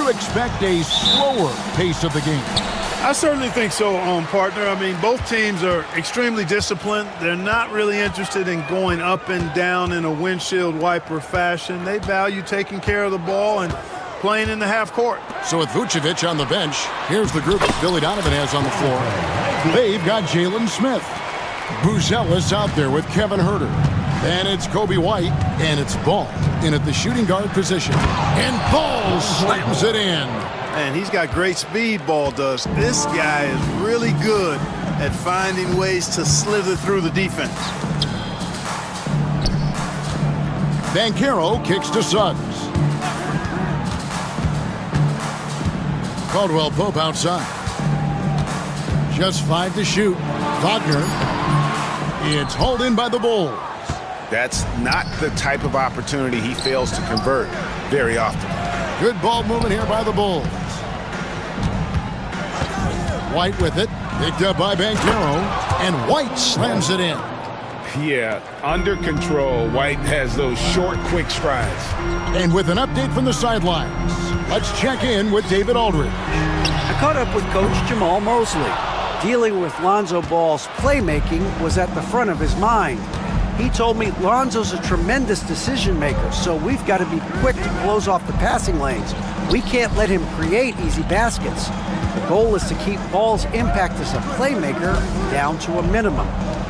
you expect a slower pace of the game? I certainly think so, partner. I mean, both teams are extremely disciplined. They're not really interested in going up and down in a windshield wiper fashion. They value taking care of the ball and playing in the half court. So with Vucevic on the bench, here's the group that Billy Donovan has on the floor. They've got Jalen Smith. Buzelis out there with Kevin Herter. And it's Kobe White, and it's Ball in at the shooting guard position. And Ball slams it in. And he's got great speed, Ball does. This guy is really good at finding ways to slither through the defense. Banchero kicks to Suggs. Caldwell Pope outside. Just 5 to shoot. Wagner. It's hauled in by the Bulls. That's not the type of opportunity he fails to convert very often. Good ball movement here by the Bulls. White with it. Picked up by Banchero. And White slams it in. Yeah, under control. White has those short, quick strides. And with an update from the sidelines, let's check in with David Aldridge. I caught up with Coach Jamal Mosley. Dealing with Lonzo Ball's playmaking was at the front of his mind. He told me Lonzo's a tremendous decision maker, so we've got to be quick to close off the passing lanes. We can't let him create easy baskets. The goal is to keep Ball's impact as a playmaker down to a minimum.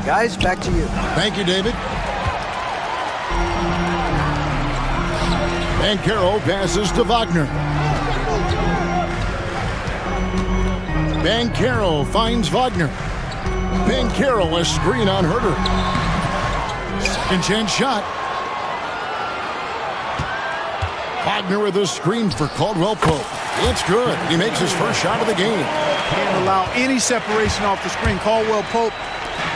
Guys, back to you. Thank you, David. Banchero passes to Wagner. Banchero finds Wagner. Banchero a screen on Herter. Second chance shot. Wagner with a screen for Caldwell Pope. It's good. He makes his first shot of the game. Can't allow any separation off the screen. Caldwell Pope,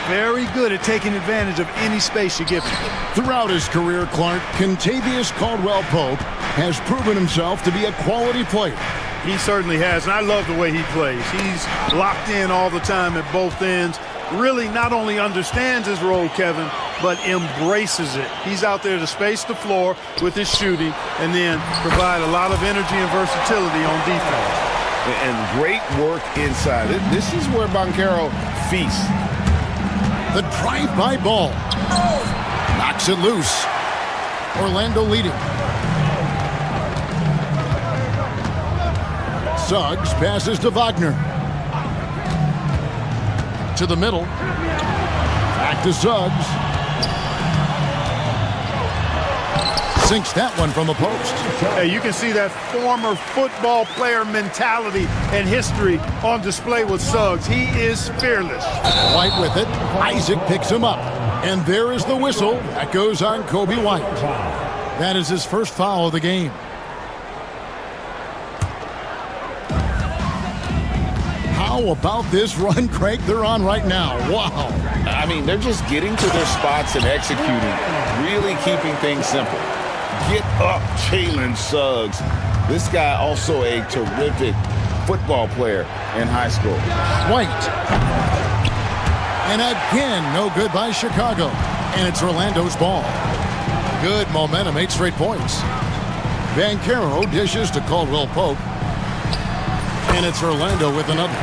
very good at taking advantage of any space you give him. Throughout his career, Clark, Kentavious Caldwell Pope has proven himself to be a quality player. He certainly has, and I love the way he plays. He's locked in all the time at both ends. Really not only understands his role, Kevin, but embraces it. He's out there to space the floor with his shooting and then provide a lot of energy and versatility on defense. And great work inside. This is where Banchero feasts. The drive-by Ball. Knocks it loose. Orlando leading. Suggs passes to Wagner. To the middle. Back to Suggs. Sinks that one from the post. Hey, you can see that former football player mentality and history on display with Suggs. He is fearless. White with it. Isaac picks him up. And there is the whistle. That goes on Kobe White. That is his first foul of the game. How about this run, Craig, they're on right now? Wow. I mean, they're just getting to their spots and executing, really keeping things simple. Get up, Jalen Suggs. This guy also a terrific football player in high school. White. And again, no good by Chicago. And it's Orlando's ball. Good momentum, 8 straight points. Banchero dishes to Caldwell Pope. And it's Orlando with another.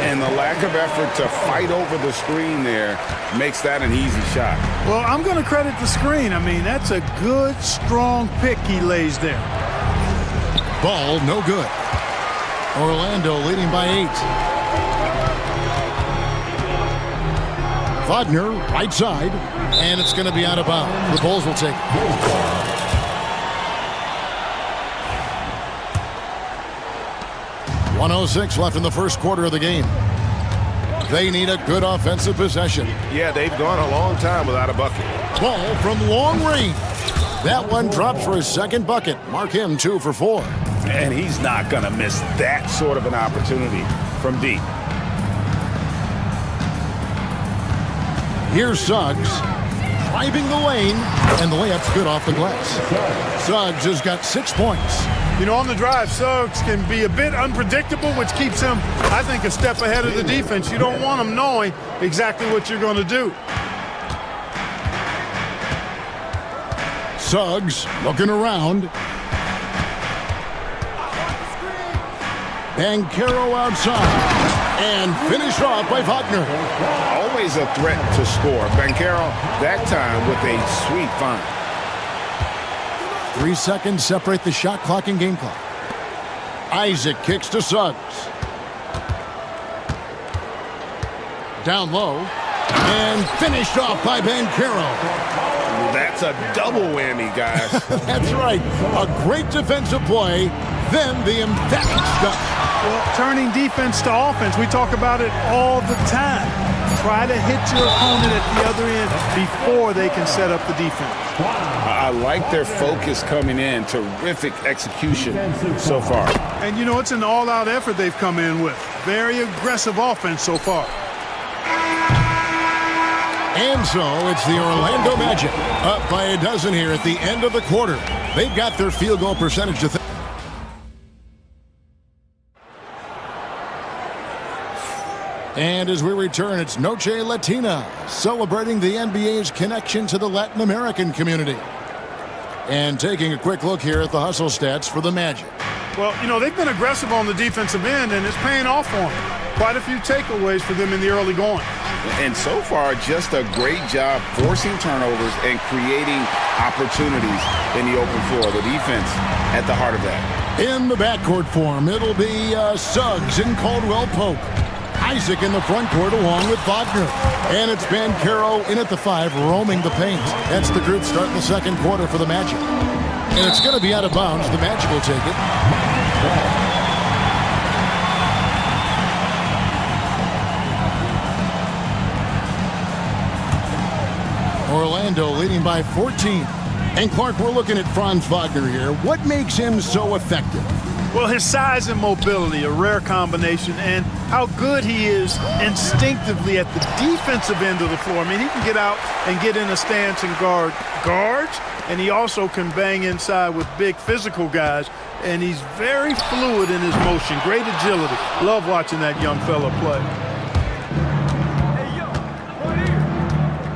And the lack of effort to fight over the screen there makes that an easy shot. Well, I'm going to credit the screen. I mean, that's a good, strong pick he lays there. Ball, no good. Orlando leading by 8. Wagner, right side. And it's going to be out of bounds. The Bulls will take it. 1:06 left in the first quarter of the game. They need a good offensive possession. Yeah, they've gone a long time without a bucket. Ball from long range. That one drops for his second bucket. Mark him 2 for 4. And he's not going to miss that sort of an opportunity from deep. Here's Suggs driving the lane, and the layup's good off the glass. Suggs has got 6 points. You know, on the drive, Suggs can be a bit unpredictable, which keeps him, I think, a step ahead of the defense. You don't want him knowing exactly what you're going to do. Suggs looking around. Banchero outside. And finished off by Wagner. Always a threat to score. Banchero, that time with a sweet find. 3 seconds separate the shot clock and game clock. Isaac kicks to Suggs. Down low. And finished off by Banchero. That's a double whammy, guys. That's right. A great defensive play, then the emphatic stuff. Well, turning defense to offense, we talk about it all the time. Try to hit your opponent at the other end before they can set up the defense. I like their focus coming in. Terrific execution so far. And, you know, it's an all-out effort they've come in with. Very aggressive offense so far. And so it's the Orlando Magic up by a dozen here at the end of the quarter. They've got their field goal percentage to And as we return, it's Noche Latina, celebrating the NBA's connection to the Latin American community. And taking a quick look here at the hustle stats for the Magic. Well, you know, they've been aggressive on the defensive end, and it's paying off for them. Quite a few takeaways for them in the early going. And so far, just a great job forcing turnovers and creating opportunities in the open floor. The defense at the heart of that. In the backcourt form, it'll be Suggs and Caldwell Pope. Isaac in the front court along with Wagner. And it's Banchero in at the 5, roaming the paint. That's the group starting the second quarter for the Magic. And it's going to be out of bounds. The Magic will take it. Orlando leading by 14. And Clark, we're looking at Franz Wagner here. What makes him so effective? Well, his size and mobility, a rare combination, and how good he is instinctively at the defensive end of the floor. I mean, he can get out and get in a stance and guard guards, and he also can bang inside with big physical guys, and he's very fluid in his motion. Great agility. Love watching that young fella play.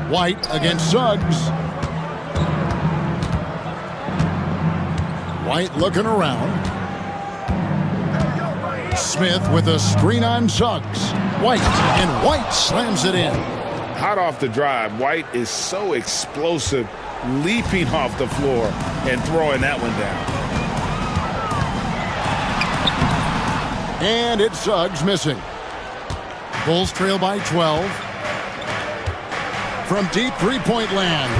White against Suggs. White looking around. Smith with a screen on Suggs. White, and White slams it in. Hot off the drive, White is so explosive, leaping off the floor and throwing that one down. And it's Suggs missing. Bulls trail by 12. From deep three-point land.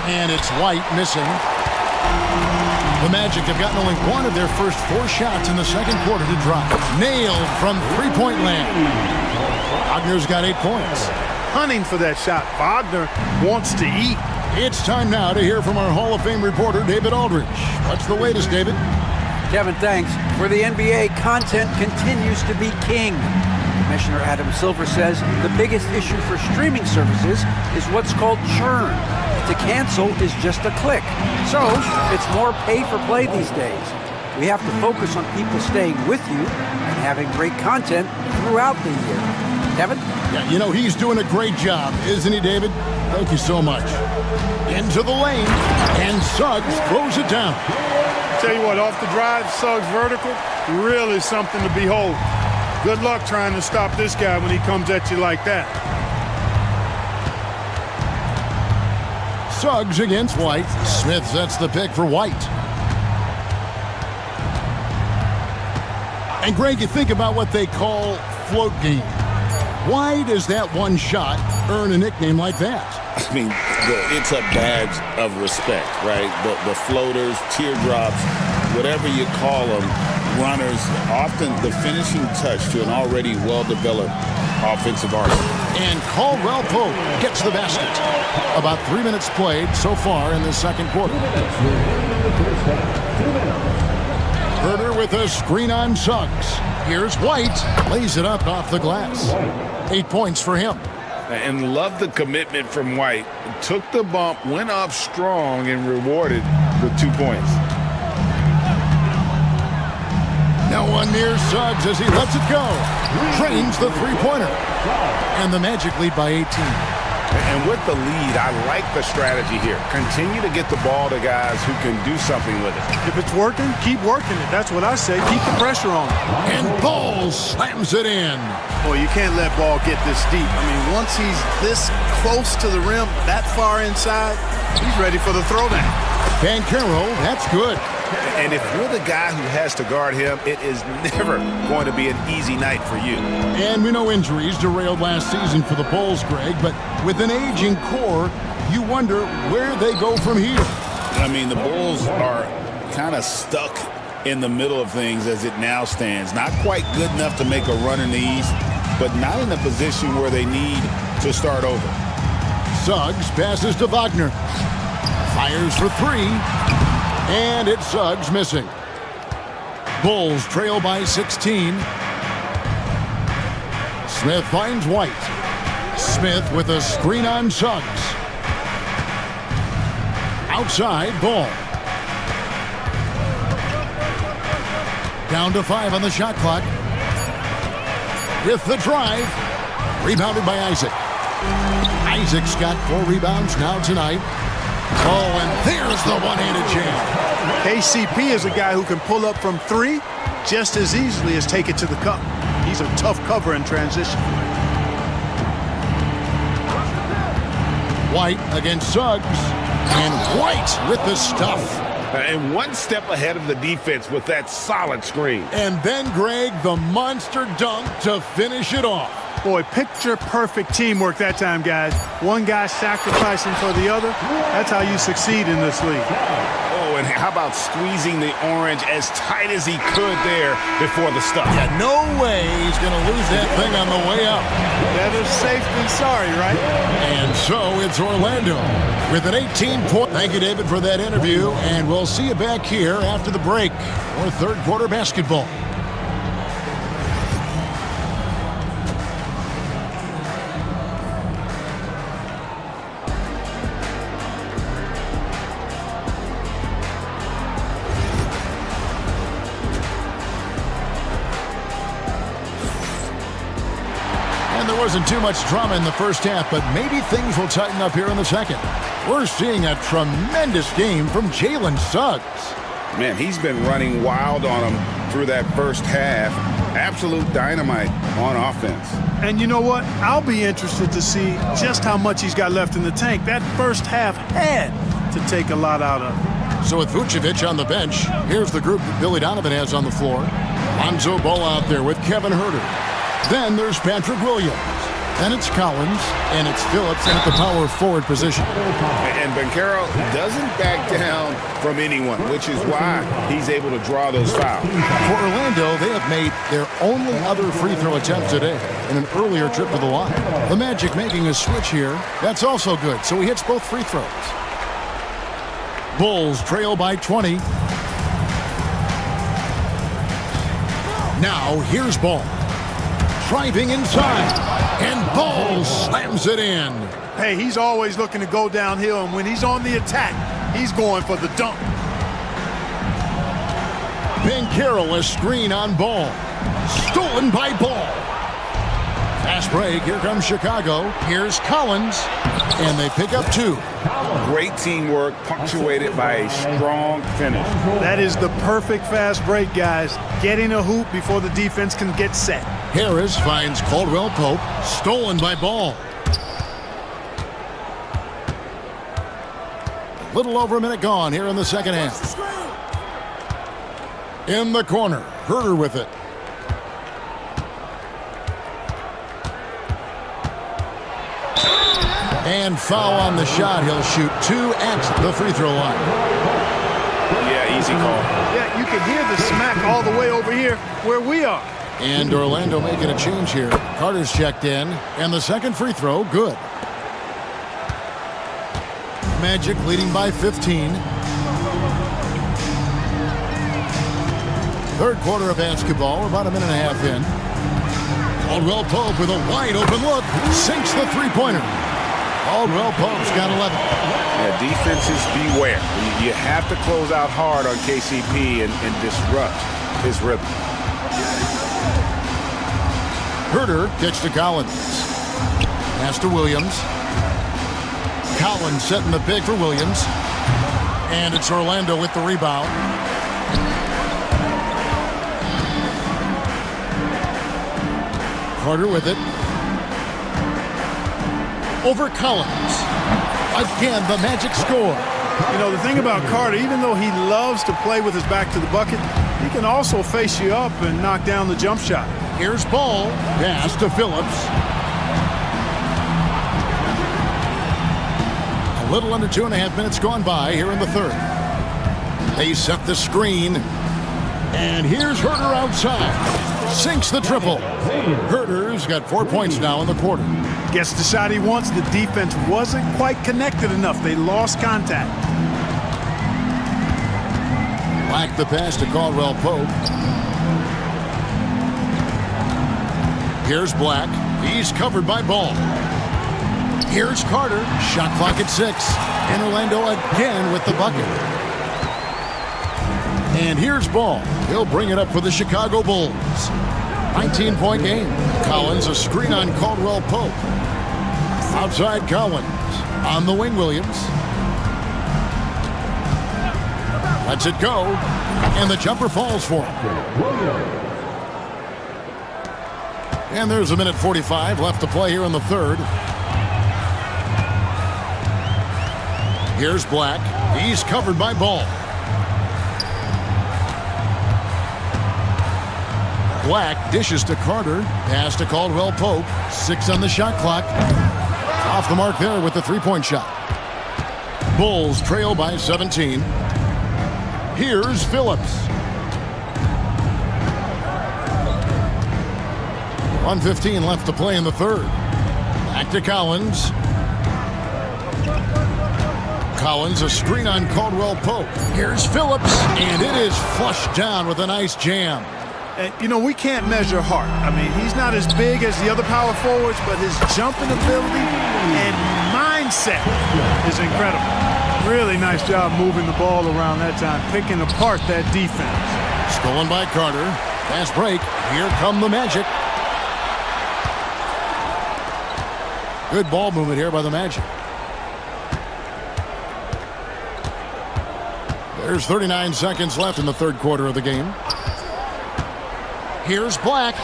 And it's White missing. The Magic have gotten only one of their first 4 shots in the second quarter to drop. Nailed from three-point land. Wagner's got 8 points. Hunting for that shot. Wagner wants to eat. It's time now to hear from our Hall of Fame reporter, David Aldridge. What's the latest, David? Kevin, thanks. For the NBA, content continues to be king. Commissioner Adam Silver says the biggest issue for streaming services is what's called churn. To cancel is just a click. So it's more pay for play these days. We have to focus on people staying with you and having great content throughout the year. Kevin? Yeah, you know, he's doing a great job, isn't he, David? Thank you so much. Into the lane, and Suggs throws it down. Tell you what, off the drive, Suggs vertical, really something to behold. Good luck trying to stop this guy when he comes at you like that. Suggs against White. Smith sets the pick for White. And Greg, you think about what they call float game. Why does that one shot earn a nickname like that? I mean, it's a badge of respect, right? The floaters, teardrops, whatever you call them, runners, often the finishing touch to an already well-developed offensive arsenal. And Caldwell Pope gets the basket. About 3 minutes played so far in the second quarter. Herder with a screen on Suggs. Here's White. Lays it up off the glass. 8 points for him. And love the commitment from White. Took the bump, went up strong, and rewarded with 2 points. Now one near Suggs as he lets it go. Drains the three-pointer. And the Magic lead by 18. And with the lead, I like the strategy here. Continue to get the ball to guys who can do something with it. If it's working, keep working it. That's what I say. Keep the pressure on it. And Ball slams it in. Boy, you can't let Ball get this deep. I mean, once he's this close to the rim, that far inside, he's ready for the throwdown. Bankero, that's good. And if you're the guy who has to guard him, it is never going to be an easy night for you. And we know injuries derailed last season for the Bulls, Greg, but with an aging core, you wonder where they go from here. I mean, the Bulls are kind of stuck in the middle of things as it now stands. Not quite good enough to make a run in the East, but not in a position where they need to start over. Suggs passes to Wagner. Fires for three. And it's Suggs missing. Bulls trail by 16. Smith finds White. Smith with a screen on Suggs. Outside, Ball. Down to 5 on the shot clock. With the drive. Rebounded by Isaac. Isaac's got 4 rebounds now tonight. Oh, and there's the one-handed jam. KCP is a guy who can pull up from 3 just as easily as take it to the cup. He's a tough cover in transition. White against Suggs. And White with the stuff. And one step ahead of the defense with that solid screen. And then, Greg, the monster dunk to finish it off. Boy, picture-perfect teamwork that time, guys. One guy sacrificing for the other. That's how you succeed in this league. Oh, and how about squeezing the orange as tight as he could there before the stuff? Yeah, no way he's going to lose that thing on the way up. Better safe than sorry, right? And so it's Orlando with an 18-point. Thank you, David, for that interview. And we'll see you back here after the break for third quarter basketball. Wasn't too much drama in the first half, but maybe things will tighten up here in the second. We're seeing a tremendous game from Jalen Suggs. Man, he's been running wild on him through that first half. Absolute dynamite on offense. And you know what? I'll be interested to see just how much he's got left in the tank. That first half had to take a lot out of him. So with Vucevic on the bench, here's the group that Billy Donovan has on the floor. Lonzo Ball out there with Kevin Huerter. Then there's Patrick Williams. Then it's Collins, and it's Phillips at the power forward position. And Bankero doesn't back down from anyone, which is why he's able to draw those fouls. For Orlando, they have made their only other free throw attempt today in an earlier trip to the line. The Magic making a switch here. That's also good, so he hits both free throws. Bulls trail by 20. Now here's Ball. Driving inside, and Ball slams it in. Hey, he's always looking to go downhill, and when he's on the attack, he's going for the dunk. Bankero, a screen on Ball. Stolen by Ball. Fast break, here comes Chicago. Here's Collins, and they pick up 2. Great teamwork, punctuated by a strong finish. That is the perfect fast break, guys. Getting a hoop before the defense can get set. Harris finds Caldwell Pope, stolen by Ball. A little over a minute gone here in the second half. In the corner, Huerter with it. And foul on the shot. He'll shoot 2 at the free throw line. Yeah, easy call. Yeah, you can hear the smack all the way over here where we are. And Orlando making a change here. Carter's checked in, and the second free throw, good. Magic leading by 15. Third quarter of basketball, we're about a minute and a half in. Caldwell Pope with a wide open look, sinks the three-pointer. Caldwell Pope's got 11. Yeah, defenses beware. You have to close out hard on KCP and disrupt his rhythm. Huerter kicks to Collins. Pass to Williams. Collins setting the big for Williams. And it's Orlando with the rebound. Carter with it. Over Collins. Again, the Magic score. You know, the thing about Carter, even though he loves to play with his back to the bucket, he can also face you up and knock down the jump shot. Here's Ball. Pass to Phillips. A little under 2.5 minutes gone by here in the third. They set the screen. And here's Herter outside. Sinks the triple. Herter's got 4 points now in the quarter. Gets the shot he wants. The defense wasn't quite connected enough. They lost contact. Black the pass to Caldwell Pope. Here's Black. He's covered by Ball. Here's Carter. Shot clock at 6. And Orlando again with the bucket. And here's Ball. He'll bring it up for the Chicago Bulls. 19-point game. Collins a screen on Caldwell Pope. Outside Collins. On the wing, Williams. Lets it go. And the jumper falls for him. And there's 1:45 left to play here in the third. Here's Black. He's covered by Ball. Black dishes to Carter. Pass to Caldwell Pope. 6 on the shot clock. Off the mark there with the three-point shot. Bulls trail by 17. Here's Phillips. 1:15 left to play in the third. Back to Collins. Collins a screen on Caldwell Pope. Here's Phillips. And it is flushed down with a nice jam. And, you know, we can't measure Hart. I mean, he's not as big as the other power forwards, but his jumping ability and mindset is incredible. Really nice job moving the ball around that time, picking apart that defense. Stolen by Carter. Fast break. Here come the Magic. Good ball movement here by the Magic. There's 39 seconds left in the third quarter of the game. Here's Black.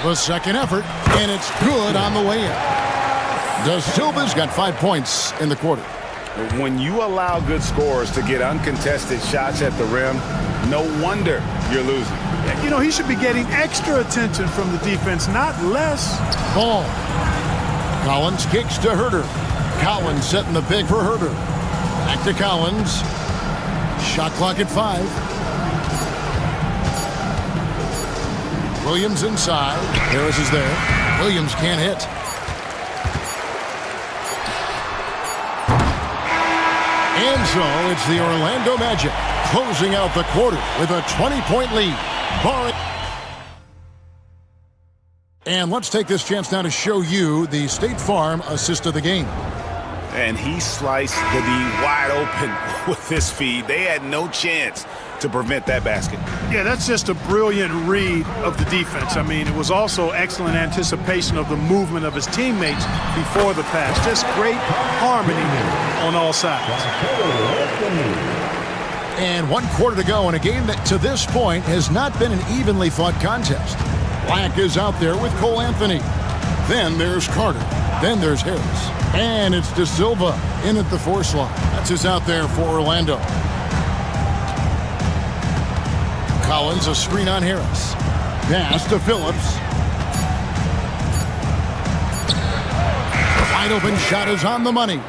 The second effort, and it's good on the way in. Da Silva's got 5 points in the quarter. When you allow good scorers to get uncontested shots at the rim, no wonder you're losing. You know, he should be getting extra attention from the defense, not less. Ball. Collins kicks to Herter. Collins setting the pick for Herter. Back to Collins. Shot clock at 5. Williams inside. Harris is there. Williams can't hit. And so it's the Orlando Magic closing out the quarter with a 20-point lead. And let's take this chance now to show you the State Farm assist of the game. And he sliced the D wide open with his feed. They had no chance to prevent that basket. Yeah, that's just a brilliant read of the defense. I mean, it was also excellent anticipation of the movement of his teammates before the pass. Just great harmony on all sides. And 1 quarter to go in a game that to this point has not been an evenly fought contest. Black is out there with Cole Anthony. Then there's Carter. Then there's Harris. And it's Da Silva in at the 4 slot. That's who's out there for Orlando. Collins a screen on Harris. Pass to Phillips. Wide open shot is on the money.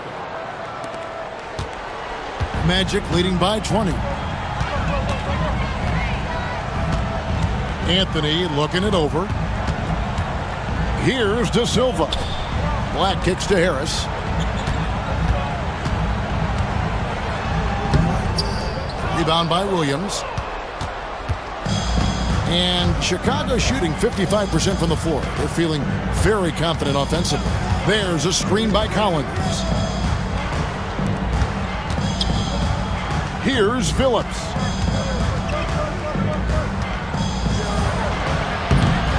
Magic leading by 20. Anthony looking it over. Here's Da Silva. Black kicks to Harris. Rebound by Williams. And Chicago shooting 55% from the floor. They're feeling very confident offensively. There's a screen by Collins. Here's Phillips.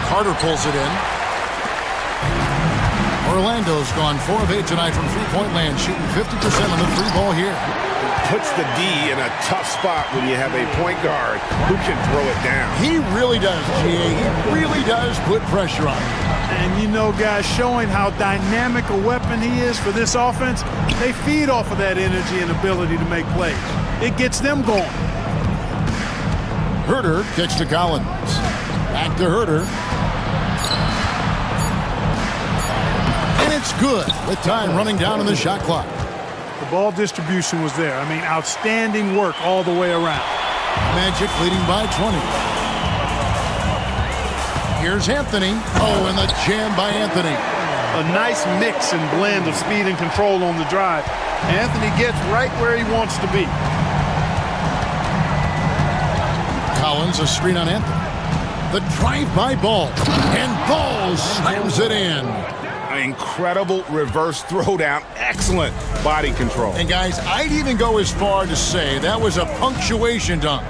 Carter pulls it in. Orlando's gone 4 of 8 tonight from three-point land, shooting 50% on the three ball here. Puts the D in a tough spot when you have a point guard who can throw it down. He really does, GA. He really does put pressure on him. And you know, guys, showing how dynamic a weapon he is for this offense, they feed off of that energy and ability to make plays. It gets them going. Herter kicks to Collins. Back to Herter. And it's good with time running down on the shot clock. The ball distribution was there. I mean, outstanding work all the way around. Magic leading by 20. Here's Anthony. Oh, and the jam by Anthony. A nice mix and blend of speed and control on the drive. Anthony gets right where he wants to be. Collins, a screen on Anthony. The drive-by Ball. And Ball slams it in. An incredible reverse throwdown. Excellent body control. And guys, I'd even go as far to say that was a punctuation dunk.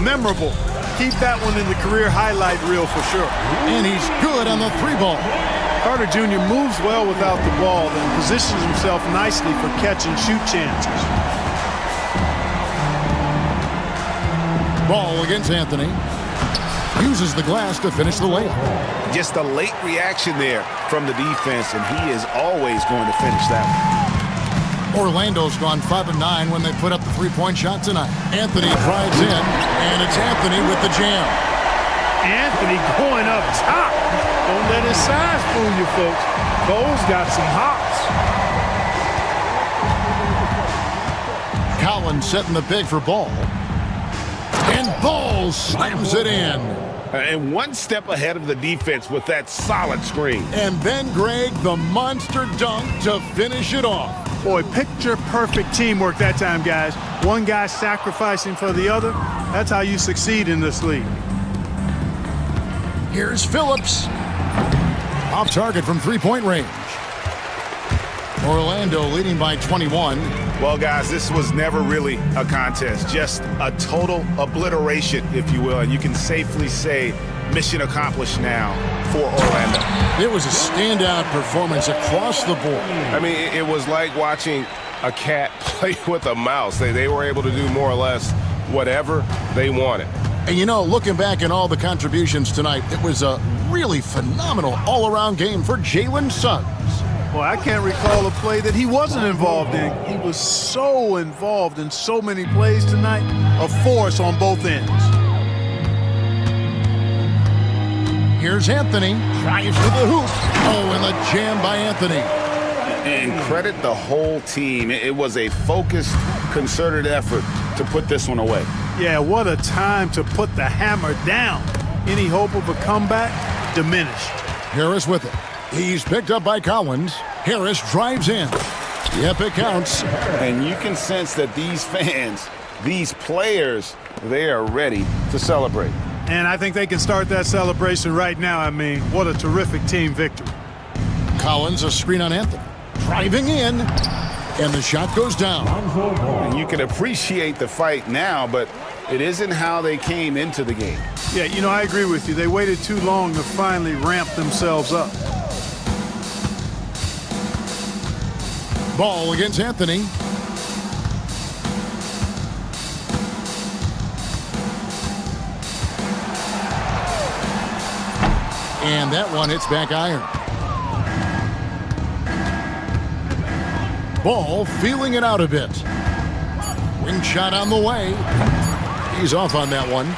Memorable. Keep that one in the career highlight reel for sure. And he's good on the three ball. Carter Jr. moves well without the ball, then positions himself nicely for catch and shoot chances. Ball against Anthony. Uses the glass to finish the layup. Just a late reaction there from the defense, and he is always going to finish that one. Orlando's gone 5 of 9 when they put up the three-point shot tonight. Anthony drives in, and it's Anthony with the jam. Anthony going up top. Don't let his size fool you, folks. Cole's got some hops. Collins setting the big for Ball. And Ball slams it in. And one step ahead of the defense with that solid screen. And then Greg, the monster dunk to finish it off. Boy, picture-perfect teamwork that time, guys. One guy sacrificing for the other. That's how you succeed in this league. Here's Phillips. Off target from three-point range. Orlando leading by 21. Well, guys, this was never really a contest. Just a total obliteration, if you will. And you can safely say mission accomplished now for Orlando. It was a standout performance across the board. I mean, it was like watching a cat play with a mouse. They were able to do more or less whatever they wanted. And you know, looking back at all the contributions tonight, it was a really phenomenal all-around game for Jalen Suggs. Boy, I can't recall a play that he wasn't involved in. He was so involved in so many plays tonight. A force on both ends. Here's Anthony. Drives to the hoop. Oh, and the jam by Anthony. And credit the whole team. It was a focused, concerted effort to put this one away. Yeah, what a time to put the hammer down. Any hope of a comeback diminished. Harris with it. He's picked up by Collins. Harris drives in. Yep, it counts. And you can sense that these fans, these players, they are ready to celebrate. And I think they can start that celebration right now. I mean, what a terrific team victory. Collins, a screen on Anthony. Driving in. And the shot goes down. And you can appreciate the fight now, but it isn't how they came into the game. Yeah, you know, I agree with you. They waited too long to finally ramp themselves up. Ball against Anthony. And that one hits back iron. Ball feeling it out a bit. Wing shot on the way. He's off on that one.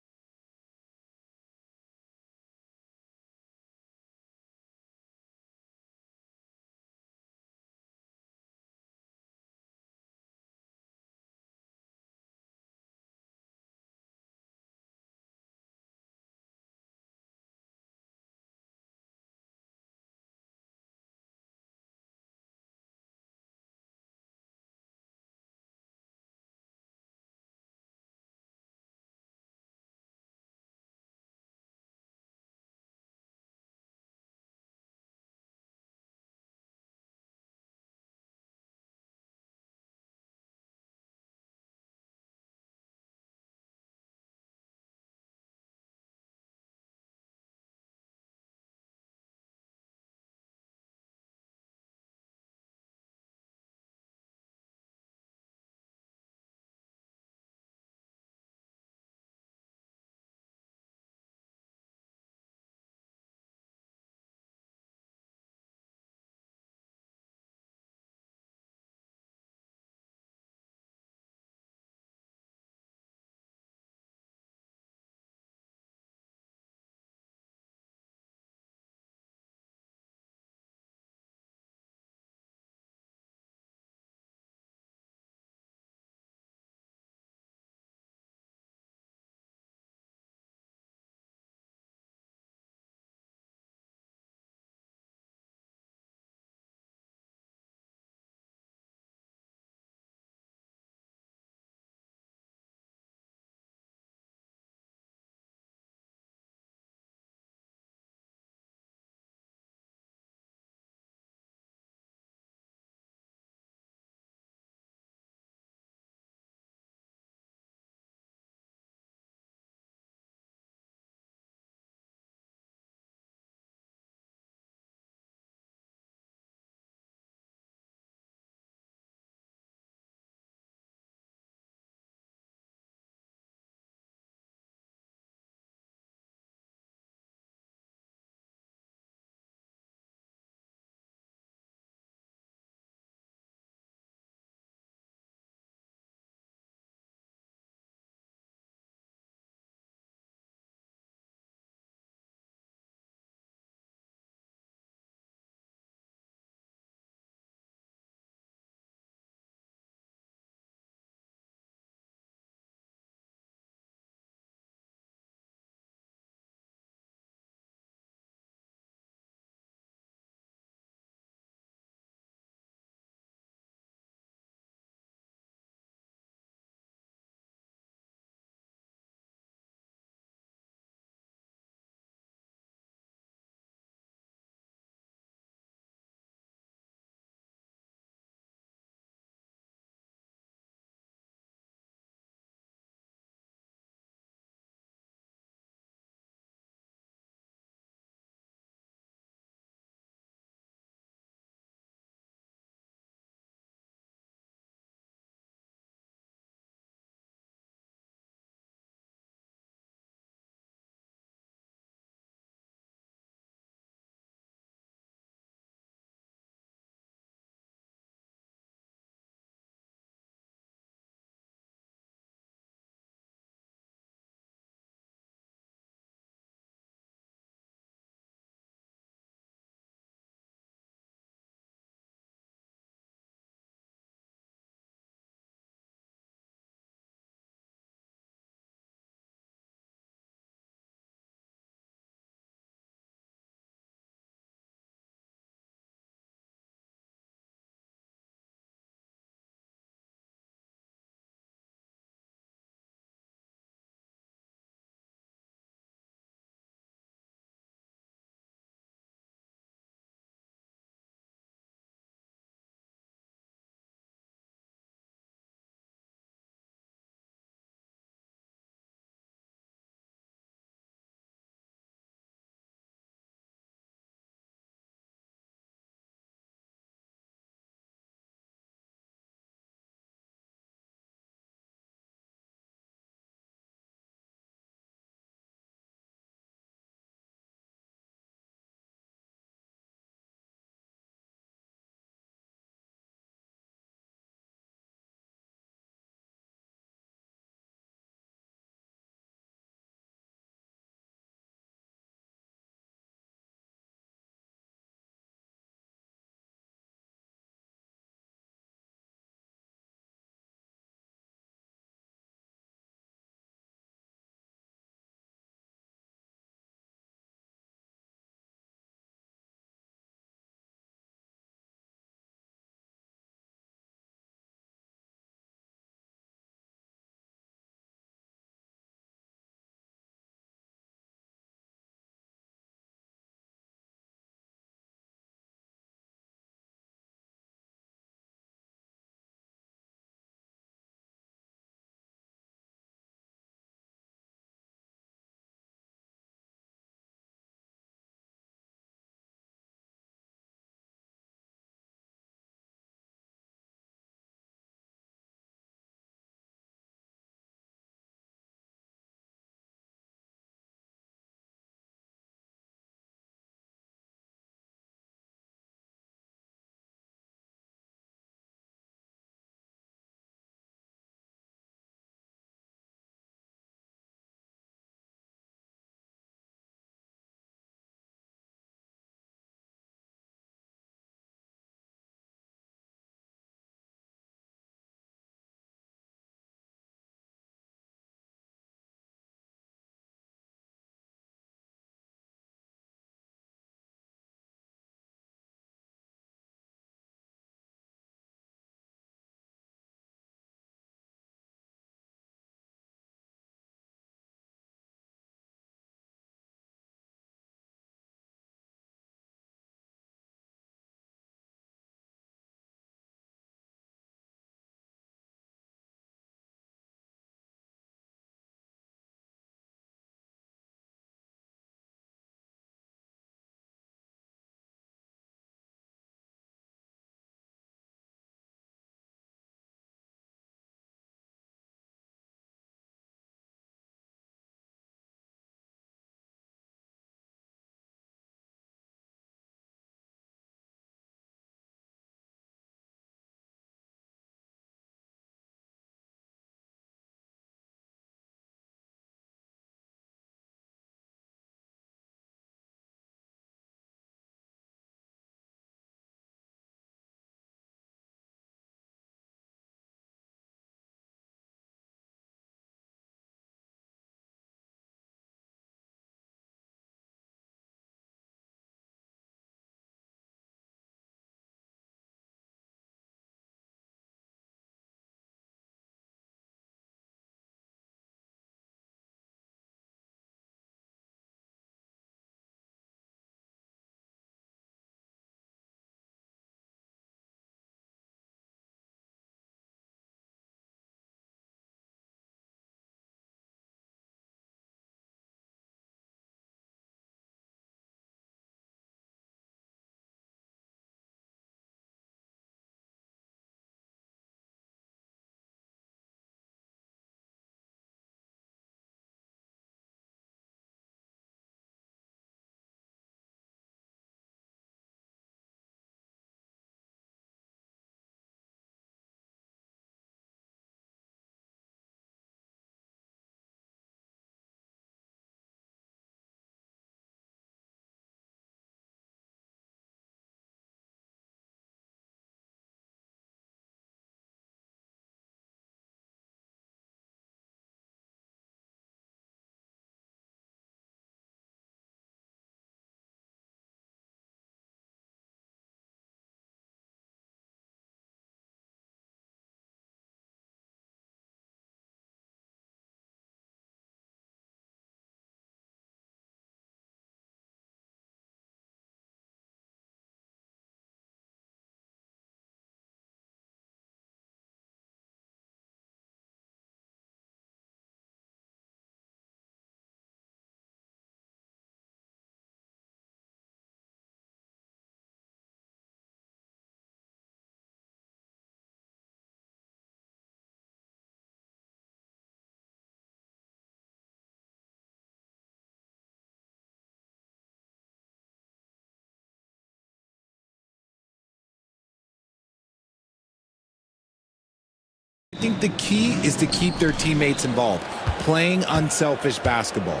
think the key is to keep their teammates involved, playing unselfish basketball.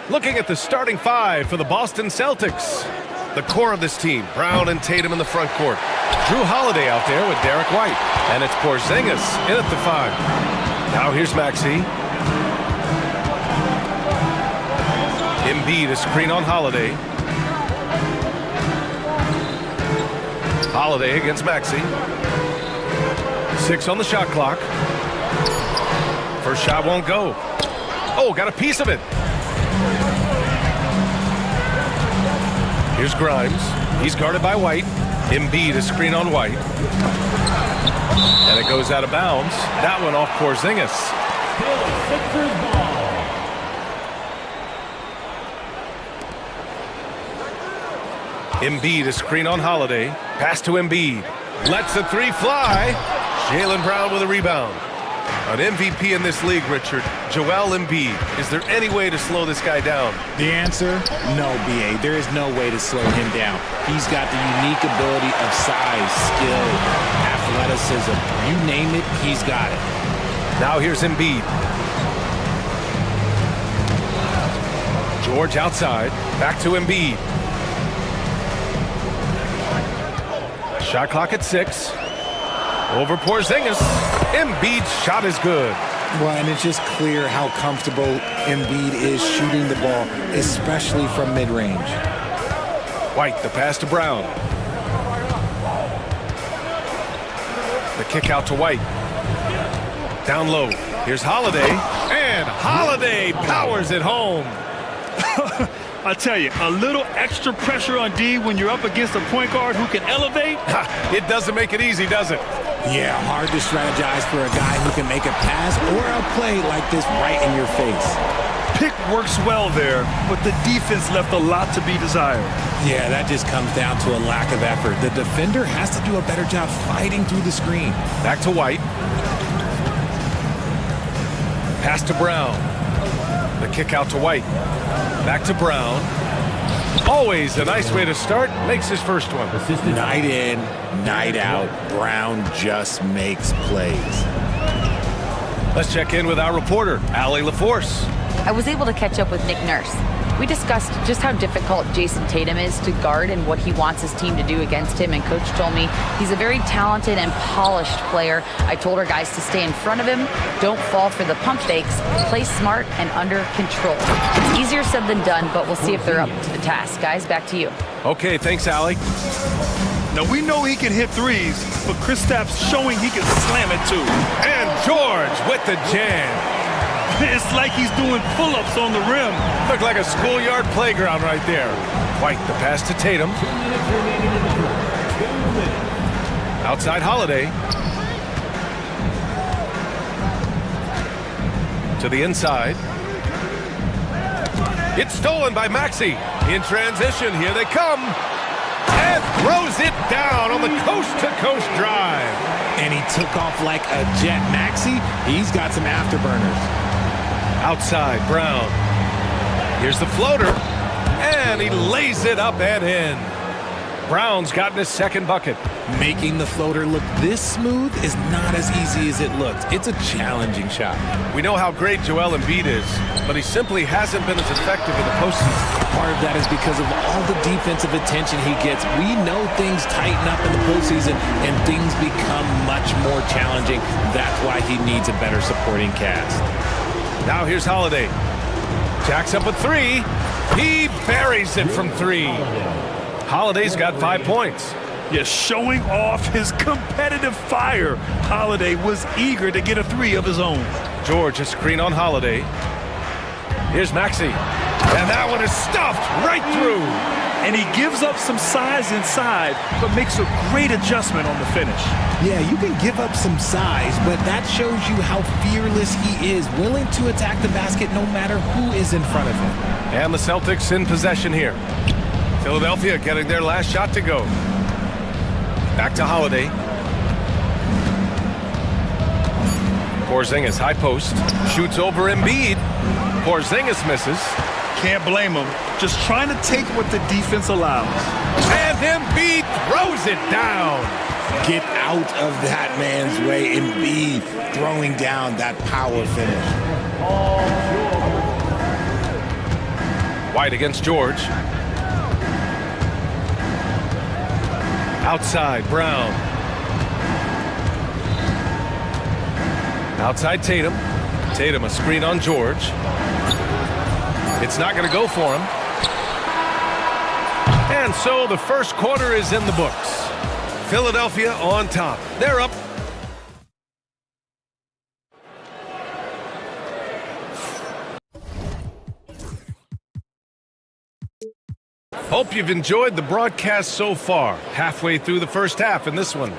Looking at the starting five for the Boston Celtics. The core of this team, Brown and Tatum in the front court. Drew Holiday out there with Derek White. And it's Porzingis in at the 5. Now here's Maxey. Embiid, a screen on Holiday. Holiday against Maxey. 6 on the shot clock. First shot won't go. Oh, got a piece of it. Here's Grimes. He's guarded by White. Embiid, a screen on White. And it goes out of bounds. That one off Porzingis. Embiid, a screen on Holiday. Pass to Embiid. Lets the 3 fly. Jaylen Brown with a rebound. An MVP in this league, Richard. Joel Embiid. Is there any way to slow this guy down? The answer, no, BA. There is no way to slow him down. He's got the unique ability of size, skill, athleticism. You name it, he's got it. Now here's Embiid. George outside. Back to Embiid. Shot clock at 6. Over Porzingis. Embiid's shot is good. Well, and it's just clear how comfortable Embiid is shooting the ball, especially from mid-range. White, the pass to Brown. The kick out to White. Down low. Here's Holiday. And Holiday powers it home. I tell you, a little extra pressure on D when you're up against a point guard who can elevate. It doesn't make it easy, does it? Yeah, hard to strategize for a guy who can make a pass or a play like this right in your face. Pick works well there, but the defense left a lot to be desired. Yeah, that just comes down to a lack of effort. The defender has to do a better job fighting through the screen. Back to White. Pass to Brown. The kick out to White. Back to Brown. Always a nice way to start. Makes his first one. Night in, night out, Brown just makes plays. Let's check in with our reporter, Allie LaForce. I was able to catch up with Nick Nurse. We discussed just how difficult Jason Tatum is to guard and what he wants his team to do against him, and Coach told me he's a very talented and polished player. I told our guys to stay in front of him, don't fall for the pump fakes, play smart and under control. It's easier said than done, but we'll see if they're up to the task. Guys, back to you. Okay, thanks, Allie. Now, we know he can hit threes, but Kristaps showing he can slam it too. And George with the jam. It's like he's doing pull-ups on the rim. Looked like a schoolyard playground right there. White, the pass to Tatum. Outside Holiday. To the inside. It's stolen by Maxey. In transition, here they come. And throws it down on the coast-to-coast drive. And he took off like a jet. Maxey, he's got some afterburners. Outside, Brown. Here's the floater. And he lays it up and in. Brown's gotten his second bucket. Making the floater look this smooth is not as easy as it looks. It's a challenging shot. We know how great Joel Embiid is, but he simply hasn't been as effective in the postseason. Part of that is because of all the defensive attention he gets. We know things tighten up in the postseason and things become much more challenging. That's why he needs a better supporting cast. Now here's Holiday. Jacks up a 3. He buries it from 3. Holiday's got 5 points. Yeah, showing off his competitive fire. Holiday was eager to get a 3 of his own. George, a screen on Holiday. Here's Maxey. And that one is stuffed right through. And he gives up some size inside, but makes a great adjustment on the finish. Yeah, you can give up some size, but that shows you how fearless he is, willing to attack the basket no matter who is in front of him. And the Celtics in possession here. Philadelphia getting their last shot to go. Back to Holiday. Porzingis, high post. Shoots over Embiid. Porzingis misses. Can't blame him. Just trying to take what the defense allows. And Embiid throws it down. Get out of that man's way and be throwing down that power finish. White against George. Outside, Brown. Outside Tatum. Tatum, a screen on George. It's not going to go for him. And so the first quarter is in the books. Philadelphia on top. They're up. Hope you've enjoyed the broadcast so far. Halfway through the first half in this one.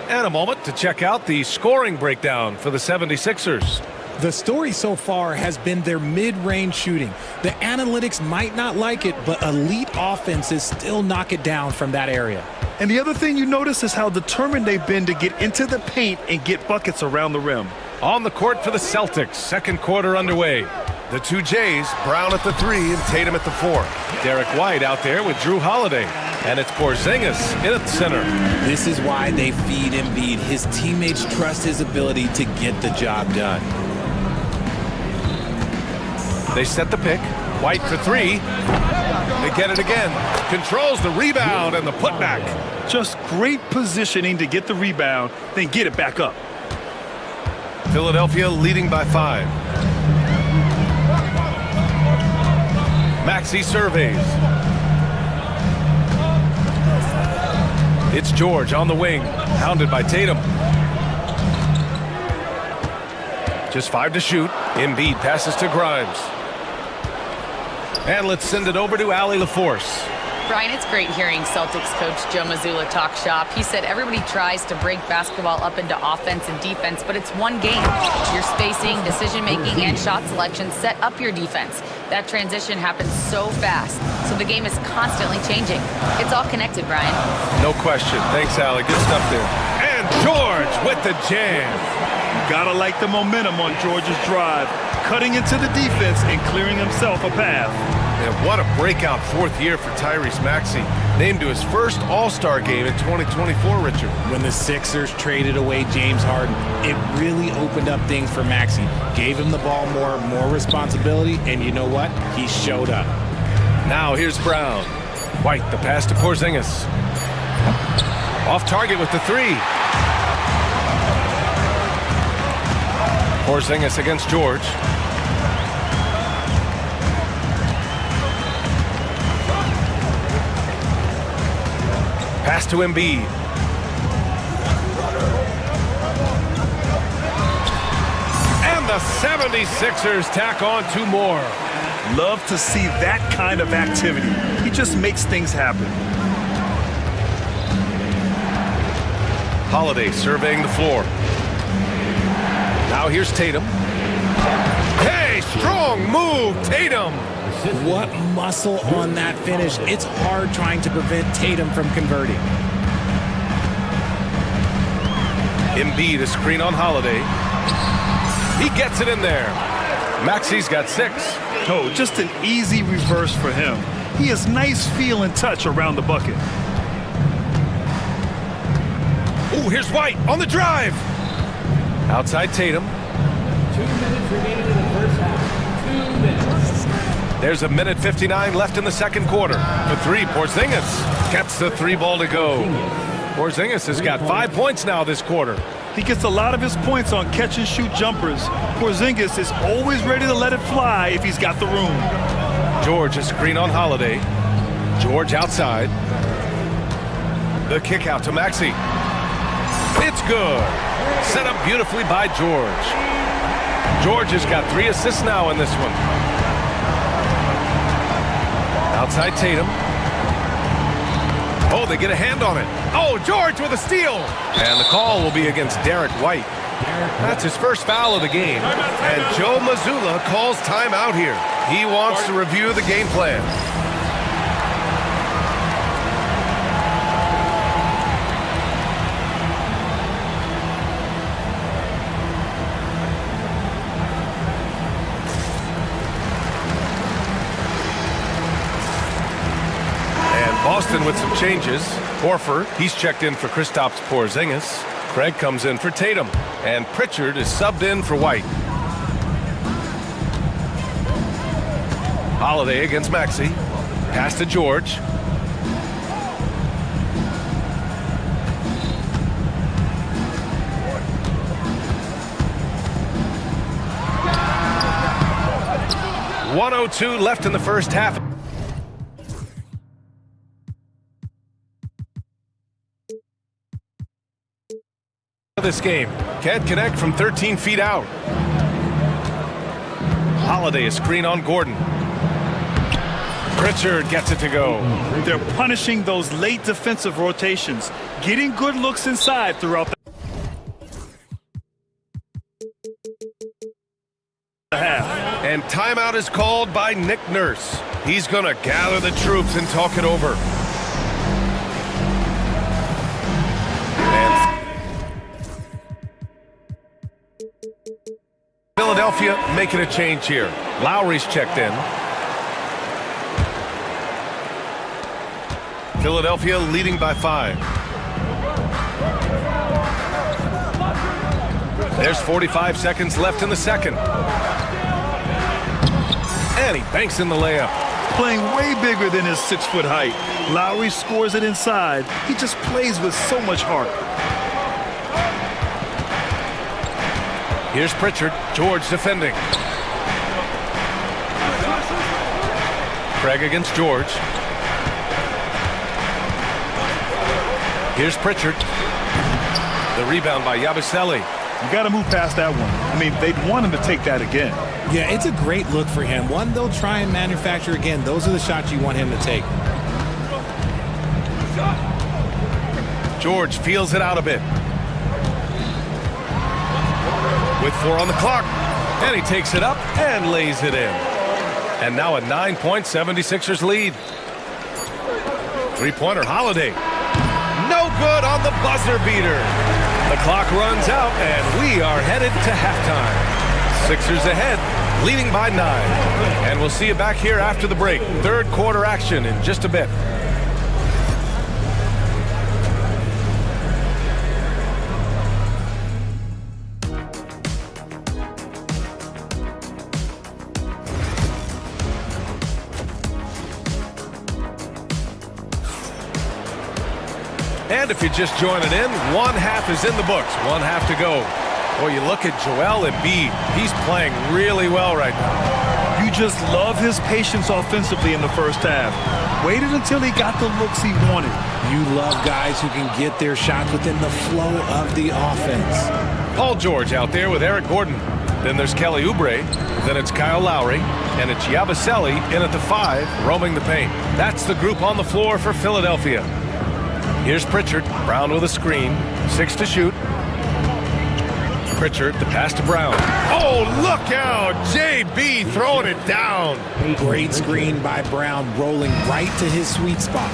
And a moment to check out the scoring breakdown for the 76ers. The story so far has been their mid-range shooting. The analytics might not like it, but elite offenses still knock it down from that area. And the other thing you notice is how determined they've been to get into the paint and get buckets around the rim. On the court for the Celtics, second quarter underway. The two Jays, Brown at the 3 and Tatum at the 4. Derek White out there with Drew Holiday. And it's Porzingis in at the center. This is why they feed Embiid. His teammates trust his ability to get the job done. They set the pick. White for 3. They get it again. Controls the rebound and the putback. Just great positioning to get the rebound, then get it back up. Philadelphia leading by 5. Maxey surveys. It's George on the wing, hounded by Tatum. Just 5 to shoot. Embiid passes to Grimes. And let's send it over to Allie LaForce. Brian, it's great hearing Celtics coach Joe Mazzulla talk shop. He said everybody tries to break basketball up into offense and defense, but it's one game. Your spacing, decision-making, and shot selection set up your defense. That transition happens so fast, so the game is constantly changing. It's all connected, Brian. No question. Thanks, Allie. Good stuff there. And George with the jam. Gotta like the momentum on George's drive, cutting into the defense and clearing himself a path. And what a breakout fourth year for Tyrese Maxey. Named to his first All-Star game in 2024, Richard. When the Sixers traded away James Harden, it really opened up things for Maxey. Gave him the ball more responsibility, and you know what? He showed up. Now here's Brown. White, the pass to Porzingis. Off target with the 3. Porzingis against George. Pass to Embiid. And the 76ers tack on 2 more. Love to see that kind of activity. He just makes things happen. Holiday surveying the floor. Now here's Tatum. Hey, strong move, Tatum. What muscle on that finish. It's hard trying to prevent Tatum from converting. Embiid, a screen on Holiday. He gets it in there. Maxey's got 6. Oh, just an easy reverse for him. He has nice feel and touch around the bucket. Ooh, here's White on the drive. Outside Tatum. 2 minutes remaining in the first half. 2 minutes. There's a minute 59 left in the second quarter. The 3, Porzingis gets the 3 ball to go. Porzingis has got 5 points now this quarter. He gets a lot of his points on catch-and-shoot jumpers. Porzingis is always ready to let it fly if he's got the room. George, a screen on Holiday. George outside. The kick out to Maxey. It's good. Set up beautifully by George. George has got 3 assists now in this one. Outside Tatum. Oh, they get a hand on it. Oh, George with a steal. And the call will be against Derek White. That's his first foul of the game. And Joe Mazzulla calls timeout here. He wants to review the game plan. Boston with some changes. Horford, he's checked in for Kristaps Porzingis. Craig comes in for Tatum. And Pritchard is subbed in for White. Holiday against Maxey. Pass to George. .102 left in the first half. This game can't connect from 13 feet out. Holiday a screen on Gordon. Pritchard gets it to go. They're punishing those late defensive rotations, getting good looks inside throughout the half. And timeout is called by Nick Nurse. He's going to gather the troops and talk it over. Philadelphia making a change here. Lowry's checked in. Philadelphia leading by 5. There's 45 seconds left in the second. And he banks in the layup. Playing way bigger than his 6-foot height. Lowry scores it inside. He just plays with so much heart. Here's Pritchard. George defending. Craig against George. Here's Pritchard. The rebound by Yabusele. You got to move past that one. I mean, they'd want him to take that again. Yeah, it's a great look for him. One they'll try and manufacture again. Those are the shots you want him to take. George feels it out a bit. With 4 on the clock. And he takes it up and lays it in. And now a 9-point 76ers lead. Three-pointer Holiday. No good on the buzzer beater. The clock runs out and we are headed to halftime. Sixers ahead, leading by 9. And we'll see you back here after the break. Third quarter action in just a bit. And if you're just joining in, one half is in the books. One half to go. Boy, you look at Joel Embiid. He's playing really well right now. You just love his patience offensively in the first half. Waited until he got the looks he wanted. You love guys who can get their shots within the flow of the offense. Paul George out there with Eric Gordon. Then there's Kelly Oubre. Then it's Kyle Lowry. And it's Yabusele in at the 5, roaming the paint. That's the group on the floor for Philadelphia. Here's Pritchard. Brown with a screen. 6 to shoot. Pritchard, the pass to Brown. Oh, look out! JB throwing it down. Great screen by Brown, rolling right to his sweet spot.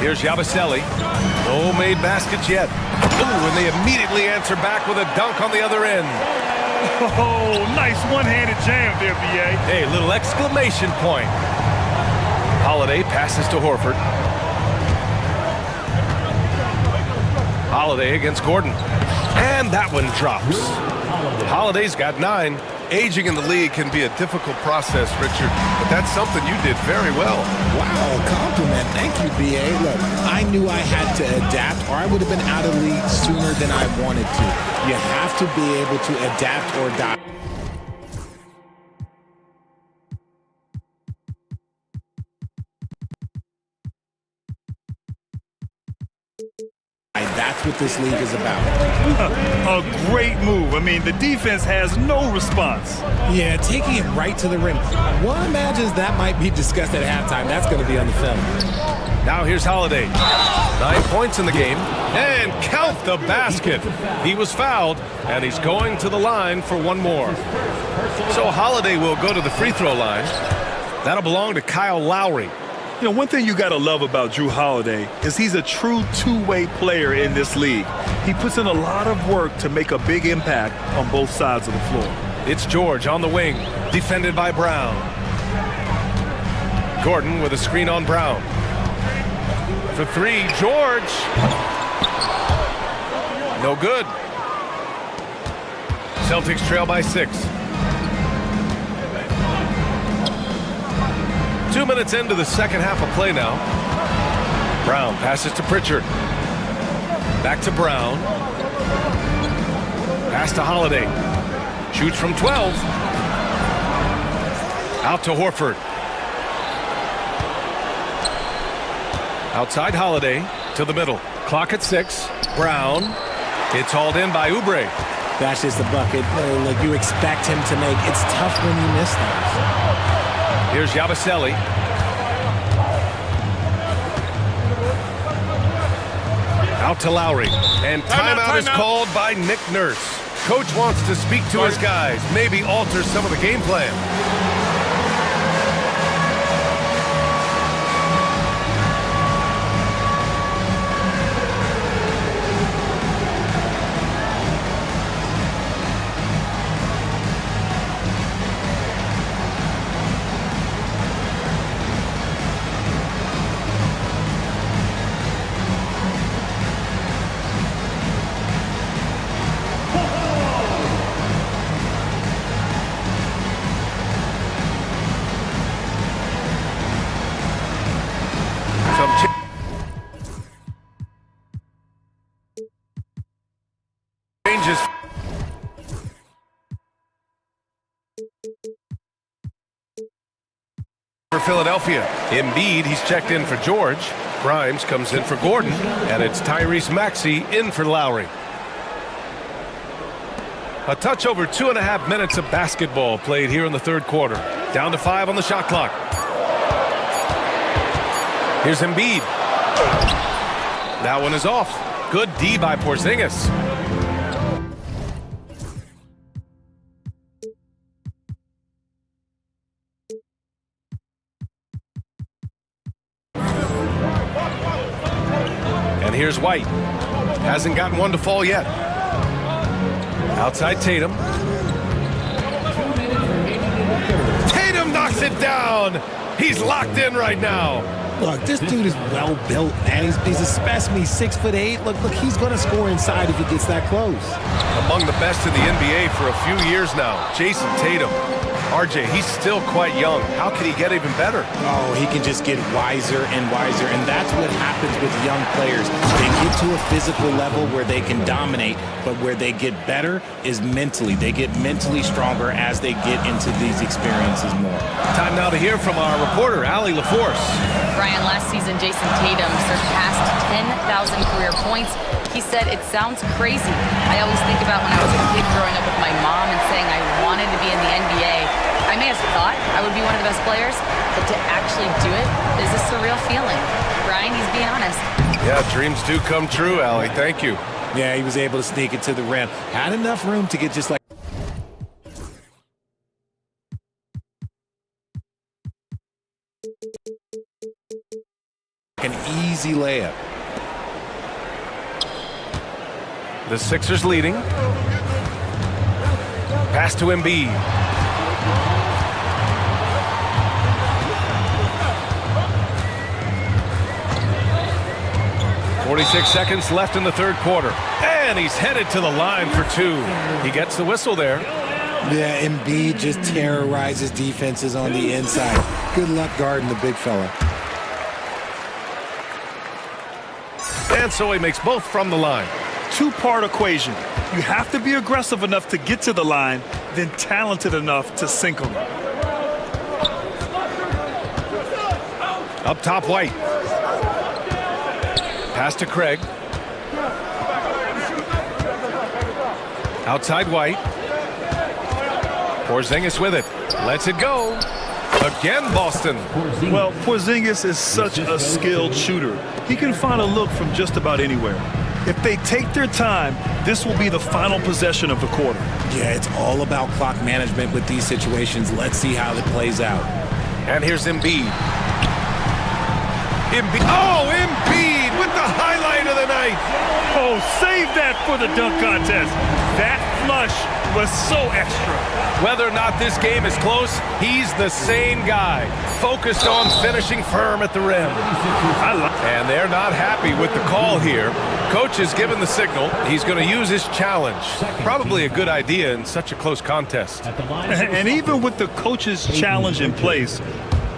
Here's Yabusele. No made baskets yet. Ooh, and they immediately answer back with a dunk on the other end. Oh, nice one-handed jam there, B.A. Hey, little exclamation point. Holiday passes to Horford. Holiday against Gordon. And that one drops. Holiday's got 9. Aging in the league can be a difficult process, Richard, but that's something you did very well. Wow, compliment. Thank you, B.A. Look, I knew I had to adapt or I would have been out of the league sooner than I wanted to. You have to be able to adapt or die. That's what this league is about. A great move. I mean, the defense has no response. Yeah, taking it right to the rim. One imagines that might be discussed at halftime. That's going to be on the film. Now here's Holiday. 9 points in the game. And count the basket. He was fouled, and he's going to the line for one more. So Holiday will go to the free throw line. That'll belong to Kyle Lowry. You know, one thing you got to love about Jrue Holiday is he's a true two-way player in this league. He puts in a lot of work to make a big impact on both sides of the floor. It's George on the wing, defended by Brown. Gordon with a screen on Brown. For three, George. No good. Celtics trail by 6. 2 minutes into the second half of play now. Brown passes to Pritchard. Back to Brown. Pass to Holiday. Shoots from 12. Out to Horford. Outside Holiday to the middle. Clock at 6. Brown. It's hauled in by Oubre. That's just the bucket like you expect him to make. It's tough when you miss those. Here's Yabusele. Out to Lowry. And timeout is called by Nick Nurse. Coach wants to speak to his guys, maybe alter some of the game plan. Changes for Philadelphia. Embiid, he's checked in for George. Grimes comes in for Gordon. And it's Tyrese Maxey in for Lowry. A touch over 2.5 minutes of basketball played here in the third quarter. Down to 5 on the shot clock. Here's Embiid. That one is off. Good D by Porzingis. And here's White. Hasn't gotten one to fall yet. Outside Tatum. Tatum knocks it down. He's locked in right now. Look, this dude is well built, man. He's a specimen. He's 6'8". Look, he's going to score inside if he gets that close. Among the best in the NBA for a few years now, Jason Tatum. RJ, he's still quite young. How can he get even better? Oh, he can just get wiser and wiser, and that's what happens with young players. They get to a physical level where they can dominate, but where they get better is mentally. They get mentally stronger as they get into these experiences more. Time now to hear from our reporter, Allie LaForce. Brian, last season, Jason Tatum surpassed 10,000 career points. He said, it sounds crazy. I always think about when I was a kid growing up with my mom and saying I wanted to be in the NBA. I may have thought I would be one of the best players, but to actually do it is a surreal feeling. Brian, he's being honest. Yeah, dreams do come true, Allie. Thank you. Yeah, he was able to sneak it to the rim. Had enough room to get just like an easy layup. The Sixers leading. Pass to Embiid. .46 seconds left in the third quarter. And he's headed to the line for 2. He gets the whistle there. Yeah, Embiid just terrorizes defenses on the inside. Good luck guarding the big fella. And so he makes both from the line. Two-part equation. You have to be aggressive enough to get to the line, then talented enough to sink them. Up top, White. Pass to Craig. Outside White. Porzingis with it. Lets it go. Again, Boston. Well, Porzingis is such a skilled shooter. He can find a look from just about anywhere. If they take their time, this will be the final possession of the quarter. Yeah, it's all about clock management with these situations. Let's see how it plays out. And here's Embiid. Embiid with the highlight of the night. Oh, save that for the dunk contest. That flush was so extra. Whether or not this game is close, he's the same guy, focused on finishing firm at the rim. And they're not happy with the call here. Coach has given the signal. He's going to use his challenge. Probably a good idea in such a close contest. And even with the coach's challenge in place,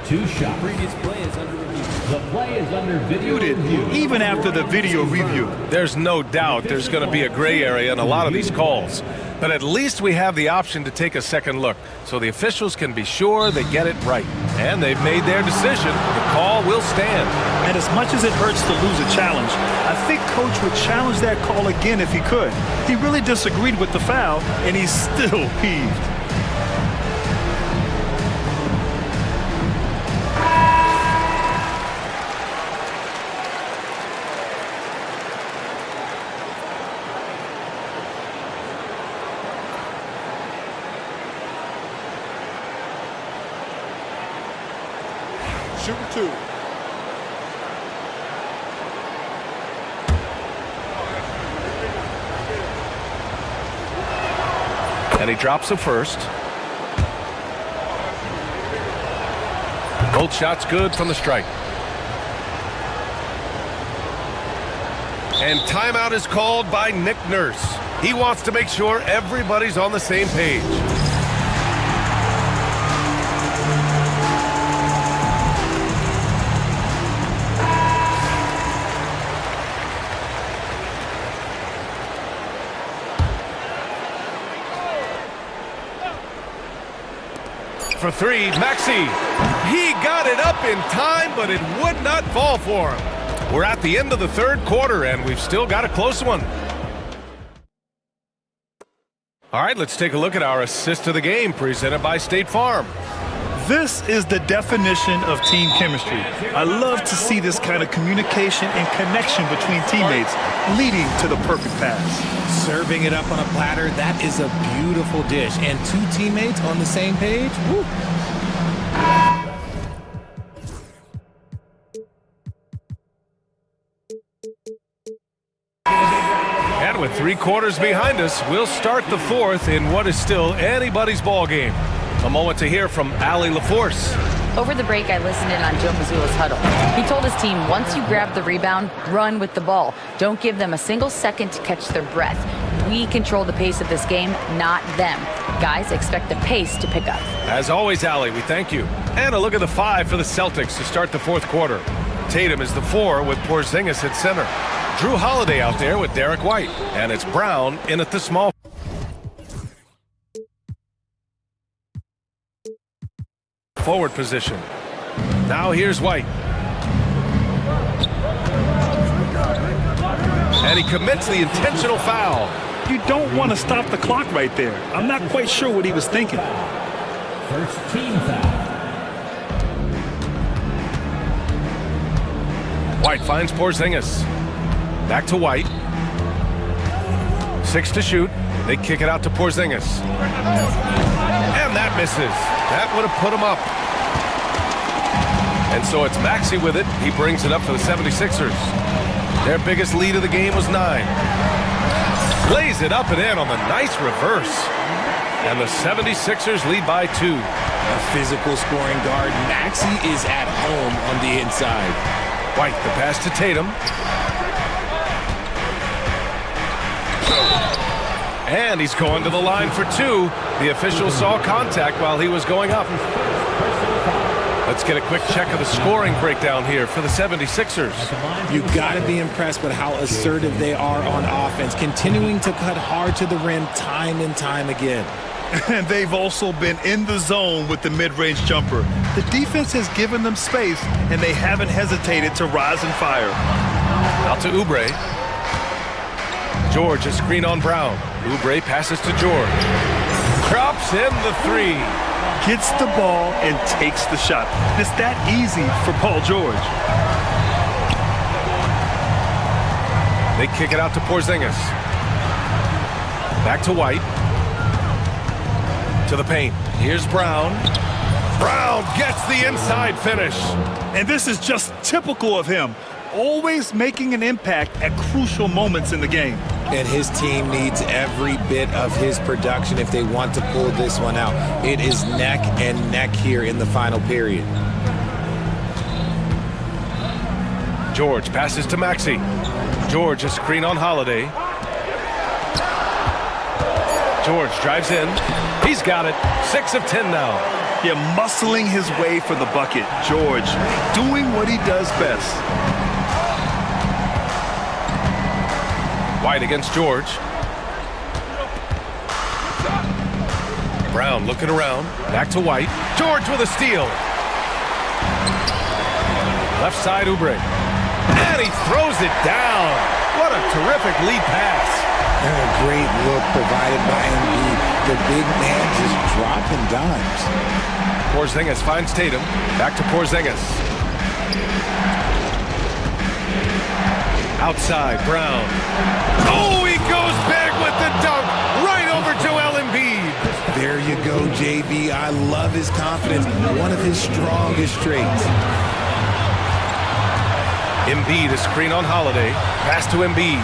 Two shots. Previous play is under review. The play is under video review. even after the video review. There's no doubt there's going to be a gray area in a lot of these calls. But at least we have the option to take a second look, so the officials can be sure they get it right. And they've made their decision. The call will stand. And as much as it hurts to lose a challenge, I think Coach would challenge that call again if he could. He really disagreed with the foul, and he's still peeved. Shooting two. And he drops the first. Both shots good from the strike. And timeout is called by Nick Nurse. He wants to make sure everybody's on the same page. For three, Maxey. He got it up in time, but it would not fall for him. We're at the end of the third quarter, and we've still got a close one. All right, let's take a look at our assist of the game, presented by State Farm. This is the definition of team chemistry. I love to see this kind of communication and connection between teammates, leading to the perfect pass. Serving it up on a platter, that is a beautiful dish. And two teammates on the same page, woo. And with 3 quarters behind us, we'll start the fourth in what is still anybody's ball game. A moment to hear from Allie LaForce. Over the break, I listened in on Joe Mazzulla's huddle. He told his team, once you grab the rebound, run with the ball. Don't give them a single second to catch their breath. We control the pace of this game, not them. Guys, expect the pace to pick up. As always, Allie, we thank you. And a look at the 5 for the Celtics to start the fourth quarter. Tatum is the 4 with Porzingis at center. Drew Holiday out there with Derek White. And it's Brown in at the small. Forward position. Now here's White. And he commits the intentional foul. You don't want to stop the clock right there. I'm not quite sure what he was thinking. First team foul. White finds Porzingis. Back to White. 6 to shoot. They kick it out to Porzingis. And that misses. That would have put him up. And so it's Maxey with it. He brings it up for the 76ers. Their biggest lead of the game was 9. Lays it up and in on the nice reverse. And the 76ers lead by 2. A physical scoring guard. Maxey is at home on the inside. White, the pass to Tatum. And he's going to the line for 2. The official saw contact while he was going up. Let's get a quick check of the scoring breakdown here for the 76ers. You got to be impressed with how assertive they are on offense, continuing to cut hard to the rim time and time again. And they've also been in the zone with the mid-range jumper. The defense has given them space, and they haven't hesitated to rise and fire. Out to Oubre. George, a screen on Brown. Oubre passes to George. Drops in the 3. Gets the ball and takes the shot. It's that easy for Paul George. They kick it out to Porzingis. Back to White. To the paint. Here's Brown. Brown gets the inside finish. And this is just typical of him. always making an impact at crucial moments in the game. And his team needs every bit of his production if they want to pull this one out. It is neck and neck here in the final period. George passes to Maxey. George, a screen on Holiday. George drives in. He's got it. 6 of 10 now. Yeah, muscling his way for the bucket. George doing what he does best. White against George. Brown looking around. Back to White. George with a steal. Left side, Oubre. And he throws it down. What a terrific lead pass. And a great look provided by Embiid. The big man just dropping dimes. Porzingis finds Tatum. Back to Porzingis. Outside, Brown. Oh, he goes big with the dunk. Right over to Embiid. There you go, JB. I love his confidence. One of his strongest traits. Embiid, a screen on Holiday. Pass to Embiid.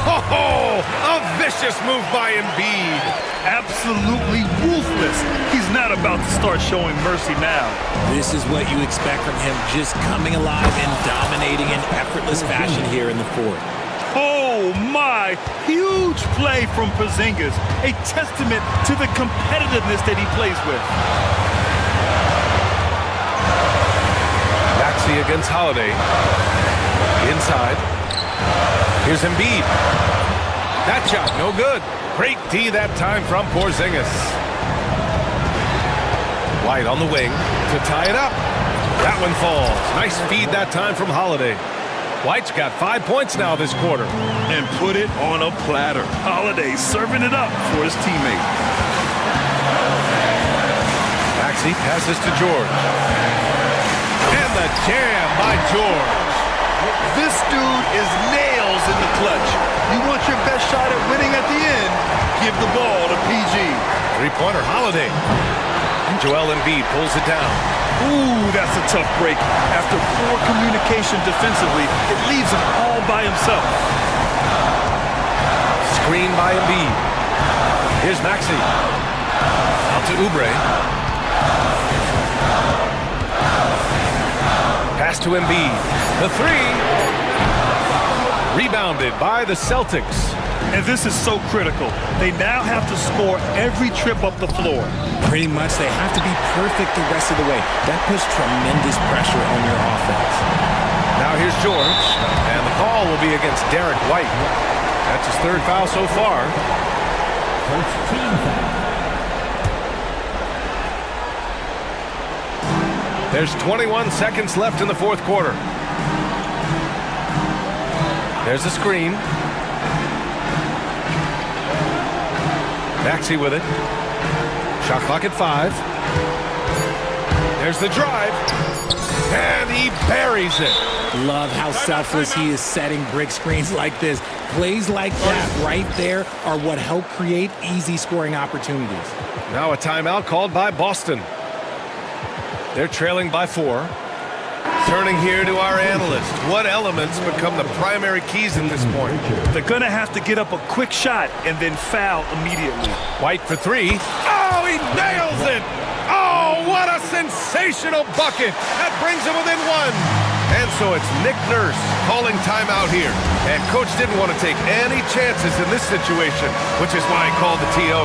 Oh, a vicious move by Embiid. Absolutely ruthless. He's not about to start showing mercy now. This is what you expect from him, just coming alive and dominating in effortless fashion here in the fourth. Oh my, huge play from Porzingis. A testament to the competitiveness that he plays with. Maxey against Holiday. Inside. Here's Embiid. That shot, no good. Great D that time from Porzingis. White on the wing to tie it up. That one falls. Nice feed that time from Holiday. White's got 5 points now this quarter. And put it on a platter. Holiday serving it up for his teammate. Maxey passes to George. And the jam by George. This dude is nails in the clutch. You want your best shot at winning at the end, give the ball to PG. Three-pointer, Holiday. And Joel Embiid pulls it down. Ooh, that's a tough break. After poor communication defensively, it leaves him all by himself. Screen by Embiid. Here's Maxey. Out to Oubre. Pass to Embiid. The three. Rebounded by the Celtics. And this is so critical. They now have to score every trip up the floor. Pretty much they have to be perfect the rest of the way. That puts tremendous pressure on your offense. Now here's George. And the call will be against Derek White. That's his third foul so far. First team foul. There's 21 seconds left in the fourth quarter. There's a screen. Maxey with it. Shot clock at 5. There's the drive. And he buries it. Love how selfless he is setting brick screens like this. Plays like that right there are what help create easy scoring opportunities. Now a timeout called by Boston. They're trailing by 4. Turning here to our analyst. What elements become the primary keys at this point? They're going to have to get up a quick shot and then foul immediately. White for 3. Oh, he nails it! Oh, what a sensational bucket! That brings him within 1. And so it's Nick Nurse calling timeout here. And coach didn't want to take any chances in this situation, which is why he called the TO.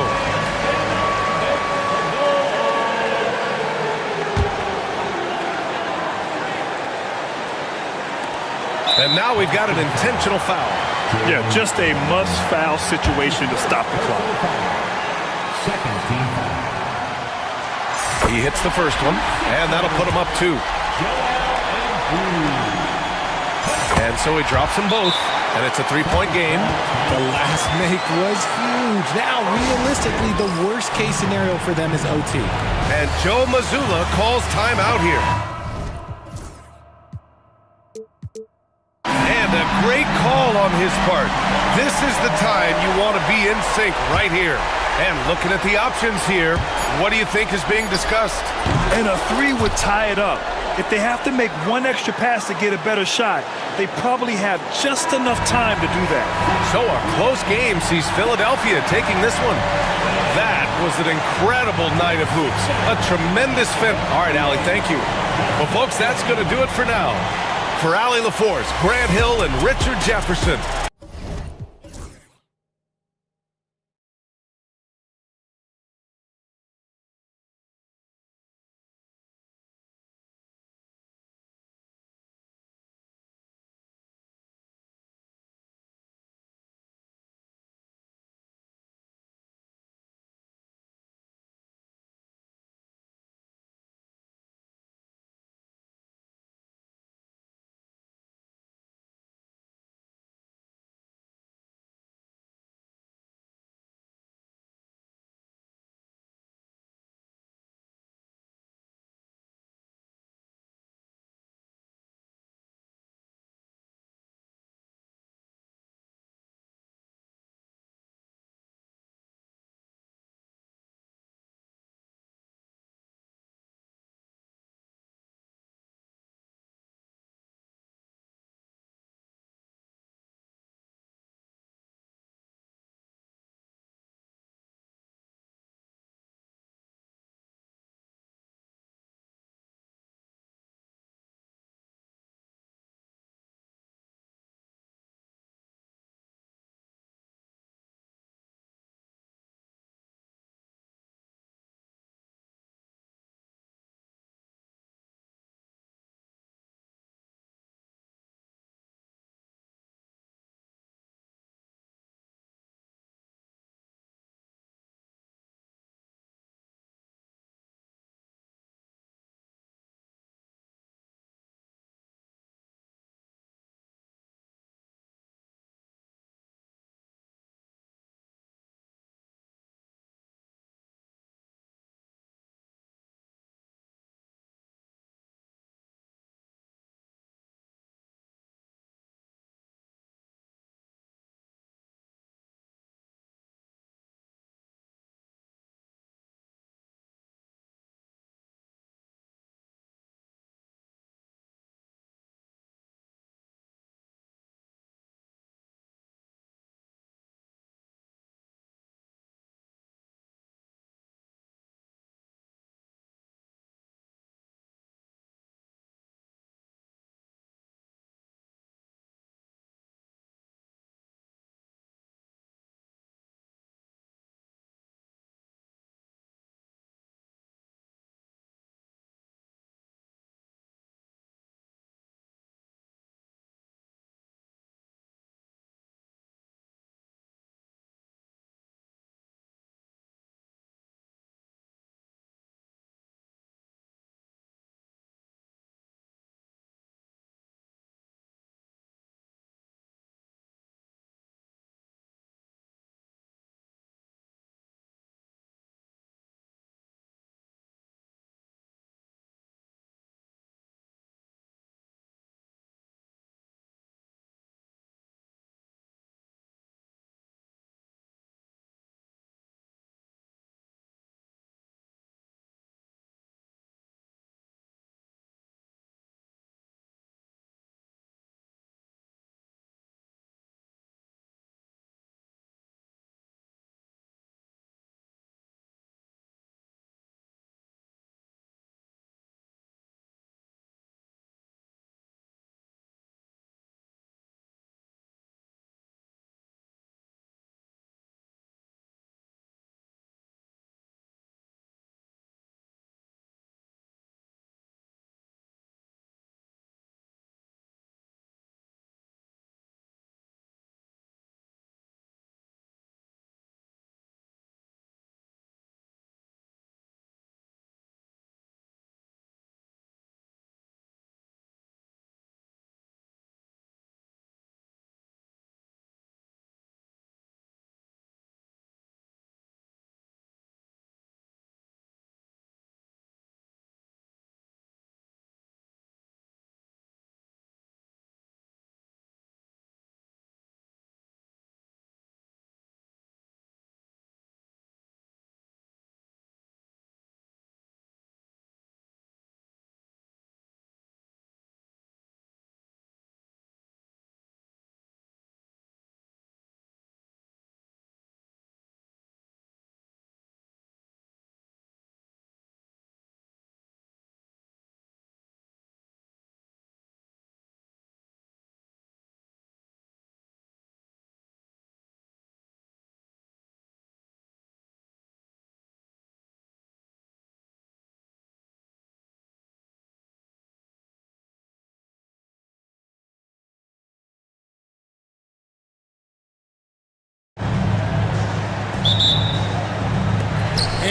And now we've got an intentional foul. Yeah, just a must-foul situation to stop the clock. Second team foul. He hits the first one, and that'll put him up 2. And so he drops them both, and it's a 3-point game. The last make was huge. Now, realistically, the worst-case scenario for them is OT. And Joe Mazzulla calls timeout here. And a Great call on his part. This is the time you want to be in sync right here. And looking at the options here, what do you think is being discussed? And a three would tie it up. If they have to make one extra pass to get a better shot, they probably have just enough time to do that. So a close game sees Philadelphia taking this one. That was an incredible night of hoops. A tremendous fin. All right, Allie, thank you. Well, folks, that's going to do it for now. For Allie LaForce, Grant Hill, and Richard Jefferson,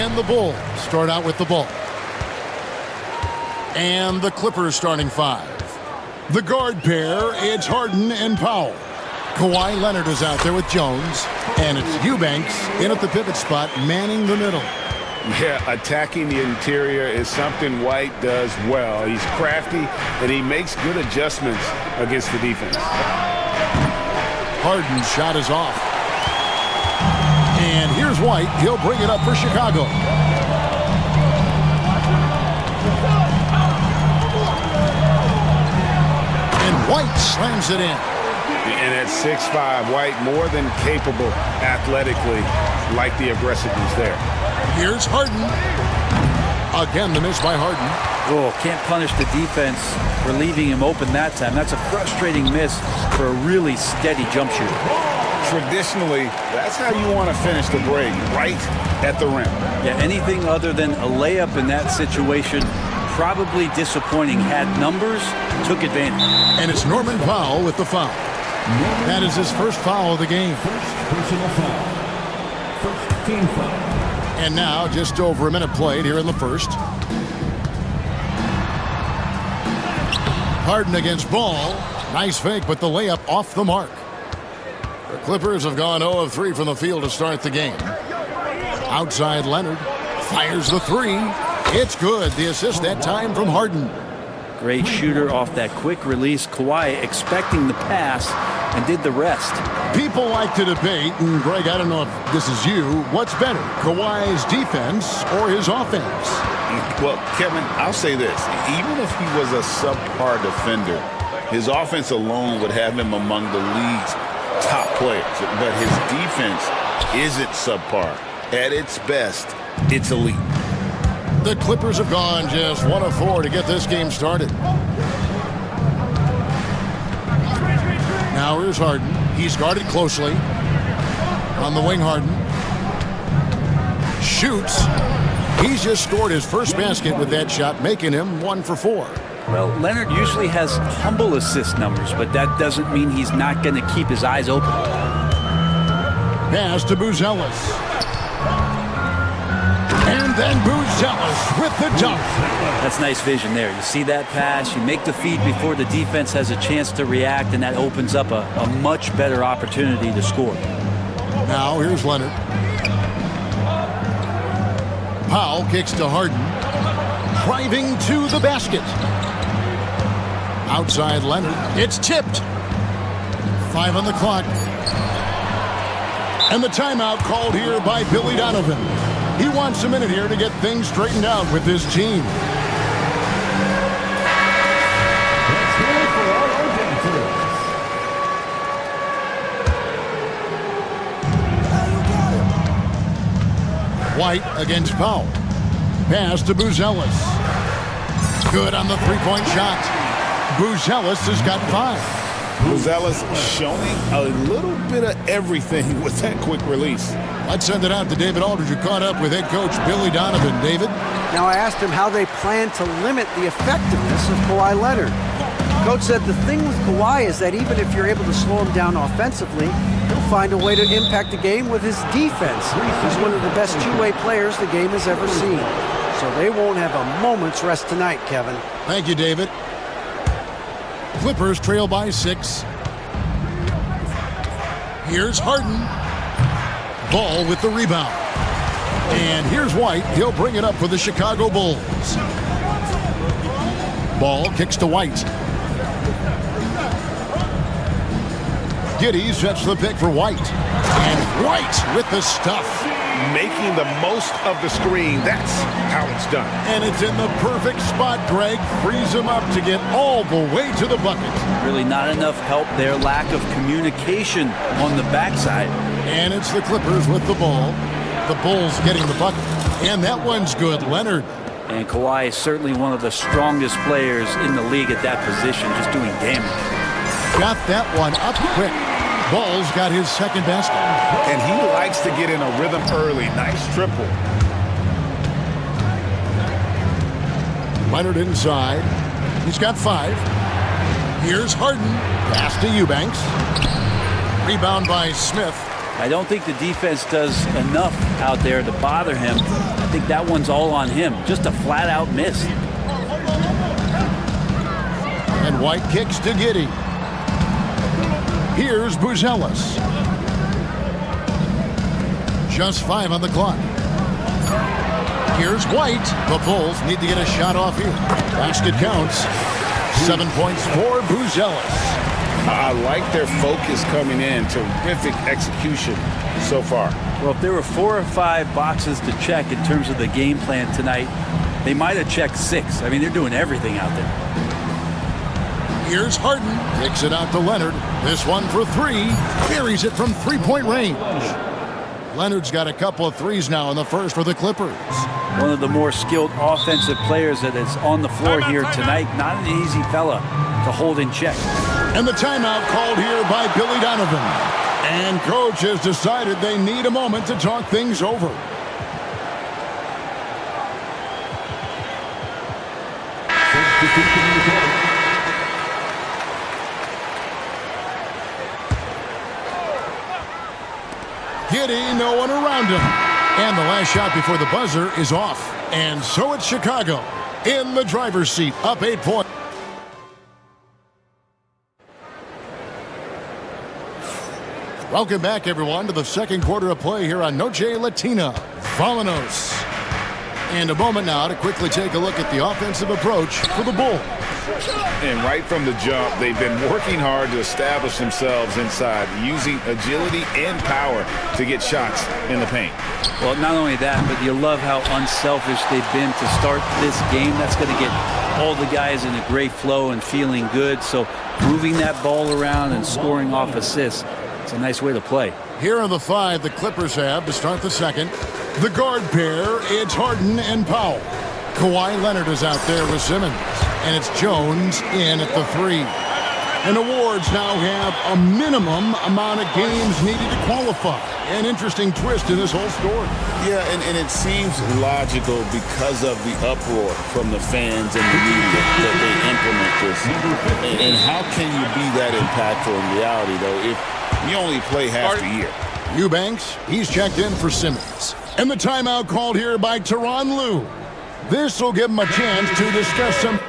And the Bulls start out with the ball. And the Clippers starting 5. The guard pair, it's Harden and Powell. Kawhi Leonard is out there with Jones. And it's Eubanks in at the pivot spot, manning the middle. Yeah, attacking the interior is something White does well. He's crafty, and he makes good adjustments against the defense. Harden's shot is off. And here's White. He'll bring it up for Chicago. And White slams it in. And at 6'5", White more than capable athletically, like the aggressiveness there. Here's Harden. Again, the miss by Harden. Oh, can't punish the defense for leaving him open that time. That's a frustrating miss for a really steady jump shooter. Traditionally, that's how you want to finish the break, right at the rim. Yeah, anything other than a layup in that situation, probably disappointing. Had numbers, took advantage. And it's Norman Powell with the foul. That is his first foul of the game. First personal foul. First team foul. And now, just over a minute played here in the first. Harden against Ball. Nice fake, but the layup off the mark. The Clippers have gone 0 of 3 from the field to start the game. Outside Leonard. Fires the 3. It's good. The assist that time from Harden. Great shooter off that quick release. Kawhi expecting the pass and did the rest. People like to debate, and Greg, I don't know if this is you, what's better, Kawhi's defense or his offense? Well, Kevin, I'll say this. Even if he was a subpar defender, his offense alone would have him among the league's top players. But his defense isn't subpar. At its best, it's elite. The Clippers have gone just 1 of 4 to get this game started. Now here's Harden. He's guarded closely. On the wing, Harden. Shoots. He's just scored his first basket with that shot, making him 1 for 4. Well, Leonard usually has humble assist numbers, but that doesn't mean he's not going to keep his eyes open. Pass to Buzelis. And then Buzelis with the dunk. That's nice vision there. You see that pass, you make the feed before the defense has a chance to react, and that opens up a much better opportunity to score. Now here's Leonard. Powell kicks to Harden. Driving to the basket. Outside Leonard. It's tipped. 5 on the clock. And the timeout called here by Billy Donovan. He wants a minute here to get things straightened out with his team. Let's go for our dancers. White against Powell. Pass to Buzelis. Good on the three-point shot. Buzelis has got 5. Buzelis showing a little bit of everything with that quick release. Let's send it out to David Aldridge, who caught up with head coach Billy Donovan. David? Now I asked him how they plan to limit the effectiveness of Kawhi Leonard. Coach said the thing with Kawhi is that even if you're able to slow him down offensively, he'll find a way to impact the game with his defense. He's one of the best two-way players the game has ever seen. So they won't have a moment's rest tonight, Kevin. Thank you, David. Clippers trail by 6. Here's Harden. Ball with the rebound. And here's White. He'll bring it up for the Chicago Bulls. Ball kicks to White. Giddey sets the pick for White. And White with the stuff. Making the most of the screen. That's how it's done. And it's in the perfect spot, Greg. Frees him up to get all the way to the bucket. Really not enough help there. Lack of communication on the backside. And it's the Clippers with the ball. The Bulls getting the bucket. And that one's good. Leonard. And Kawhi is certainly one of the strongest players in the league at that position, just doing damage. Got that one up quick. Ball's got his second basket. And he likes to get in a rhythm early. Nice triple. Leonard inside. He's got 5. Here's Harden. Pass to Eubanks. Rebound by Smith. I don't think the defense does enough out there to bother him. I think that one's all on him. Just a flat-out miss. And White kicks to Giddey. Here's Buzelis. Just 5 on the clock. Here's White. The Bulls need to get a shot off here. Basket counts. 7 points for Buzelis. I like their focus coming in. Terrific execution so far. Well, if there were 4 or 5 boxes to check in terms of the game plan tonight, they might have checked 6. I mean, they're doing everything out there. Here's Harden. Kicks it out to Leonard. This one for 3. Buries it from three-point range. Leonard's got a couple of threes now in the first for the Clippers. One of the more skilled offensive players that is on the floor here tonight. Not an easy fella to hold in check. And the timeout called here by Billy Donovan. And coach has decided they need a moment to talk things over. Giddey, no one around him. And the last shot before the buzzer is off. And so it's Chicago in the driver's seat, up 8 points. Welcome back, everyone, to the second quarter of play here on Noche Latina. Vámonos. And a moment now to quickly take a look at the offensive approach for the Bulls. And right from the jump, they've been working hard to establish themselves inside, using agility and power to get shots in the paint. Well, not only that, but you love how unselfish they've been to start this game. That's going to get all the guys in a great flow and feeling good. So moving that ball around and scoring off assists, it's a nice way to play. Here are the 5 the Clippers have to start the second. The guard pair, it's Harden and Powell. Kawhi Leonard is out there with Simmons. And it's Jones in at the 3. And awards now have a minimum amount of games needed to qualify. An interesting twist in this whole story. Yeah, and it seems logical because of the uproar from the fans and the media that they implement this. And how can you be that impactful in reality, though, if you only play half the year? Eubanks, he's checked in for Simmons. And the timeout called here by Tyronn Lue. This will give him a chance to discuss some...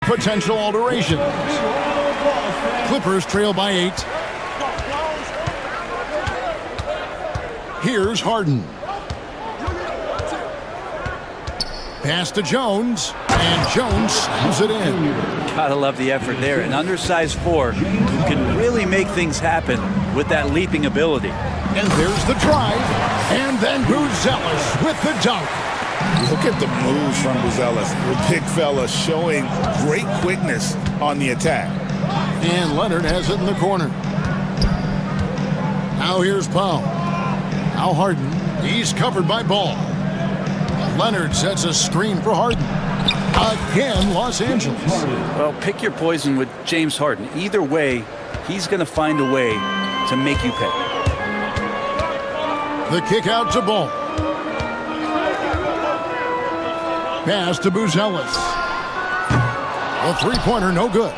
potential alterations. Clippers trail by 8. Here's Harden. Pass to Jones, and Jones slams it in. Gotta love the effort there. An undersized 4 who can really make things happen with that leaping ability. And there's the drive, and then Buzelis with the dunk. Look at the moves from Buzelis. The big fella showing great quickness on the attack. And Leonard has it in the corner. Now here's Powell. Now Harden. He's covered by Ball. Leonard sets a screen for Harden. Again, Los Angeles. Well, pick your poison with James Harden. Either way, he's going to find a way to make you pay. The kick out to Ball. Pass to Buzelis. A three-pointer, no good.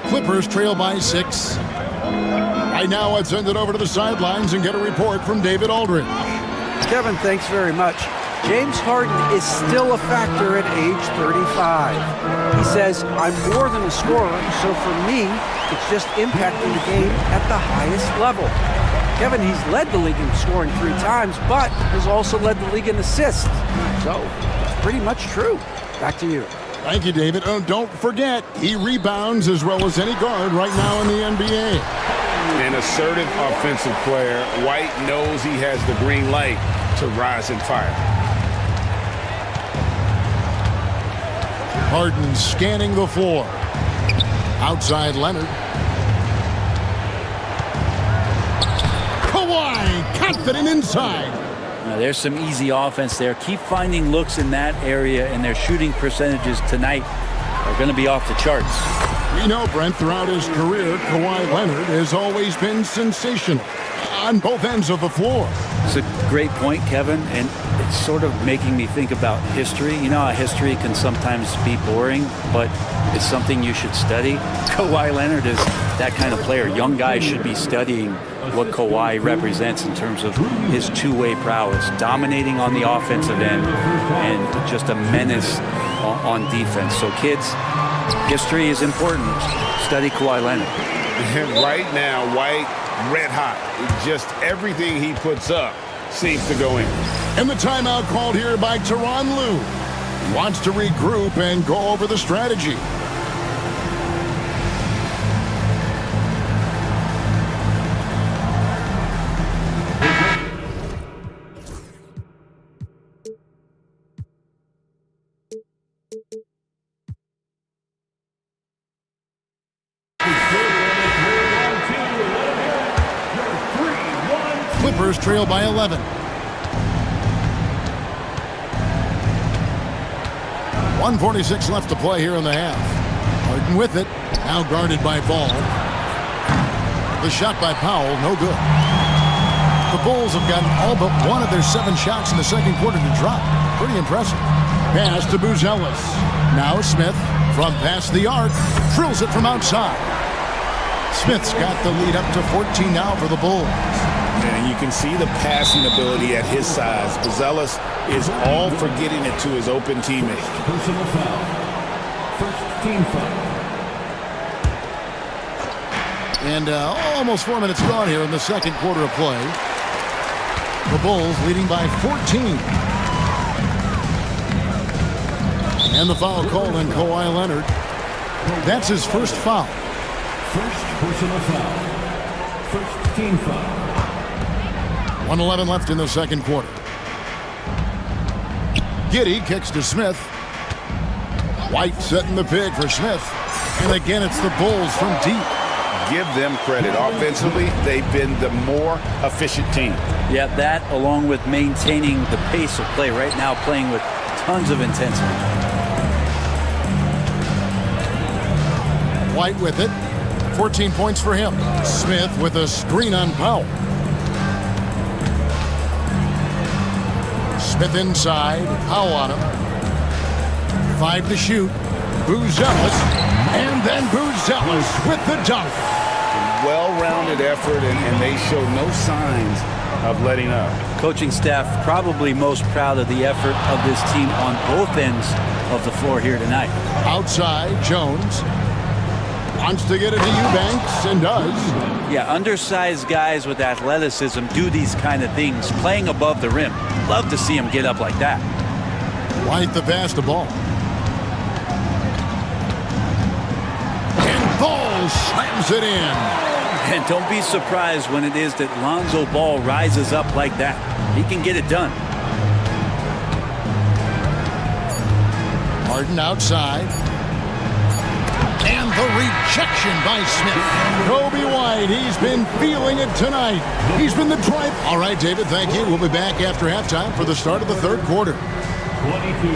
Clippers trail by 6. Right now, let's send it over to the sidelines and get a report from David Aldridge. Kevin, thanks very much. James Harden is still a factor at age 35. He says, I'm more than a scorer, so for me, it's just impacting the game at the highest level. Kevin, he's led the league in scoring 3 times, but has also led the league in assists. So, it's pretty much true. Back to you. Thank you, David. Oh, don't forget, he rebounds as well as any guard right now in the NBA. An assertive offensive player. White knows he has the green light to rise and fire. Harden scanning the floor. Outside Leonard. White, confident inside. Now, there's some easy offense there. Keep finding looks in that area, and their shooting percentages tonight are going to be off the charts. You know, Brent, throughout his career, Kawhi Leonard has always been sensational on both ends of the floor. It's a great point, Kevin, and it's sort of making me think about history. You know how history can sometimes be boring, but it's something you should study. Kawhi Leonard is that kind of player. Young guys should be studying what Kawhi represents in terms of his two-way prowess, dominating on the offensive end and just a menace on defense. So kids, history is important. Study Kawhi Leonard. And right now, White, red hot. Just everything he puts up seems to go in. And the timeout called here by Tyronn Lue. He wants to regroup and go over the strategy. Clippers trail by 11. 1:46 left to play here in the half. Harden with it. Now guarded by Ball. The shot by Powell, no good. The Bulls have gotten all but one of their 7 shots in the second quarter to drop. Pretty impressive. Pass to Buzelis. Now Smith from past the arc. Drills it from outside. Smith's got the lead up to 14 now for the Bulls. And you can see the passing ability at his size. Buzelis is all for getting it to his open teammate. Personal foul. First team foul. And almost 4 minutes gone here in the second quarter of play. The Bulls leading by 14. And the foul call on Kawhi Leonard. That's his first foul. First personal foul. First team foul. 1:11 left in the second quarter. Giddey kicks to Smith. White setting the pick for Smith. And again, it's the Bulls from deep. Give them credit. Offensively, they've been the more efficient team. Yeah, that along with maintaining the pace of play right now, playing with tons of intensity. White with it. 14 points for him. Smith with a screen on Powell. Smith inside. Powell on him. 5 to shoot. Buzelis. And then Buzelis with the dunk. Well-rounded effort, and they show no signs of letting up. Coaching staff probably most proud of the effort of this team on both ends of the floor here tonight. Outside, Jones wants to get it to Eubanks and does. Yeah, undersized guys with athleticism do these kind of things, playing above the rim. Love to see him get up like that. White the pass to Ball. And Ball slams it in. And don't be surprised when it is that Lonzo Ball rises up like that. He can get it done. Harden outside. And the rejection by Smith. Kobe White, he's been feeling it tonight. He's been the drive. All right, David, thank you. We'll be back after halftime for the start of the third quarter. 22.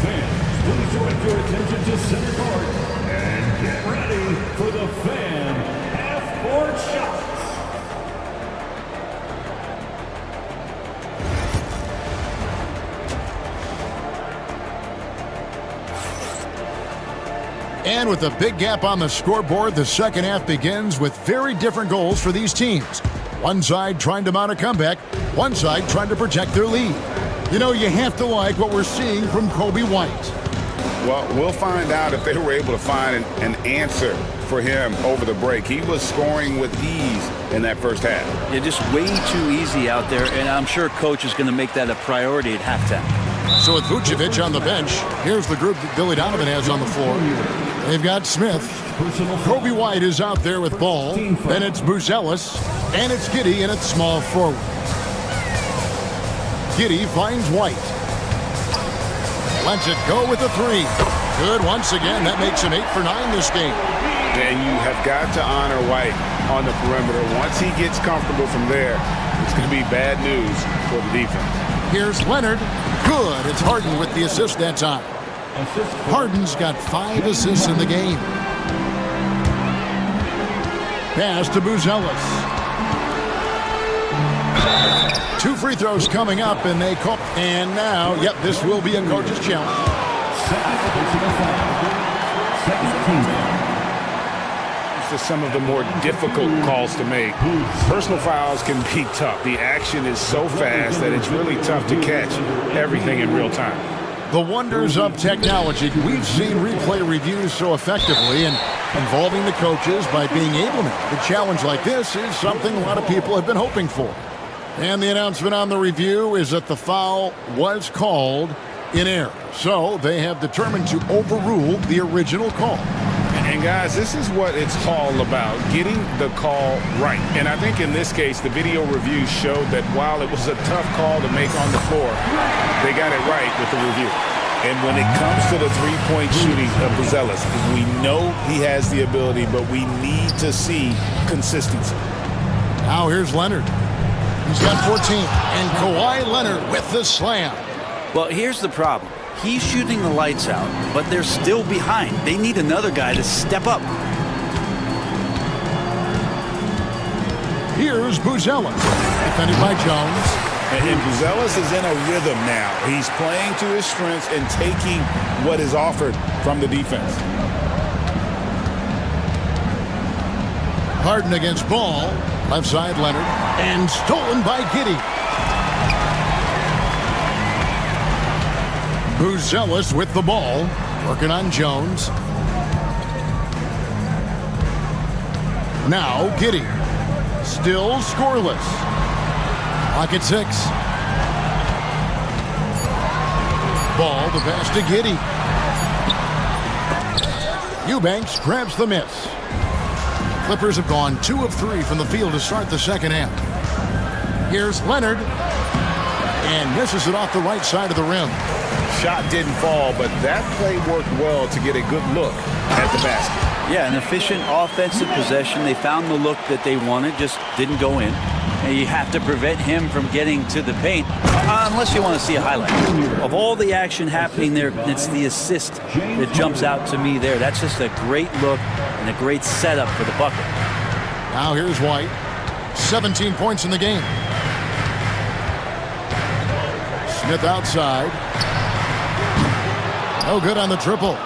Fans, please direct your attention to center court and get ready for the fan half-court shots. And with a big gap on the scoreboard, the second half begins with very different goals for these teams. One side trying to mount a comeback, one side trying to protect their lead. You know, you have to like what we're seeing from Kobe White. Well, we'll find out if they were able to find an answer for him over the break. He was scoring with ease in that first half. Yeah, just way too easy out there, and I'm sure Coach is going to make that a priority at halftime. So with Vucevic on the bench, here's the group that Billy Donovan has on the floor. They've got Smith. Kobe White is out there with Ball. Then it's Buzelis. And it's Giddey, and it's small forward. Giddey finds White. Lets it go with a 3. Good once again. That makes him 8 for 9 this game. And you have got to honor White. on the perimeter. Once he gets comfortable from there, it's going to be bad news for the defense. Here's Leonard. Good. It's Harden with the assist that time. Harden's got 5 assists in the game. Pass to Buzelis. 2 free throws coming up, and they call. And now, yep, this will be a coach's challenge. To some of the more difficult calls to make. Personal fouls can be tough. The action is so fast that it's really tough to catch everything in real time. The wonders of technology. We've seen replay reviews so effectively, and involving the coaches by being able to. The challenge like this is something a lot of people have been hoping for. And the announcement on the review is that the foul was called in error. So they have determined to overrule the original call. And guys, this is what it's all about, getting the call right. And I think in this case, the video review showed that while it was a tough call to make on the floor, they got it right with the review. And when it comes to the three-point shooting of Buzelis, we know he has the ability, but we need to see consistency. Now here's Leonard. He's got 14. And Kawhi Leonard with the slam. Well, here's the problem. He's shooting the lights out, but they're still behind. They need another guy to step up. Here's Buzelis, defended by Jones. And Buzelis is in a rhythm now. He's playing to his strengths and taking what is offered from the defense. Harden against Ball. Left side Leonard. And stolen by Giddey. Buzelis with the ball, working on Jones. Now Giddey, still scoreless. Clock at 6. Ball to pass to Giddey. Eubanks grabs the miss. Clippers have gone 2 of 3 from the field to start the second half. Here's Leonard, and misses it off the right side of the rim. Shot didn't fall, but that play worked well to get a good look at the basket. Yeah, an efficient offensive possession. They found the look that they wanted, just didn't go in. And you have to prevent him from getting to the paint, unless you want to see a highlight. Of all the action happening there, it's the assist that jumps out to me there. That's just a great look and a great setup for the bucket. Now here's White. 17 points in the game. Smith outside. No good on the triple.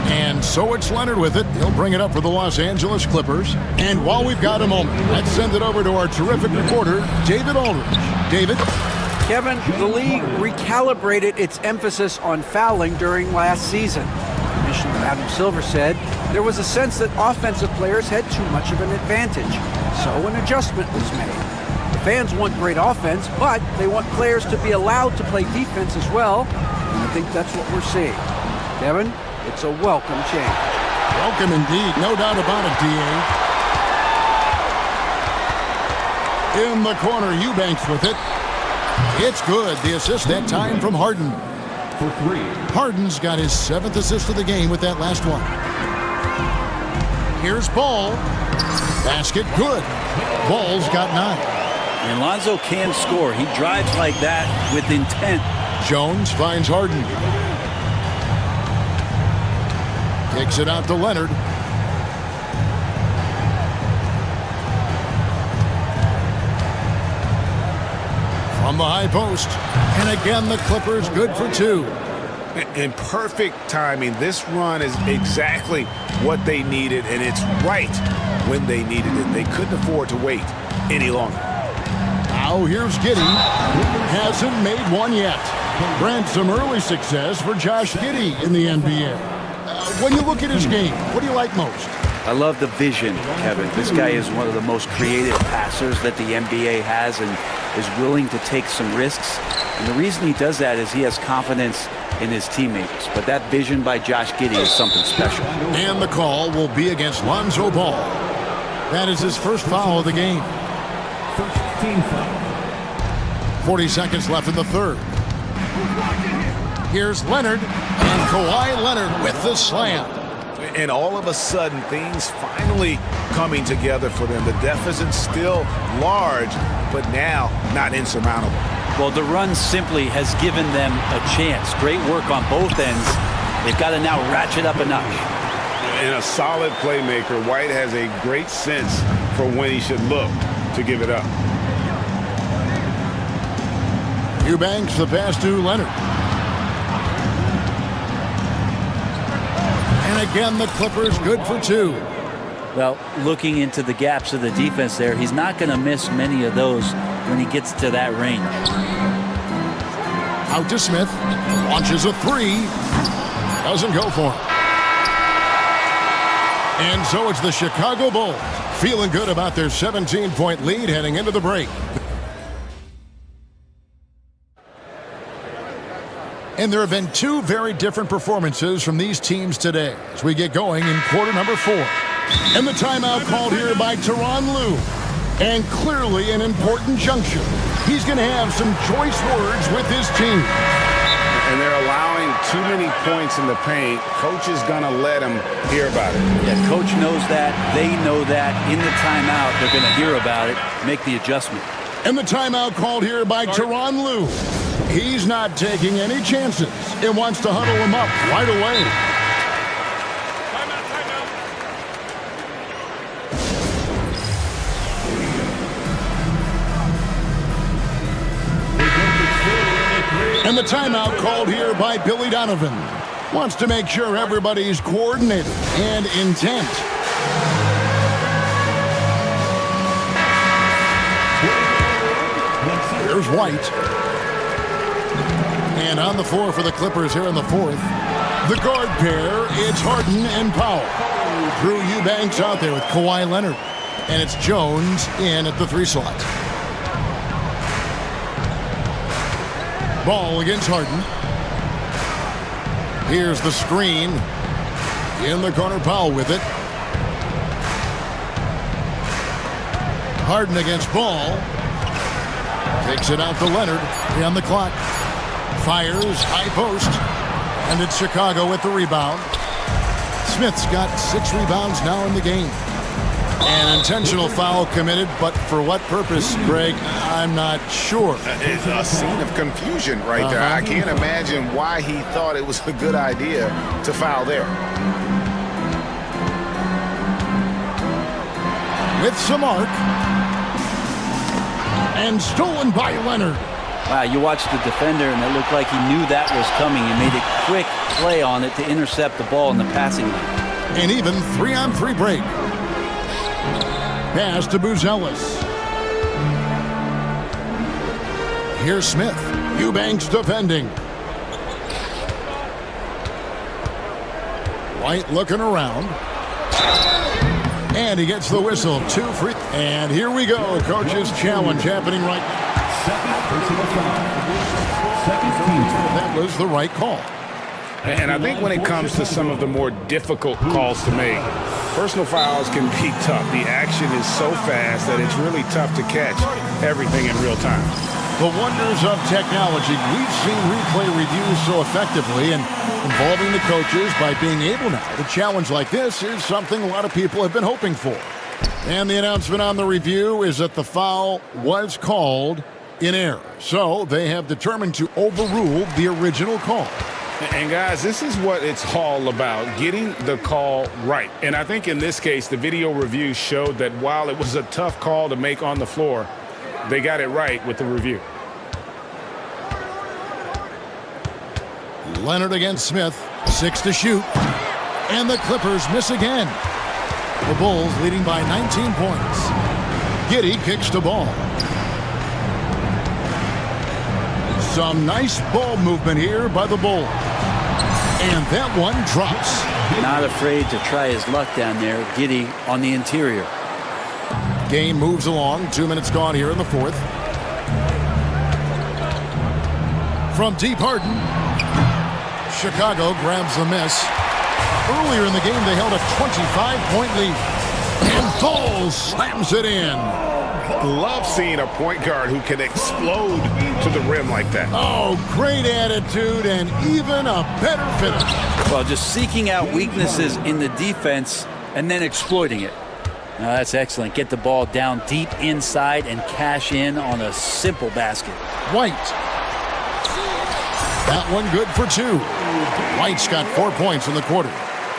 And so it's Leonard with it. He'll bring it up for the Los Angeles Clippers. And while we've got a moment, let's send it over to our terrific reporter, David Aldridge. David? Kevin, the league recalibrated its emphasis on fouling during last season. Commissioner Adam Silver said there was a sense that offensive players had too much of an advantage. So an adjustment was made. The fans want great offense, but they want players to be allowed to play defense as well. And I think that's what we're seeing. Kevin, it's a welcome change. Welcome indeed, no doubt about it, D.A. In the corner, Eubanks with it. It's good. The assist that time from Harden. For 3. Harden's got his 7th assist of the game with that last one. Here's Ball. Basket good. Ball's got 9. And Lonzo can score. He drives like that with intent. Jones finds Harden. Kicks it out to Leonard. From the high post. And again, the Clippers good for 2. In perfect timing, this run is exactly what they needed, and it's right when they needed it. They couldn't afford to wait any longer. Now here's Giddey. Hasn't made one yet. Brent, some early success for Josh Giddey in the NBA. When you look at his game, what do you like most? I love the vision, Kevin. This guy is one of the most creative passers that the NBA has and is willing to take some risks. And the reason he does that is he has confidence in his teammates. But that vision by Josh Giddey is something special. And the call will be against Lonzo Ball. That is his first foul of the game. First team foul. 40 seconds left in the third. Here's Leonard, and Kawhi Leonard with the slam. And all of a sudden, things finally coming together for them. The deficit's still large, but now not insurmountable. Well, the run simply has given them a chance. Great work on both ends. They've got to now ratchet up a notch. And a solid playmaker, White has a great sense for when he should look to give it up. Eubanks the pass to Leonard. And again, the Clippers good for two. Well, looking into the gaps of the defense there, he's not going to miss many of those when he gets to that range. Out to Smith. Launches a three. Doesn't go for him. And so it's the Chicago Bulls feeling good about their 17-point lead heading into the break. And there have been two very different performances from these teams today as we get going in quarter number 4. And the timeout called here by Tyronn Lue. And clearly an important juncture. He's going to have some choice words with his team. And they're allowing too many points in the paint. Coach is going to let him hear about it. Yeah, coach knows that. They know that. In the timeout, they're going to hear about it, make the adjustment. And the timeout called here by Tyronn Lue. He's not taking any chances and wants to huddle him up right away. And the timeout called here by Billy Donovan. Wants to make sure everybody's coordinated and intent. Here's White. And on the floor for the Clippers here in the 4th. The guard pair, it's Harden and Powell. Drew Eubanks out there with Kawhi Leonard. And it's Jones in at the 3 slot. Ball against Harden. Here's the screen. In the corner, Powell with it. Harden against Ball. Takes it out to Leonard. On the clock. Fires, high post. And it's Chicago with the rebound. Smith's got 6 rebounds now in the game. An intentional foul committed, but for what purpose, Greg, I'm not sure. It's a scene of confusion right there. I can't imagine why he thought it was a good idea to foul there. With some arc. And stolen by Leonard. Wow, you watched the defender, and it looked like he knew that was coming. He made a quick play on it to intercept the ball in the passing lane. An even 3-on-3 break. Pass to Buzelis. Here's Smith. Eubanks defending. White looking around. And he gets the whistle. 2 free. And here we go. Coach's challenge happening right now. That was the right call. And I think when it comes to some of the more difficult calls to make, personal fouls can be tough. The action is so fast that it's really tough to catch everything in real time. The wonders of technology. We've seen replay reviews so effectively, and involving the coaches by being able now to challenge like this is something a lot of people have been hoping for. And the announcement on the review is that the foul was called in error. So they have determined to overrule the original call. And guys, this is what it's all about, getting the call right. And I think in this case, the video review showed that while it was a tough call to make on the floor, they got it right with the review. Leonard against Smith, 6 to shoot. And the Clippers miss again. The Bulls leading by 19 points. Giddey kicks the ball. Some nice ball movement here by the Bulls. And that one drops. Not afraid to try his luck down there. Giddey on the interior. Game moves along. 2 minutes gone here in the 4th. From deep, Harden. Chicago grabs the miss. Earlier in the game, they held a 25-point lead. And Ball slams it in. Love seeing a point guard who can explode to the rim like that. Oh, great attitude and even a better finish. Well, just seeking out weaknesses in the defense and then exploiting it. Now, that's excellent. Get the ball down deep inside and cash in on a simple basket. White. That one good for 2. White's got 4 points in the quarter.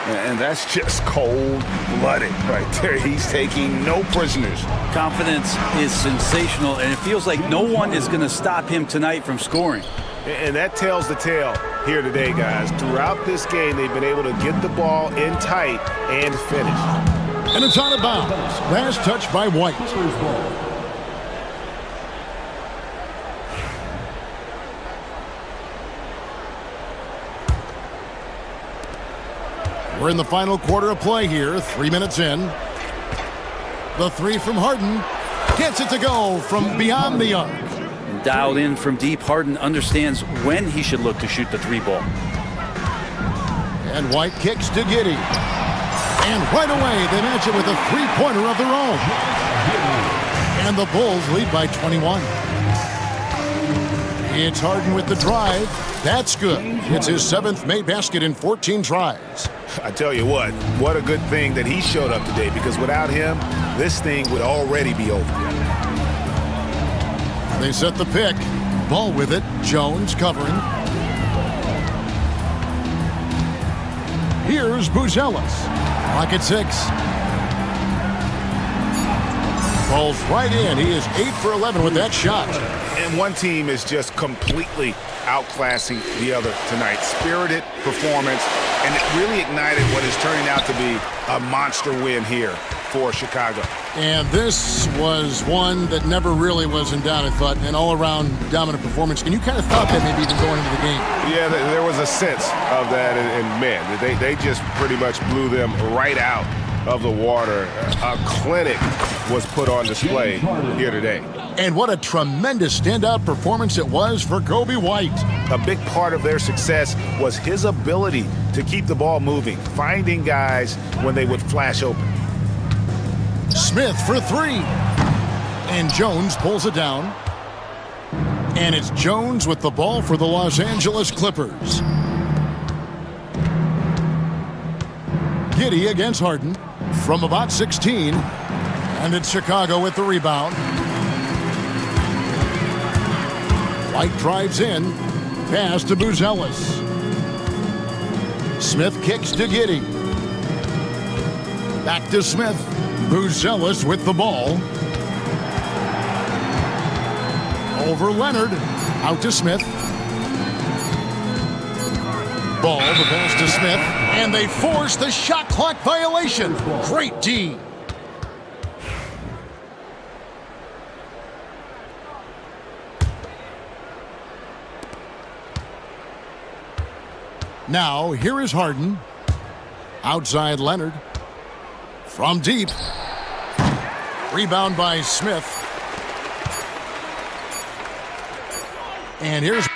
And that's just cold-blooded right there. He's taking no prisoners. Confidence is sensational, and it feels like no one is going to stop him tonight from scoring. And that tells the tale here today, guys. Throughout this game, they've been able to get the ball in tight and finish. And it's out of bounds. Last touch by White. We're in the final quarter of play here, 3 minutes in. The 3 from Harden gets it to go from beyond the arc. Dialed in from deep, Harden understands when he should look to shoot the 3 ball. And White kicks to Giddey. And right away, they match it with a 3-pointer of their own. And the Bulls lead by 21. It's Harden with the drive. That's good. It's his 7th made basket in 14 tries. I tell you what a good thing that he showed up today, because without him, this thing would already be over. They set the pick. Ball with it. Jones covering. Here's Buzelis. Clock at 6. Ball's right in. He is 8 for 11 with that shot. And one team is just completely outclassing the other tonight. Spirited performance, and it really ignited what is turning out to be a monster win here for Chicago. And this was one that never really was in doubt, I thought, an all-around dominant performance. And you kind of thought that maybe even going into the game. Yeah, there was a sense of that, and man, they just pretty much blew them right out of the water. A clinic was put on display here today. And what a tremendous standout performance it was for Coby White. A big part of their success was his ability to keep the ball moving, finding guys when they would flash open. Smith for 3. And Jones pulls it down. And it's Jones with the ball for the Los Angeles Clippers. Giddey against Harden from about 16. And it's Chicago with the rebound. White drives in. Pass to Buzelis. Smith kicks to Giddey. Back to Smith. Buzelis with the ball. Over Leonard. Out to Smith. Ball, the pass to Smith. And they force the shot clock violation. Great D. Now, here is Harden. Outside Leonard. From deep. Rebound by Smith. And here's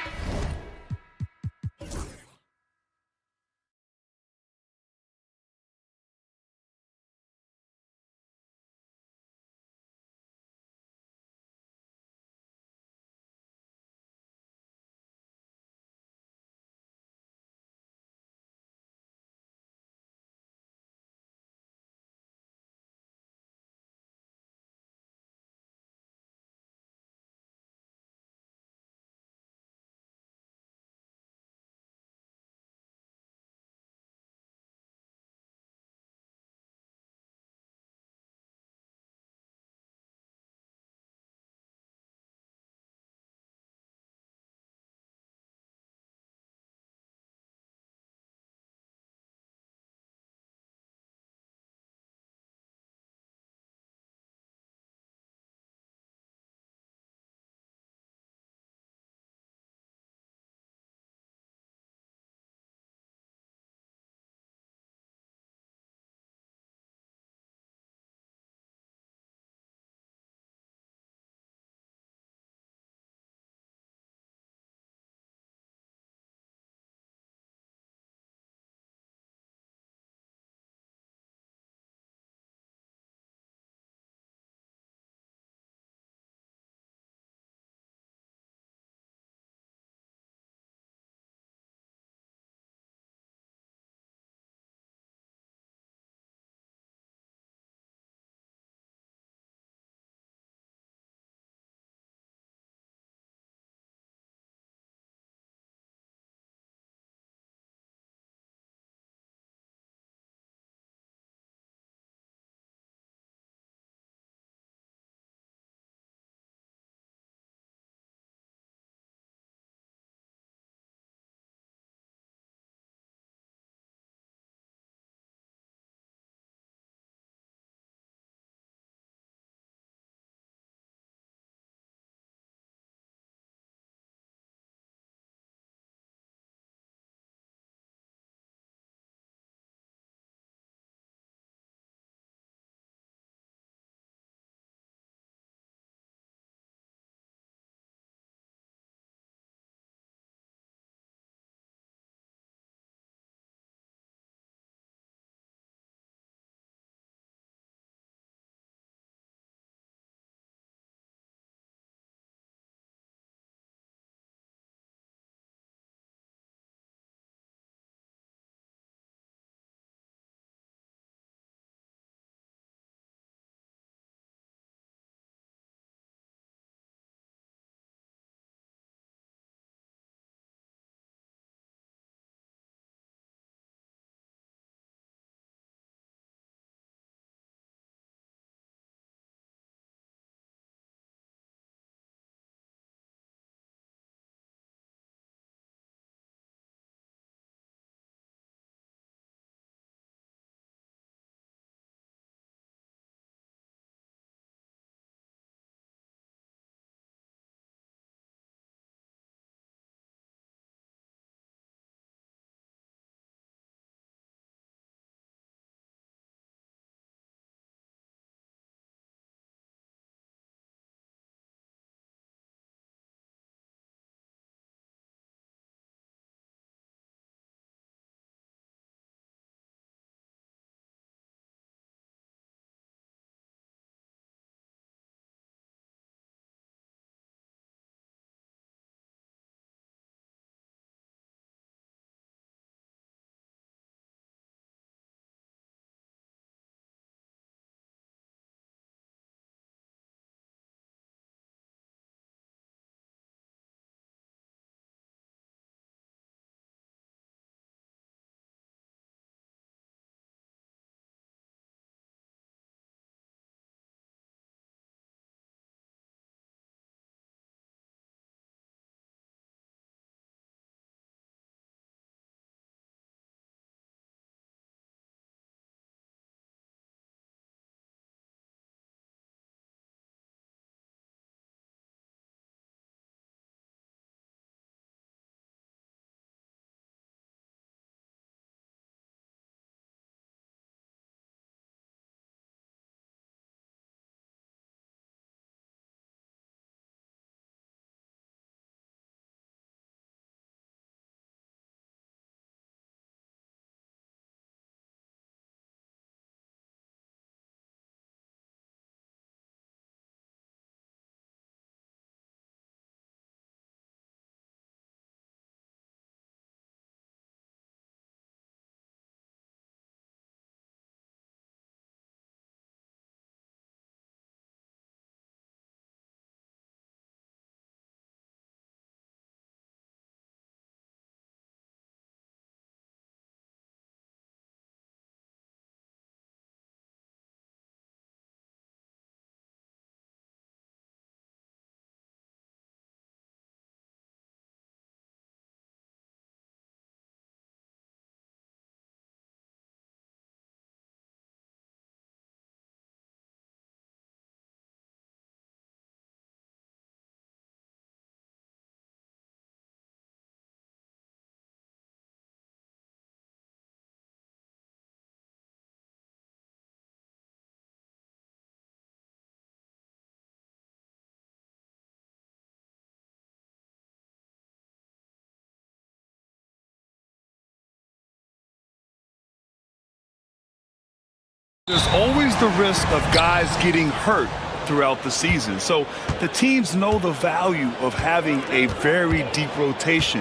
There's always the risk of guys getting hurt throughout the season. So the teams know the value of having a very deep rotation,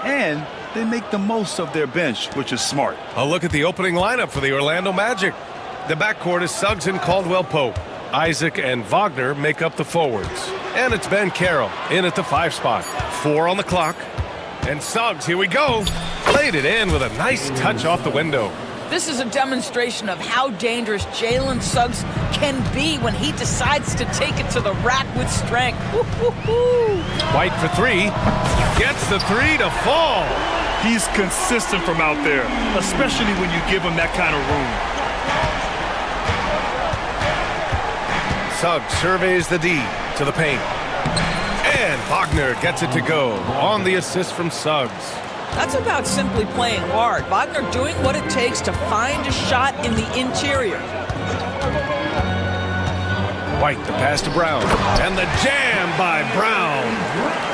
and they make the most of their bench, which is smart. A look at the opening lineup for the Orlando Magic. The backcourt is Suggs and Caldwell-Pope. Isaac and Wagner make up the forwards. And it's Ben Carroll in at the 5 spot. 4 on the clock. And Suggs, here we go. Played it in with a nice touch off the window. This is a demonstration of how dangerous Jalen Suggs can be when he decides to take it to the rack with strength. White for 3. Gets the 3 to fall. He's consistent from out there, especially when you give him that kind of room. Suggs surveys the D to the paint. And Wagner gets it to go on the assist from Suggs. That's about simply playing hard. Wagner doing what it takes to find a shot in the interior. White, the pass to Brown. And the jam by Brown.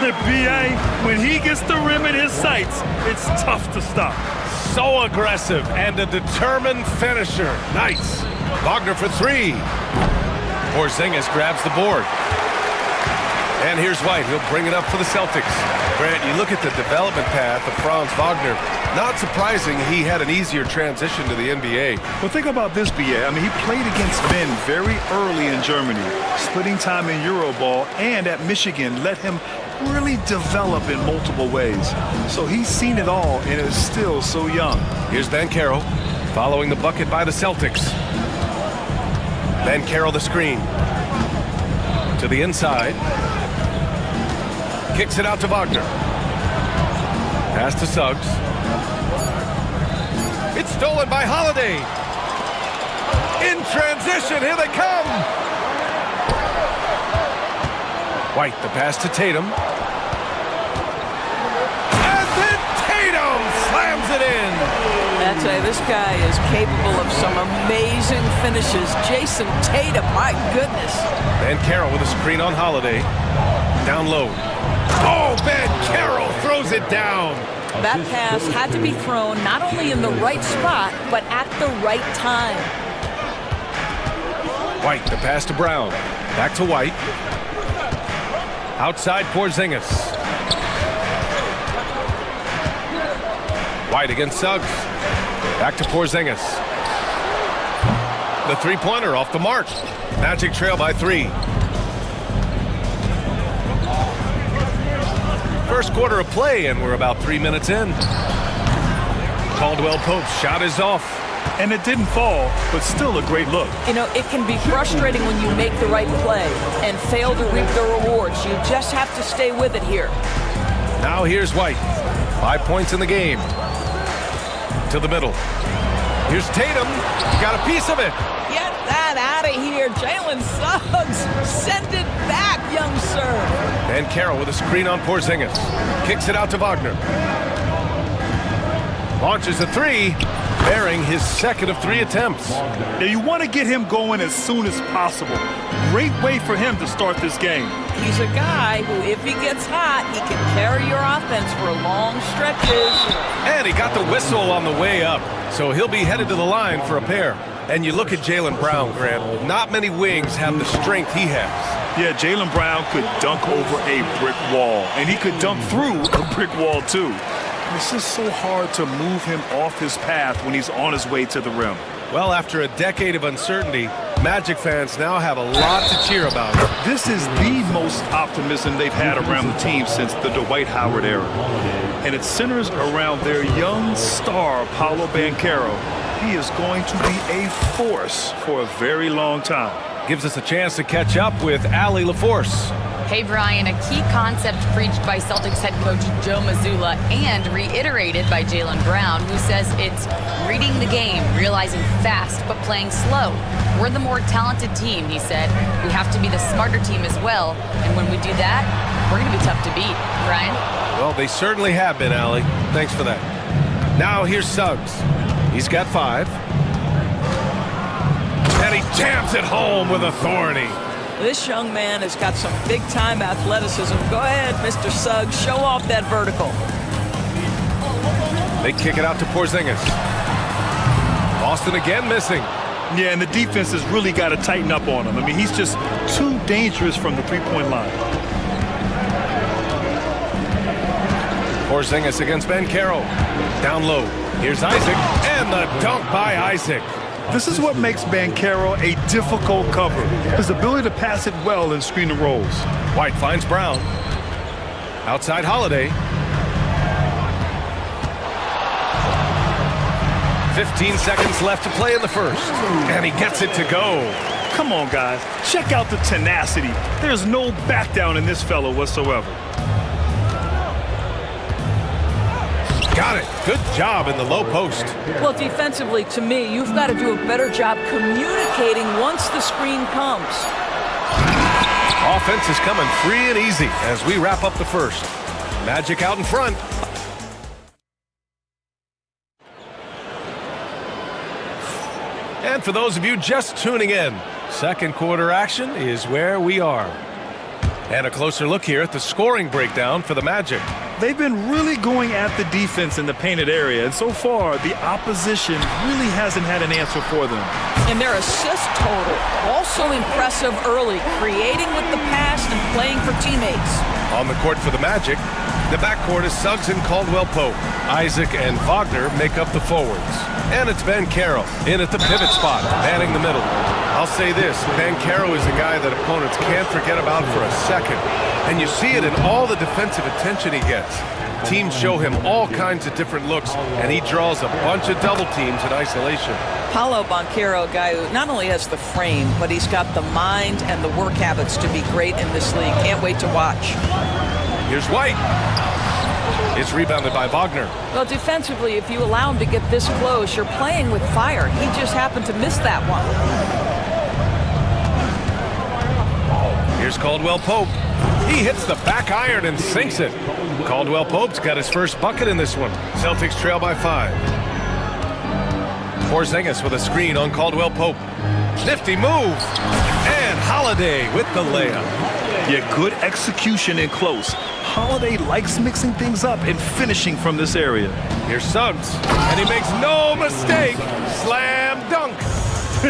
The BA, when he gets the rim in his sights, it's tough to stop. So aggressive and a determined finisher. Nice. Wagner for 3. Porzingis grabs the board. And here's White. He'll bring it up for the Celtics. Grant, you look at the development path of Franz Wagner. Not surprising he had an easier transition to the NBA. Well, think about this, BA. I mean, he played against men very early in Germany, splitting time in Euroball, and at Michigan let him really develop in multiple ways. So he's seen it all and is still so young. Here's Ben Carroll following the bucket by the Celtics. Ben Carroll the screen. To the inside. Kicks it out to Wagner. Pass to Suggs. It's stolen by Holiday. In transition, here they come. White, the pass to Tatum. And then Tatum slams it in. I'd say this guy is capable of some amazing finishes. Jason Tatum, my goodness. Ben Carroll with a screen on Holiday. Down low. Oh, Ben Carroll throws it down. That pass had to be thrown not only in the right spot, but at the right time. White, the pass to Brown. Back to White. Outside Porzingis. White against Suggs. Back to Porzingis. The three-pointer off the mark. Magic trail by 3. First quarter of play, and we're about 3 minutes in. Caldwell-Pope's shot is off. And it didn't fall, but still a great look. You know, it can be frustrating when you make the right play and fail to reap the rewards. You just have to stay with it here. Now here's White. 5 points in the game. To the middle. Here's Tatum. Got a piece of it. Get that out of here. Jalen Suggs. Send it back, young sir. And Carroll with a screen on Porzingis. Kicks it out to Wagner. Launches a 3. Bearing his second of 3 attempts. Now you want to get him going as soon as possible. Great way for him to start this game. He's a guy who, if he gets hot, he can carry your offense for long stretches. And he got the whistle on the way up, so he'll be headed to the line for a pair. And you look at Jaylen Brown, Grant. Not many wings have the strength he has. Yeah, Jaylen Brown could dunk over a brick wall, and he could dunk through a brick wall, too. It's just so hard to move him off his path when he's on his way to the rim. Well, after a decade of uncertainty, Magic fans now have a lot to cheer about. This is the most optimism they've had around the team since the Dwight Howard era. And it centers around their young star, Paolo Banchero. He is going to be a force for a very long time. Gives us a chance to catch up with Allie LaForce. Hey, Brian, a key concept preached by Celtics head coach Joe Mazzulla and reiterated by Jaylen Brown, who says it's reading the game, realizing fast, but playing slow. We're the more talented team, he said. We have to be the smarter team as well. And when we do that, we're going to be tough to beat. Brian? Well, they certainly have been, Allie. Thanks for that. Now here's Suggs. He's got 5. And he jams it home with authority. This young man has got some big-time athleticism. Go ahead, Mr. Suggs. Show off that vertical. They kick it out to Porzingis. Boston again missing. Yeah, and the defense has really got to tighten up on him. I mean, he's just too dangerous from the three-point line. Porzingis against Banchero. Down low. Here's Isaac, and the dunk by Isaac. This is what makes Banchero a difficult cover. His ability to pass it well in screen and rolls. White finds Brown. Outside Holiday. 15 seconds left to play in the first. And he gets it to go. Come on, guys. Check out the tenacity. There's no back down in this fellow whatsoever. Got it. Good job in the low post. Well, defensively, to me, you've got to do a better job communicating once the screen comes. Offense is coming free and easy as we wrap up the first. Magic out in front. And for those of you just tuning in, second quarter action is where we are. And a closer look here at the scoring breakdown for the Magic. They've been really going at the defense in the painted area, and so far, the opposition really hasn't had an answer for them. And their assist total, also impressive early, creating with the pass and playing for teammates. On the court for the Magic, the backcourt is Suggs and Caldwell-Pope. Isaac and Wagner make up the forwards. And it's Banchero in at the pivot spot, manning the middle. I'll say this, Banchero is a guy that opponents can't forget about for a second. And you see it in all the defensive attention he gets. Teams show him all kinds of different looks, and he draws a bunch of double teams in isolation. Paolo Banchero, a guy who not only has the frame, but he's got the mind and the work habits to be great in this league. Can't wait to watch. Here's White. It's rebounded by Wagner. Well, defensively, if you allow him to get this close, you're playing with fire. He just happened to miss that one. Here's Caldwell-Pope. He hits the back iron and sinks it. Caldwell-Pope's got his first bucket in this one. Celtics trail by 5. Porzingis with a screen on Caldwell-Pope. Nifty move. And Holiday with the layup. Yeah, good execution in close. Holiday likes mixing things up and finishing from this area. Here's Suggs, and he makes no mistake. Slam dunk.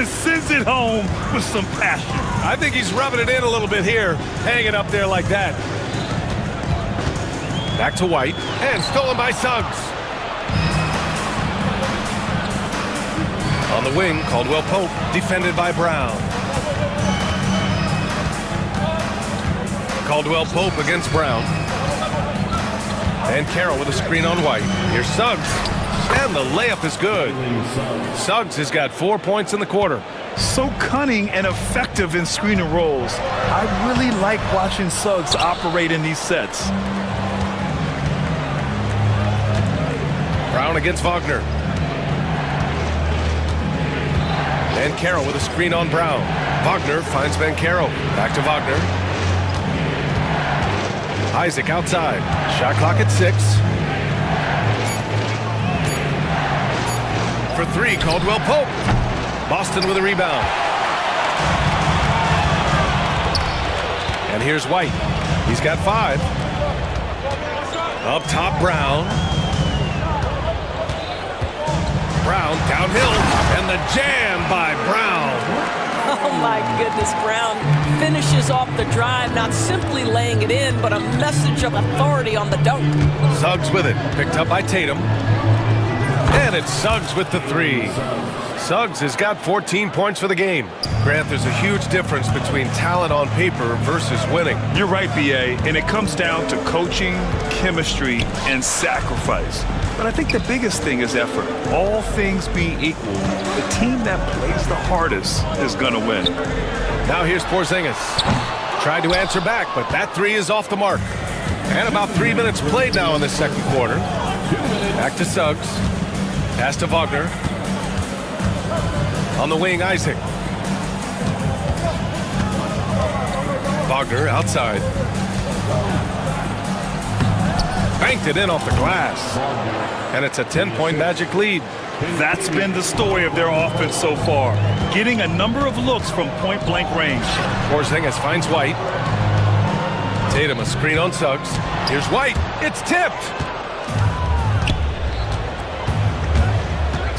Sends it home with some passion. I think he's rubbing it in a little bit here, hanging up there like that. Back to White, and stolen by Suggs. On the wing, Caldwell-Pope, defended by Brown. Caldwell-Pope against Brown. And Carroll with a screen on White. Here's Suggs. And the layup is good. Suggs has got 4 points in the quarter. So cunning and effective in screen and rolls. I really like watching Suggs operate in these sets. Brown against Wagner. And Carroll with a screen on Brown. Wagner finds Banchero. Back to Wagner. Isaac outside. Shot clock at 6. For 3, Caldwell-Pope. Boston with a rebound. And here's White. He's got 5. Up top, Brown. Brown downhill. And the jam by Brown. Oh my goodness, Brown finishes off the drive, not simply laying it in, but a message of authority on the dunk. Suggs with it, picked up by Tatum. And it's Suggs with the 3. Suggs has got 14 points for the game. Grant, there's a huge difference between talent on paper versus winning. You're right, B.A., and it comes down to coaching, chemistry, and sacrifice. But I think the biggest thing is effort. All things being equal, the team that plays the hardest is going to win. Now here's Porzingis. Tried to answer back, but that 3 is off the mark. And about 3 minutes played now in the second quarter. Back to Suggs. Pass to Wagner. On the wing, Isaac. Wagner outside. Banked it in off the glass. And it's a 10-point Magic lead. That's been the story of their offense so far. Getting a number of looks from point-blank range. Porzingis finds White. Tatum a screen on Suggs. Here's White. It's tipped.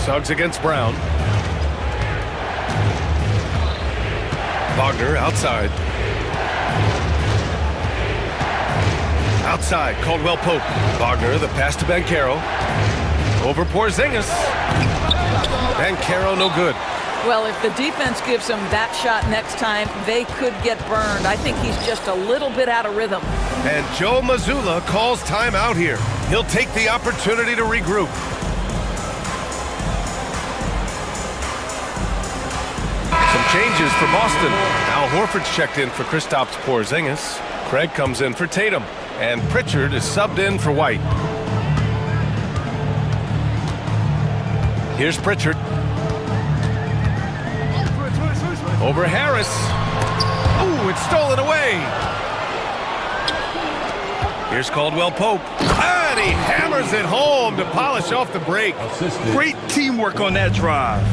Suggs against Brown. Wagner outside. Outside, Caldwell Pope. Wagner, the pass to Banchero. Over Porzingis. Banchero, no good. Well, if the defense gives him that shot next time, they could get burned. I think he's just a little bit out of rhythm. And Joe Mazzulla calls timeout here. He'll take the opportunity to regroup. Some changes for Boston. Al Horford's checked in for Kristaps Porzingis. Craig comes in for Tatum. And Pritchard is subbed in for White. Here's Pritchard. Over Harris. Ooh, it's stolen away. Here's Caldwell Pope. And he hammers it home to polish off the break. Great teamwork on that drive,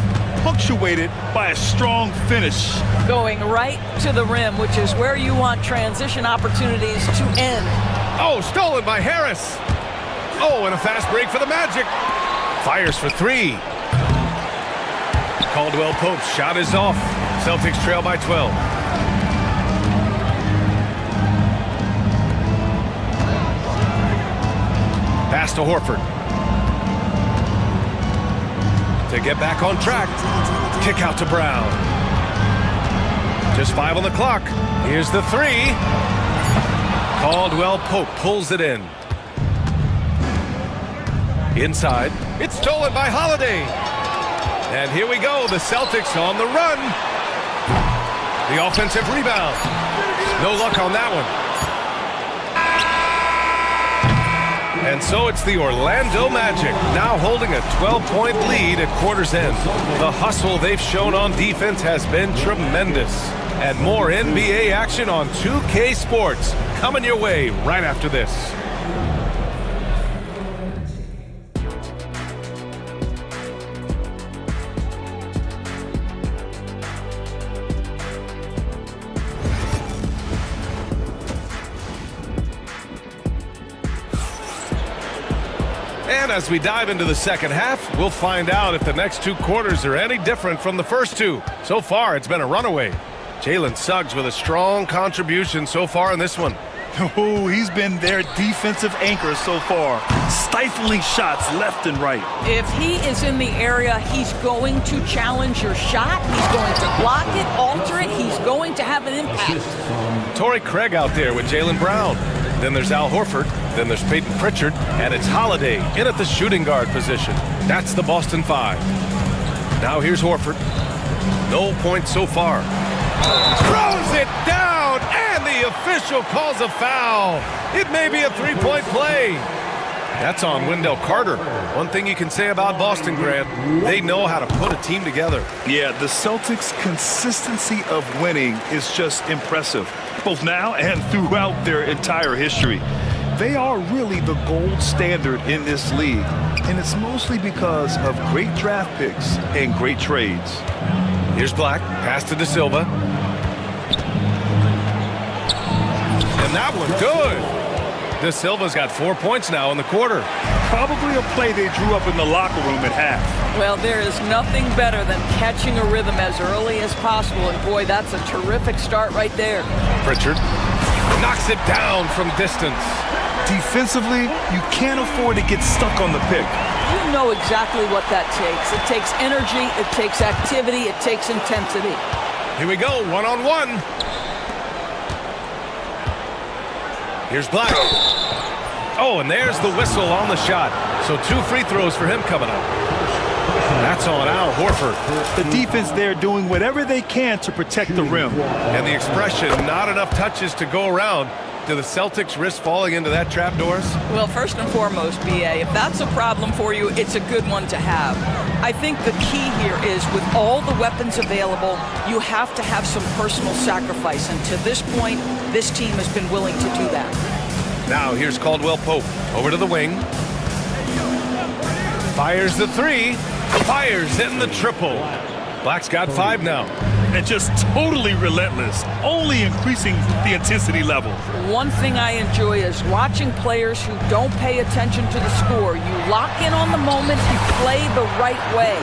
punctuated by a strong finish. Going right to the rim, which is where you want transition opportunities to end. Oh, stolen by Harris. Oh, and a fast break for the Magic. Fires for three. Caldwell Pope's shot is off. Celtics trail by 12. Pass to Horford. To get back on track. Kick out to Brown. Just 5 on the clock. Here's the three. Caldwell Pope pulls it in. Inside. It's stolen by Holiday. And here we go. The Celtics on the run. The offensive rebound. No luck on that one. And so it's the Orlando Magic, now holding a 12-point lead at quarter's end. The hustle they've shown on defense has been tremendous. And more NBA action on 2K Sports coming your way right after this. And as we dive into the second half, we'll find out if the next two quarters are any different from the first two. So far, it's been a runaway. Jalen Suggs with a strong contribution so far in this one. Oh, he's been their defensive anchor so far, stifling shots left and right. If he is in the area, he's going to challenge your shot. He's going to block it, alter it. He's going to have an impact. Torrey Craig out there with Jaylen Brown. Then there's Al Horford. Then there's Peyton Pritchard. And it's Holiday in at the shooting guard position. That's the Boston Five. Now here's Horford. No points so far. Throws it down, and the official calls a foul. It may be a three-point play. That's on Wendell Carter. One thing you can say about Boston, Grant, they know how to put a team together. Yeah, the Celtics' consistency of winning is just impressive, both now and throughout their entire history. They are really the gold standard in this league, and it's mostly because of great draft picks and great trades. Here's Black, pass to De Silva. And that one, good. De Silva's got 4 points now in the quarter. Probably a play they drew up in the locker room at half. Well, there is nothing better than catching a rhythm as early as possible, and boy, that's a terrific start right there. Pritchard knocks it down from distance. Defensively, you can't afford to get stuck on the pick. You know exactly what that takes. It takes energy, it takes activity, it takes intensity. Here we go, one-on-one. Here's Black. Oh, and there's the whistle on the shot. So 2 free throws for him coming up. That's on Al Horford. The defense there doing whatever they can to protect the rim. And the expression, not enough touches to go around. Do the Celtics risk falling into that trap, Doris? Well, first and foremost, B.A., if that's a problem for you, it's a good one to have. I think the key here is with all the weapons available, you have to have some personal sacrifice. And to this point, this team has been willing to do that. Now here's Caldwell Pope. Over to the wing. Fires the three. Fires in the triple. Black's got 5 now. And just totally relentless, only increasing the intensity level. One thing I enjoy is watching players who don't pay attention to the score. You lock in on the moment, you play the right way.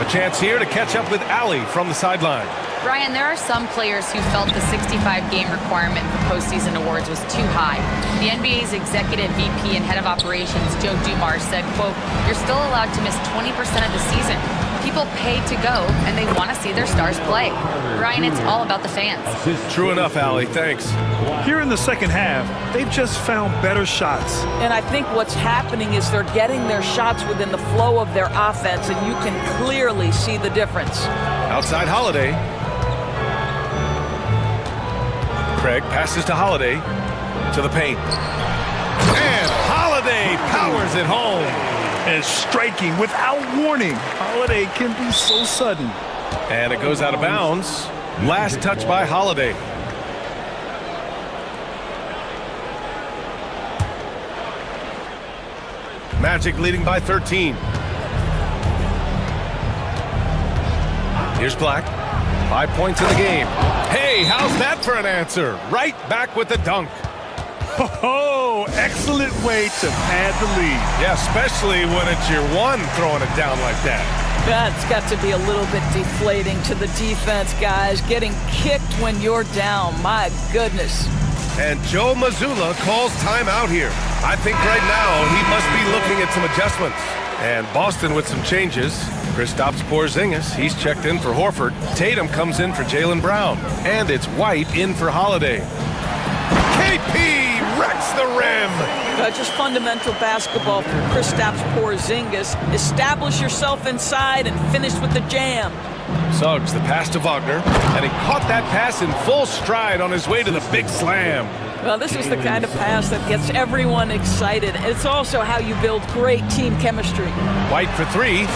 A chance here to catch up with Allie from the sideline. Ryan, there are some players who felt the 65-game requirement for postseason awards was too high. The NBA's executive VP and head of operations, Joe Dumars, said, quote, "You're still allowed to miss 20% of the season. People pay to go, and they want to see their stars play." Ryan, it's all about the fans. True enough, Allie. Thanks. Here in the second half, they've just found better shots. And I think what's happening is they're getting their shots within the flow of their offense, and you can clearly see the difference. Outside Holiday. Craig passes to Holiday to the paint. And Holiday powers it home. And striking without warning. Holiday can be so sudden. And it goes out of bounds. Last touch by Holiday. Magic leading by 13. Here's Black. 5 points in the game. Hey, how's that for an answer? Right back with the dunk. Oh, excellent way to pad the lead. Yeah, especially when it's your one throwing it down like that. That's got to be a little bit deflating to the defense, guys. Getting kicked when you're down. My goodness. And Joe Mazzulla calls timeout here. I think right now he must be looking at some adjustments. And Boston with some changes. Kristaps Porzingis, he's checked in for Horford. Tatum comes in for Jaylen Brown. And it's White in for Holiday. KP wrecks the rim. Just fundamental basketball from Kristaps Porzingis. Establish yourself inside and finish with the jam. Suggs, the pass to Wagner, and he caught that pass in full stride on his way to the big slam. Well, this is the kind of pass that gets everyone excited. It's also how you build great team chemistry. White for three.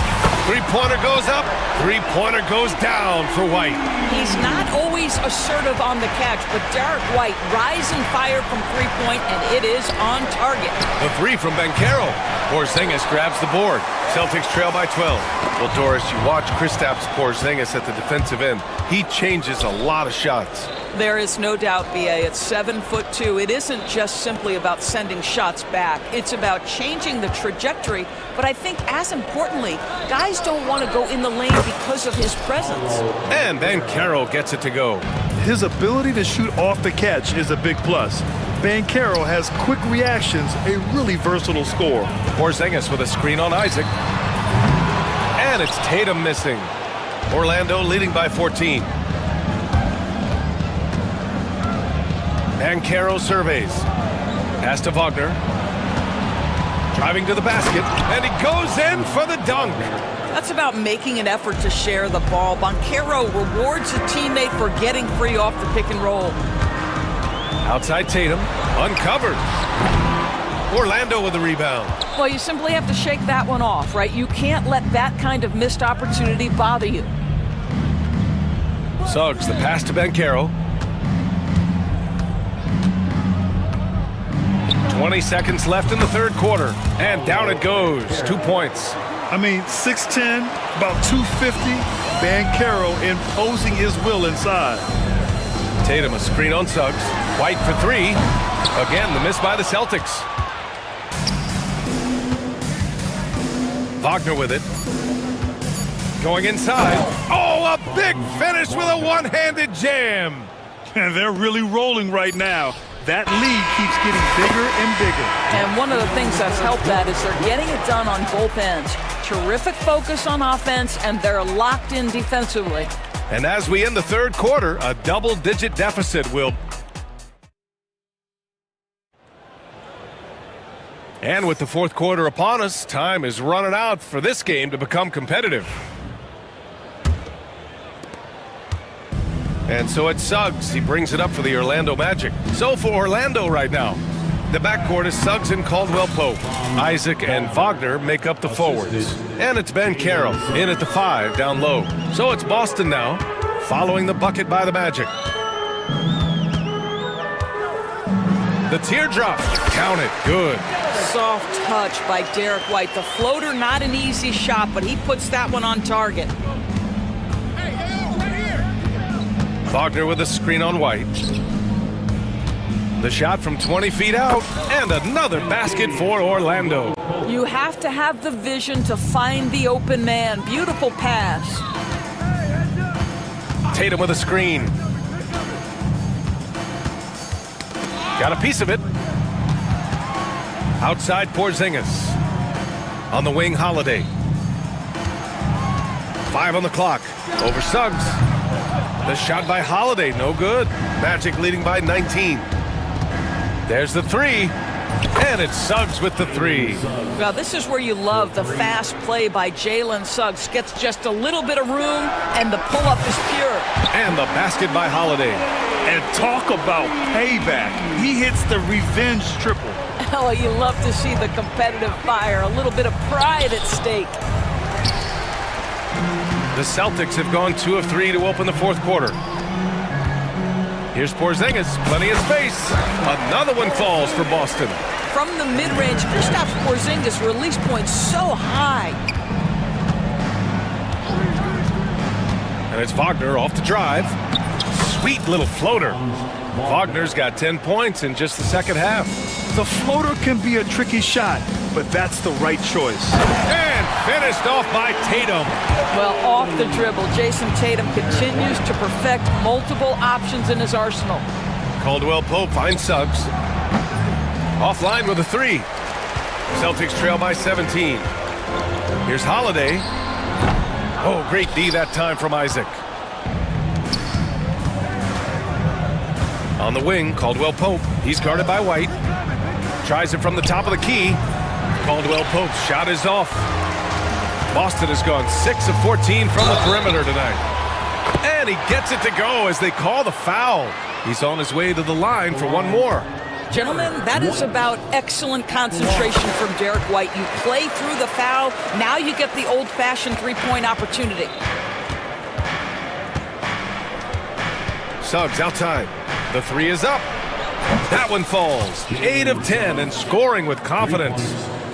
Three-pointer goes up. Three-pointer goes down for White. He's not always assertive on the catch, but Derek White, rising fire from three-point, and it is on target. The three from Banchero. Porzingis grabs the board. Celtics trail by 12. Well, Doris, you watch Kristaps Porzingis at the defensive end. He changes a lot of shots. There is no doubt, B.A. At 7'2", it isn't just simply about sending shots back. It's about changing the trajectory. But I think, as importantly, guys don't want to go in the lane because of his presence. And Banchero gets it to go. His ability to shoot off the catch is a big plus. Banchero has quick reactions, a really versatile scorer. Porzingis with a screen on Isaac. And it's Tatum missing. Orlando leading by 14. Banchero surveys. Pass to Wagner. Driving to the basket. And he goes in for the dunk. That's about making an effort to share the ball. Banchero rewards a teammate for getting free off the pick and roll. Outside Tatum. Uncovered. Orlando with the rebound. Well, you simply have to shake that one off, right? You can't let that kind of missed opportunity bother you. Suggs, the pass to Banchero. 20 seconds left in the third quarter. And down it goes. 2 points. I mean, 6'10", about 250. Banchero imposing his will inside. Tatum a screen on Suggs. White for three. Again, the miss by the Celtics. Wagner with it. Going inside. Oh, a big finish with a one-handed jam. And they're really rolling right now. That lead keeps getting bigger and bigger. And one of the things that's helped that is they're getting it done on both ends. Terrific focus on offense, and they're locked in defensively. And as we end the third quarter, a double-digit deficit will... And with the fourth quarter upon us, time is running out for this game to become competitive. And so it's Suggs. He brings it up for the Orlando Magic. So for Orlando right now, the backcourt is Suggs and Caldwell Pope. Isaac and Wagner make up the forwards. And it's Banchero in at the 5 down low. So it's Boston now, following the bucket by the Magic. The teardrop, count it, good. Soft touch by Derek White. The floater, not an easy shot, but he puts that one on target. Wagner with a screen on White. The shot from 20 feet out, and another basket for Orlando. You have to have the vision to find the open man. Beautiful pass. Tatum with a screen. Got a piece of it. Outside Porzingis. On the wing, Holiday. 5 on the clock. Over Suggs. The shot by Holiday, no good. Magic leading by 19. There's the three. And it's Suggs with the three. Well, this is where you love the fast play by Jalen Suggs. Gets just a little bit of room, and the pull-up is pure. And the basket by Holiday. And talk about payback. He hits the revenge triple. Oh, you love to see the competitive fire. A little bit of pride at stake. The Celtics have gone 2 of 3 to open the fourth quarter. Here's Porzingis, plenty of space. Another one falls for Boston. From the mid-range, Kristaps Porzingis release points so high. And it's Wagner off the drive. Sweet little floater. Wagner's got 10 points in just the second half. The floater can be a tricky shot, but that's the right choice. And finished off by Tatum. Well, off the dribble, Jason Tatum continues to perfect multiple options in his arsenal. Caldwell Pope finds Suggs. Offline with a three. Celtics trail by 17. Here's Holiday. Oh, great D that time from Isaac. On the wing, Caldwell Pope. He's guarded by White. Tries it from the top of the key. Caldwell Pope's shot is off. Boston has gone 6 of 14 from the perimeter tonight. And he gets it to go as they call the foul. He's on his way to the line for one more. Gentlemen, that is about excellent concentration from Derek White. You play through the foul. Now you get the old-fashioned three-point opportunity. Suggs outside. The three is up. That one falls. 8 of 10 and scoring with confidence.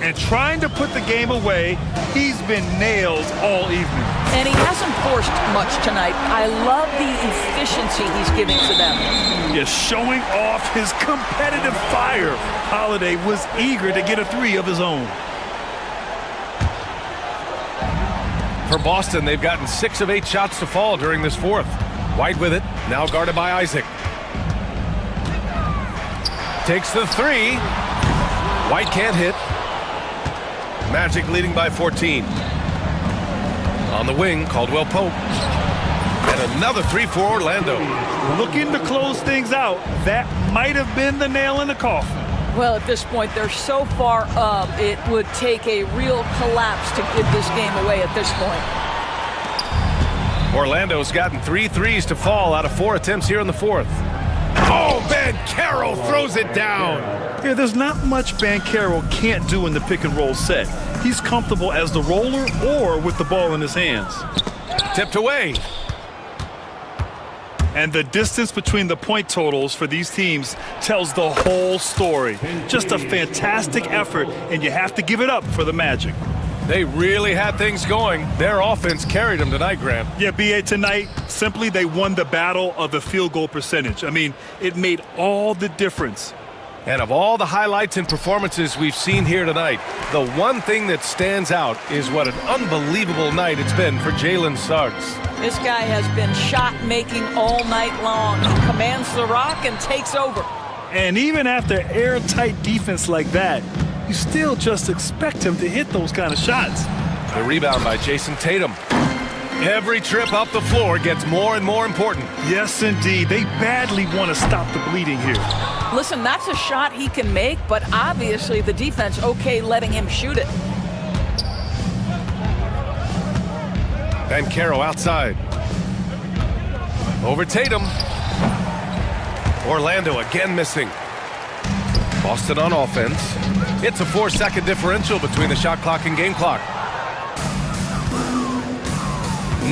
And trying to put the game away, he's been nails all evening. And he hasn't forced much tonight. I love the efficiency he's giving to them. Just showing off his competitive fire. Holiday was eager to get a three of his own. For Boston, they've gotten 6 of 8 shots to fall during this fourth. White with it, now guarded by Isaac. Takes the three. White can't hit. Magic leading by 14. On the wing, Caldwell Pope. And another three for Orlando. Looking to close things out. That might have been the nail in the coffin. Well, at this point, they're so far up, it would take a real collapse to give this game away at this point. Orlando's gotten 3 threes to fall out of 4 attempts here in the fourth. Oh, Banchero throws it down. Yeah, there's not much Banchero can't do in the pick and roll set. He's comfortable as the roller or with the ball in his hands. Tipped away. And the distance between the point totals for these teams tells the whole story. Just a fantastic effort, and you have to give it up for the Magic. They really had things going. Their offense carried them tonight, Grant. Yeah, B.A., tonight, simply they won the battle of the field goal percentage. I mean, it made all the difference. And of all the highlights and performances we've seen here tonight, the one thing that stands out is what an unbelievable night it's been for Jalen Suggs. This guy has been shot-making all night long. He commands the rock and takes over. And even after airtight defense like that, you still just expect him to hit those kind of shots. The rebound by Jason Tatum. Every trip up the floor gets more and more important. Yes, indeed. They badly want to stop the bleeding here. Listen, that's a shot he can make, but obviously the defense okay letting him shoot it. Banchero outside. Over Tatum. Orlando again missing. Boston on offense. It's a 4-second differential between the shot clock and game clock.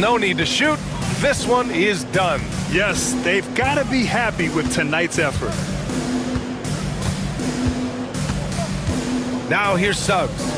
No need to shoot. This one is done. Yes, they've got to be happy with tonight's effort. Now here's Suggs.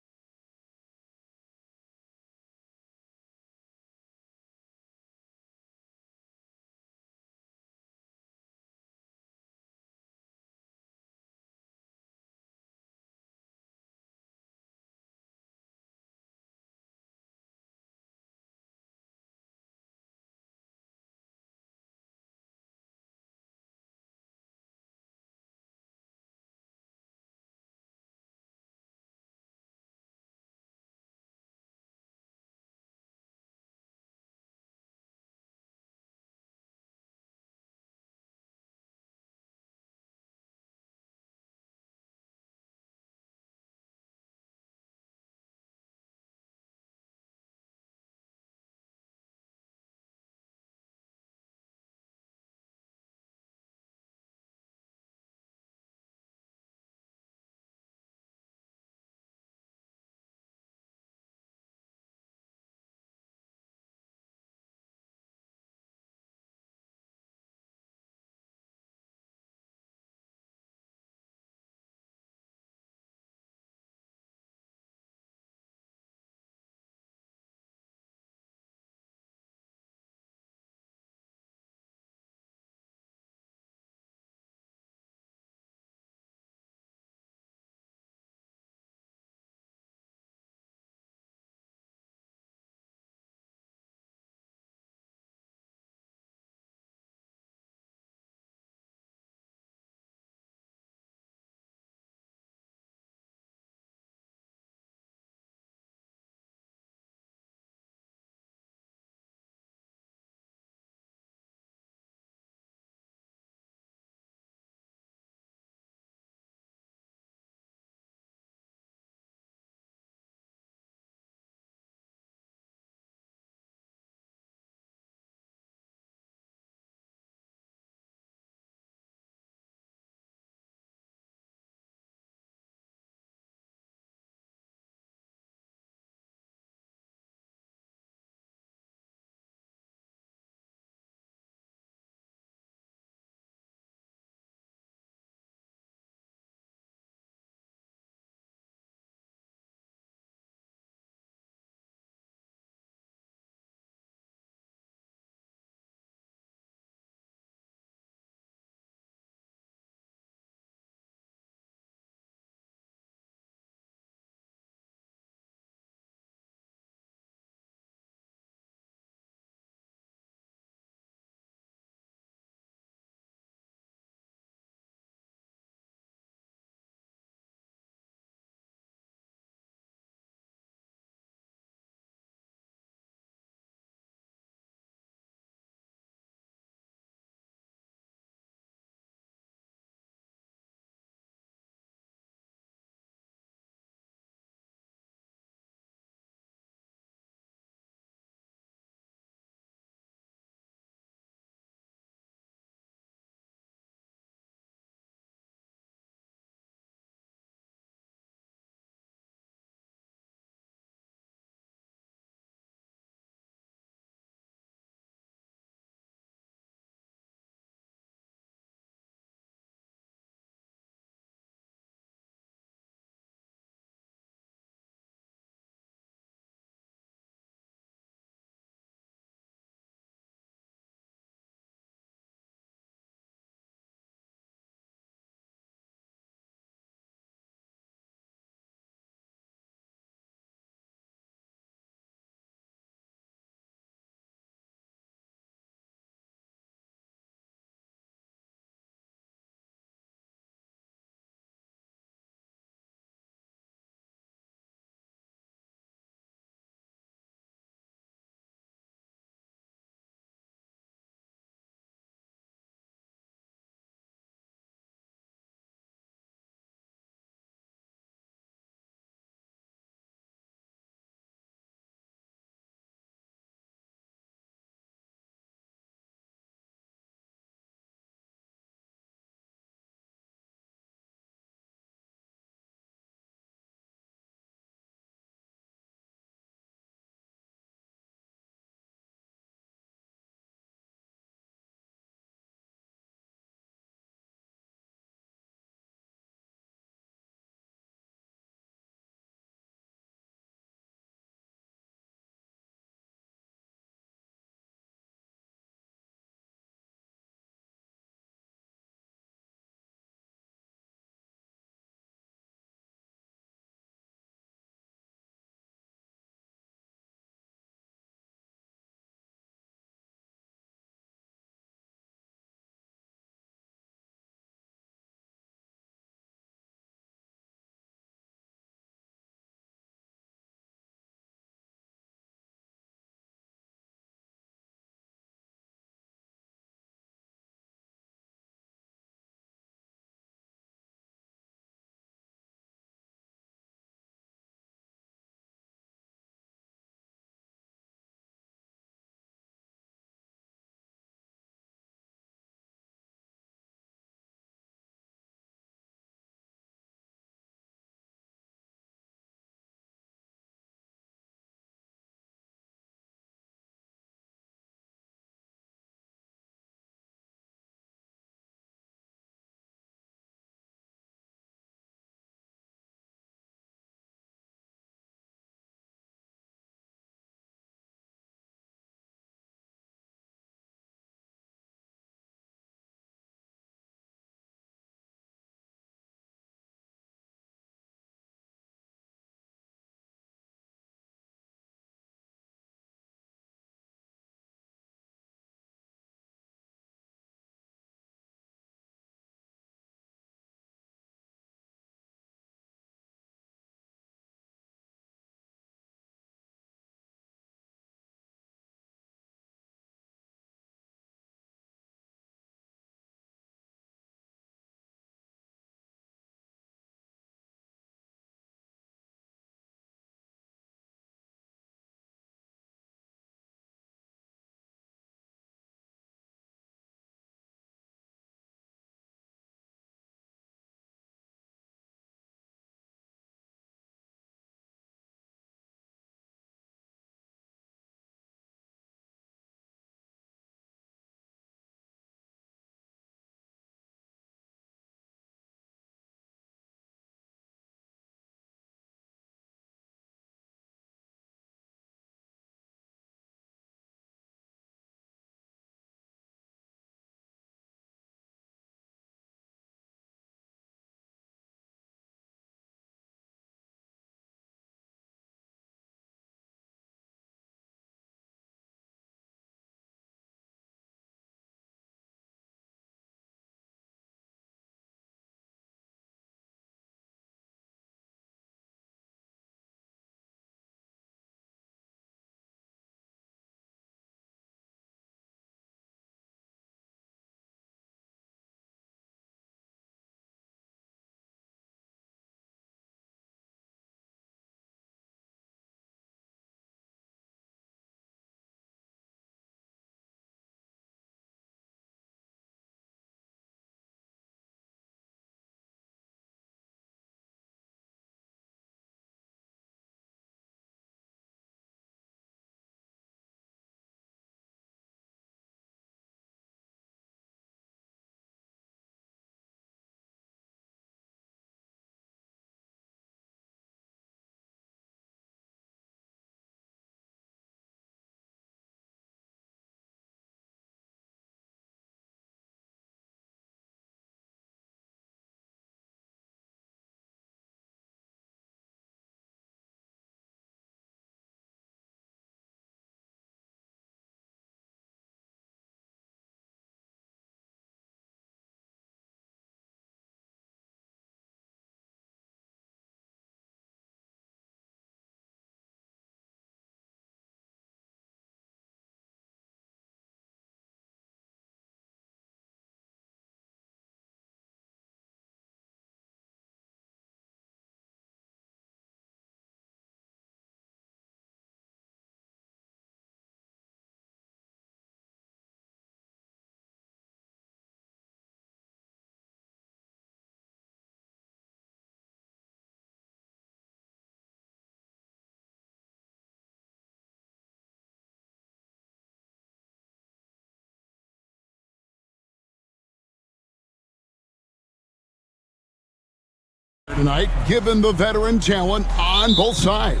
tonight, given the veteran talent on both sides.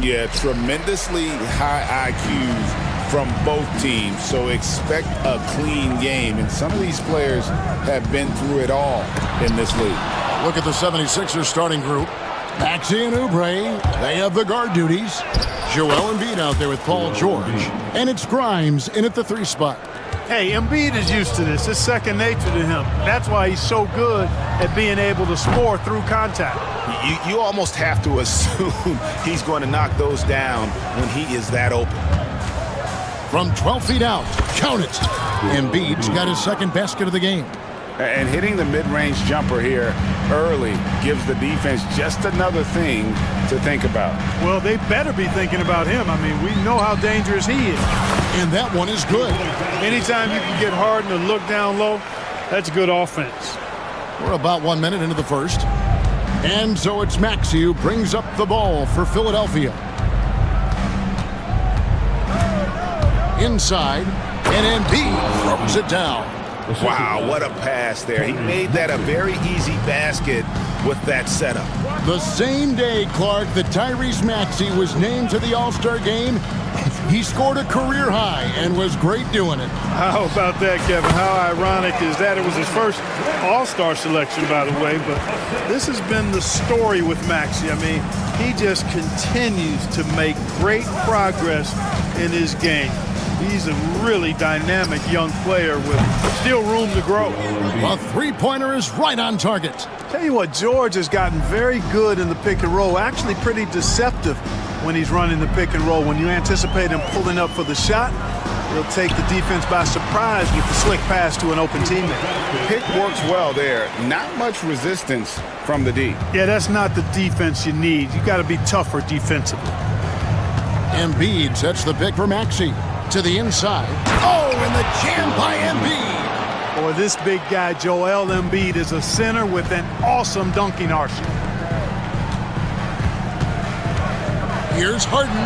Yeah, tremendously high IQs from both teams, so expect a clean game. And some of these players have been through it all in this league. Look at the 76ers starting group. Maxey and Oubre, they have the guard duties. Joel Embiid out there with Paul George. And it's Grimes in at the 3 spot. Hey, Embiid is used to this. It's second nature to him. That's why he's so good at being able to score through contact. You almost have to assume he's going to knock those down when he is that open. From 12 feet out, count it. Embiid's got his second basket of the game. And hitting the mid-range jumper here early gives the defense just another thing to think about. Well, they better be thinking about him. I mean, we know how dangerous he is. And that one is good. Anytime you can get Harden to look down low, that's good offense. We're about 1 minute into the first. And so it's Maxey who brings up the ball for Philadelphia. Inside, and Embiid throws it down. Wow, what a pass there. He made that a very easy basket with that setup. The same day, Clark, that Tyrese Maxey was named to the All-Star game, he scored a career high and was great doing it. How about that, Kevin? How ironic is that? It was his first All-Star selection, by the way, but this has been the story with Maxey. I mean, he just continues to make great progress in his game. He's a really dynamic young player with still room to grow. A three-pointer is right on target. Tell you what, George has gotten very good in the pick and roll, actually pretty deceptive when he's running the pick and roll. When you anticipate him pulling up for the shot, he'll take the defense by surprise with the slick pass to an open teammate. Pick works well there. Not much resistance from the D. Yeah, that's not the defense you need. You got to be tougher defensively. Embiid sets the pick for Maxey. To the inside. Oh, and the jam by Embiid. Boy, this big guy, Joel Embiid, is a center with an awesome dunking arsenal. Here's Harden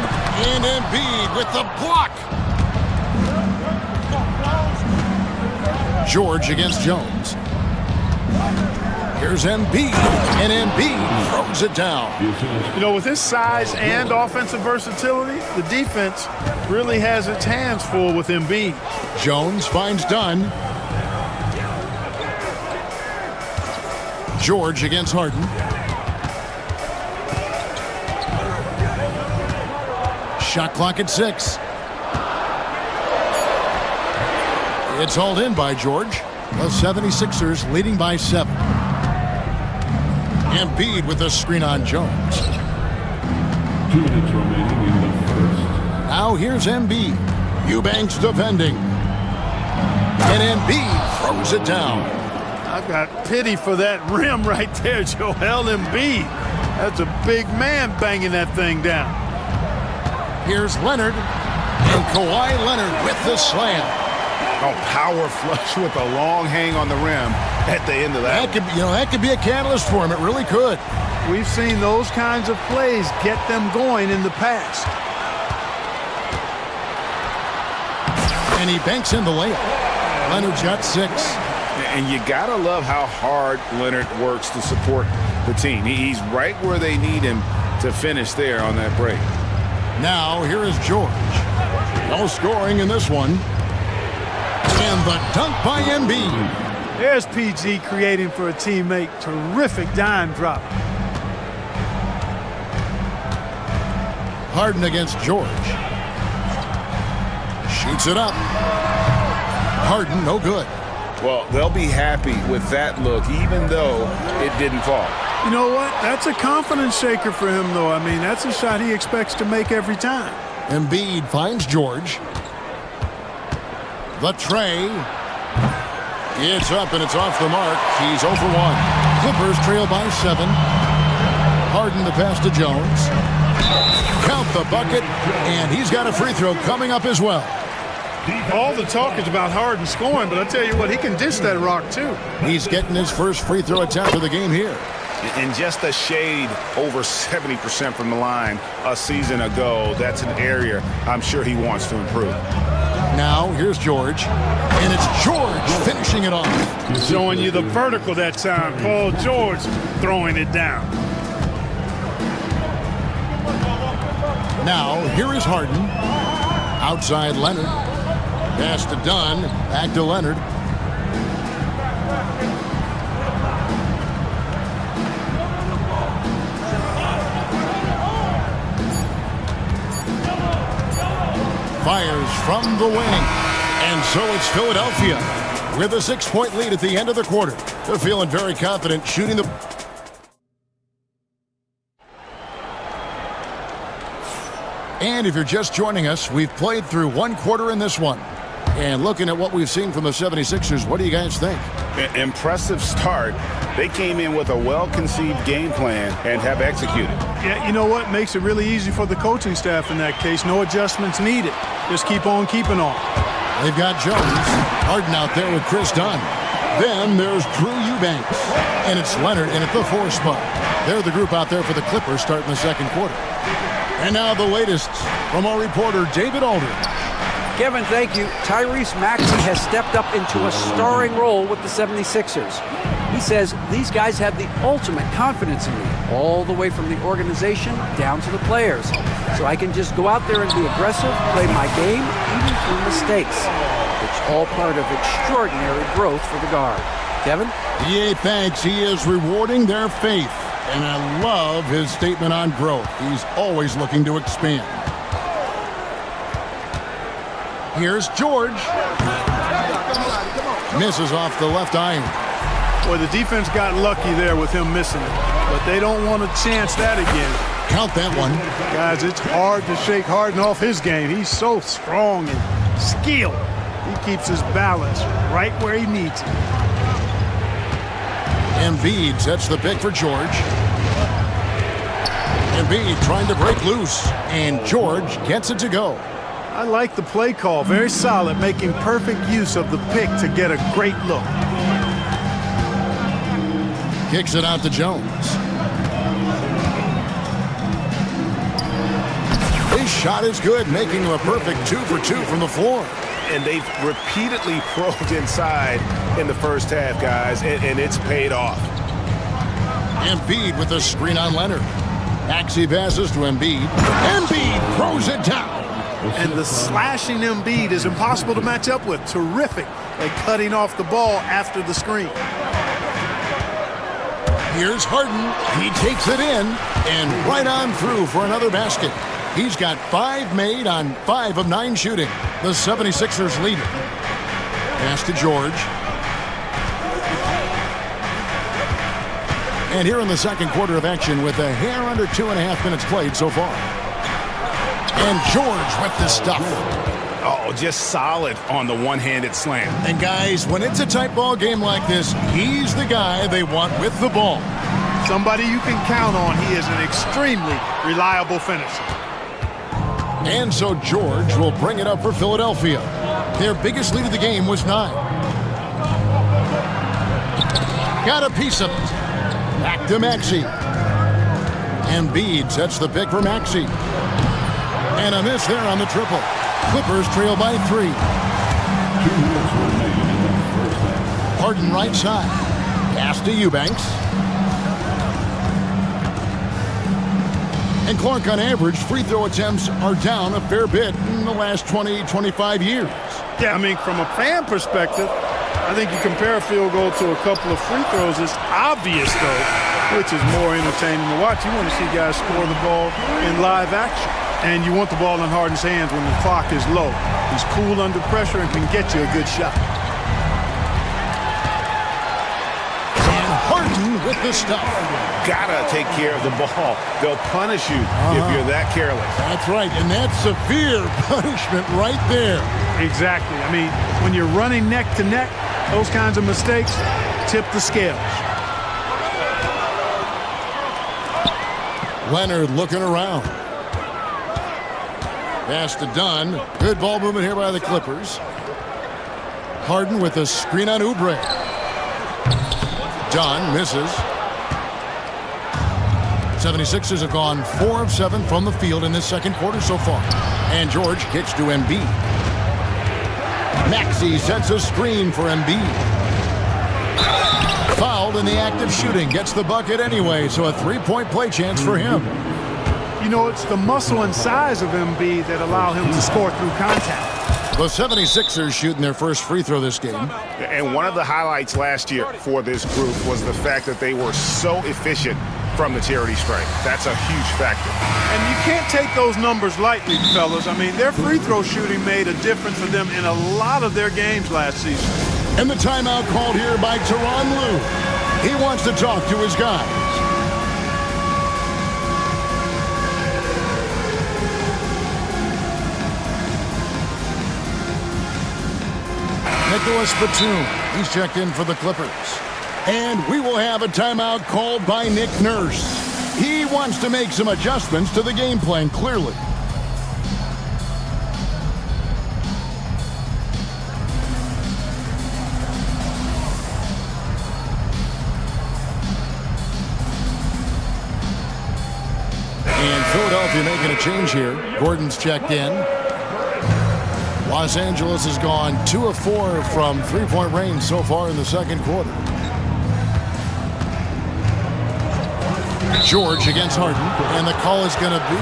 and Embiid with the block. George against Jones. Here's Embiid, and Embiid throws it down. You know, with his size and offensive versatility, the defense really has its hands full with Embiid. Jones finds Dunn. George against Harden. Shot clock at 6. It's hauled in by George. The 76ers leading by 7. Embiid with a screen on Jones. 2 minutes remaining in the first. Now here's Embiid. Eubanks defending. And Embiid throws it down. I've got pity for that rim right there, Joel Embiid. That's a big man banging that thing down. Here's Leonard. And Kawhi Leonard with the slam. Oh, power flush with a long hang on the rim at the end of that. That could be a catalyst for him. It really could. We've seen those kinds of plays get them going in the past. And he banks in the layup. Leonard's got 6. And you got to love how hard Leonard works to support the team. He's right where they need him to finish there on that break. Now, here is George. No scoring in this one. And the dunk by Embiid. There's PG creating for a teammate. Terrific dime drop. Harden against George. Shoots it up. Harden, no good. Well, they'll be happy with that look, even though it didn't fall. You know what? That's a confidence shaker for him, though. I mean, that's a shot he expects to make every time. Embiid finds George. The tray. It's up and it's off the mark. He's 0 for 1. Clippers trail by 7. Harden the pass to Jones. Count the bucket, and he's got a free throw coming up as well. All the talk is about Harden scoring, but I tell you what, he can dish that rock too. He's getting his first free throw attempt of the game here. And just a shade over 70% from the line a season ago. That's an area I'm sure he wants to improve. Now, here's George. And it's George finishing it off. Showing you the vertical that time. Paul George throwing it down. Now, here is Harden. Outside Leonard. Pass to Dunn. Back to Leonard. Fires from the wing. And so it's Philadelphia with a 6-point lead at the end of the quarter. They're feeling very confident shooting the... And if you're just joining us, we've played through one quarter in this one. And looking at what we've seen from the 76ers, what do you guys think? Impressive start. They came in with a well-conceived game plan and have executed. Yeah, you know what? Makes it really easy for the coaching staff in that case. No adjustments needed. Just keep on keeping on. They've got Jones. Harden out there with Chris Dunn. Then there's Drew Eubanks. And it's Leonard in at the 4 spot. They're the group out there for the Clippers starting the second quarter. And now the latest from our reporter, David Alder. Kevin, thank you. Tyrese Maxey has stepped up into a starring role with the 76ers. He says these guys have the ultimate confidence in me, all the way from the organization down to the players. So I can just go out there and be aggressive, play my game, even through mistakes. It's all part of extraordinary growth for the guard. Kevin? Yeah, thanks. He is rewarding their faith. And I love his statement on growth. He's always looking to expand. Here's George. Misses off the left iron. Boy, the defense got lucky there with him missing it. But they don't want to chance that again. Count that one. Guys, it's hard to shake Harden off his game. He's so strong and skilled. He keeps his balance right where he needs it. Embiid sets the pick for George. Embiid trying to break loose. And George gets it to go. I like the play call. Very solid, making perfect use of the pick to get a great look. Kicks it out to Jones. His shot is good, making him a perfect 2 for 2 from the floor. And they've repeatedly probed inside in the first half, guys, and it's paid off. Embiid with a screen on Leonard. Maxey passes to Embiid. Embiid throws it down. And the slashing Embiid is impossible to match up with. Terrific at cutting off the ball after the screen. Here's Harden. He takes it in and right on through for another basket. He's got 5 made on 5 of 9 shooting. The 76ers lead it. Pass to George. And here in the second quarter of action with a hair under 2.5 minutes played so far. And George with the stuff. Oh, just solid on the one-handed slam. And guys, when it's a tight ball game like this, he's the guy they want with the ball. Somebody you can count on. He is an extremely reliable finisher. And so George will bring it up for Philadelphia. Their biggest lead of the game was 9. Got a piece of it. Back to Maxey. Embiid sets the pick for Maxey. And a miss there on the triple. Clippers trail by 3. Harden right side. Pass to Eubanks. And Clark, on average, free throw attempts are down a fair bit in the last 20, 25 years. Yeah, I mean, from a fan perspective, I think you compare a field goal to a couple of free throws. It's obvious, though, which is more entertaining to watch. You want to see guys score the ball in live action. And you want the ball in Harden's hands when the clock is low. He's cool under pressure and can get you a good shot. And Harden with the stuff. Gotta take care of the ball. They'll punish you if you're that careless. That's right, and that's severe punishment right there. Exactly. I mean, when you're running neck to neck, those kinds of mistakes tip the scales. Leonard looking around. Pass to Dunn. Good ball movement here by the Clippers. Harden with a screen on Oubre. Dunn misses. 76ers have gone 4 of 7 from the field in this second quarter so far. And George kicks to Embiid. Maxey sets a screen for Embiid. Fouled in the act of shooting. Gets the bucket anyway, so a three-point play chance for him. You know, it's the muscle and size of Embiid that allow him to score through contact. The 76ers shooting their first free throw this game. And one of the highlights last year for this group was the fact that they were so efficient from the charity stripe. That's a huge factor. And you can't take those numbers lightly, fellas. I mean, their free throw shooting made a difference for them in a lot of their games last season. And the timeout called here by Tyronn Lue. He wants to talk to his guys. Nicholas Batum, he's checked in for the Clippers. And we will have a timeout called by Nick Nurse. He wants to make some adjustments to the game plan, clearly. And Philadelphia making a change here. Gordon's checked in. Los Angeles has gone 2 of 4 from three-point range so far in the second quarter. George against Harden, and the call is going to be,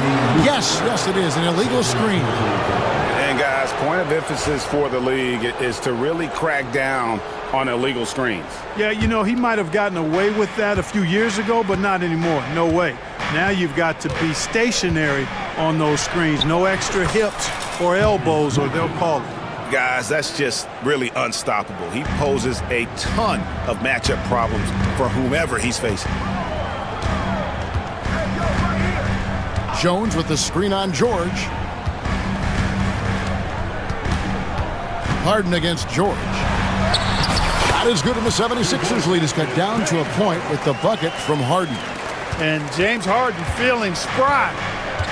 yes, it is, an illegal screen. And guys, point of emphasis for the league is to really crack down on illegal screens. Yeah, you know, he might have gotten away with that a few years ago, but not anymore. No way. Now you've got to be stationary on those screens. No extra hips or elbows, or they'll call it. Guys, that's just really unstoppable. He poses a ton of matchup problems for whomever he's facing. Jones with the screen on George. Harden against George. Not as good, and the 76ers lead is cut down to a point with the bucket from Harden. And James Harden feeling spry,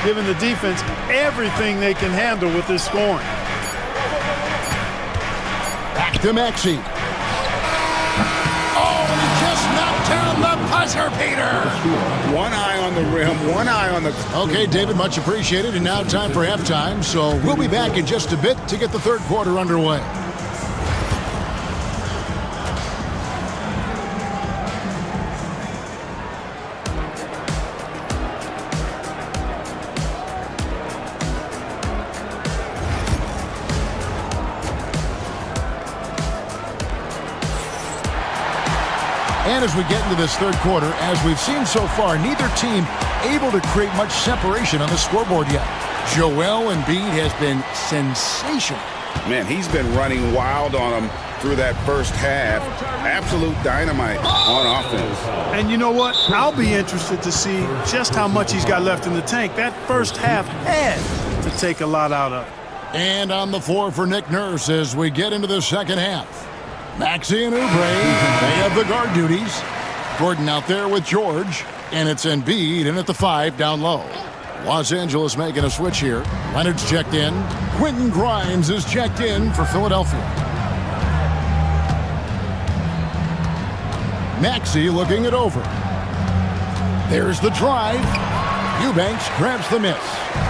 giving the defense everything they can handle with this scoring. Back to Maxey. Oh, and he just knocked down the buzzer beater. One eye on the rim, one eye on the... Okay, David, much appreciated. And now time for halftime. So we'll be back in just a bit to get the third quarter underway. And as we get into this third quarter, as we've seen so far, neither team able to create much separation on the scoreboard yet. Joel Embiid has been sensational. Man, he's been running wild on them through that first half. Absolute dynamite on offense. And you know what? I'll be interested to see just how much he's got left in the tank. That first half had to take a lot out of it. And on the floor for Nick Nurse as we get into the second half. Maxey and Oubre, they have the guard duties. Gordon out there with George, and it's Embiid in at the 5 down low. Los Angeles making a switch here. Leonard's checked in. Quentin Grimes is checked in for Philadelphia. Maxey looking it over. There's the drive. Eubanks grabs the miss.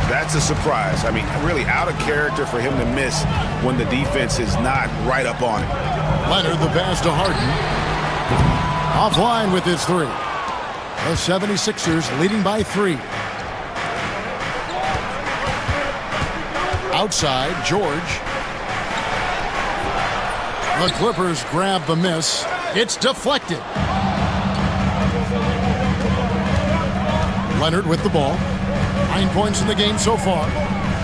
That's a surprise. I mean, really out of character for him to miss when the defense is not right up on it. Leonard, the pass to Harden. Offline with his 3. The 76ers leading by 3. Outside, George. The Clippers grab the miss. It's deflected. Leonard with the ball. 9 points in the game so far.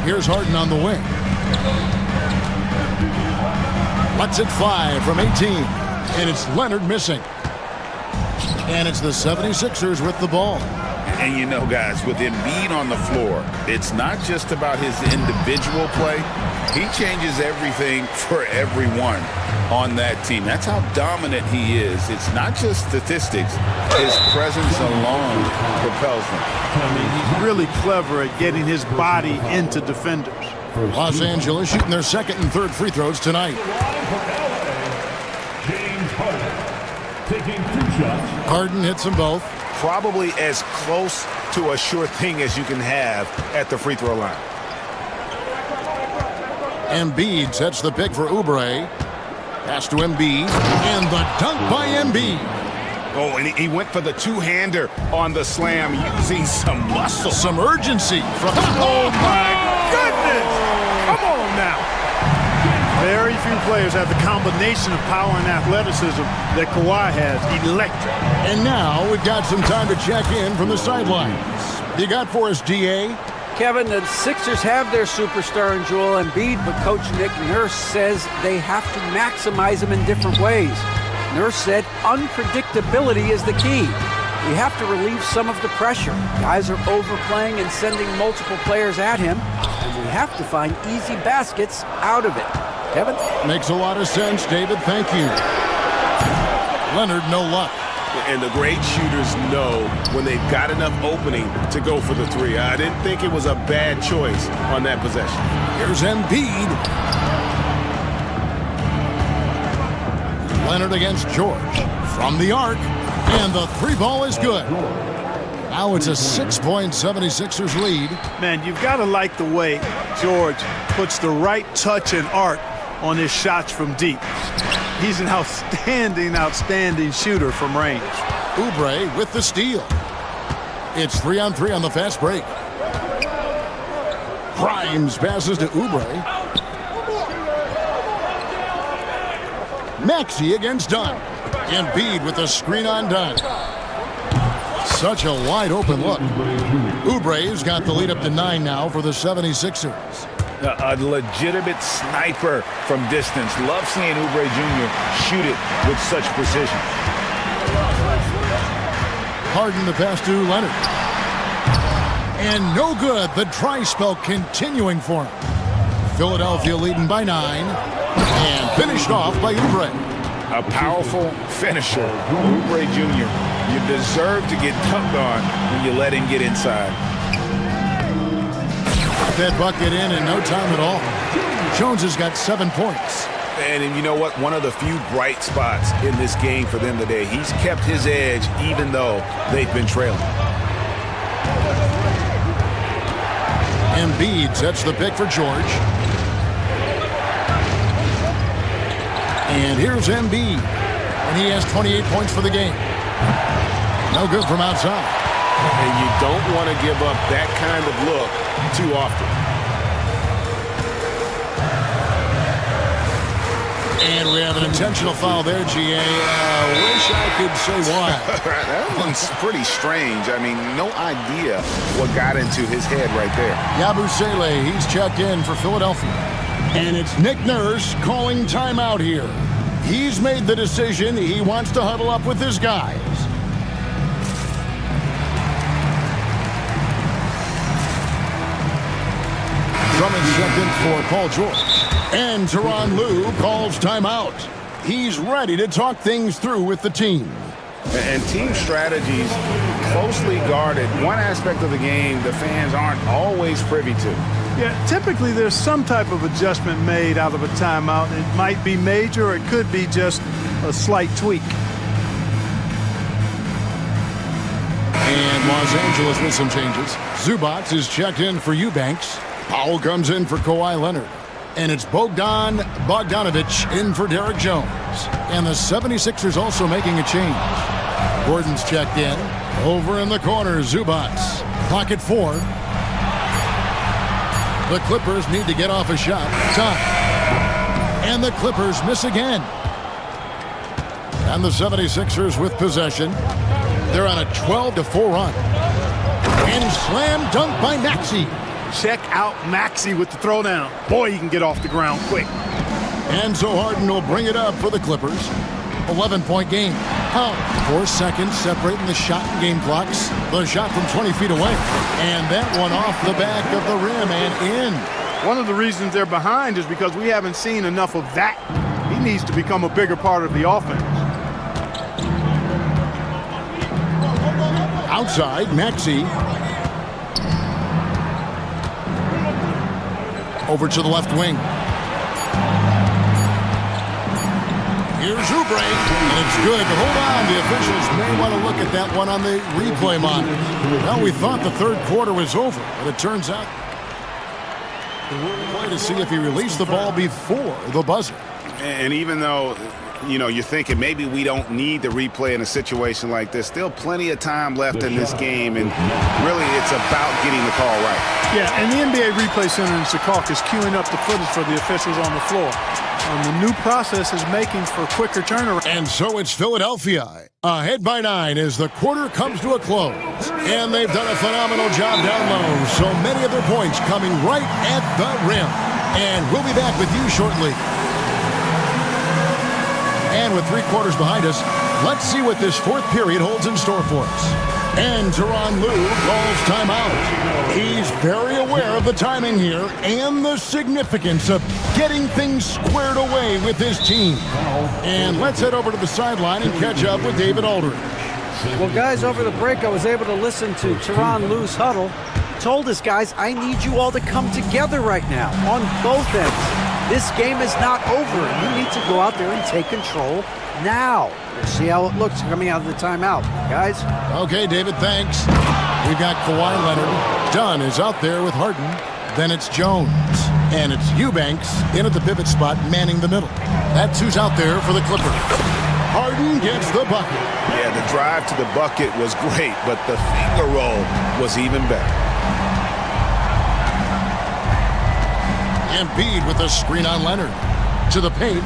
Here's Harden on the wing. Lets it fly from 18. And it's Leonard missing. And it's the 76ers with the ball. And you know, guys, with Embiid on the floor, it's not just about his individual play. He changes everything for everyone on that team. That's how dominant he is. It's not just statistics. His presence alone propels them. I mean, he's really clever at getting his body into defenders. Los Angeles shooting their second and third free throws tonight. James Harden taking 2 shots. Harden hits them both. Probably as close to a sure thing as you can have at the free throw line. Embiid sets the pick for Oubre. Pass to Embiid, and the dunk by Embiid. Oh, and he went for the two-hander on the slam using some muscle. Some urgency from... Oh, my goodness! Come on now. Very few players have the combination of power and athleticism that Kawhi has. Electric. And now we've got some time to check in from the sidelines. You got for us, DA? Kevin, the Sixers have their superstar in Joel Embiid, but Coach Nick Nurse says they have to maximize him in different ways. Nurse said unpredictability is the key. We have to relieve some of the pressure. Guys are overplaying and sending multiple players at him, and we have to find easy baskets out of it. Kevin? Makes a lot of sense, David. Thank you. Leonard, no luck. And the great shooters know when they've got enough opening to go for the three. I didn't think it was a bad choice on that possession. Here's Embiid. Leonard against George. From the arc. And the three ball is good. Now it's a 6-point 76ers lead. Man, you've got to like the way George puts the right touch and arc on his shots from deep. He's an outstanding shooter from range. Oubre with the steal. It's 3-on-3 on the fast break. Grimes passes to Oubre. Maxey against Dunn. Embiid with the screen on Dunn. Such a wide open look. Oubre's got the lead up to 9 now for the 76ers. A legitimate sniper from distance. Love seeing Oubre Jr. shoot it with such precision. Harden the pass to Leonard. And no good. The dry spell continuing for him. Philadelphia leading by 9. And finished off by Oubre. A powerful finisher. Oubre Jr. You deserve to get dunked on when you let him get inside. That bucket in no time at all. Jones has got 7 points. And you know what? One of the few bright spots in this game for them today. He's kept his edge even though they've been trailing. Embiid sets the pick for George. And here's Embiid. And he has 28 points for the game. No good from outside. And you don't want to give up that kind of look too often. And we have an intentional foul there, GA. Wish I could say why. That one's pretty strange. I mean, no idea what got into his head right there. Yabusele, he's checked in for Philadelphia. And it's Nick Nurse calling timeout here. He's made the decision. He wants to huddle up with his guys. Drummond's checked in for Paul George. And Tyronn Lue calls timeout. He's ready to talk things through with the team. And team strategies closely guarded. One aspect of the game the fans aren't always privy to. Yeah, typically there's some type of adjustment made out of a timeout. It might be major or it could be just a slight tweak. And Los Angeles with some changes. Zubac is checked in for Eubanks. Powell comes in for Kawhi Leonard. And it's Bogdan Bogdanovic in for Derek Jones. And the 76ers also making a change. Gordon's checked in. Over in the corner, Zubac. Pocket 4. The Clippers need to get off a shot. Time. And the Clippers miss again. And the 76ers with possession. They're on a 12-4 run. And slam dunk by Maxey. Check out Maxey with the throwdown. Boy, he can get off the ground quick. And so Harden will bring it up for the Clippers. 11-point game. 4 seconds separating the shot and game clocks. The shot from 20 feet away. And that one off the back of the rim and in. One of the reasons they're behind is because we haven't seen enough of that. He needs to become a bigger part of the offense. Outside, Maxey. Over to the left wing. Here's Oubre, and it's good. Hold on, the officials may want to look at that one on the replay monitor. Well, we thought the third quarter was over, but it turns out Play to see if he released the ball before the buzzer. And even though, you know, you're thinking maybe we don't need the replay in a situation like this, still plenty of time left in this game, and really it's about getting the call right. Yeah, and the NBA Replay Center in Secaucus is queuing up the footage for the officials on the floor. The new process is making for quicker turnaround. And so it's Philadelphia ahead by 9 as the quarter comes to a close. And they've done a phenomenal job down low. So many of their points coming right at the rim. And we'll be back with you shortly. And with 3 quarters behind us, let's see what this fourth period holds in store for us. And Tyronn Lue calls timeout. He's very aware of the timing here and the significance of getting things squared away with his team. And let's head over to the sideline and catch up with David Aldridge. Well, guys, over the break, I was able to listen to Tyronn Lue's huddle. He told us, guys, I need you all to come together right now on both ends. This game is not over. You need to go out there and take control now. We'll see how it looks coming out of the timeout, guys. Okay, David, thanks. We've got Kawhi Leonard. Dunn is out there with Harden. Then it's Jones. And it's Eubanks in at the pivot spot, manning the middle. That's who's out there for the Clippers. Harden gets the bucket. Yeah, the drive to the bucket was great, but the finger roll was even better. Embiid with the screen on Leonard. To the paint.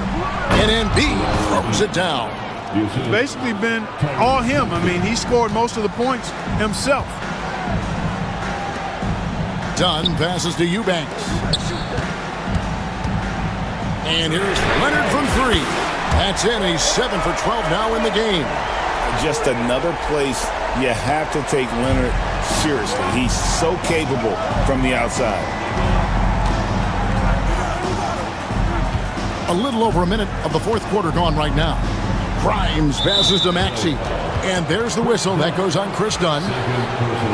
And Embiid throws it down. It's basically been all him. I mean, he scored most of the points himself. Dunn passes to Eubanks. And here's Leonard from 3. That's in. He's 7 for 12 now in the game. Just another place you have to take Leonard seriously. He's so capable from the outside. A little over a minute of the fourth quarter gone right now. Grimes passes to Maxey. And there's the whistle. That goes on Chris Dunn.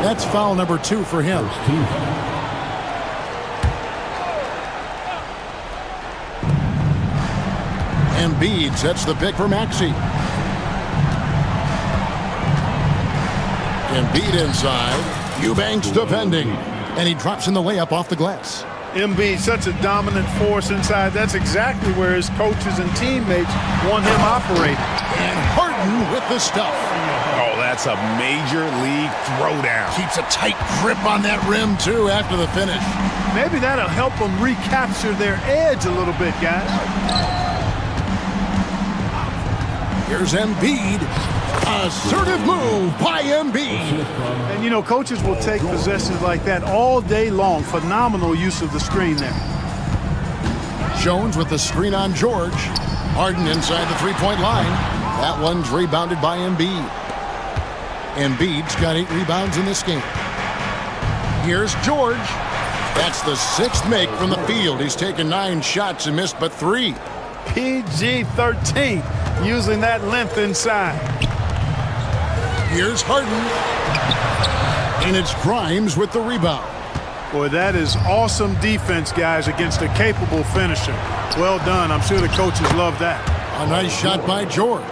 That's foul number 2 for him. Embiid sets the pick for Maxey. Embiid inside. Eubanks defending. And he drops in the layup off the glass. Embiid, such a dominant force inside. That's exactly where his coaches and teammates want him operating. And Harden with the stuff. Oh, that's a major league throwdown. Keeps a tight grip on that rim, too, after the finish. Maybe that'll help them recapture their edge a little bit, guys. Here's Embiid. Assertive move by Embiid. And, you know, coaches will take possessions like that all day long. Phenomenal use of the screen there. Jones with the screen on George. Harden inside the three-point line. That one's rebounded by Embiid. Embiid's got 8 rebounds in this game. Here's George. That's the 6th make from the field. He's taken 9 shots and missed but 3. PG-13, using that length inside. Here's Harden. And it's Grimes with the rebound. Boy, that is awesome defense, guys, against a capable finisher. Well done. I'm sure the coaches love that. A nice shot by George.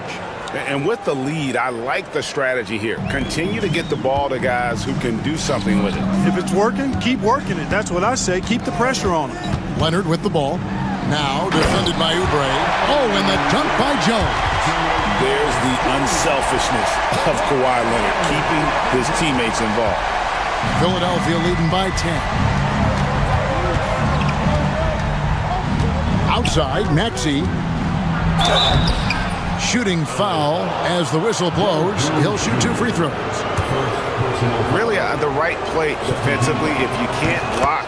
And with the lead, I like the strategy here. Continue to get the ball to guys who can do something with it. If it's working, keep working it. That's what I say. Keep the pressure on him. Leonard with the ball. Now defended by Oubre. Oh, and the dunk by Jones. There's the unselfishness of Kawhi Leonard, keeping his teammates involved. Philadelphia leading by 10. Outside, Maxey. Shooting foul as the whistle blows. He'll shoot 2 free throws. Really, the right play defensively. If you can't block,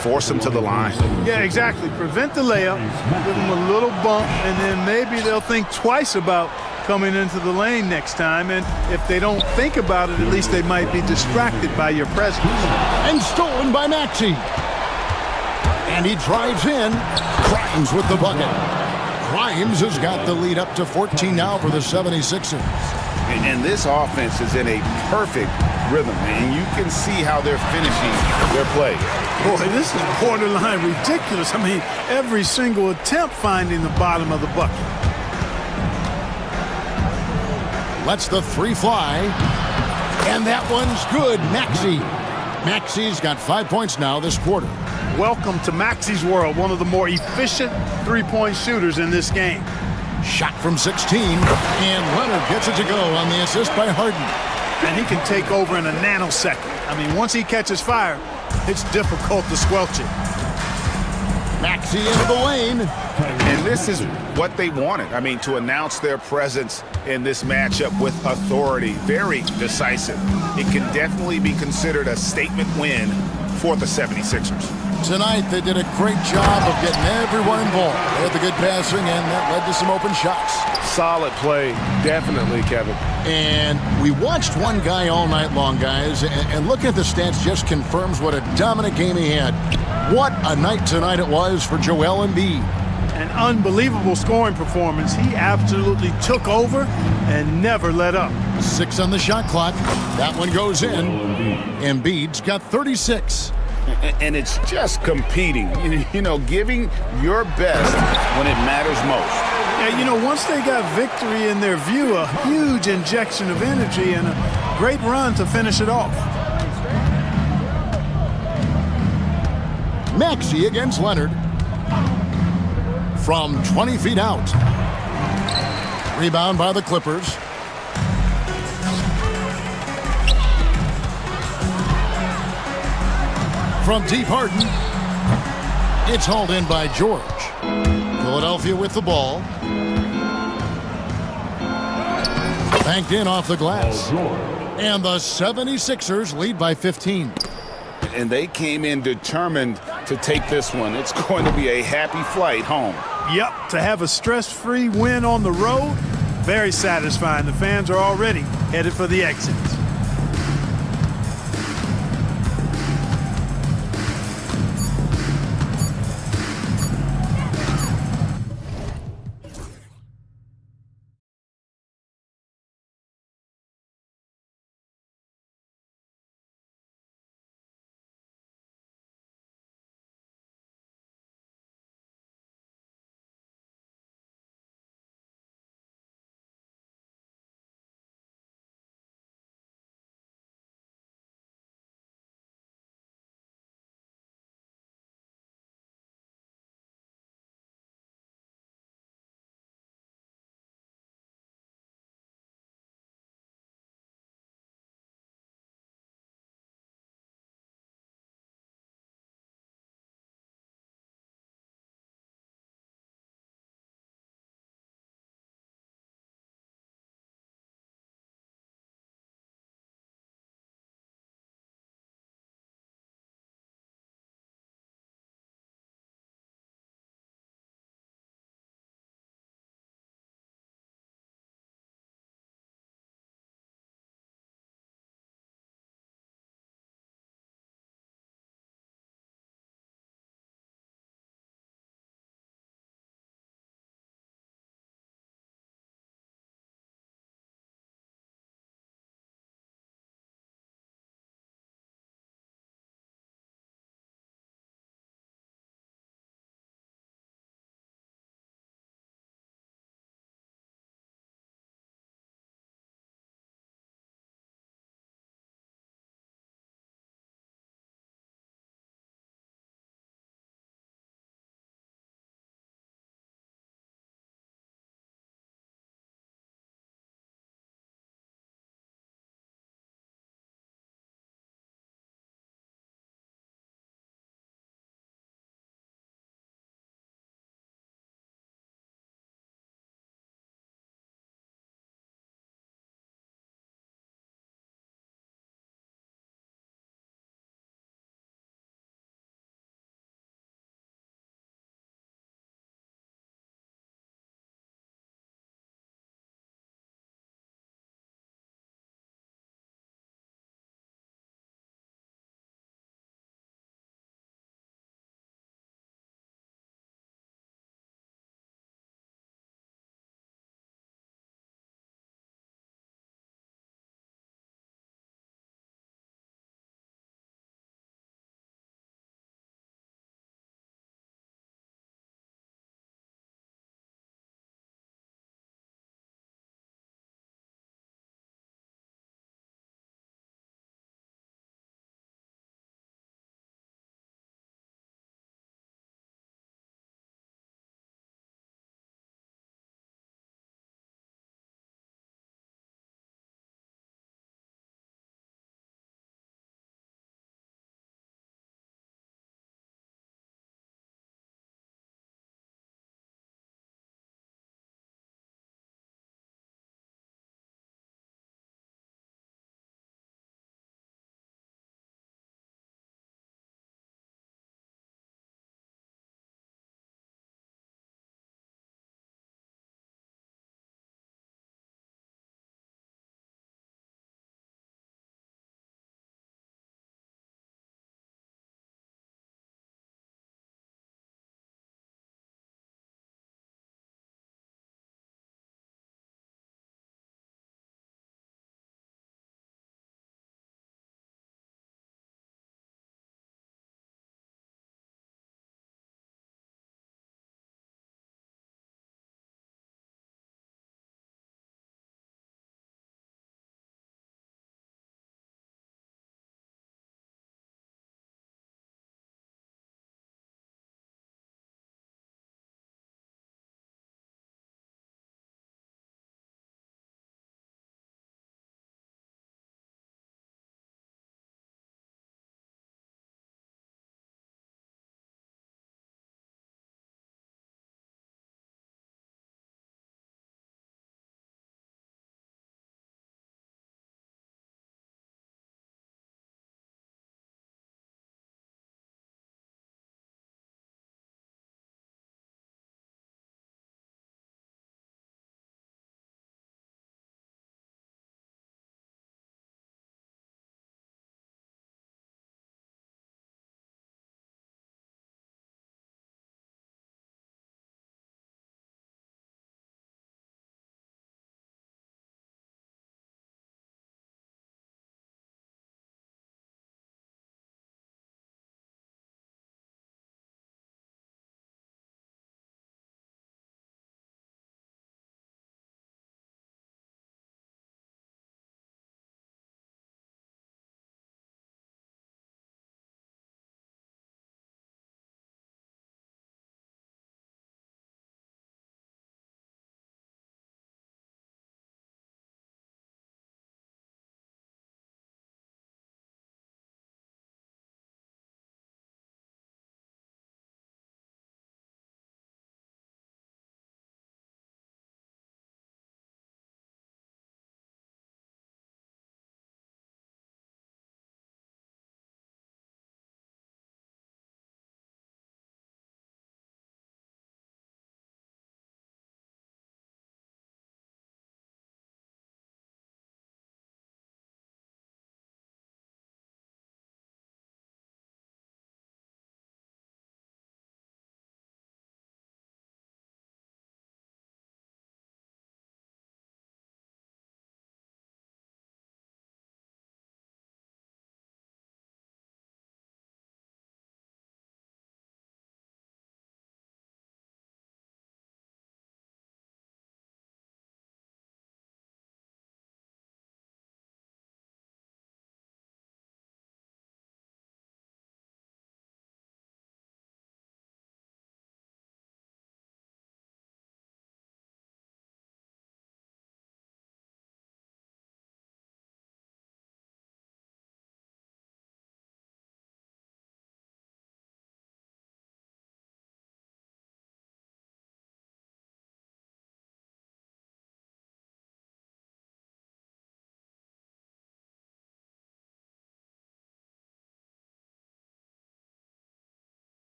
force him to the line. Yeah, exactly. Prevent the layup, give him a little bump, and then maybe they'll think twice about coming into the lane next time. And if they don't think about it, at least they might be distracted by your presence. And stolen by Maxey. And he drives in. Grimes with the bucket. Grimes has got the lead up to 14 now for the 76ers. And this offense is in a perfect rhythm, and you can see how they're finishing their play. Boy, this is borderline ridiculous. I mean, every single attempt finding the bottom of the bucket. Lets the 3 fly. And that one's good. Maxey. Maxi's got 5 points now this quarter. Welcome to Maxi's world, one of the more efficient three-point shooters in this game. Shot from 16, and Leonard gets it to go on the assist by Harden. And he can take over in a nanosecond. I mean, once he catches fire, it's difficult to squelch it. Maxi into the lane. And this is what they wanted. I mean, to announce their presence in this matchup with authority. Very decisive. It can definitely be considered a statement win for the 76ers. Tonight, they did a great job of getting everyone involved. They had the good passing, and that led to some open shots. Solid play, definitely, Kevin. And we watched one guy all night long, guys, and looking at the stats just confirms what a dominant game he had. What a night tonight it was for Joel Embiid. An unbelievable scoring performance. He absolutely took over and never let up. 6 on the shot clock. That one goes in. Embiid's got 36. And it's just competing, you know, giving your best when it matters most. Yeah, you know, once they got victory in their view, a huge injection of energy and a great run to finish it off. Maxi against Leonard. From 20 feet out. Rebound by the Clippers. From deep, Harden. It's hauled in by George. Philadelphia with the ball. Banked in off the glass. And the 76ers lead by 15. And they came in determined to take this one. It's going to be a happy flight home. Yep, to have a stress-free win on the road, very satisfying. The fans are already headed for the exits.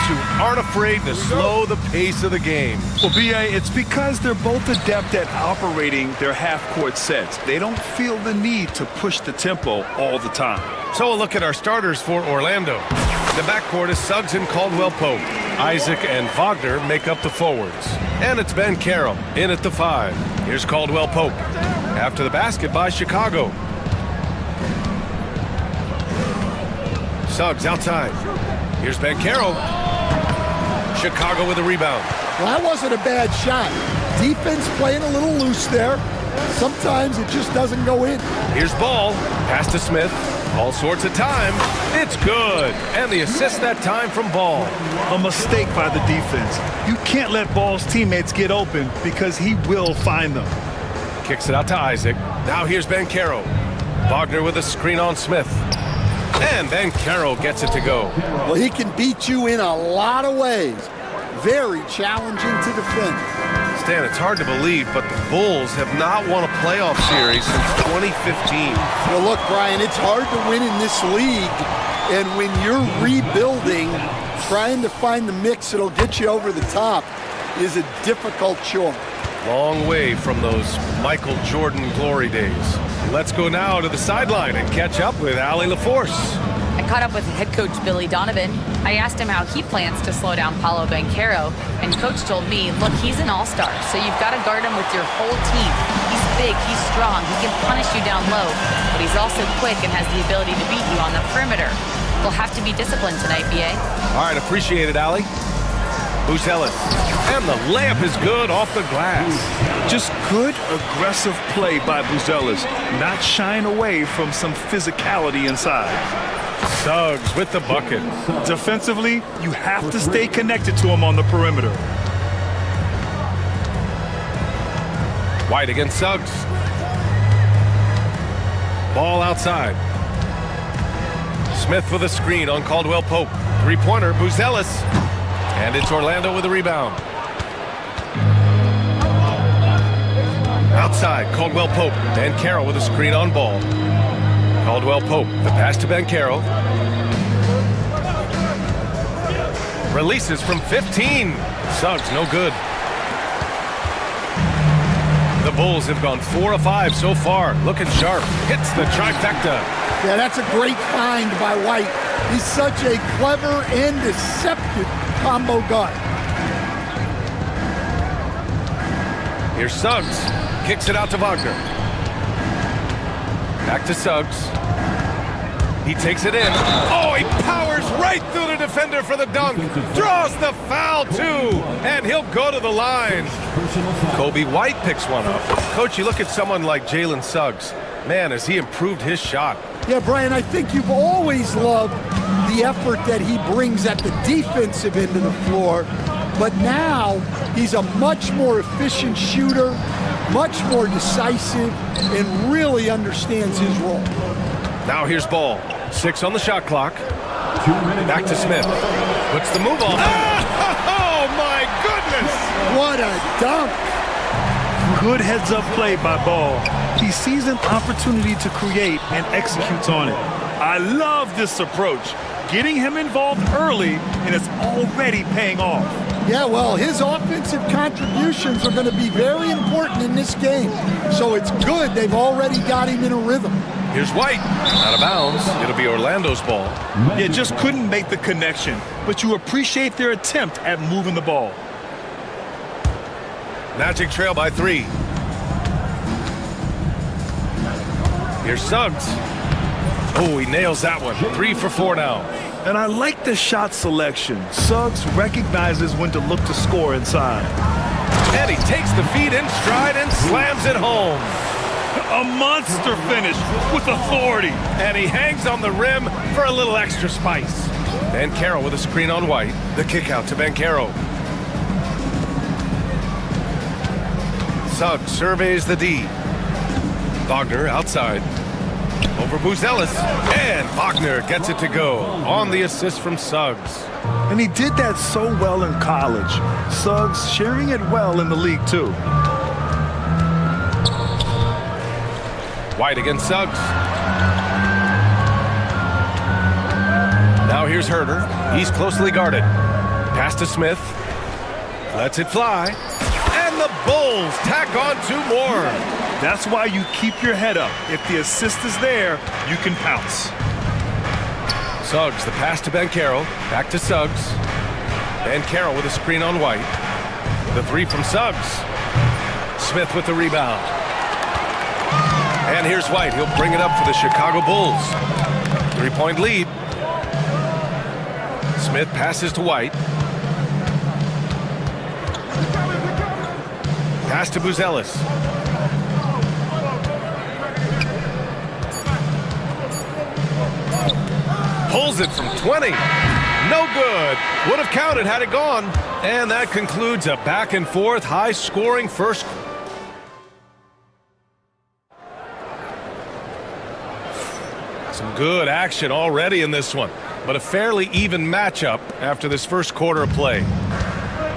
who aren't afraid to slow the pace of the game. Well, B.A., it's because they're both adept at operating their half-court sets. They don't feel the need to push the tempo all the time. So we'll look at our starters for Orlando. The backcourt is Suggs and Caldwell-Pope. Isaac and Wagner make up the forwards. And it's Ben Carroll in at the 5. Here's Caldwell-Pope. After the basket by Chicago. Suggs outside. Here's Ben Carroll. Chicago with a rebound. Well, that wasn't a bad shot. Defense playing a little loose there. Sometimes it just doesn't go in. Here's Ball. Pass to Smith. All sorts of time. It's good. And the assist that time from Ball. A mistake by the defense. You can't let Ball's teammates get open because he will find them. Kicks it out to Isaac. Now here's Ben Carroll. Wagner with a screen on Smith. And Ben Carroll gets it to go. Well, he can beat you in a lot of ways. Very challenging to defend. Stan, it's hard to believe, but the Bulls have not won a playoff series since 2015. Well, look, Brian, it's hard to win in this league. And when you're rebuilding, trying to find the mix that'll get you over the top is a difficult chore. Long way from those Michael Jordan glory days. Let's go now to the sideline and catch up with Allie LaForce. I caught up with head coach Billy Donovan. I asked him how he plans to slow down Paolo Banchero, and coach told me, look, he's an all-star, so you've got to guard him with your whole team. He's big, he's strong, he can punish you down low, but he's also quick and has the ability to beat you on the perimeter. We'll have to be disciplined tonight, BA. All right, appreciate it, Allie. Buzelis. And the layup is good off the glass. Just good, aggressive play by Buzelis, not shying away from some physicality inside. Suggs with the bucket. Defensively, you have to stay connected to him on the perimeter. White against Suggs. Ball outside. Smith with a screen on Caldwell-Pope. Three-pointer, Buzelis. And it's Orlando with a rebound. Outside, Caldwell-Pope. Ben Carroll with a screen on Ball. Caldwell-Pope, the pass to Ben Carroll. Releases from 15. Suggs, no good. The Bulls have gone 4 of 5 so far. Looking sharp. Hits the trifecta. Yeah, that's a great find by White. He's such a clever and deceptive combo guard. Here's Suggs. Kicks it out to Wagner. Back to Suggs. He takes it in. Oh, he powers right through the defender for the dunk. Draws the foul, too. And he'll go to the line. Kobe White picks one up. Coach, you look at someone like Jalen Suggs. Man, has he improved his shot. Yeah, Brian, I think you've always loved the effort that he brings at the defensive end of the floor. But now he's a much more efficient shooter, much more decisive, and really understands his role. Now here's Ball. 6 on the shot clock. Back to Smith. Puts the move on. Oh, my goodness! What a dunk! Good heads-up play by Ball. He sees an opportunity to create and executes on it. I love this approach. Getting him involved early, and it's already paying off. Yeah, well, his offensive contributions are going to be very important in this game. So it's good they've already got him in a rhythm. Here's White. Out of bounds. It'll be Orlando's ball. Yeah, just couldn't make the connection. But you appreciate their attempt at moving the ball. Magic trail by 3. Here's Suggs. Oh, he nails that one. 3 for 4 now. And I like the shot selection. Suggs recognizes when to look to score inside. And he takes the feed in stride and slams it home. A monster finish with authority. And he hangs on the rim for a little extra spice. Ben Carroll with a screen on White. The kick out to Ben Carroll. Suggs surveys the D. Wagner outside. Over Buzelis. And Wagner gets it to go on the assist from Suggs. And he did that so well in college. Suggs sharing it well in the league, too. White against Suggs. Now here's Herter. He's closely guarded. Pass to Smith. Lets it fly. And the Bulls tack on 2 more. That's why you keep your head up. If the assist is there, you can pounce. Suggs, the pass to Banchero. Back to Suggs. Banchero with a screen on White. The 3 from Suggs. Smith with the rebound. And here's White. He'll bring it up for the Chicago Bulls. 3-point lead. Smith passes to White. Pass to Buzelis. Pulls it from 20. No good. Would have counted had it gone. And that concludes a back and forth, high-scoring first. Some good action already in this one, but a fairly even matchup after this first quarter of play.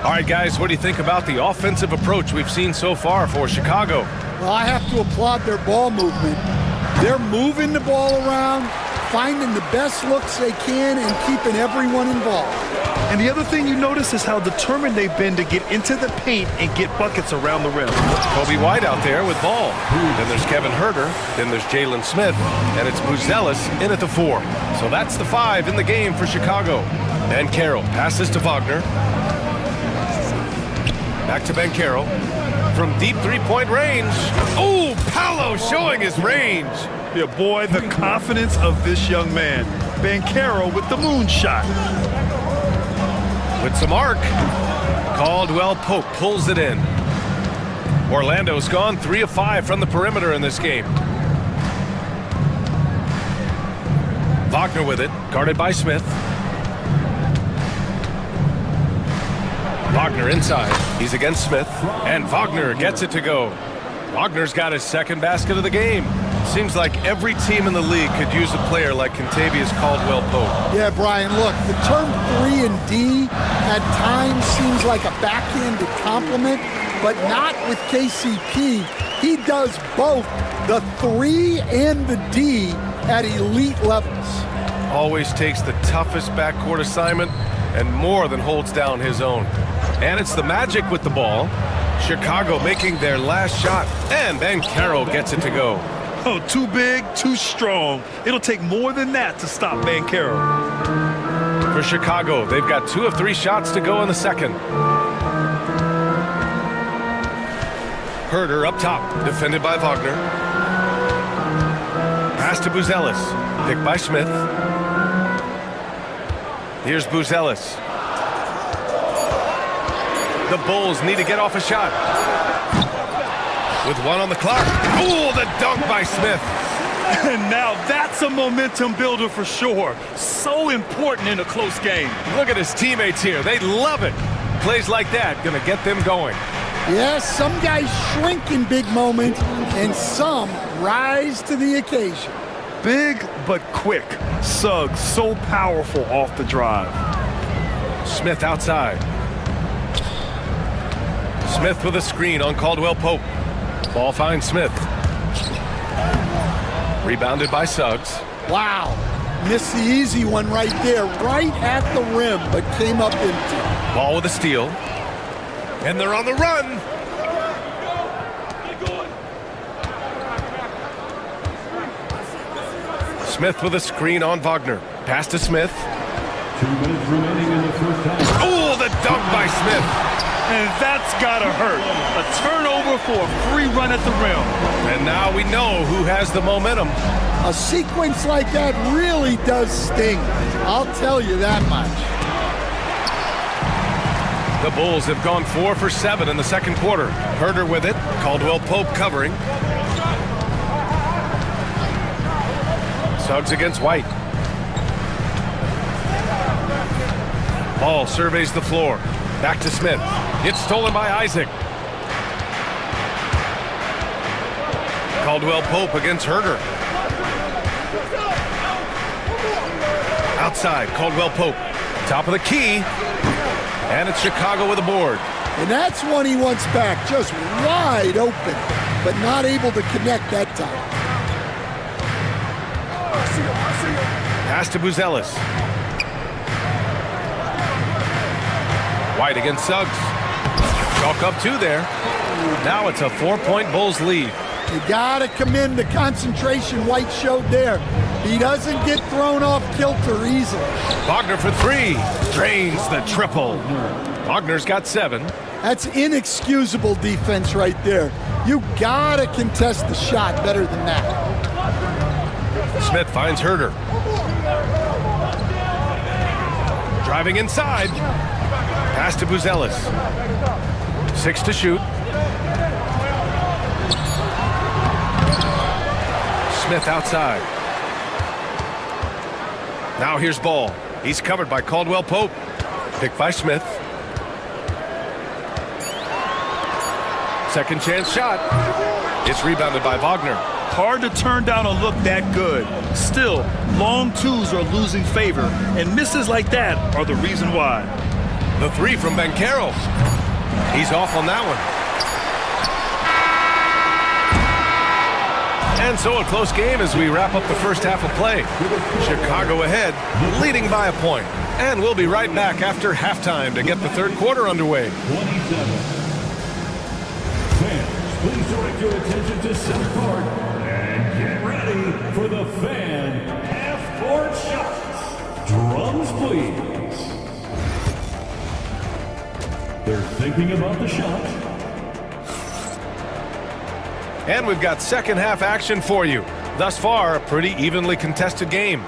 All right, guys, what do you think about the offensive approach we've seen so far for Chicago? Well, I have to applaud their ball movement. They're moving the ball around, finding the best looks they can, and keeping everyone involved. And the other thing you notice is how determined they've been to get into the paint and get buckets around the rim. Kobe White out there with ball. Then there's Kevin Huerter. Then there's Jalen Smith. And it's Buzelis in at the 4. So that's the 5 in the game for Chicago. Banchero passes to Wagner. Back to Banchero. From deep 3-point range. Oh, Paolo showing his range. Yeah, boy, the confidence of this young man. Banchero with the moonshot. With some arc. Caldwell Pope pulls it in. Orlando's gone 3 of 5 from the perimeter in this game. Wagner with it, guarded by Smith. Wagner inside. He's against Smith. And Wagner gets it to go. Wagner's got his second basket of the game. Seems like every team in the league could use a player like Kentavious Caldwell-Pope. Yeah, Brian, look, the term 3 and D at times seems like a backhanded compliment, but not with KCP. He does both the 3 and the D at elite levels. Always takes the toughest backcourt assignment and more than holds down his own. And it's the Magic with the ball. Chicago making their last shot, and Banchero gets it to go. Oh, too big, too strong. It'll take more than that to stop Banchero. For Chicago, they've got 2 of 3 shots to go in the second. Huerter up top, defended by Wagner. Pass to Buzelis, picked by Smith. Here's Buzelis. The Bulls need to get off a shot. With 1 on the clock. Oh, the dunk by Smith. And now that's a momentum builder for sure. So important in a close game. Look at his teammates here. They love it. Plays like that gonna get them going. Yes, some guys shrink in big moments, and some rise to the occasion. Big but quick. Suggs so powerful off the drive. Smith outside. Smith with a screen on Caldwell-Pope. Ball finds Smith. Rebounded by Suggs. Wow. Missed the easy one right there, right at the rim, but came up empty. Ball with a steal. And they're on the run. Smith with a screen on Wagner. Pass to Smith. 2 minutes remaining in the first half. Oh, the dunk by Smith. And that's gotta hurt. A turnover for a free run at the rim. And now we know who has the momentum. A sequence like that really does sting. I'll tell you that much. The Bulls have gone 4 for 7 in the second quarter. Huerter with it. Caldwell-Pope covering. Suggs against White. Ball surveys the floor. Back to Smith. It's stolen by Isaac. Caldwell-Pope against Huerter. Outside, Caldwell-Pope. Top of the key. And it's Chicago with a board. And that's one he wants back, just wide open, but not able to connect that time. Pass to Buzelis. White against Suggs. Chalk up 2 there. Now it's a 4-point Bulls lead. You gotta commend the concentration White showed there. He doesn't get thrown off kilter easily. Wagner for 3. Drains the triple. Wagner's got 7. That's inexcusable defense right there. You gotta contest the shot better than that. Smith finds Herder. Driving inside. Pass to Buzelis. 6 to shoot. Smith outside. Now here's Ball. He's covered by Caldwell Pope. Picked by Smith. Second chance shot. It's rebounded by Wagner. Hard to turn down a look that good. Still, long twos are losing favor, and misses like that are the reason why. The 3 from Banchero. He's off on that one. And so a close game as we wrap up the first half of play. Chicago ahead, leading by a point. And we'll be right back after halftime to get the third quarter underway. 27. Fans, please direct your attention to center court and get ready for the fan half-court shots. Drums, please. They're thinking about the shot. And we've got second half action for you. Thus far, a pretty evenly contested game.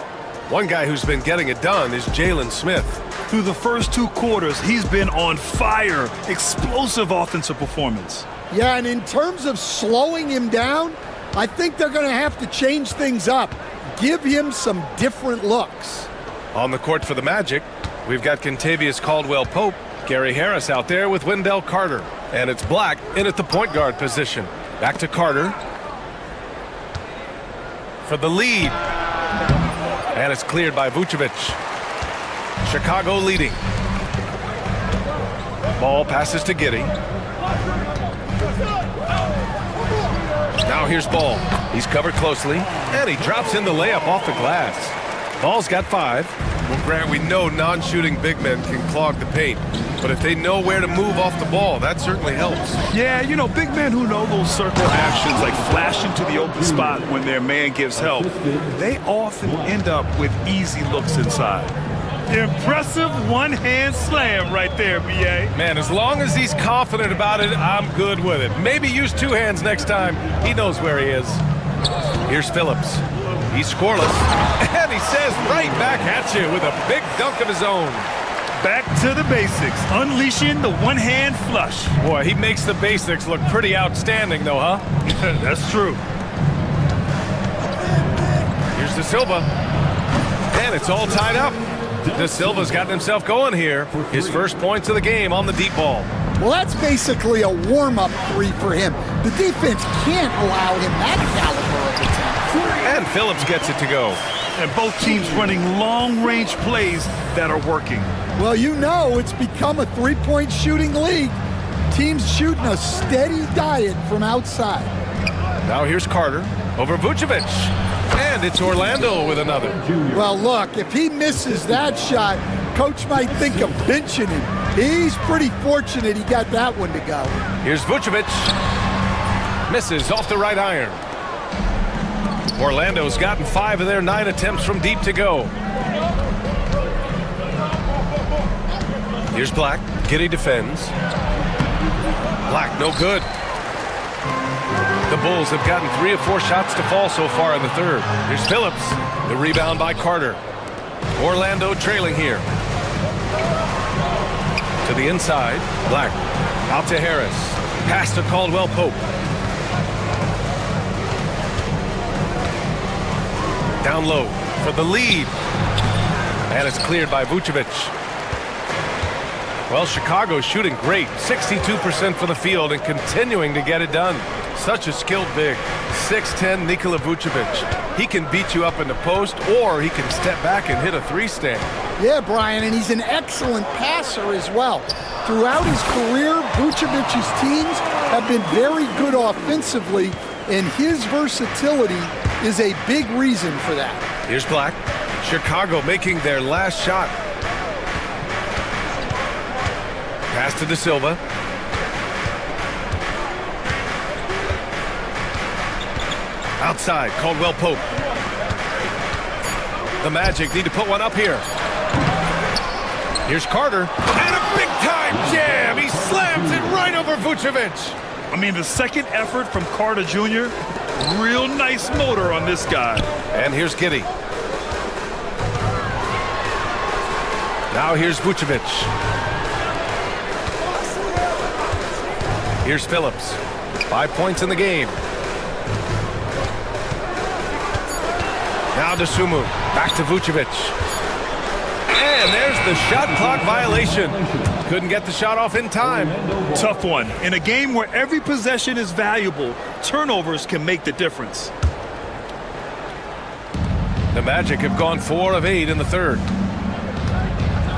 One guy who's been getting it done is Jalen Smith. Through the first 2 quarters, he's been on fire. Explosive offensive performance. Yeah, and in terms of slowing him down, I think they're going to have to change things up. Give him some different looks. On the court for the Magic, we've got Kentavious Caldwell-Pope, Gary Harris out there with Wendell Carter. And it's Black in at the point guard position. Back to Carter. For the lead. And it's cleared by Vucevic. Chicago leading. Ball passes to Giddey. Now here's Ball. He's covered closely. And he drops in the layup off the glass. Ball's got 5. Well, Grant, we know non-shooting big men can clog the paint. But if they know where to move off the ball, that certainly helps. Yeah, you know, big men who know those circle actions, like flashing to the open spot when their man gives help, they often end up with easy looks inside. Impressive one-hand slam right there, B.A. Man, as long as he's confident about it, I'm good with it. Maybe use 2 hands next time. He knows where he is. Here's Phillips. He's scoreless. And he says right back at you with a big dunk of his own. Back to the basics, unleashing the one-hand flush. Boy, he makes the basics look pretty outstanding, though, huh? That's true. Here's De Silva. And it's all tied up. De Silva's gotten himself going here. His first points of the game on the deep ball. Well, that's basically a warm-up 3 for him. The defense can't allow him that caliber of attack. And Phillips gets it to go. And both teams running long-range plays that are working. Well, you know it's become a 3-point shooting league. Teams shooting a steady diet from outside. Now here's Carter over Vucevic. And it's Orlando with another. Well, look, if he misses that shot, coach might think of benching him. He's pretty fortunate he got that one to go. Here's Vucevic. Misses off the right iron. Orlando's gotten 5 of their 9 attempts from deep to go. Here's Black. Giddey defends. Black, no good. The Bulls have gotten 3 of 4 shots to fall so far in the third. Here's Phillips. The rebound by Carter. Orlando trailing here. To the inside. Black. Out to Harris. Pass to Caldwell-Pope. Down low for the lead. And it's cleared by Vucevic. Well, Chicago's shooting great. 62% for the field and continuing to get it done. Such a skilled big. 6'10" Nikola Vucevic. He can beat you up in the post, or he can step back and hit a 3-stand. Yeah, Brian, and he's an excellent passer as well. Throughout his career, Vucevic's teams have been very good offensively, and his versatility is a big reason for that. Here's Black. Chicago making their last shot. Pass to De Silva. Outside, Caldwell Pope. The Magic need to put one up here. Here's Carter. And a big-time jam. He slams it right over Vucevic. I mean, the second effort from Carter Jr., real nice motor on this guy. And here's Giddey. Now here's Vucevic. Here's Phillips. 5 points in the game. Now to Sumu. Back to Vucevic. And there's the shot clock violation. Couldn't get the shot off in time. Tough one. In a game where every possession is valuable, turnovers can make the difference. The Magic have gone 4 of 8 in the third.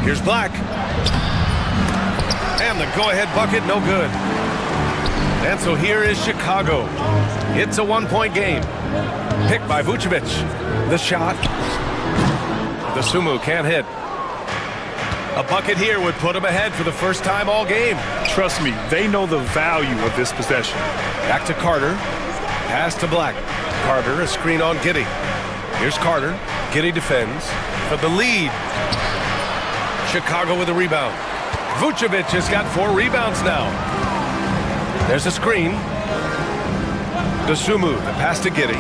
Here's Black. And the go-ahead bucket, no good. And so here is Chicago. It's a 1-point game. Picked by Vucevic. The shot. The Sumu can't hit. A bucket here would put him ahead for the first time all game. Trust me, they know the value of this possession. Back to Carter. Pass to Black. Carter, a screen on Giddey. Here's Carter. Giddey defends for the lead. Chicago with a rebound. Vucevic has got 4 rebounds now. There's a screen. Dosunmu, the pass to Giddey.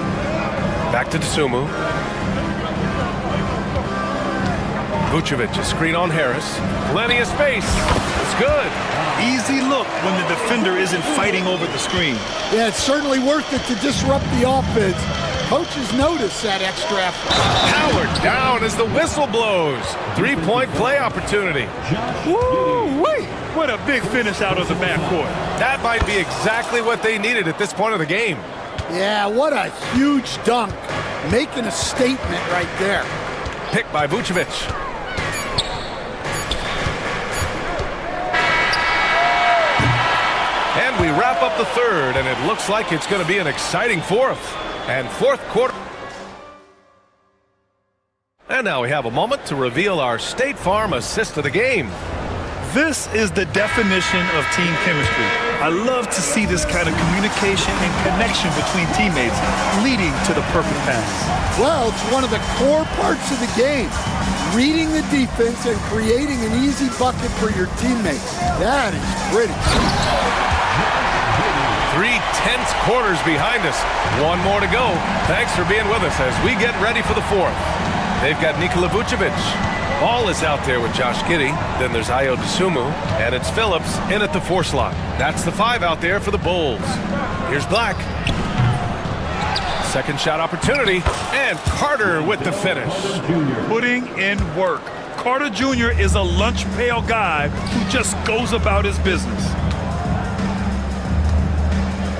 Back to Dosunmu. Vucevic, a screen on Harris. Plenty of space. It's good. Easy look when the defender isn't fighting over the screen. Yeah, it's certainly worth it to disrupt the offense. Coaches notice that extra effort. Howard down as the whistle blows. 3-point play opportunity. Woo-wee! What a big finish out of the backcourt. That might be exactly what they needed at this point of the game. Yeah, what a huge dunk. Making a statement right there. Picked by Vucevic. And we wrap up the third, and it looks like it's going to be an exciting fourth. And fourth quarter. And now we have a moment to reveal our State Farm assist of the game. This is the definition of team chemistry. I love to see this kind of communication and connection between teammates leading to the perfect pass. Well, it's one of the core parts of the game. Reading the defense and creating an easy bucket for your teammates. That is pretty. 3 tense quarters behind us. One more to go. Thanks for being with us as we get ready for the fourth. They've got Nikola Vucevic. Ball is out there with Josh Giddey. Then there's Ayo Dosunmu. And it's Phillips in at the 4 slot. That's the 5 out there for the Bulls. Here's Black. Second shot opportunity. And Carter with the finish. Putting in work. Carter Jr. is a lunch pail guy who just goes about his business.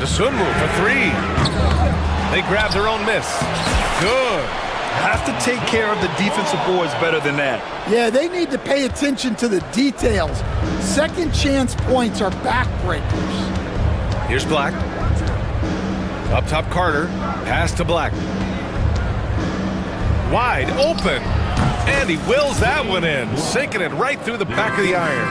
Dosunmu for 3. They grab their own miss. Good. Have to take care of the defensive boards better than that. Yeah, they need to pay attention to the details. Second chance points are backbreakers. Here's Black. Up top Carter. Pass to Black. Wide open. And he wills that one in. Sinking it right through the back of the iron.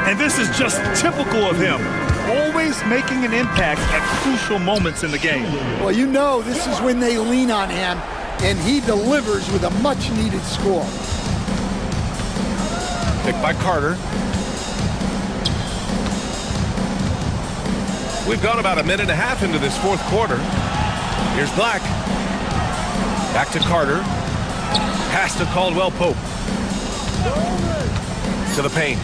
And this is just typical of him. Always making an impact at crucial moments in the game. Well, you know this is when they lean on him, and he delivers with a much-needed score. Picked by Carter. We've gone about 1.5 minutes into this fourth quarter. Here's Black. Back to Carter. Pass to Caldwell Pope. To the paint.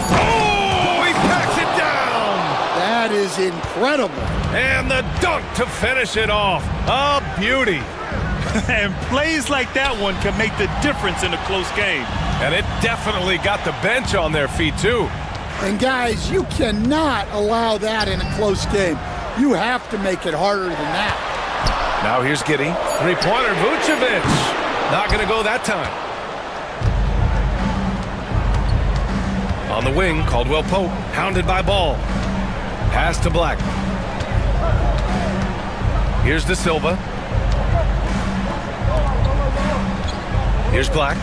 Oh, he packs it down! That is incredible. And the dunk to finish it off. A beauty. And plays like that one can make the difference in a close game. And it definitely got the bench on their feet, too. And guys, you cannot allow that in a close game. You have to make it harder than that. Now here's Giddey. 3-pointer, Vucevic. Not going to go that time. On the wing, Caldwell Pope, hounded by Ball. Pass to Black. Here's De Silva. Here's Black.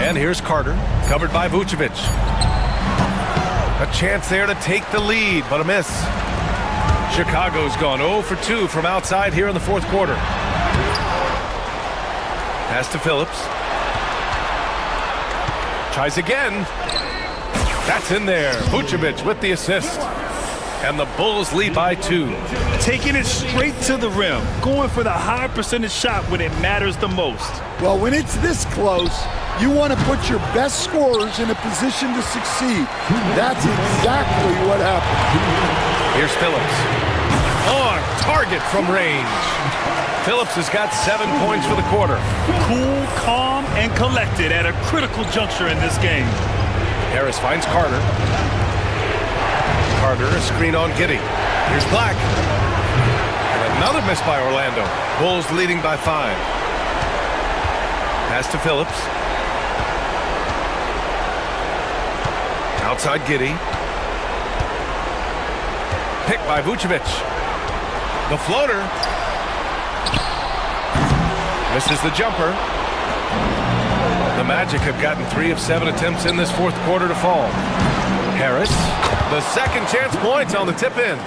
And here's Carter, covered by Vucevic. A chance there to take the lead, but a miss. Chicago's gone 0 for 2 from outside here in the fourth quarter. Pass to Phillips. Tries again. That's in there. Vucevic with the assist. And the Bulls lead by 2. Taking it straight to the rim. Going for the high percentage shot when it matters the most. Well, when it's this close, you want to put your best scorers in a position to succeed. That's exactly what happened. Here's Phillips. On target from range. Phillips has got 7 points for the quarter. Cool, calm, and collected at a critical juncture in this game. Harris finds Carter. Carter, a screen on Giddey. Here's Black. And another miss by Orlando. Bulls leading by 5. Pass to Phillips. Outside Giddey. Picked by Vucevic. The floater. Misses the jumper. The Magic have gotten 3 of 7 attempts in this fourth quarter to fall. Harris, the second chance points on the tip-in.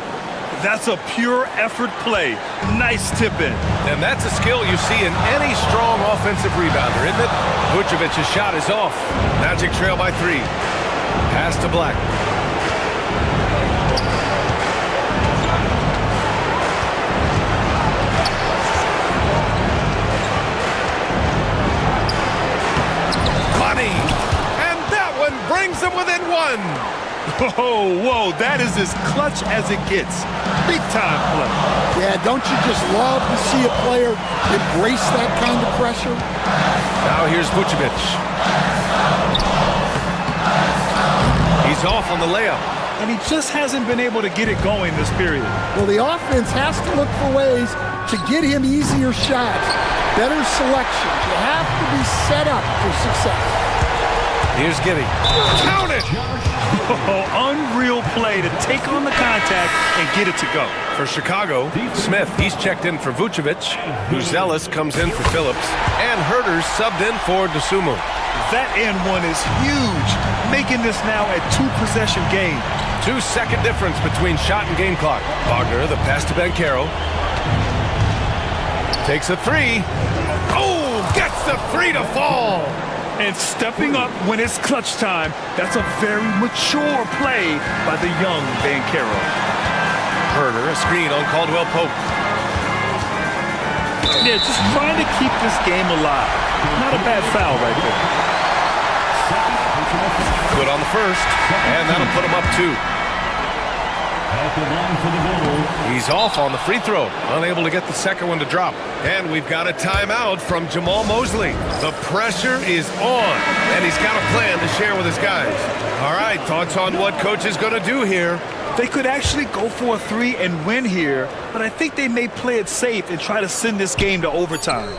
That's a pure effort play. Nice tip-in. And that's a skill you see in any strong offensive rebounder, isn't it? Vucevic's shot is off. Magic trail by 3. Pass to Black. Money! And that one brings them within 1. Whoa, that is as clutch as it gets. Big time play. Yeah, don't you just love to see a player embrace that kind of pressure? Now here's Vucevic. He's off on the layup. And he just hasn't been able to get it going this period. Well, the offense has to look for ways to get him easier shots, better selections. You have to be set up for success. Here's Giddey. Count it! Unreal play to take on the contact and get it to go. For Chicago, Smith, he's checked in for Vucevic. Buzelis comes in for Phillips. And Herter's subbed in for DeSumo. That and one is huge, making this now a 2-possession game. 2-second difference between shot and game clock. Wagner, the pass to Banchero. Takes a 3. Oh, gets the 3 to fall. And stepping up when it's clutch time, that's a very mature play by the young Banchero. Herter, a screen on Caldwell Pope. Yeah, just trying to keep this game alive. Not a bad foul right there. Good on the first, and that'll put him up 2. He's off on the free throw, unable to get the second one to drop. And we've got a timeout from Jamal Mosley. The pressure is on, and he's got a plan to share with his guys. All right, thoughts on what coach is going to do here? They could actually go for a 3 and win here, but I think they may play it safe and try to send this game to overtime.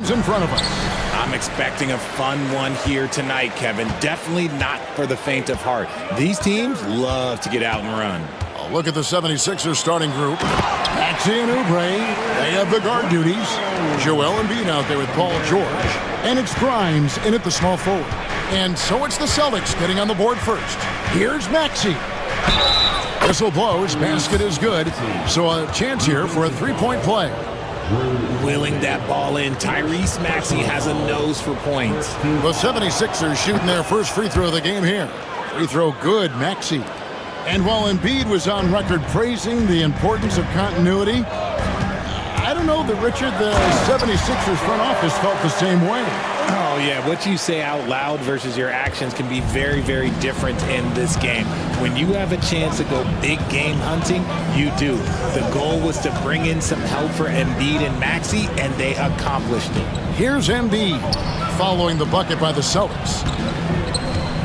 what's in front of us. I'm expecting a fun one here tonight, Kevin. Definitely not for the faint of heart. These teams love to get out and run. A look at the 76ers starting group. Maxey and Oubre, they have the guard duties. Joel Embiid out there with Paul George. And it's Grimes in at the small forward. And so it's the Celtics getting on the board first. Here's Maxey. Whistle blows, basket is good. So a chance here for a three-point play. Willing that ball in. Tyrese Maxey has a nose for points. The 76ers shooting their first free throw of the game here. Free throw good, Maxey. And while Embiid was on record praising the importance of continuity, I don't know that, Richard, the 76ers front office felt the same way. Oh, yeah. What you say out loud versus your actions can be very, very different in this game. When you have a chance to go big game hunting, you do. The goal was to bring in some help for Embiid and Maxey, and they accomplished it. Here's Embiid following the bucket by the Celtics.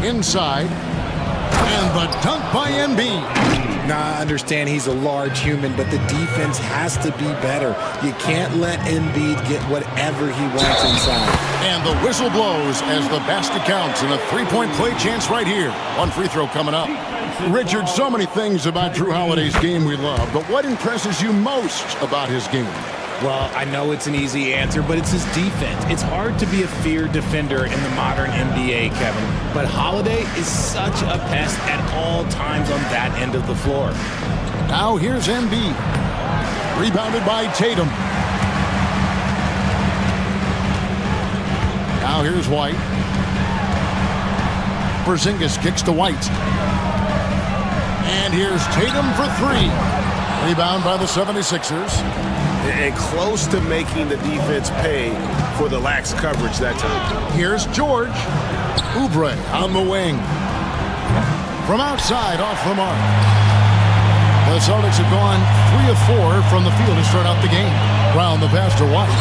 Inside. And the dunk by Embiid. Now, I understand he's a large human, but the defense has to be better. You can't let Embiid get whatever he wants inside. And the whistle blows as the basket counts and a three-point play chance right here. One free throw coming up. Richard, so many things about Drew Holiday's game we love, but what impresses you most about his game? Well, I know it's an easy answer, but it's his defense. It's hard to be a feared defender in the modern NBA, Kevin. But Holiday is such a pest at all times on that end of the floor. Now here's Embiid. Rebounded by Tatum. Now here's White. Porzingis kicks to White. And here's Tatum for three. Rebound by the 76ers. And close to making the defense pay for the lax coverage that time. Here's George. Oubre on the wing. From outside, off the mark. The Celtics have gone 3 of 4 from the field to start out the game. Brown the pass to White.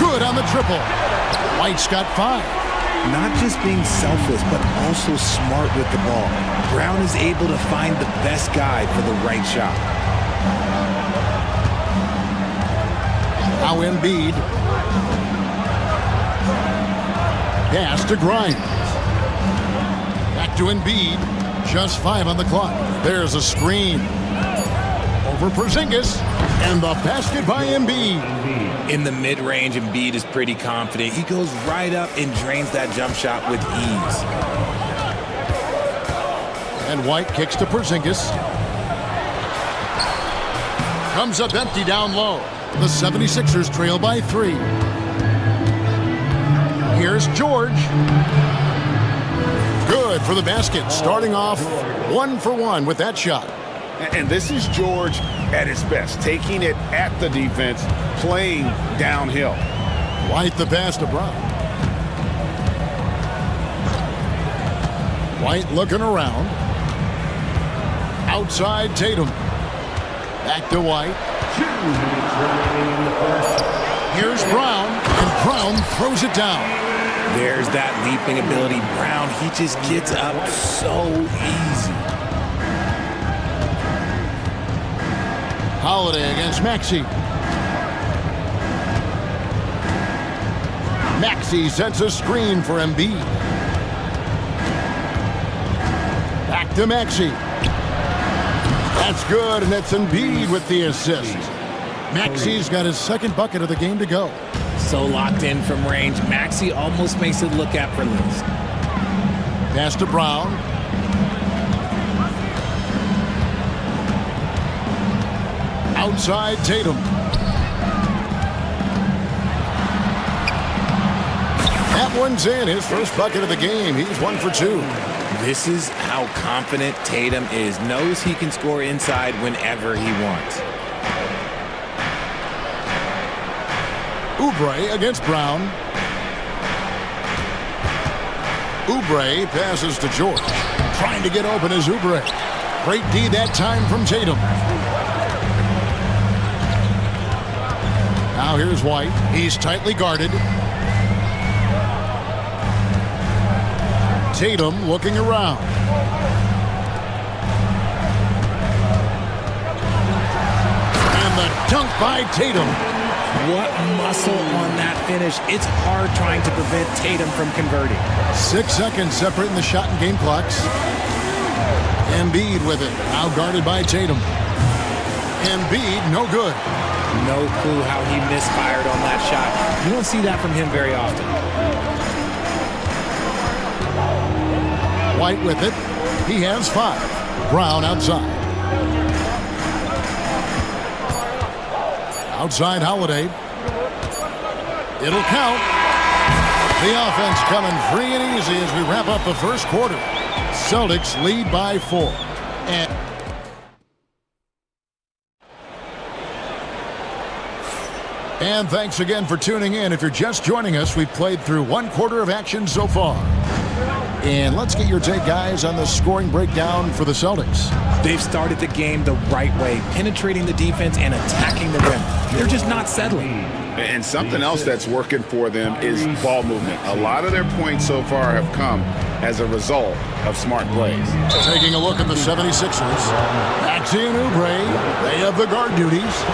Good on the triple. White's got 5. Not just being selfless, but also smart with the ball. Brown is able to find the best guy for the right shot. Now Embiid. Pass to Grimes. Back to Embiid. Just 5 on the clock. There's a screen. Over Porzingis. And the basket by Embiid. In the mid-range, Embiid is pretty confident. He goes right up and drains that jump shot with ease. And White kicks to Porzingis. Comes up empty down low. The 76ers trail by 3. Here's George. Good for the basket. Starting off 1 for 1 with that shot. And this is George at his best, taking it at the defense, playing downhill. White the pass to Brown. White looking around. Outside Tatum. Back to White. Here's Brown, and Brown throws it down. There's that leaping ability. Brown, he just gets up so easy. Holiday against Maxey. Maxey sets a screen for Embiid. Back to Maxey. That's good, and it's Embiid with the assist. Maxey's got his second bucket of the game to go. So locked in from range, Maxey almost makes it look effortless. Pass to Brown. Outside Tatum. That one's in, his first bucket of the game. He's 1 for 2. This is how confident Tatum is. Knows he can score inside whenever he wants. Oubre against Brown. Oubre passes to George. Trying to get open is Oubre. Great D that time from Tatum. Now here's White. He's tightly guarded. Tatum looking around. And the dunk by Tatum. What muscle on that finish. It's hard trying to prevent Tatum from converting. 6 seconds separating the shot and game clocks. Embiid with it. Now guarded by Tatum. Embiid, no good. No clue how he misfired on that shot. You don't see that from him very often. White with it. He has 5. Brown outside. Outside Holiday. It'll count. The offense coming free and easy as we wrap up the first quarter. Celtics lead by 4. And thanks again for tuning in. If you're just joining us, we've played through 1 quarter of action so far. And let's get your take, guys, on the scoring breakdown for the Celtics. They've started the game the right way, penetrating the defense and attacking the rim. They're just not settling. And something else that's working for them is ball movement. A lot of their points so far have come as a result of smart plays. Taking a look at the 76ers. Maxey and Oubre, they have the guard duties.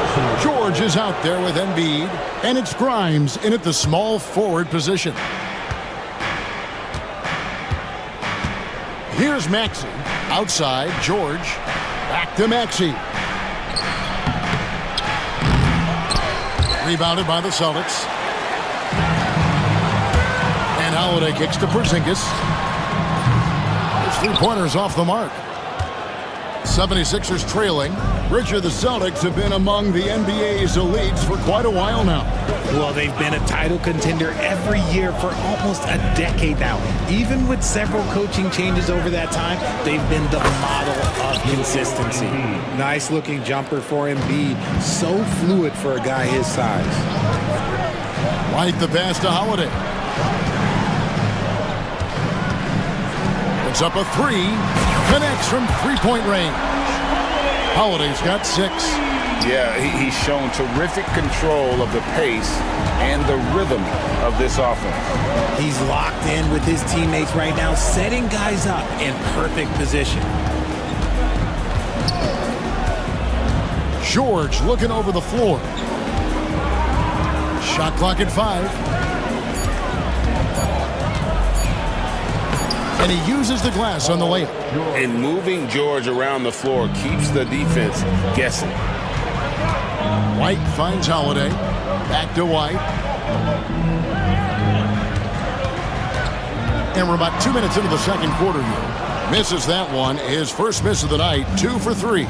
George is out there with Embiid. And it's Grimes in at the small forward position. Here's Maxey. Outside, George. Back to Maxey. Rebounded by the Celtics. And Holiday kicks to Porzingis. His 3-pointers off the mark. 76ers trailing. Richard, the Celtics have been among the NBA's elites for quite a while now. Well, they've been a title contender every year for almost a decade now. Even with several coaching changes over that time, they've been the model of consistency. Nice looking jumper for Embiid. So fluid for a guy his size. White the pass to Holiday. Puts up a 3. Connects from 3-point range. Holiday's got 6. Yeah, he's shown terrific control of the pace and the rhythm of this offense. He's locked in with his teammates right now, setting guys up in perfect position. George looking over the floor. Shot clock at 5. And he uses the glass on the layup. And moving George around the floor keeps the defense guessing. White finds Holiday. Back to White. And we're about 2 minutes into the second quarter here. Misses that one. His first miss of the night. 2 for 3.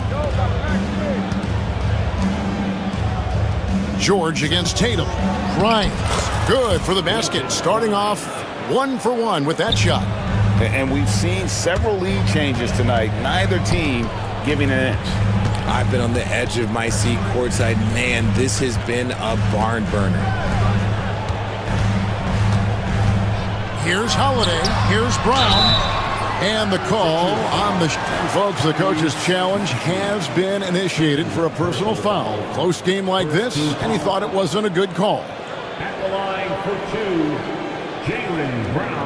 George against Tatum. Grimes. Good for the basket. Starting off 1 for 1 with that shot. And we've seen several lead changes tonight. Neither team giving an inch. I've been on the edge of my seat courtside. Man, this has been a barn burner. Here's Holiday. Here's Brown. And the call on the folks. The coach's challenge has been initiated for a personal foul. Close game like this, and he thought it wasn't a good call. At the line for 2, Jaylen Brown.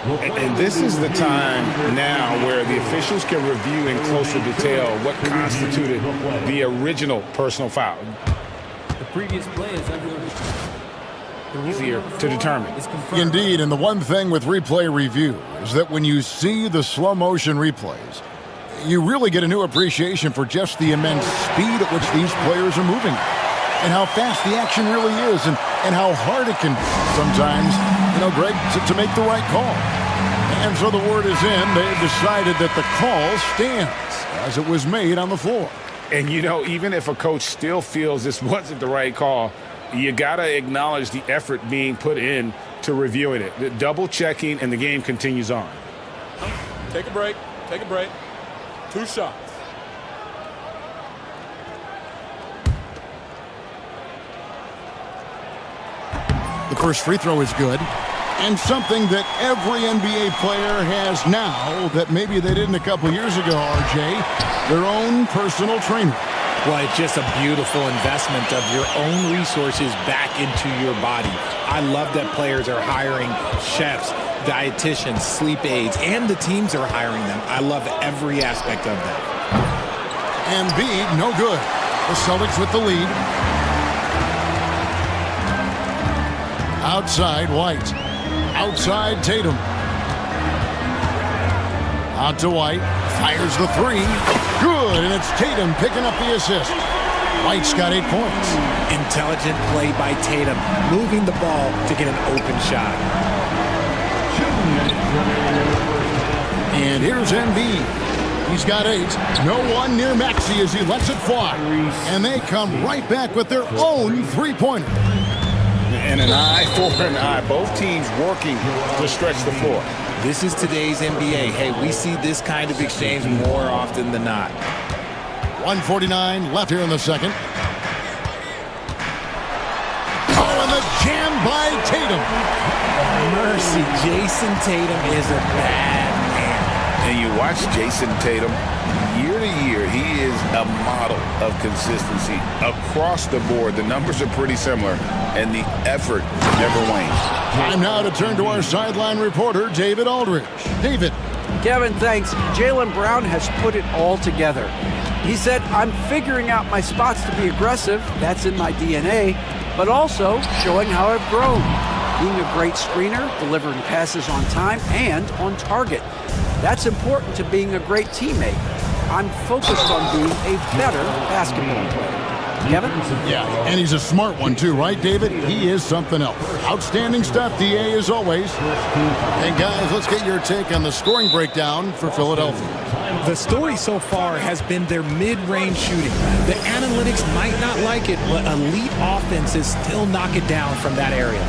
And this is the time now where the officials can review in closer detail what constituted the original personal foul. The previous play is Easier to determine. Indeed, and the one thing with replay review is that when you see the slow motion replays, you really get a new appreciation for just the immense speed at which these players are moving and how fast the action really is and how hard it can be sometimes, Greg, to make the right call. And so the word is in. They've decided that the call stands as it was made on the floor. And, even if a coach still feels this wasn't the right call, you got to acknowledge the effort being put in to reviewing it. Double checking, and the game continues on. Take a break. Take a break. 2 shots. The first free throw is good. And something that every NBA player has now that maybe they didn't a couple years ago, RJ, their own personal trainer. Well, it's just a beautiful investment of your own resources back into your body. I love that players are hiring chefs, dietitians, sleep aides, and the teams are hiring them. I love every aspect of that. Embiid, no good. The Celtics with the lead. Outside, White. Outside, Tatum. Out to White. Fires the three. Good, and it's Tatum picking up the assist. White's got 8 points. Intelligent play by Tatum, moving the ball to get an open shot. And here's Embiid. He's got 8. No one near Maxey as he lets it fly. And they come right back with their own three-pointer. And an eye for an eye. Both teams working to stretch the floor. This is today's NBA. Hey, we see this kind of exchange more often than not. 1:49 left here in the second. Oh, and the jam by Tatum. Mercy, Jason Tatum is a bad man. And you watch Jason Tatum, year to year, he is a model of consistency. Across the board, the numbers are pretty similar, and the effort never wanes. Time now to turn to our sideline reporter, David Aldridge. David. Kevin, thanks. Jaylen Brown has put it all together. He said, I'm figuring out my spots to be aggressive. That's in my DNA. But also showing how I've grown. Being a great screener, delivering passes on time and on target. That's important to being a great teammate. I'm focused on being a better basketball player. Kevin? Yeah, and he's a smart one too, right, David? He is something else. Outstanding stuff, DA, as always. And guys, let's get your take on the scoring breakdown for Philadelphia. The story so far has been their mid-range shooting. The analytics might not like it, but elite offenses still knock it down from that area.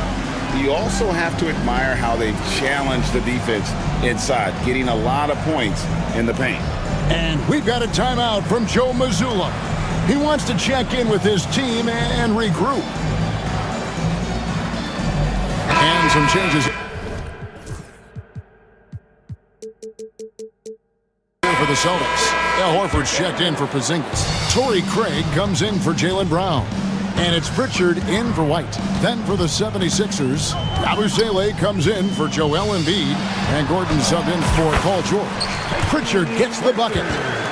You also have to admire how they've challenged the defense inside, getting a lot of points in the paint. And we've got a timeout from Joe Mazzulla. He wants to check in with his team and regroup. And some changes for the Celtics. Al Horford's checked in for Porzingis. Torrey Craig comes in for Jaylen Brown. And it's Pritchard in for White. Then for the 76ers, Yabusele comes in for Joel Embiid. And Gordon subbed in for Paul George. Pritchard gets the bucket.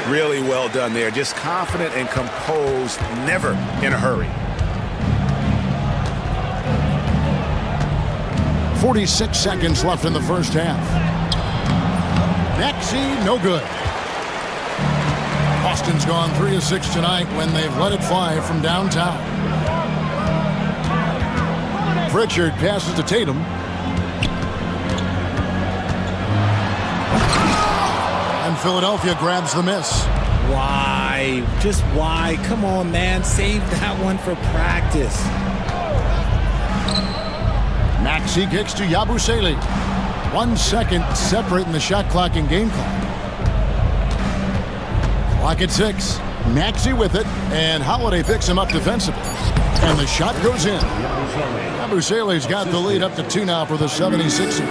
Really well done there. Just confident and composed, never in a hurry. 46 seconds left in the first half. Maxey, no good. Boston's gone 3 of 6 tonight when they've let it fly from downtown. Pritchard passes to Tatum. And Philadelphia grabs the miss. Why? Just why? Come on, man. Save that one for practice. Maxey kicks to Yabusele. 1 second separate in the shot clock and game clock. Clock at 6. Maxey with it, and Holiday picks him up defensively. And the shot goes in. Yabusele's got the lead up to 2 now for the 76ers.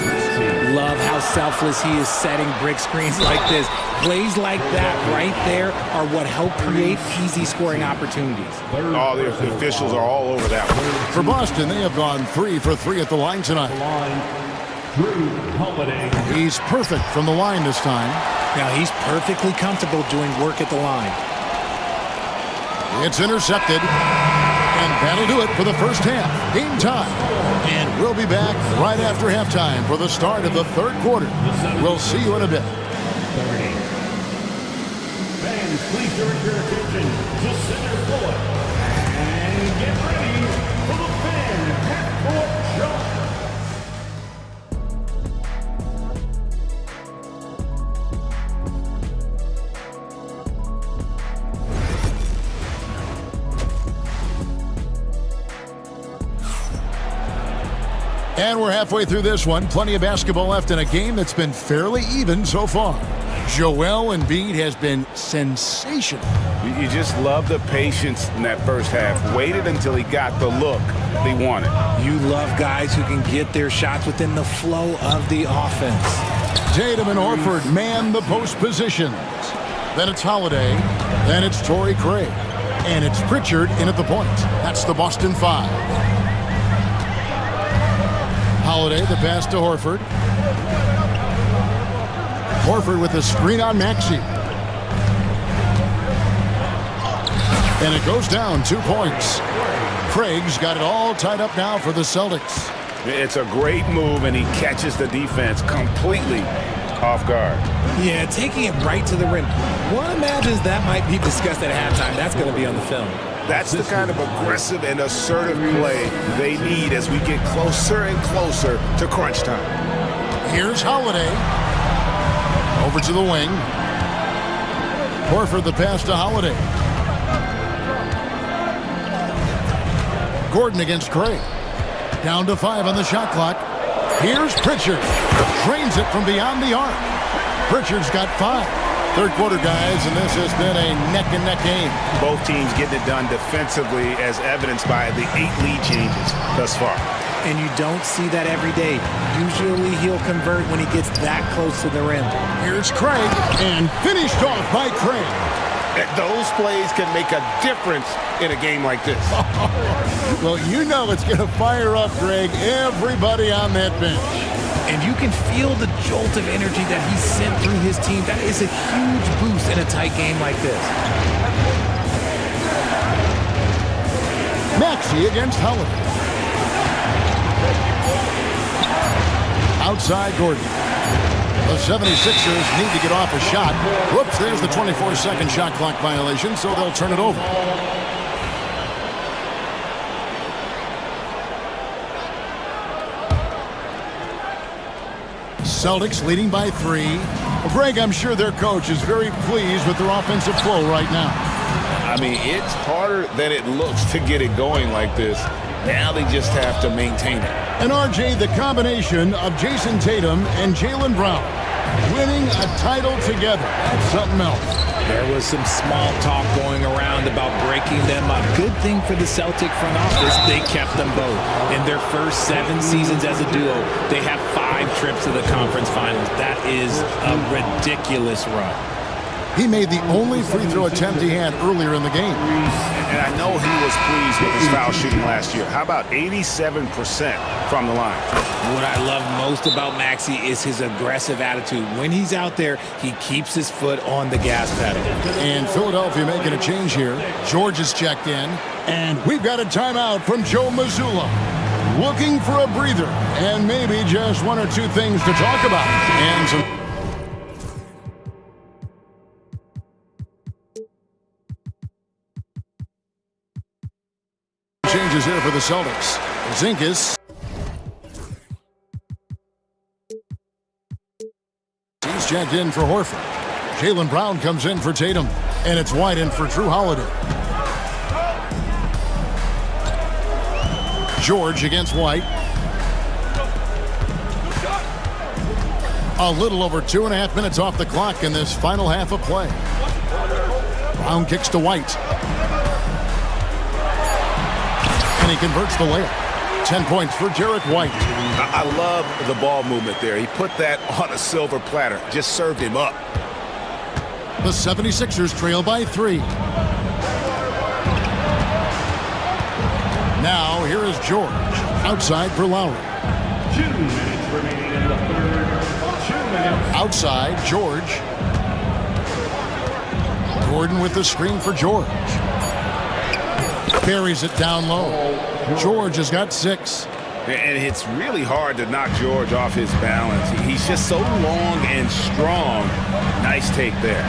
Love how selfless he is setting brick screens like this. Plays like that right there are what help create easy scoring opportunities. Oh, the officials are all over that one. For Boston, they have gone 3 for 3 at the line tonight. He's perfect from the line this time. Now he's perfectly comfortable doing work at the line. It's intercepted. And that'll do it for the first half. Game time. And we'll be back right after halftime for the start of the third quarter. We'll see you in a bit. Fans, please direct your attention to center court. And get ready for the fan half-court shot. And we're halfway through this one. Plenty of basketball left in a game that's been fairly even so far. Joel Embiid has been sensational. You just love the patience in that first half. Waited until he got the look he wanted. You love guys who can get their shots within the flow of the offense. Tatum and Horford man the post positions. Then it's Holiday. Then it's Torrey Craig. And it's Pritchard in at the point. That's the Boston 5. Holiday, the pass to Horford. Horford with the screen on Maxey. And it goes down 2 points. Craig's got it all tied up now for the Celtics. It's a great move, and he catches the defense completely off guard. Yeah, taking it right to the rim. One imagines that might be discussed at halftime. That's going to be on the film. That's the kind of aggressive and assertive play they need as we get closer and closer to crunch time. Here's Holiday. Over to the wing. Horford the pass to Holiday. Gordon against Craig. Down to 5 on the shot clock. Here's Pritchard. Drains it from beyond the arc. Pritchard's got 5. Third quarter, guys, and this has been a neck-and-neck game. Both teams getting it done defensively, as evidenced by the 8 lead changes thus far. And you don't see that every day. Usually he'll convert when he gets that close to the rim. Here's Craig, and finished off by Craig. Those plays can make a difference in a game like this. Well, you know it's going to fire up, Greg, everybody on that bench. And you can feel the jolt of energy that he sent through his team. That is a huge boost in a tight game like this. Maxey against Holiday. Outside Gordon. The 76ers need to get off a shot. Whoops, there's the 24-second shot clock violation, so they'll turn it over. Celtics leading by 3. Well, Greg, I'm sure their coach is very pleased with their offensive flow right now. I mean, it's harder than it looks to get it going like this. Now they just have to maintain it. And RJ, the combination of Jason Tatum and Jaylen Brown winning a title together. That's something else. There was some small talk going around about breaking them up. Good thing for the Celtic front office, they kept them both. In their first 7 seasons as a duo, they have 5 trips to the conference finals. That is a ridiculous run. He made the only free throw attempt he had earlier in the game. And I know he was pleased with his foul shooting last year. How about 87% from the line? What I love most about Maxey is his aggressive attitude. When he's out there, he keeps his foot on the gas pedal. And Philadelphia making a change here. George is checked in. And we've got a timeout from Joe Mazzulla. Looking for a breather. And maybe just 1 or 2 things to talk about. And some... changes here for the Celtics. Zinkas. He's checked in for Horford. Jaylen Brown comes in for Tatum. And it's White in for Drew Holiday. George against White. A little over 2.5 minutes off the clock in this final half of play. Brown kicks to White. And he converts the layup. 10 points for Derek White. I love the ball movement there. He put that on a silver platter. Just served him up. The 76ers trail by 3. Now, here is George. Outside for Lowry. 2 minutes remaining in the third. 2 minutes. Outside, George. Gordon with the screen for George. Carries it down low. George has got 6. And it's really hard to knock George off his balance. He's just so long and strong. Nice take there.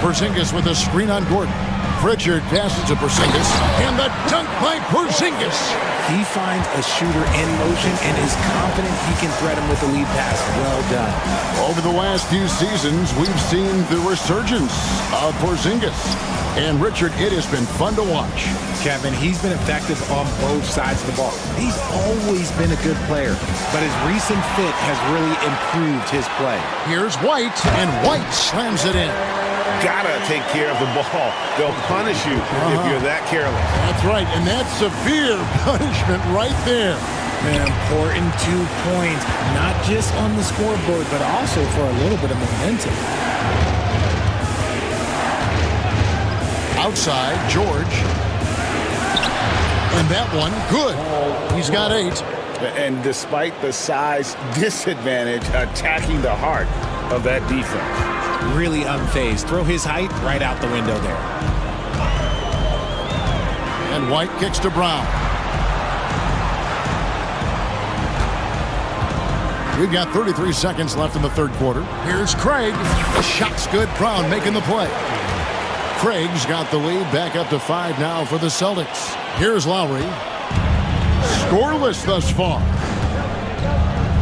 Porzingis with a screen on Gordon. Pritchard passes to Porzingis. And the dunk by Porzingis. He finds a shooter in motion and is confident he can thread him with the lead pass. Well done. Over the last few seasons, we've seen the resurgence of Porzingis. And Richard, it has been fun to watch. Kevin, he's been effective on both sides of the ball. He's always been a good player, but his recent fit has really improved his play. Here's White, and White slams it in. Gotta take care of the ball. They'll punish you if you're that careless. That's right, and that's severe punishment right there. An important 2 points, not just on the scoreboard, but also for a little bit of momentum. Outside, George. And that one, good. He's got 8. And despite the size disadvantage, attacking the heart of that defense. really unfazed. Throw his height right out the window there. And White kicks to Brown. We've got 33 seconds left in the third quarter. Here's Craig. The shot's good. Brown making the play. Craig's got the lead back up to 5 now for the Celtics. Here's Lowry. Scoreless thus far.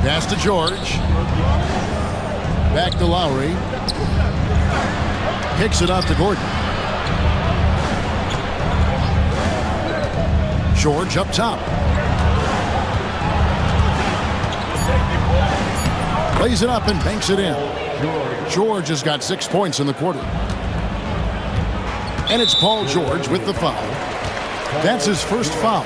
Pass to George. Back to Lowry. Kicks it out to Gordon. George up top. Lays it up and banks it in. George has got 6 points in the quarter. And it's Paul George with the foul. That's his first foul.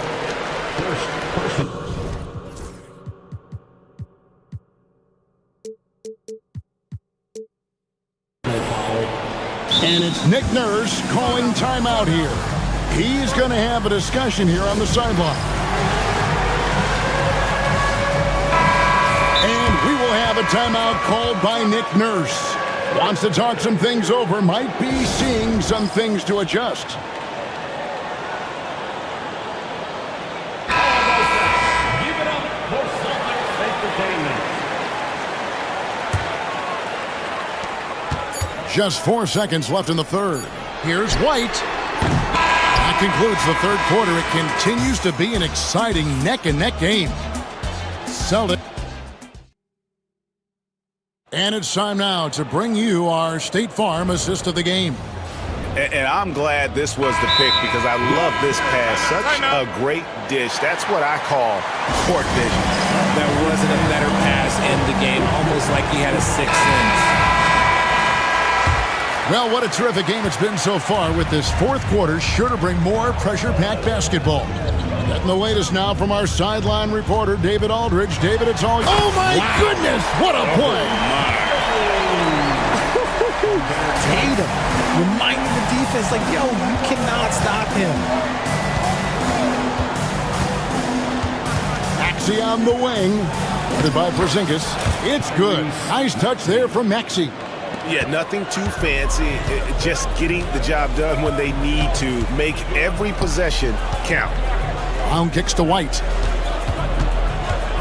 And it's Nick Nurse calling timeout here. He's going to have a discussion here on the sideline. And we will have a timeout called by Nick Nurse. Wants to talk some things over, might be seeing some things to adjust. Give it up for Celtics Entertainment. Just 4 seconds left in the third. Here's White. That concludes the third quarter. It continues to be an exciting neck-and-neck game. Celtics. And it's time now to bring you our State Farm assist of the game. And I'm glad this was the pick because I love this pass. Such a great dish. That's what I call court vision. There wasn't a better pass in the game, almost like he had a sixth sense. Well, what a terrific game it's been so far with this fourth quarter. Sure to bring more pressure-packed basketball. Getting the latest now from our sideline reporter, David Aldridge. David, it's all... Oh, my goodness! What a play! Tatum reminding the defense, like, yo, you cannot stop him. Maxey on the wing. Headed by Porzingis. It's good. Nice touch there from Maxey. Yeah, nothing too fancy. Just getting the job done when they need to. Make every possession count. Brown kicks to White.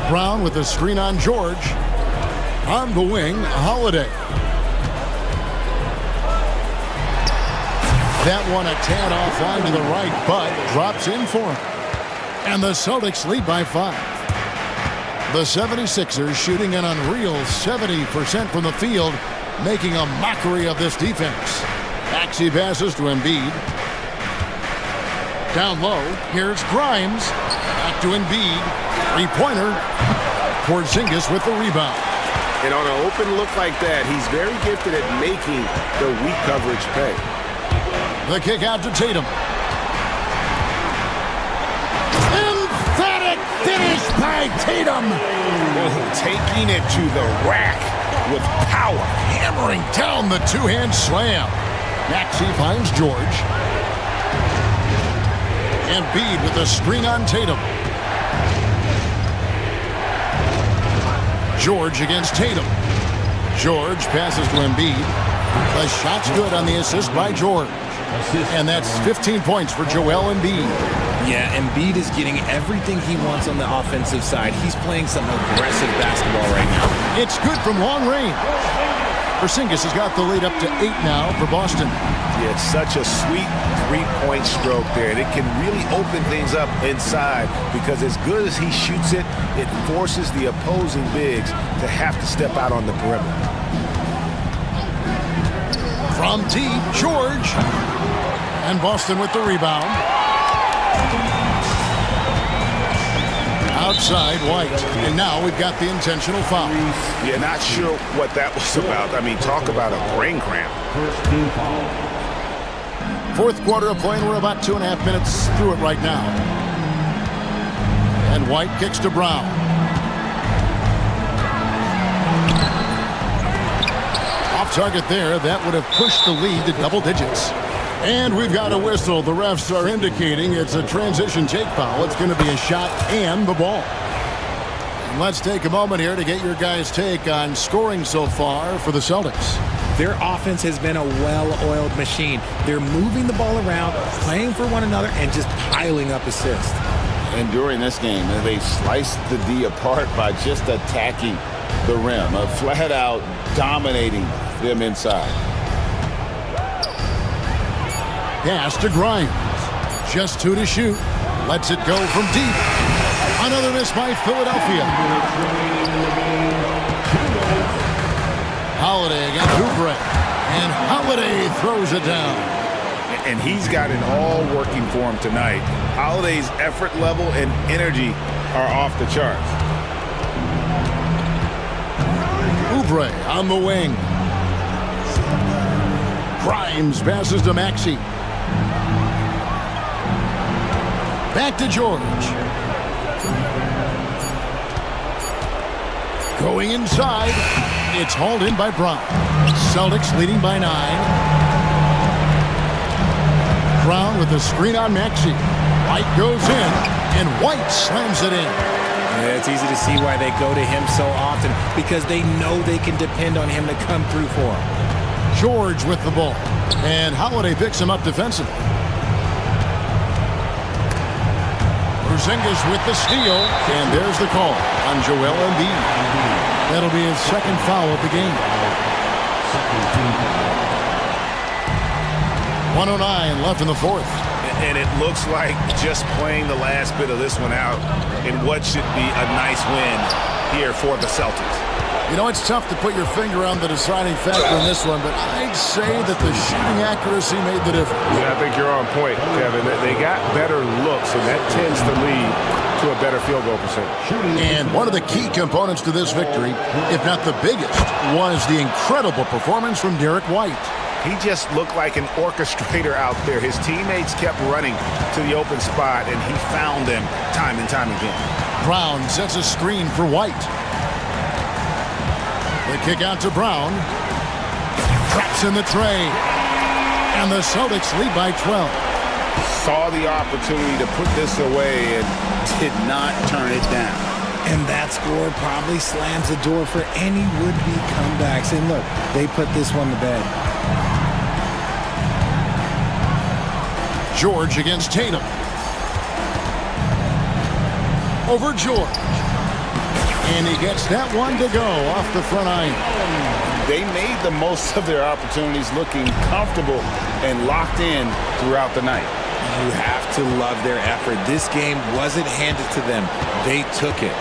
Brown with a screen on George. On the wing, Holiday. That one a tad offline to the right, but drops in for him. And the Celtics lead by 5. The 76ers shooting an unreal 70% from the field, making a mockery of this defense. Maxey passes to Embiid. Down low, here's Grimes. Back to Embiid. Three-pointer. Porzingis with the rebound. And on an open look like that, he's very gifted at making the weak coverage pay. The kick out to Tatum. Emphatic finish by Tatum. Oh, taking it to the rack with power. Hammering down the two-hand slam. Maxey finds George. Embiid with a screen on Tatum. George against Tatum. George passes to Embiid. The shot's good on the assist by George. And that's 15 points for Joel Embiid. Yeah, Embiid is getting everything he wants on the offensive side. He's playing some aggressive basketball right now. It's good from long range. Porzingis has got the lead up to 8 now for Boston. Yeah, it's such a sweet three-point stroke there, and it can really open things up inside because as good as he shoots it, it forces the opposing bigs to have to step out on the perimeter. From deep, George. And Boston with the rebound. Outside, White. And now we've got the intentional foul. Yeah, not sure what that was about. I mean, talk about a brain cramp. Fourth quarter of play, and we're about 2.5 minutes through it right now. And White kicks to Brown. Off target there. That would have pushed the lead to double digits. And we've got a whistle. The refs are indicating it's a transition take foul. It's going to be a shot and the ball. And let's take a moment here to get your guys' take on scoring so far for the Celtics. Their offense has been a well-oiled machine. They're moving the ball around, playing for one another, and just piling up assists. And during this game, they sliced the D apart by just attacking the rim, flat out dominating them inside. Pass to Grimes. Just 2 to shoot. Lets it go from deep. Another miss by Philadelphia. Holiday against Oubre. And Holiday throws it down. And he's got it all working for him tonight. Holiday's effort level and energy are off the charts. Oubre on the wing. Grimes passes to Maxey. Back to George. Going inside. It's hauled in by Brown. Celtics leading by 9. Brown with the screen on Maxey. White goes in, and White slams it in. Yeah, it's easy to see why they go to him so often, because they know they can depend on him to come through for them. George with the ball, and Holiday picks him up defensively. Porzingis with the steal, and there's the call on Joel Embiid. That'll be his second foul of the game. 1:09 left in the fourth. And it looks like just playing the last bit of this one out in what should be a nice win here for the Celtics. You know, it's tough to put your finger on the deciding factor in this one, but I'd say that the shooting accuracy made the difference. Yeah, I think you're on point, Kevin. They got better looks, and that tends to lead to a better field goal percentage. And one of the key components to this victory, if not the biggest, was the incredible performance from Derek White. He just looked like an orchestrator out there. His teammates kept running to the open spot, and he found them time and time again. Brown sets a screen for White. The kick out to Brown. Traps in the tray. And the Celtics lead by 12. Saw the opportunity to put this away and did not turn it down. And that score probably slams the door for any would-be comebacks. And look, they put this one to bed. George against Tatum. Over George. And he gets that one to go off the front iron. They made the most of their opportunities, looking comfortable and locked in throughout the night. You have to love their effort. This game wasn't handed to them. They took it.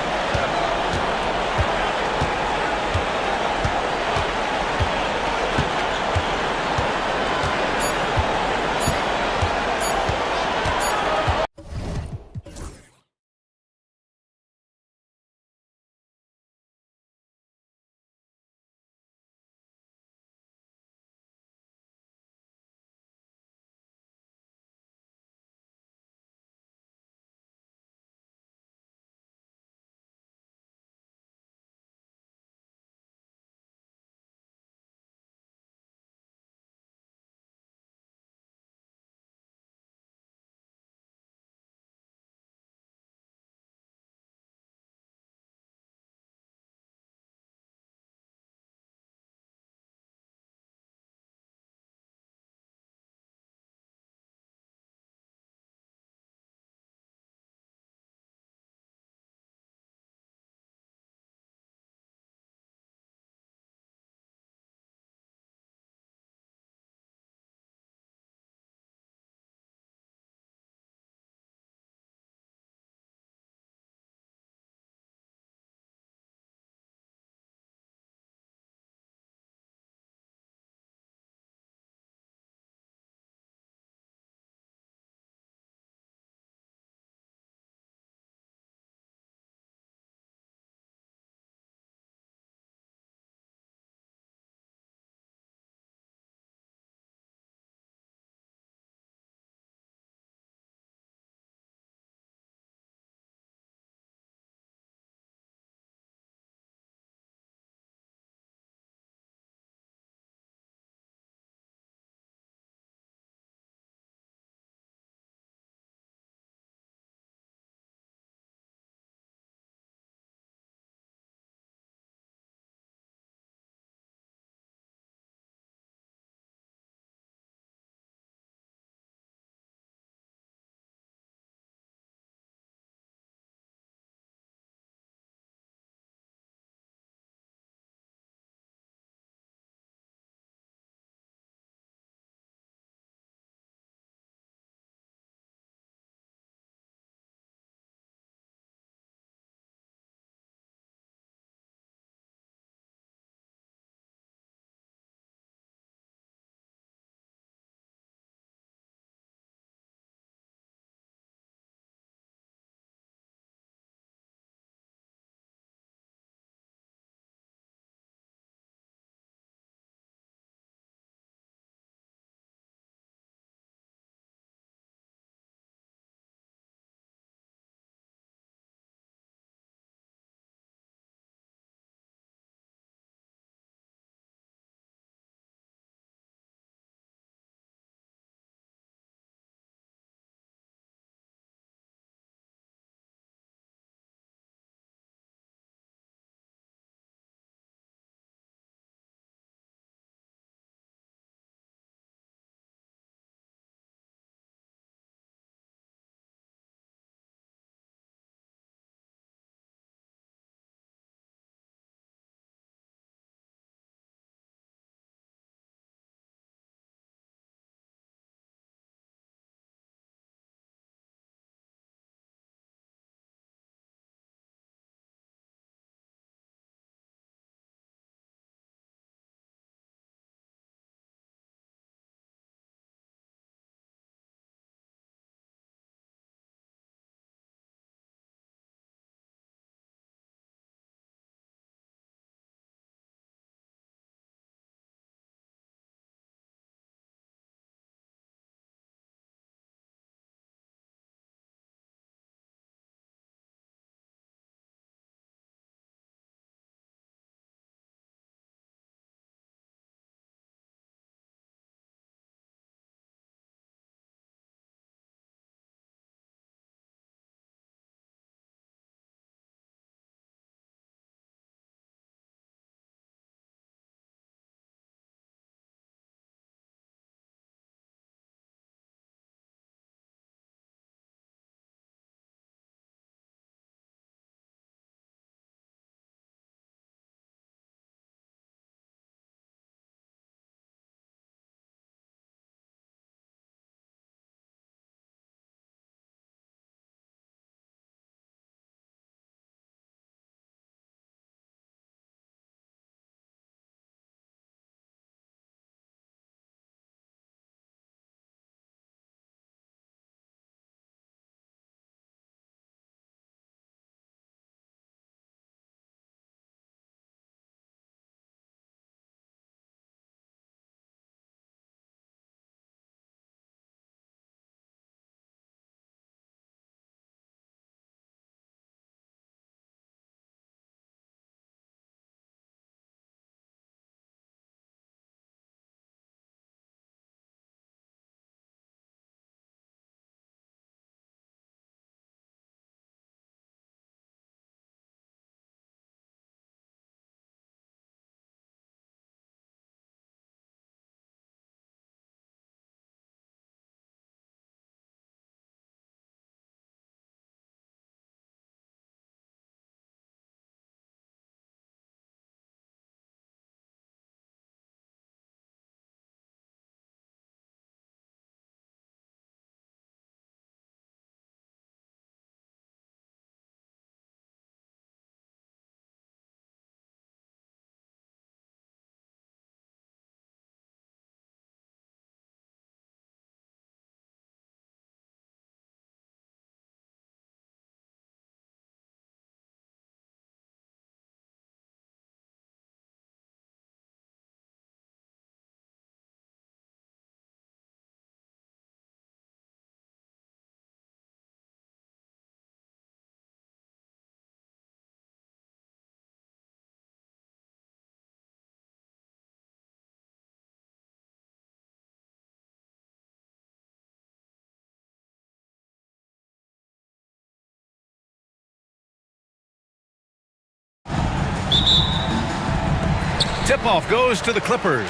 Tip-off goes to the Clippers.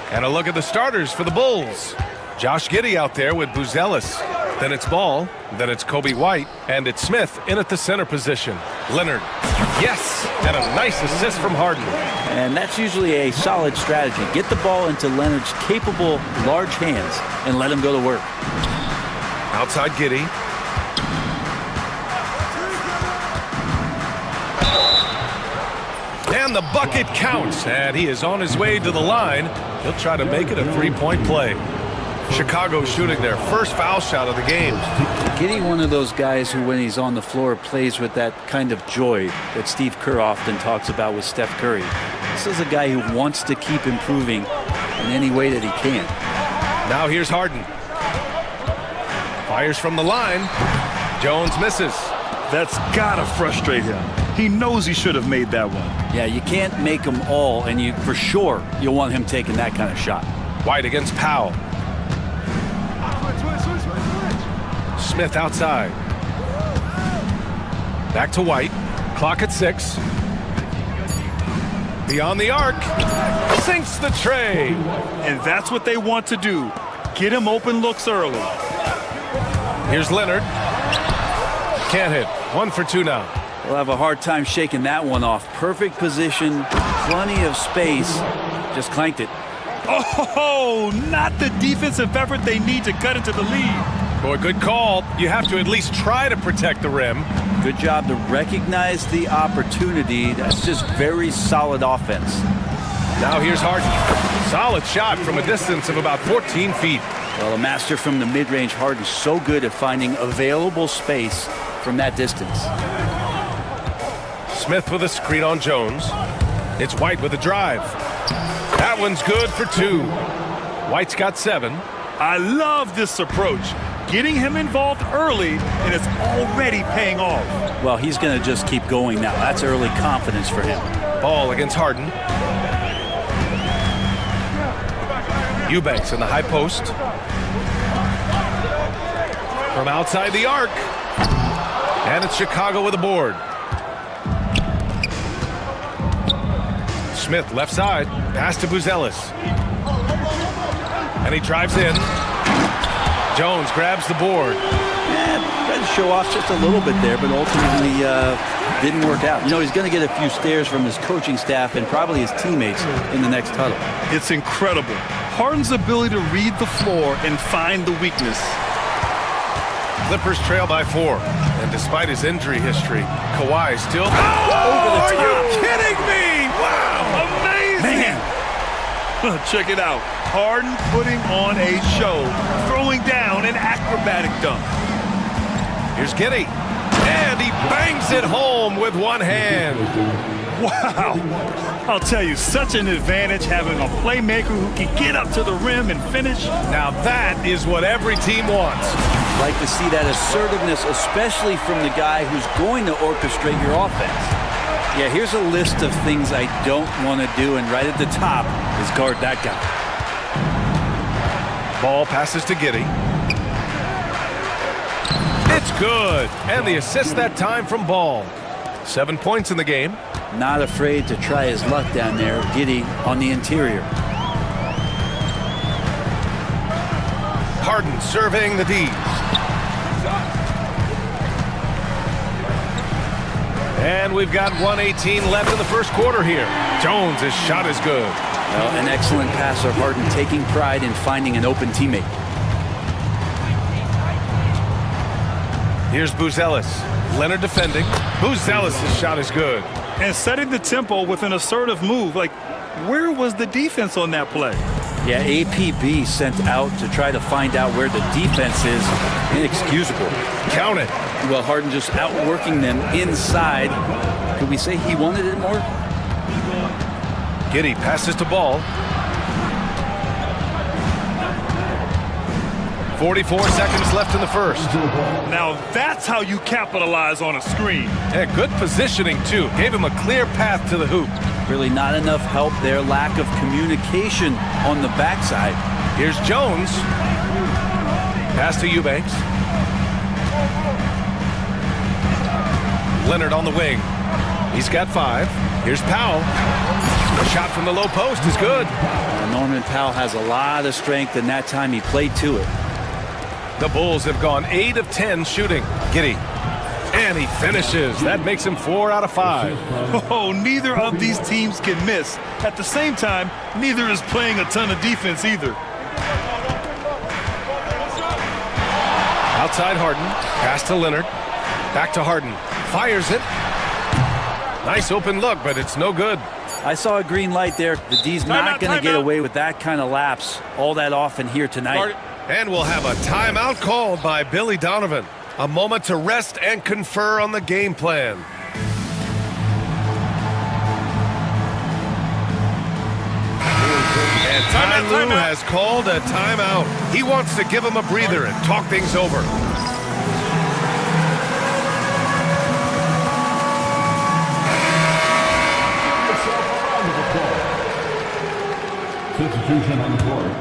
And a look at the starters for the Bulls. Josh Giddey out there with Buzelis. Then it's Ball. Then it's Kobe White. And it's Smith in at the center position. Leonard. Yes! And a nice assist from Harden. And that's usually a solid strategy. Get the ball into Leonard's capable, large hands and let him go to work. Outside Giddey. And the bucket counts. And he is on his way to the line. He'll try to make it a three-point play. Chicago shooting their first foul shot of the game. Giddey, one of those guys who, when he's on the floor, plays with that kind of joy that Steve Kerr often talks about with Steph Curry. This is a guy who wants to keep improving in any way that he can. Now here's Harden. Fires from the line. Jones misses. That's gotta frustrate him. He knows he should have made that one. Yeah, you can't make them all, and you for sure you'll want him taking that kind of shot. White against Powell. Smith outside. Back to White. Clock at 6. Beyond the arc. Sinks the tray. And that's what they want to do. Get him open looks early. Here's Leonard. Can't hit. 1 for 2 now. We'll have a hard time shaking that one off. Perfect position, plenty of space. Just clanked it. Oh, not the defensive effort they need to cut into the lead. Boy, good call. You have to at least try to protect the rim. Good job to recognize the opportunity. That's just very solid offense. Now here's Harden. Solid shot from a distance of about 14 feet. Well, a master from the mid-range. Harden so good at finding available space from that distance. Smith with a screen on Jones. It's White with a drive. That one's good for 2. White's got 7. I love this approach. Getting him involved early, and it's already paying off. Well, he's going to just keep going now. That's early confidence for him. Ball against Harden. Eubanks in the high post. From outside the arc. And it's Chicago with a board. Smith left side. Pass to Buzelis. And he drives in. Jones grabs the board. Yeah, tried to show off just a little bit there, but ultimately didn't work out. You know, he's going to get a few stares from his coaching staff and probably his teammates in the next huddle. It's incredible. Harden's ability to read the floor and find the weakness. Clippers trail by 4. And despite his injury history, Kawhi still over the top. Are you kidding me? Wow! Amazing! Man. Check it out. Harden putting on a show, throwing down an acrobatic dunk. Here's Giddey. And he bangs it home with one hand. Wow. I'll tell you, such an advantage having a playmaker who can get up to the rim and finish. Now that is what every team wants. Like to see that assertiveness, especially from the guy who's going to orchestrate your offense. Yeah, here's a list of things I don't want to do, and right at the top is guard that guy. Ball passes to Giddey. It's good. And the assist that time from Ball. 7 points in the game. Not afraid to try his luck down there. Giddey on the interior. Harden surveying the D. And we've got 1:18 left in the first quarter here. Jones' his shot is good. Well, an excellent passer. Harden taking pride in finding an open teammate. Here's Buzelis. Leonard defending. Buzelis' shot is good. And setting the tempo with an assertive move. Like, where was the defense on that play? Yeah, APB sent out to try to find out where the defense is. Inexcusable. Count it. Well, Harden just outworking them inside. Could we say he wanted it more? Giddey passes to Ball. 44 seconds left in the first. Now that's how you capitalize on a screen. Yeah, good positioning, too. Gave him a clear path to the hoop. Really not enough help there. Lack of communication on the backside. Here's Jones. Pass to Eubanks. Leonard on the wing. He's got 5. Here's Powell. The shot from the low post is good. Norman Powell has a lot of strength, and that time he played to it. The Bulls have gone 8 of 10 shooting. Giddey. And he finishes. That makes him 4 out of 5. Oh, neither of these teams can miss. At the same time, neither is playing a ton of defense either. Outside Harden. Pass to Leonard. Back to Harden. Fires it. Nice open look, but it's no good. I saw a green light there. The D's not going to get away with that kind of lapse all that often here tonight. And we'll have a timeout called by Billy Donovan. A moment to rest and confer on the game plan. And Ty Lue has called a timeout. He wants to give him a breather and talk things over. Substitution on the court.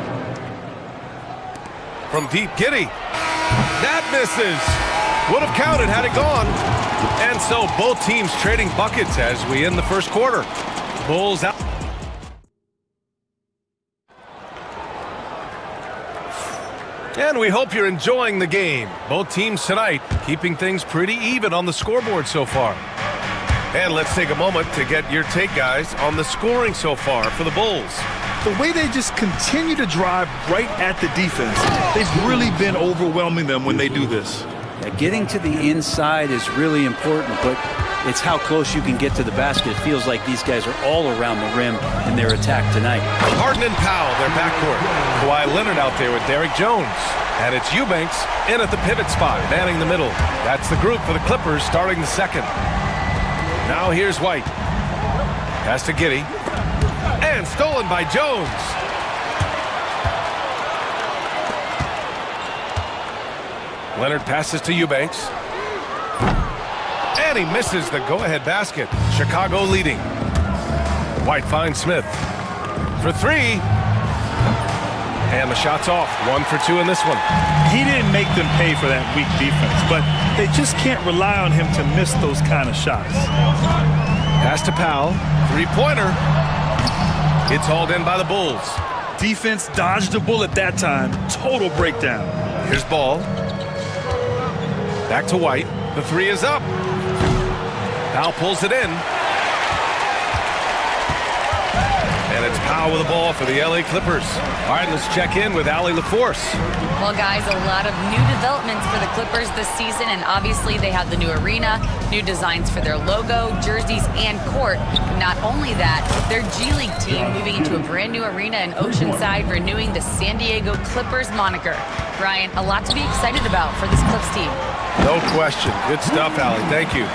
From deep, Giddey. That misses. Would have counted had it gone. And so both teams trading buckets as we end the first quarter. Bulls out. And we hope you're enjoying the game. Both teams tonight keeping things pretty even on the scoreboard so far. And let's take a moment to get your take, guys, on the scoring so far for the Bulls. The way they just continue to drive right at the defense, they've really been overwhelming them when they do this. Yeah, getting to the inside is really important, but it's how close you can get to the basket. It feels like these guys are all around the rim in their attack tonight. Harden and Powell, their backcourt. Kawhi Leonard out there with Derrick Jones. And it's Eubanks in at the pivot spot, manning the middle. That's the group for the Clippers starting the second. Now here's White. Pass to Giddey. And stolen by Jones. Leonard passes to Eubanks. And he misses the go-ahead basket. Chicago leading. White finds Smith for three. And the shot's off. 1 for 2 in this one. He didn't make them pay for that weak defense, but they just can't rely on him to miss those kind of shots. Pass to Powell. Three-pointer. It's hauled in by the Bulls. Defense dodged the bullet that time. Total breakdown. Here's Ball. Back to White. The three is up. Powell pulls it in. And it's Powell with the ball for the LA Clippers. All right, let's check in with Allie LaForce. Well, guys, a lot of new developments for the Clippers this season, and obviously they have the new arena, new designs for their logo, jerseys, and court. Not only that, their G League team moving into a brand new arena in Oceanside, renewing the San Diego Clippers moniker. Ryan, a lot to be excited about for this Clips team. No question. Good stuff, Allie. Thank you.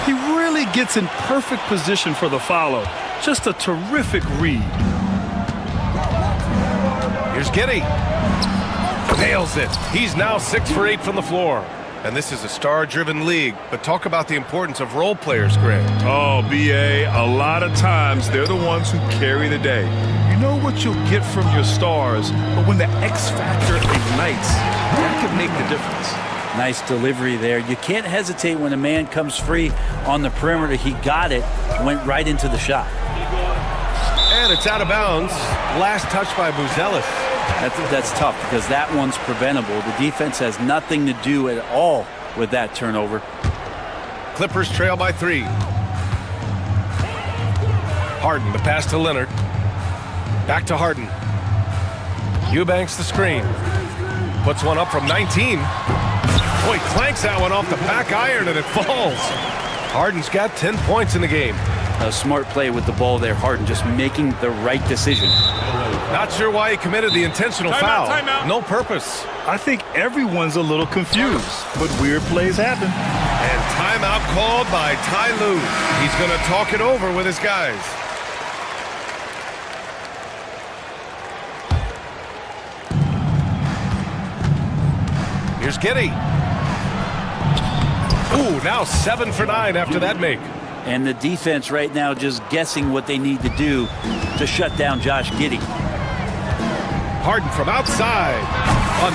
He really gets in perfect position for the follow. Just a terrific read. Here's Giddey. Nails it. He's now 6 for 8 from the floor. And this is a star-driven league. But talk about the importance of role players, Greg. Oh, B.A., a lot of times they're the ones who carry the day. You know what you'll get from your stars, but when the X factor ignites, that could make the difference. Nice delivery there. You can't hesitate when a man comes free on the perimeter. He got it, went right into the shot. And it's out of bounds. Last touch by Buzelis. That's tough because that one's preventable. The defense has nothing to do at all with that turnover. Clippers trail by 3. Harden, the pass to Leonard. Back to Harden. Eubanks the screen. Puts one up from 19. Boy, clanks that one off the back iron and it falls. Harden's got 10 points in the game. A smart play with the ball there. Harden just making the right decision. Not sure why he committed the intentional foul. Timeout. No purpose. I think everyone's a little confused, but weird plays happen. And timeout called by Ty Lue. He's going to talk it over with his guys. Here's Giddey. Ooh, now 7 for 9 after that make. And the defense right now just guessing what they need to do to shut down Josh Giddey. Harden from outside.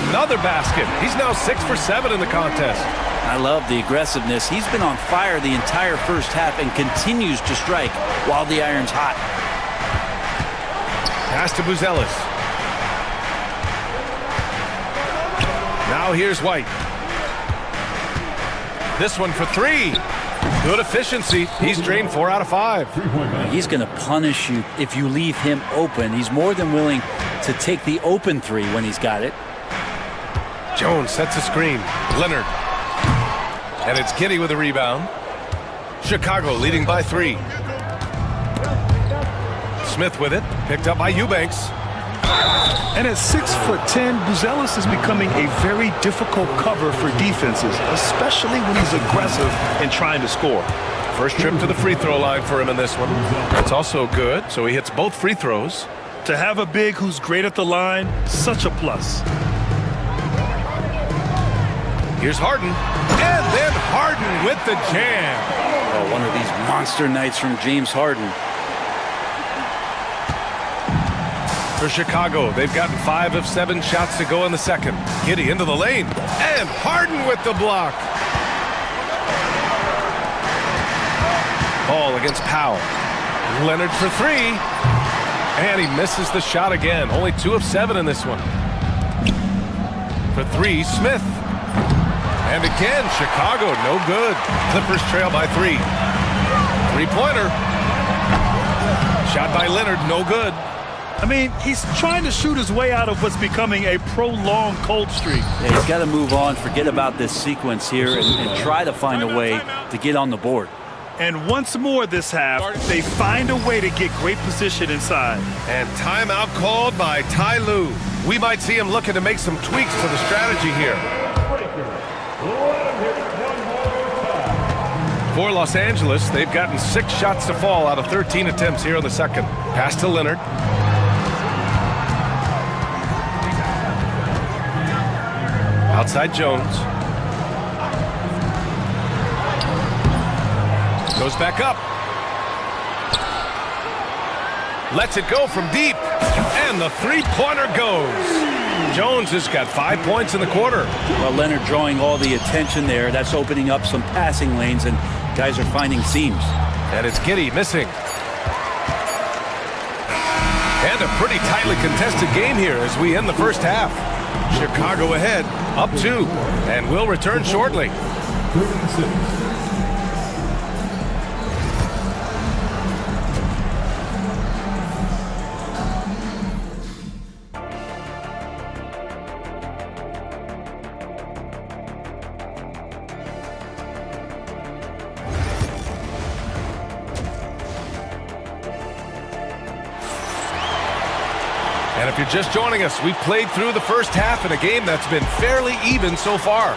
Another basket. He's now 6 for 7 in the contest. I love the aggressiveness. He's been on fire the entire first half and continues to strike while the iron's hot. Pass to Buzelis. Now here's White. This one for three. Good efficiency. He's drained 4 out of 5. He's going to punish you if you leave him open. He's more than willing to take the open three when he's got it. Jones sets a screen. Leonard. And it's Giddy with a rebound. Chicago leading by 3. Smith with it. Picked up by Eubanks. And at 6'10", Buzelis is becoming a very difficult cover for defenses, especially when he's aggressive and trying to score. First trip to the free throw line for him in this one. That's also good, so he hits both free throws. To have a big who's great at the line, such a plus. Here's Harden. And then Harden with the jam. Oh, one of these monster nights from James Harden. For Chicago, they've gotten 5 of 7 shots to go in the second. Giddy into the lane. And Harden with the block. Ball against Powell. Leonard for 3. And he misses the shot again. Only 2 of 7 in this one. For 3, Smith. And again, Chicago, no good. Clippers trail by 3. Three-pointer. Shot by Leonard, no good. I mean, he's trying to shoot his way out of what's becoming a prolonged cold streak. Yeah, he's got to move on, forget about this sequence here, and try to find a way to get on the board. And once more this half, they find a way to get great position inside. And timeout called by Ty Lue. We might see him looking to make some tweaks to the strategy here. For Los Angeles, they've gotten 6 shots to fall out of 13 attempts here in the second. Pass to Leonard. Outside Jones. Goes back up. Lets it go from deep. And the three-pointer goes. Jones has got 5 points in the quarter. Well, Leonard drawing all the attention there. That's opening up some passing lanes, and guys are finding seams. And it's Giddy missing. And a pretty tightly contested game here as we end the first half. Chicago ahead, up 2, and we'll return shortly. 36. And if you're just joining us, we've played through the first half in a game that's been fairly even so far.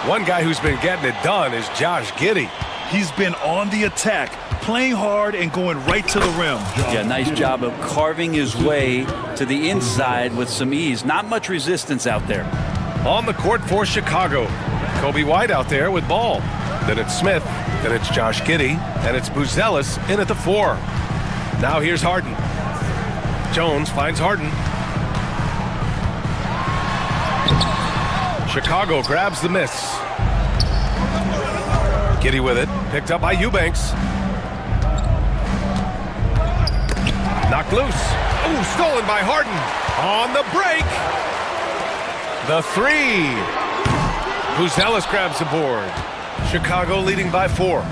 One guy who's been getting it done is Josh Giddy. He's been on the attack, playing hard and going right to the rim. Yeah, nice job of carving his way to the inside with some ease. Not much resistance out there. On the court for Chicago, Kobe White out there with ball. Then it's Smith, then it's Josh Giddy, and it's Buzelis in at the 4. Now here's Harden. Jones finds Harden. Chicago grabs the miss. Giddy with it. Picked up by Eubanks. Knocked loose. Ooh, stolen by Harden. On the break. The 3. Buzelis grabs the board. Chicago leading by 4.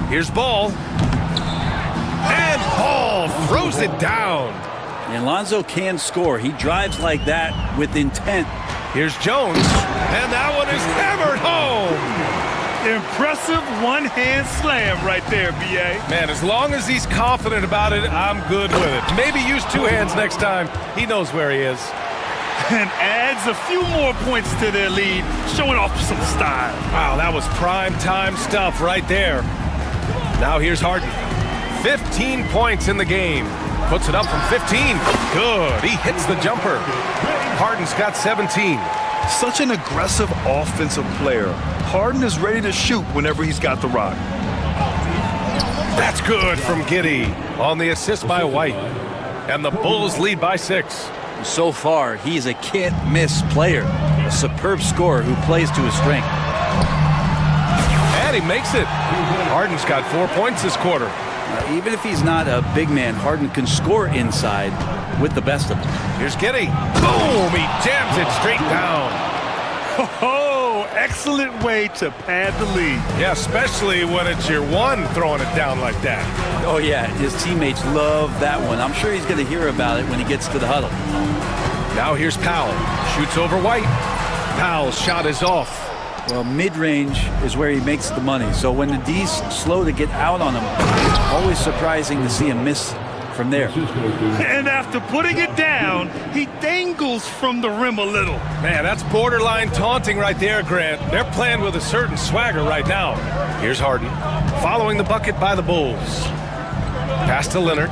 Here's Ball. And Ball throws it down. And Lonzo can score. He drives like that with intent. Here's Jones. And that one is hammered home. Impressive one-hand slam right there, B.A. Man, as long as he's confident about it, I'm good with it. Maybe use 2 hands next time. He knows where he is. And adds a few more points to their lead, showing off some style. Wow, that was prime time stuff right there. Now here's Harden. 15 points in the game. Puts it up from 15. Good. He hits the jumper. Harden's got 17. Such an aggressive offensive player. Harden is ready to shoot whenever he's got the rock. That's good from Giddy on the assist by White. And the Bulls lead by 6. So far, he's a can't-miss player. A superb scorer who plays to his strength. And he makes it. Harden's got 4 points this quarter. Even if he's not a big man, Harden can score inside with the best of them. Here's Giddey. Boom! He jams it straight down. Oh, excellent way to pad the lead. Yeah, especially when it's your one throwing it down like that. Oh, yeah, his teammates love that one. I'm sure he's going to hear about it when he gets to the huddle. Now here's Powell. Shoots over White. Powell's shot is off. Well, mid-range is where he makes the money. So when the D's slow to get out on him, always surprising to see him miss from there. And after putting it down, he dangles from the rim a little. Man, that's borderline taunting right there, Grant. They're playing with a certain swagger right now. Here's Harden, following the bucket by the Bulls. Pass to Leonard.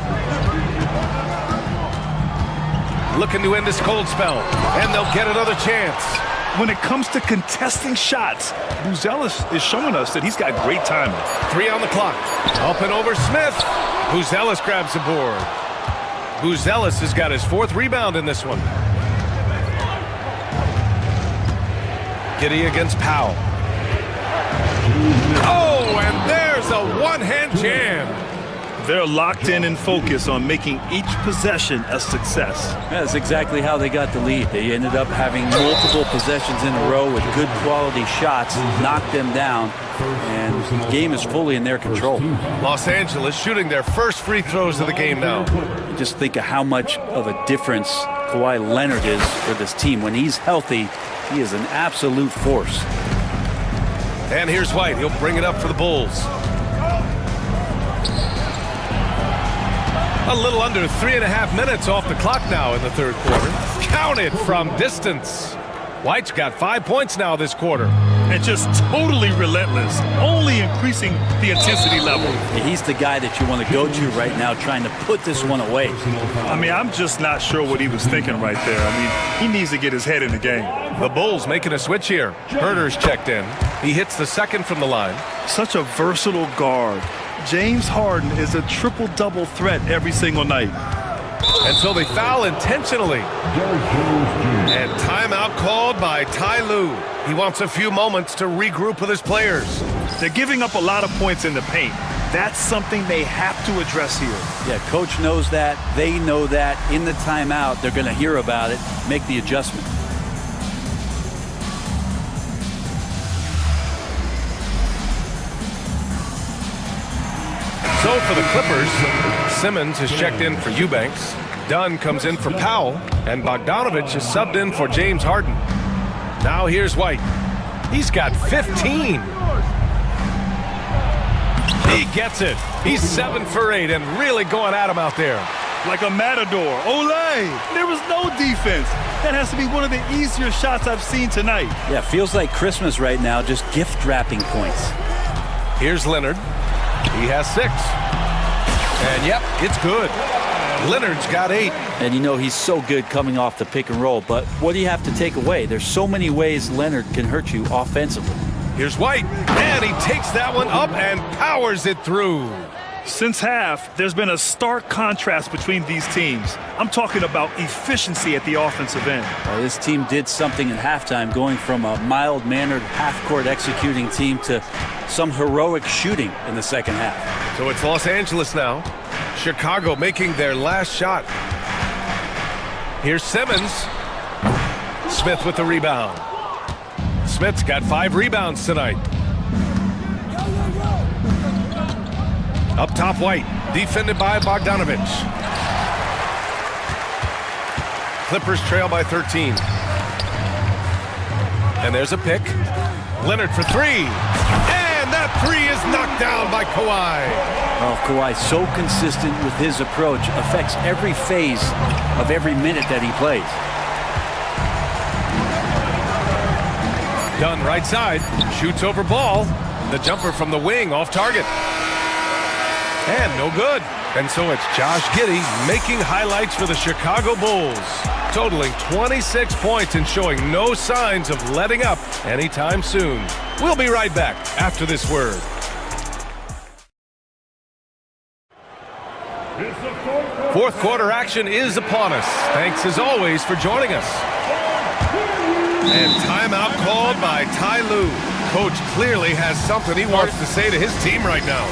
Looking to end this cold spell, and they'll get another chance. When it comes to contesting shots, Buzelis is showing us that he's got great timing. 3 on the clock. Up and over Smith. Buzelis grabs the board. Buzelis has got his 4th rebound in this one. Giddey against Powell. Oh, and there's a one-hand jam. They're locked in and focused on making each possession a success. That's exactly how they got the lead. They ended up having multiple possessions in a row with good quality shots, knocked them down, and the game is fully in their control. Los Angeles shooting their first free throws of the game now. Just think of how much of a difference Kawhi Leonard is for this team. When he's healthy, he is an absolute force. And here's White. He'll bring it up for the Bulls. A little under 3.5 minutes off the clock now in the third quarter. Count it from distance. White's got 5 points now this quarter. And just totally relentless, only increasing the intensity level. He's the guy that you want to go to right now, trying to put this one away. I mean, I'm just not sure what he was thinking right there. I mean, he needs to get his head in the game. The Bulls making a switch here. Herter's checked in. He hits the second from the line. Such a versatile guard. James Harden is a triple-double threat every single night. And so they foul intentionally. And timeout called by Ty Lue. He wants a few moments to regroup with his players. They're giving up a lot of points in the paint. That's something they have to address here. Yeah, coach knows that. They know that. In the timeout, they're going to hear about it, make the adjustment. So for the Clippers, Simmons has checked in for Eubanks. Dunn comes in for Powell, and Bogdanovich is subbed in for James Harden. Now here's White. He's got 15. He gets it. He's 7 for 8 and really going at him out there. Like a matador. Olay! There was no defense. That has to be one of the easier shots I've seen tonight. Yeah, feels like Christmas right now, just gift wrapping points. Here's Leonard. He has 6. And yep, it's good. Leonard's got 8. And you know he's so good coming off the pick and roll, but what do you have to take away? There's so many ways Leonard can hurt you offensively. Here's White, and he takes that one up and powers it through. Since half, there's been a stark contrast between these teams. I'm talking about efficiency at the offensive end. Well, this team did something at halftime, going from a mild-mannered half-court executing team to some heroic shooting in the second half. So it's Los Angeles now. Chicago making their last shot. Here's Simmons. Smith with the rebound. Smith's got 5 rebounds tonight. Up top, White, defended by Bogdanovich. Clippers trail by 13. And there's a pick. Leonard for 3. And that 3 is knocked down by Kawhi. Oh, Kawhi, so consistent with his approach, affects every phase of every minute that he plays. Dunn right side, shoots over Ball. The jumper from the wing off target. And no good. And so it's Josh Giddey making highlights for the Chicago Bulls, totaling 26 points and showing no signs of letting up anytime soon. We'll be right back after this word. Fourth quarter action is upon us. Thanks as always for joining us. And timeout called by Ty Lue. Coach clearly has something he wants to say to his team right now.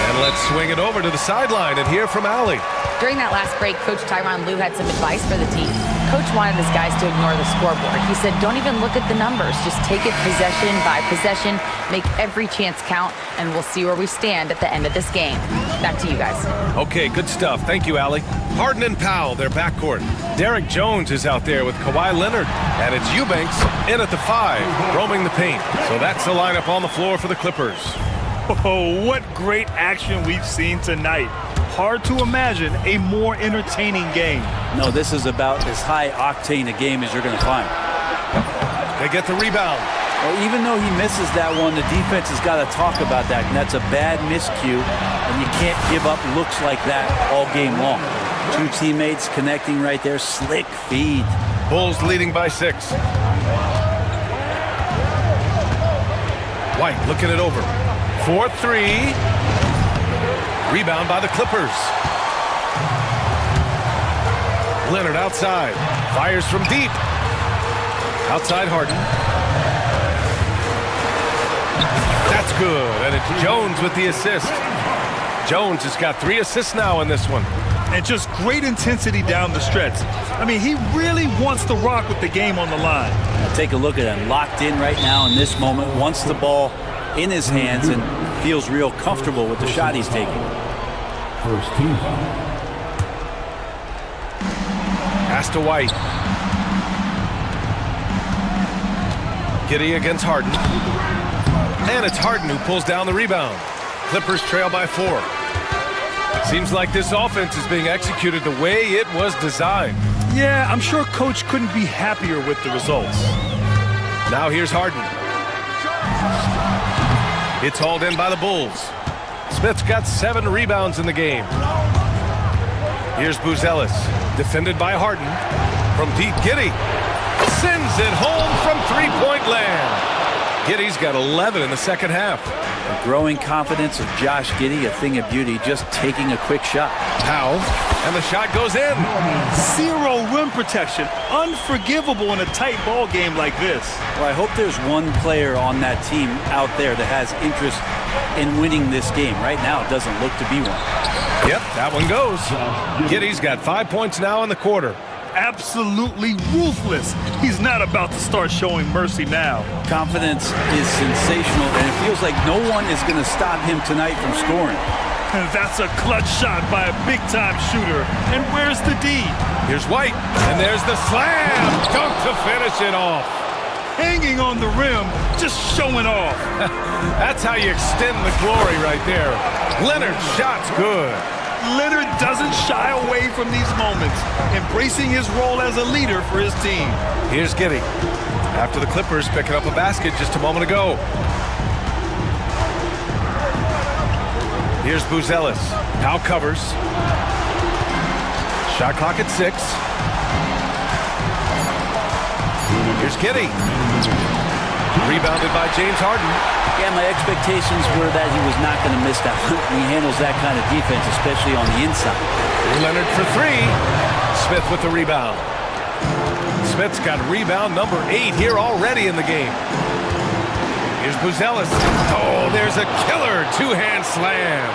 And let's swing it over to the sideline and hear from Allie. During that last break, Coach Tyronn Lue had some advice for the team. Coach wanted his guys to ignore the scoreboard. He said, don't even look at the numbers. Just take it possession by possession, make every chance count, and we'll see where we stand at the end of this game. Back to you guys. Okay, good stuff. Thank you, Allie. Harden and Powell, their backcourt. Derek Jones is out there with Kawhi Leonard. And it's Eubanks in at the 5, roaming the paint. So that's the lineup on the floor for the Clippers. Oh, what great action we've seen tonight. Hard to imagine a more entertaining game. No, this is about as high-octane a game as you're going to find. They get the rebound. Well, even though he misses that one, the defense has got to talk about that, and that's a bad miscue, and you can't give up looks like that all game long. Two teammates connecting right there, slick feed. Bulls leading by 6. White looking it over. 4-3. Rebound by the Clippers. Leonard outside. Fires from deep. Outside Harden. That's good. And it's Jones with the assist. Jones has got 3 assists now in this one. And just great intensity down the stretch. I mean, he really wants to rock with the game on the line. Now take a look at him. Locked in right now in this moment. Wants the ball in his hands and feels real comfortable with the shot he's taking. First team foul. Pass to White. Giddey against Harden. And it's Harden who pulls down the rebound. Clippers trail by 4. Seems like this offense is being executed the way it was designed. Yeah, I'm sure Coach couldn't be happier with the results. Now here's Harden. It's hauled in by the Bulls. Smith's got 7 rebounds in the game. Here's Buzelis, defended by Harden. From deep, Giddey sends it home from three-point land. Giddey's got 11 in the second half. The growing confidence of Josh Giddey, a thing of beauty, just taking a quick shot. Powell, and the shot goes in. 0 rim protection. Unforgivable in a tight ball game like this. Well, I hope there's one player on that team out there that has interest in winning this game. Right now, it doesn't look to be one. Yep, that one goes. Giddey's got 5 points now in the quarter. Absolutely ruthless. He's not about to start showing mercy now. Confidence is sensational, and it feels like no one is going to stop him tonight from scoring. And that's a clutch shot by a big-time shooter. And where's the D? Here's White, and there's the slam. Dunk to finish it off. Hanging on the rim, just showing off. That's how you extend the glory right there. Leonard's shot's good. Leonard doesn't shy away from these moments, embracing his role as a leader for his team. Here's Giddey. After the Clippers picking up a basket just a moment ago. Here's Buzelis. Now covers. Shot clock at 6. Here's Giddey. Rebounded by James Harden. Yeah, my expectations were that he was not going to miss that one. He handles that kind of defense, especially on the inside. Leonard for 3. Smith with the rebound. Smith's got rebound number 8 here already in the game. Here's Buzelis. Oh, there's a killer two-hand slam.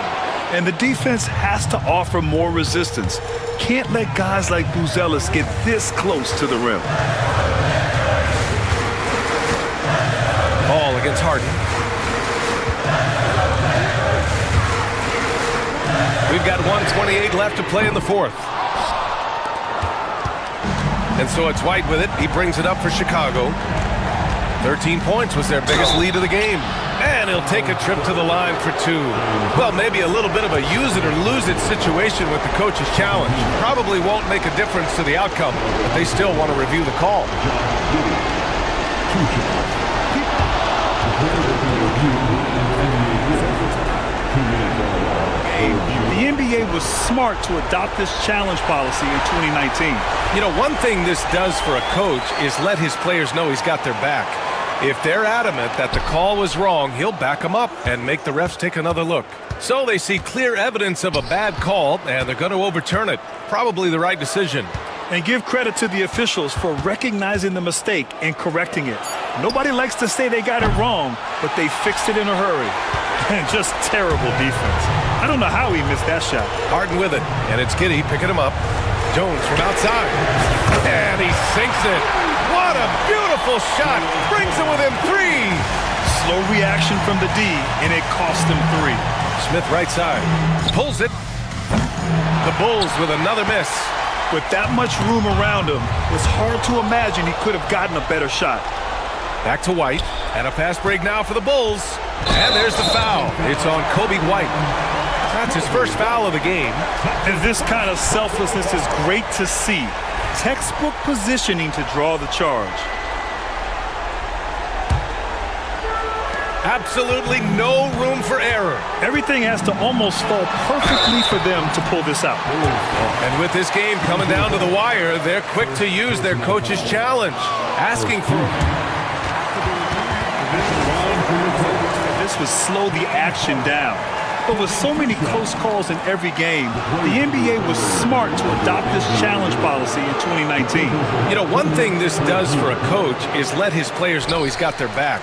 And the defense has to offer more resistance. Can't let guys like Buzelis get this close to the rim. Ball against Harden. We've got 1:28 left to play in the fourth. And so it's White with it. He brings it up for Chicago. 13 points was their biggest lead of the game. And he'll take a trip to the line for 2. Well, maybe a little bit of a use it or lose it situation with the coach's challenge. Probably won't make a difference to the outcome, but they still want to review the call. The NBA was smart to adopt this challenge policy in 2019. You know, one thing this does for a coach is let his players know he's got their back. If they're adamant that the call was wrong, he'll back them up and make the refs take another look. So they see clear evidence of a bad call, and they're going to overturn it. Probably the right decision. And give credit to the officials for recognizing the mistake and correcting it. Nobody likes to say they got it wrong, but they fixed it in a hurry. And just terrible defense. I don't know how he missed that shot. Harden with it, and it's Giddey picking him up. Jones from outside, and he sinks it. What a beautiful shot. Brings him within 3. Slow reaction from the D, and it cost him 3. Smith right side, pulls it. The Bulls with another miss. With that much room around him, it's hard to imagine he could have gotten a better shot. Back to White, and a fast break now for the Bulls. And there's the foul. It's on Kobe White. That's his first foul of the game. And this kind of selflessness is great to see. Textbook positioning to draw the charge. Absolutely no room for error. Everything has to almost fall perfectly for them to pull this out. And with this game coming down to the wire, they're quick to use their coach's challenge, asking for it. This would slow the action down. But with so many close calls in every game, the NBA was smart to adopt this challenge policy in 2019. You know, one thing this does for a coach is let his players know he's got their back.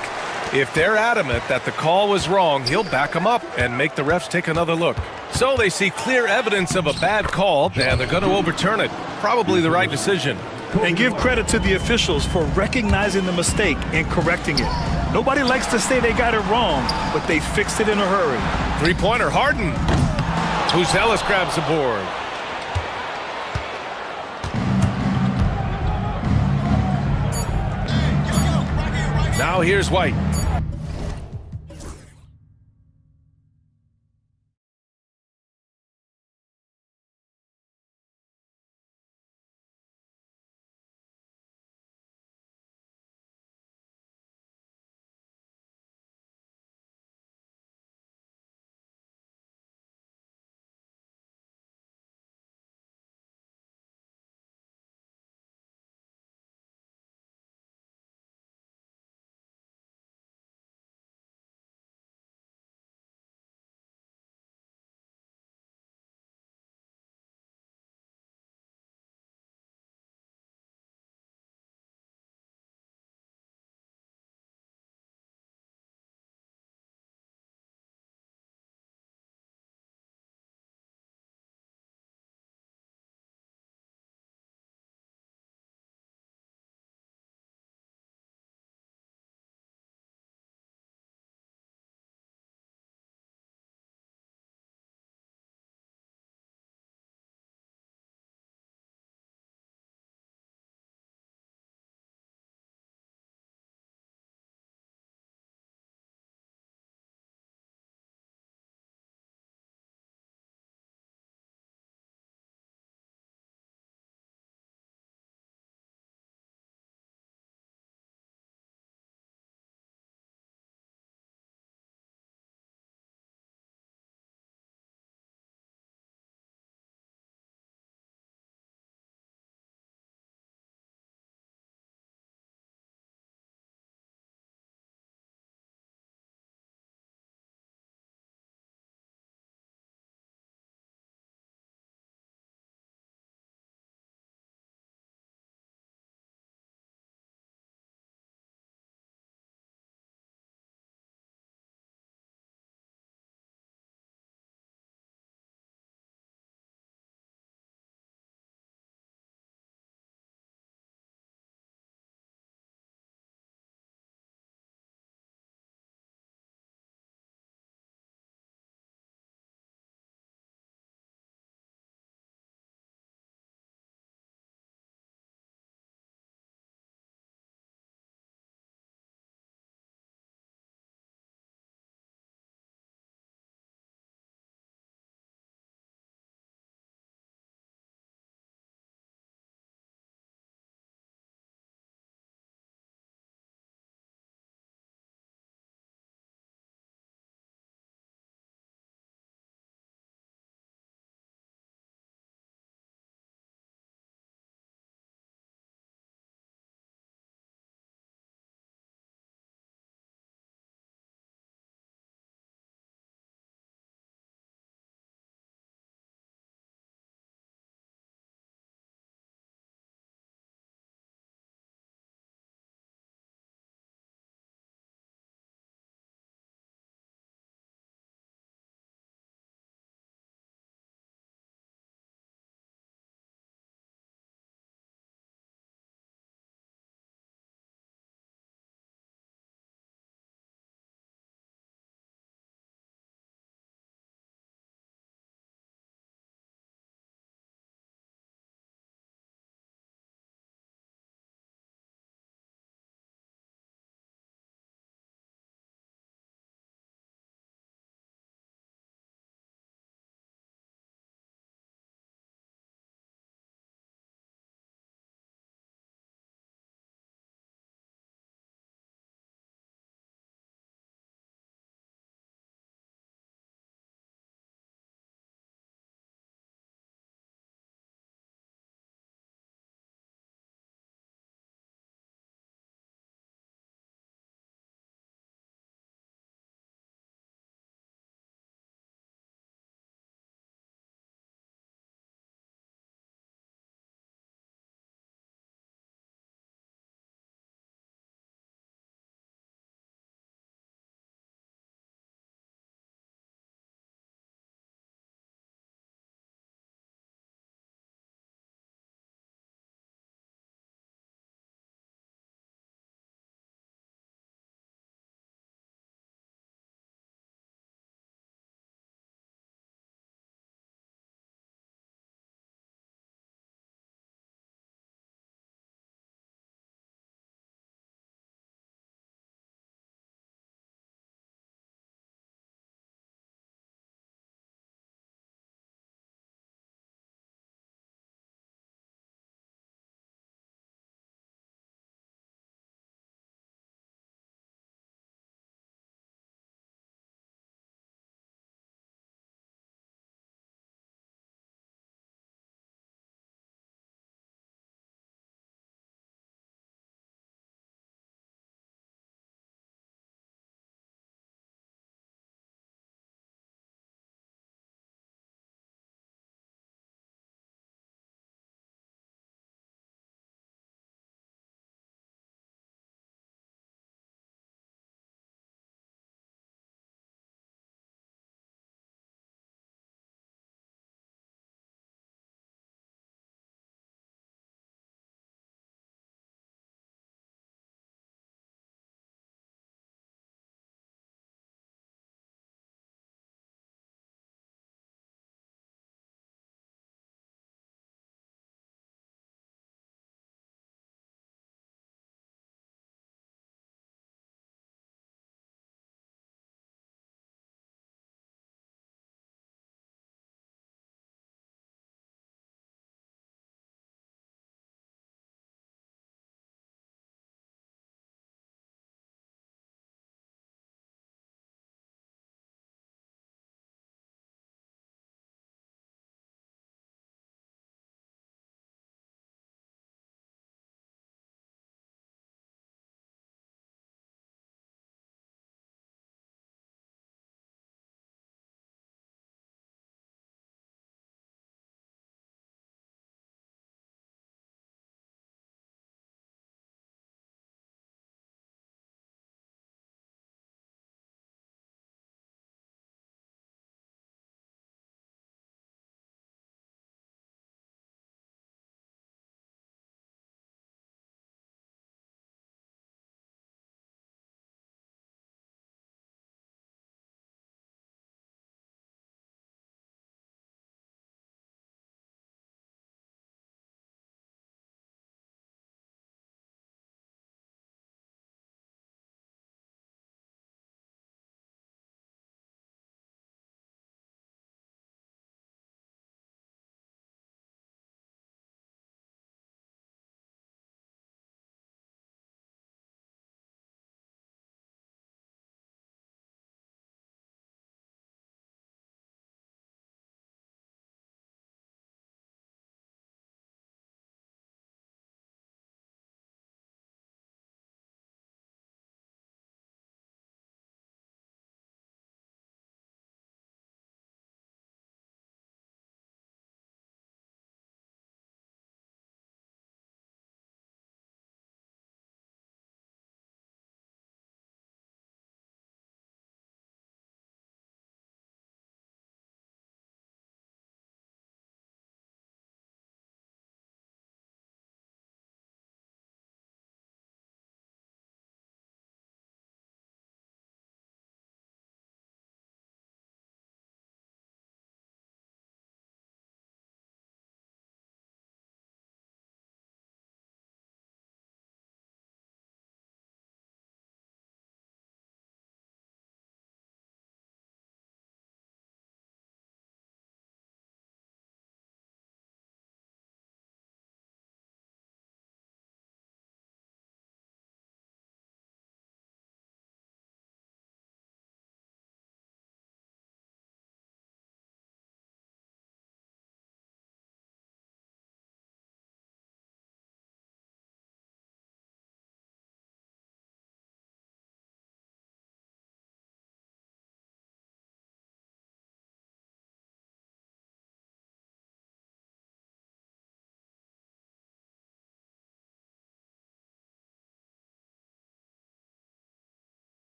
If they're adamant that the call was wrong, he'll back them up and make the refs take another look. So they see clear evidence of a bad call, and they're going to overturn it. Probably the right decision. And give credit to the officials for recognizing the mistake and correcting it. Nobody likes to say they got it wrong, but they fixed it in a hurry. Three-pointer, Harden. Buzelis grabs the board. Now here's White.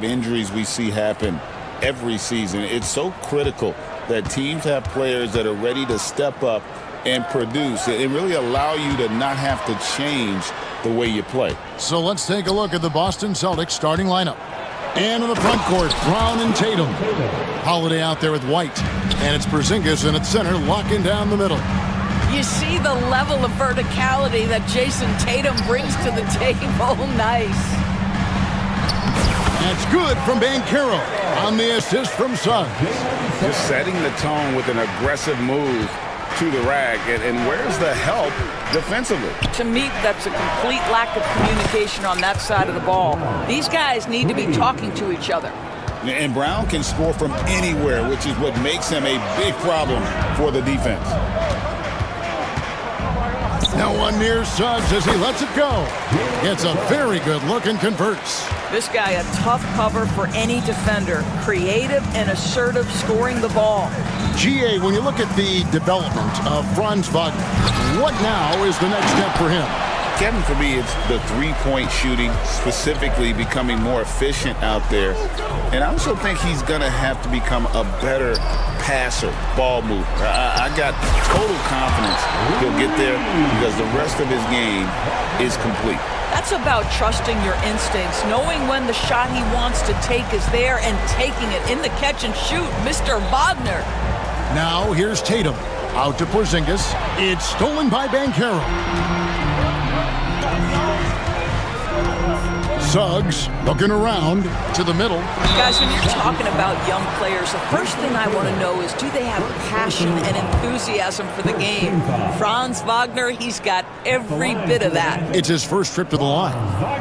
of injuries we see happen every season. It's so critical that teams have players that are ready to step up and produce and really allow you to not have to change the way you play. So let's take a look at the Boston Celtics starting lineup. And in the front court, Brown and Tatum. Holiday out there with White. And it's Porzingis in at center, locking down the middle. You see the level of verticality that Jason Tatum brings to the table. Nice. That's good from Banchero on the assist from Suggs. Just setting the tone with an aggressive move to the rack. And where's the help defensively? To me, that's a complete lack of communication on that side of the ball. These guys need to be talking to each other. And Brown can score from anywhere, which is what makes him a big problem for the defense. No one near Suggs as he lets it go. Gets a very good look and converts. This guy, a tough cover for any defender. Creative and assertive scoring the ball. GA, when you look at the development of Franz Wagner, what now is the next step for him? Kevin, for me, it's the three-point shooting, specifically becoming more efficient out there. And I also think he's going to have to become a better passer, ball mover. I got total confidence he'll get there because the rest of his game is complete. That's about trusting your instincts, knowing when the shot he wants to take is there and taking it in the catch and shoot. Mr. Wagner. Now here's Tatum. Out to Porzingis. It's stolen by Banchero. Suggs looking around to the middle. Guys, when you're talking about young players, the first thing I want to know is, do they have passion and enthusiasm for the game? Franz Wagner, he's got every bit of that. It's his first trip to the line.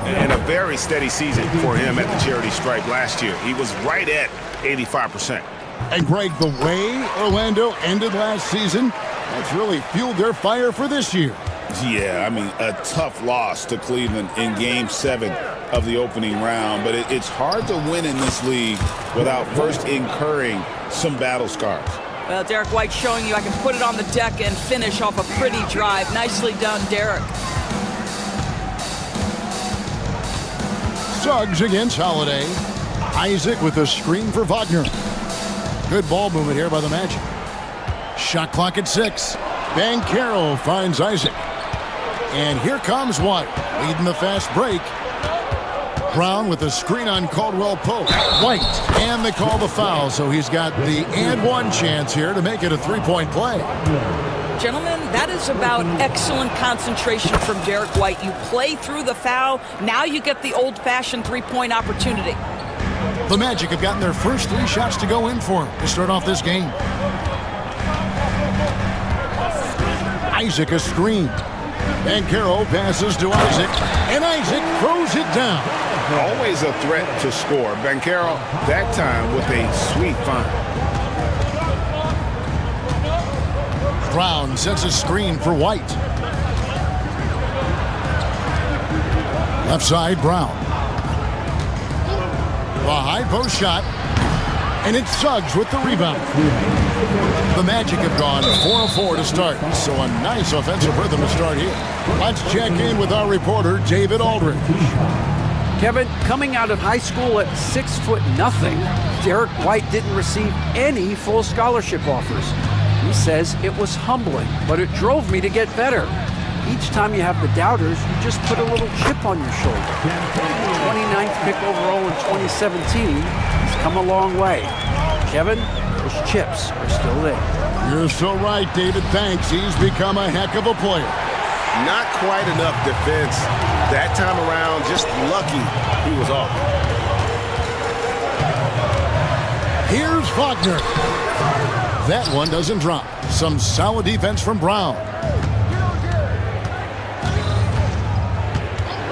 And a very steady season for him at the charity stripe last year. He was right at 85%. And Greg, the way Orlando ended last season, that's really fueled their fire for this year. Yeah, I mean, a tough loss to Cleveland in Game 7 of the opening round. But it's hard to win in this league without first incurring some battle scars. Well, Derek White showing you I can put it on the deck and finish off a pretty drive. Nicely done, Derek. Suggs against Holiday. Isaac with a screen for Wagner. Good ball movement here by the Magic. Shot clock at 6. Banchero finds Isaac. And here comes White, leading the fast break. Brown with a screen on Caldwell Pope. White, and they call the foul, so he's got the and one chance here to make it a three-point play. Gentlemen, that is about excellent concentration from Derek White. You play through the foul, now you get the old-fashioned three-point opportunity. The Magic have gotten their first 3 shots to go in for him to start off this game. Isaac a screen. Banchero passes to Isaac, and Isaac throws it down. Always a threat to score. Banchero, that time with a sweet find. Brown sets a screen for White. Left side, Brown. A high post shot, and it's Suggs with the rebound. The Magic have gone 4 of 4 to start, so a nice offensive rhythm to start here. Let's check in with our reporter, David Aldridge. Kevin, coming out of high school at 6'0", Derek White didn't receive any full scholarship offers. He says it was humbling, but it drove me to get better. Each time you have the doubters, you just put a little chip on your shoulder. 29th pick overall in 2017, he's come a long way. Kevin, those chips are still there. You're so right, David. Thanks. He's become a heck of a player. Not quite enough defense. That time around, just lucky he was off. Here's Wagner. That one doesn't drop. Some solid defense from Brown.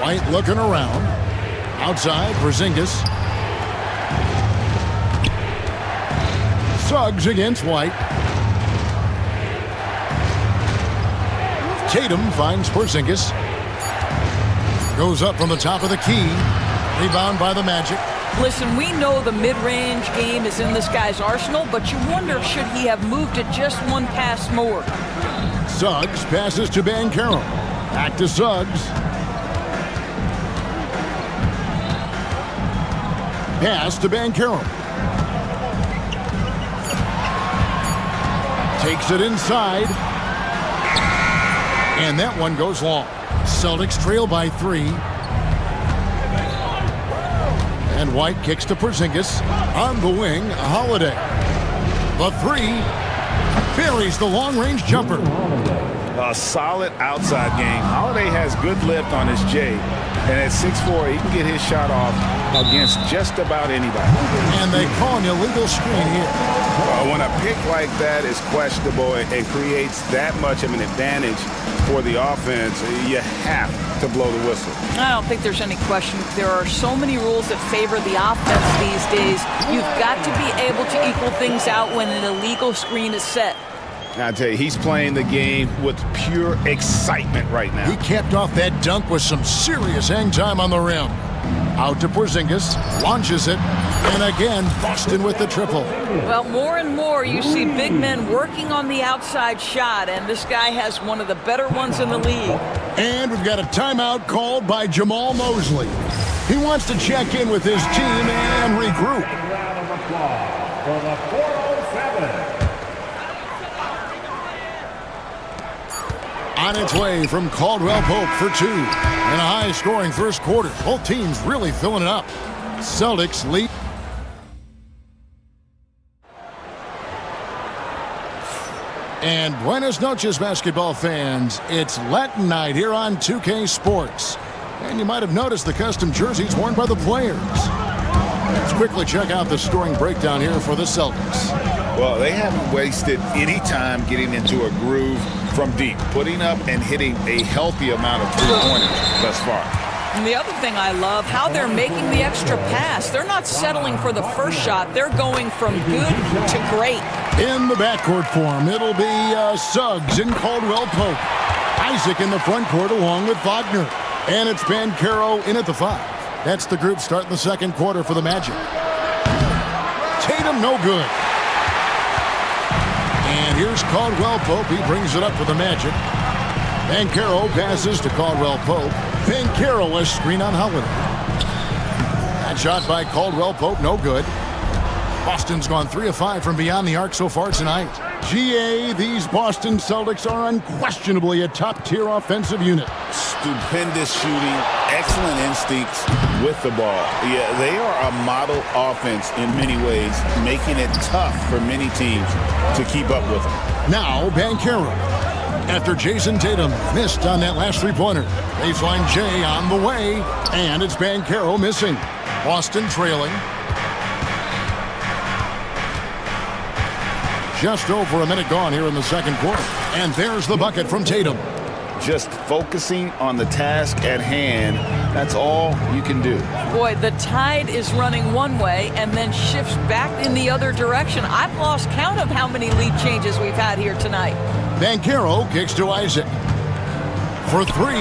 White looking around. Outside, Porzingis. Suggs against White. Tatum finds Porzingis. Goes up from the top of the key. Rebound by the Magic. Listen, we know the mid-range game is in this guy's arsenal, but you wonder, should he have moved it just one pass more? Suggs passes to Banchero. Back to Suggs. Pass to Banchero. Takes it inside. And that one goes long. Celtics trail by 3. And White kicks to Porzingis. On the wing, Holiday. The 3. Buries the long-range jumper. A solid outside game. Holiday has good lift on his J. And at 6'4", he can get his shot off against just about anybody. And they call an illegal screen here. When a pick like that is questionable and creates that much of an advantage for the offense, you have to blow the whistle. I don't think there's any question. There are so many rules that favor the offense these days. You've got to be able to equal things out when an illegal screen is set. I tell you, he's playing the game with pure excitement right now. He capped off that dunk with some serious hang time on the rim. Out to Porzingis, launches it, and again, Boston with the triple. Well, more and more you see big men working on the outside shot, and this guy has one of the better ones in the league. And we've got a timeout called by Jamal Mosley. He wants to check in with his team and regroup. Round of applause for the 407. On its way from Caldwell Pope for 2. In a high-scoring first quarter. Both teams really filling it up. Celtics lead. And buenas noches, basketball fans. It's Latin night here on 2K Sports. And you might have noticed the custom jerseys worn by the players. Let's quickly check out the scoring breakdown here for the Celtics. Well, they haven't wasted any time getting into a groove from deep, putting up and hitting a healthy amount of three-pointers thus far. And the other thing I love, how they're making the extra pass. They're not settling for the first shot. They're going from good to great. In the backcourt form, it'll be Suggs and Caldwell Pope. Isaac in the front court along with Wagner. And it's Banchero in at the 5. That's the group starting the second quarter for the Magic. Tatum no good. And here's Caldwell Pope. He brings it up for the Magic. Banchero passes to Caldwell Pope. Banchero a screen on Holiday. That shot by Caldwell Pope, no good. Boston's gone 3 of 5 from beyond the arc so far tonight. GA, these Boston Celtics are unquestionably a top-tier offensive unit. Stupendous shooting, excellent instincts with the ball. Yeah, they are a model offense in many ways, making it tough for many teams to keep up with them. Now, Banchero. After Jason Tatum missed on that last three-pointer. Baseline J on the way, and it's Banchero missing. Boston trailing. Just over a minute gone here in the second quarter. And there's the bucket from Tatum. Just focusing on the task at hand, that's all you can do. Boy, the tide is running one way and then shifts back in the other direction. I've lost count of how many lead changes we've had here tonight. Banchero kicks to Isaac. For 3.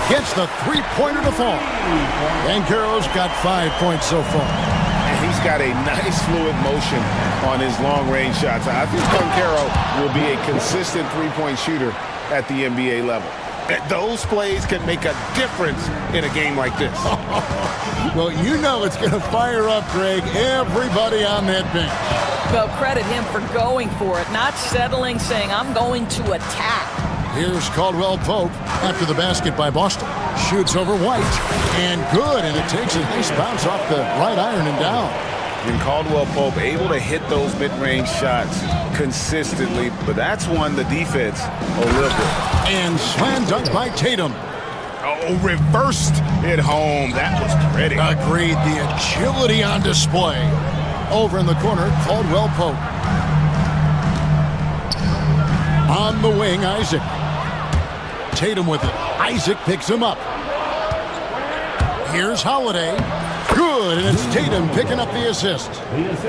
Gets the three-pointer to fall. Banchero's got 5 points so far. He's got a nice fluid motion on his long-range shots. I think Banchero will be a consistent three-point shooter at the NBA level. Those plays can make a difference in a game like this. Well, you know it's going to fire up, Greg, everybody on that bench. Well, credit him for going for it, not settling, saying, I'm going to attack. Here's Caldwell Pope after the basket by Boston. Shoots over White, and good, and it takes a nice bounce off the right iron and down. And Caldwell Pope able to hit those mid-range shots consistently, but that's one the defense will live with. And slam dunk by Tatum. Oh, reversed it home. That was pretty. Agreed. The agility on display. Over in the corner, Caldwell Pope. On the wing, Isaac. Tatum with it. Isaac picks him up. Here's Holiday. Good, and it's Tatum picking up the assist.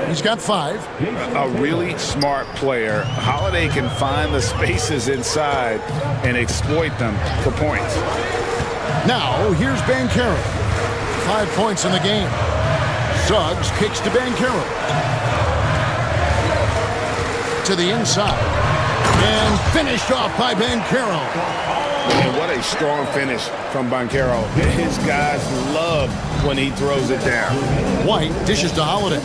He's got 5. A really smart player. Holiday can find the spaces inside and exploit them for points. Now, here's Banchero. 5 points in the game. Suggs kicks to Banchero. To the inside. And finished off by Banchero. And what a strong finish from Banchero. His guys love when he throws it down. White dishes to Holiday.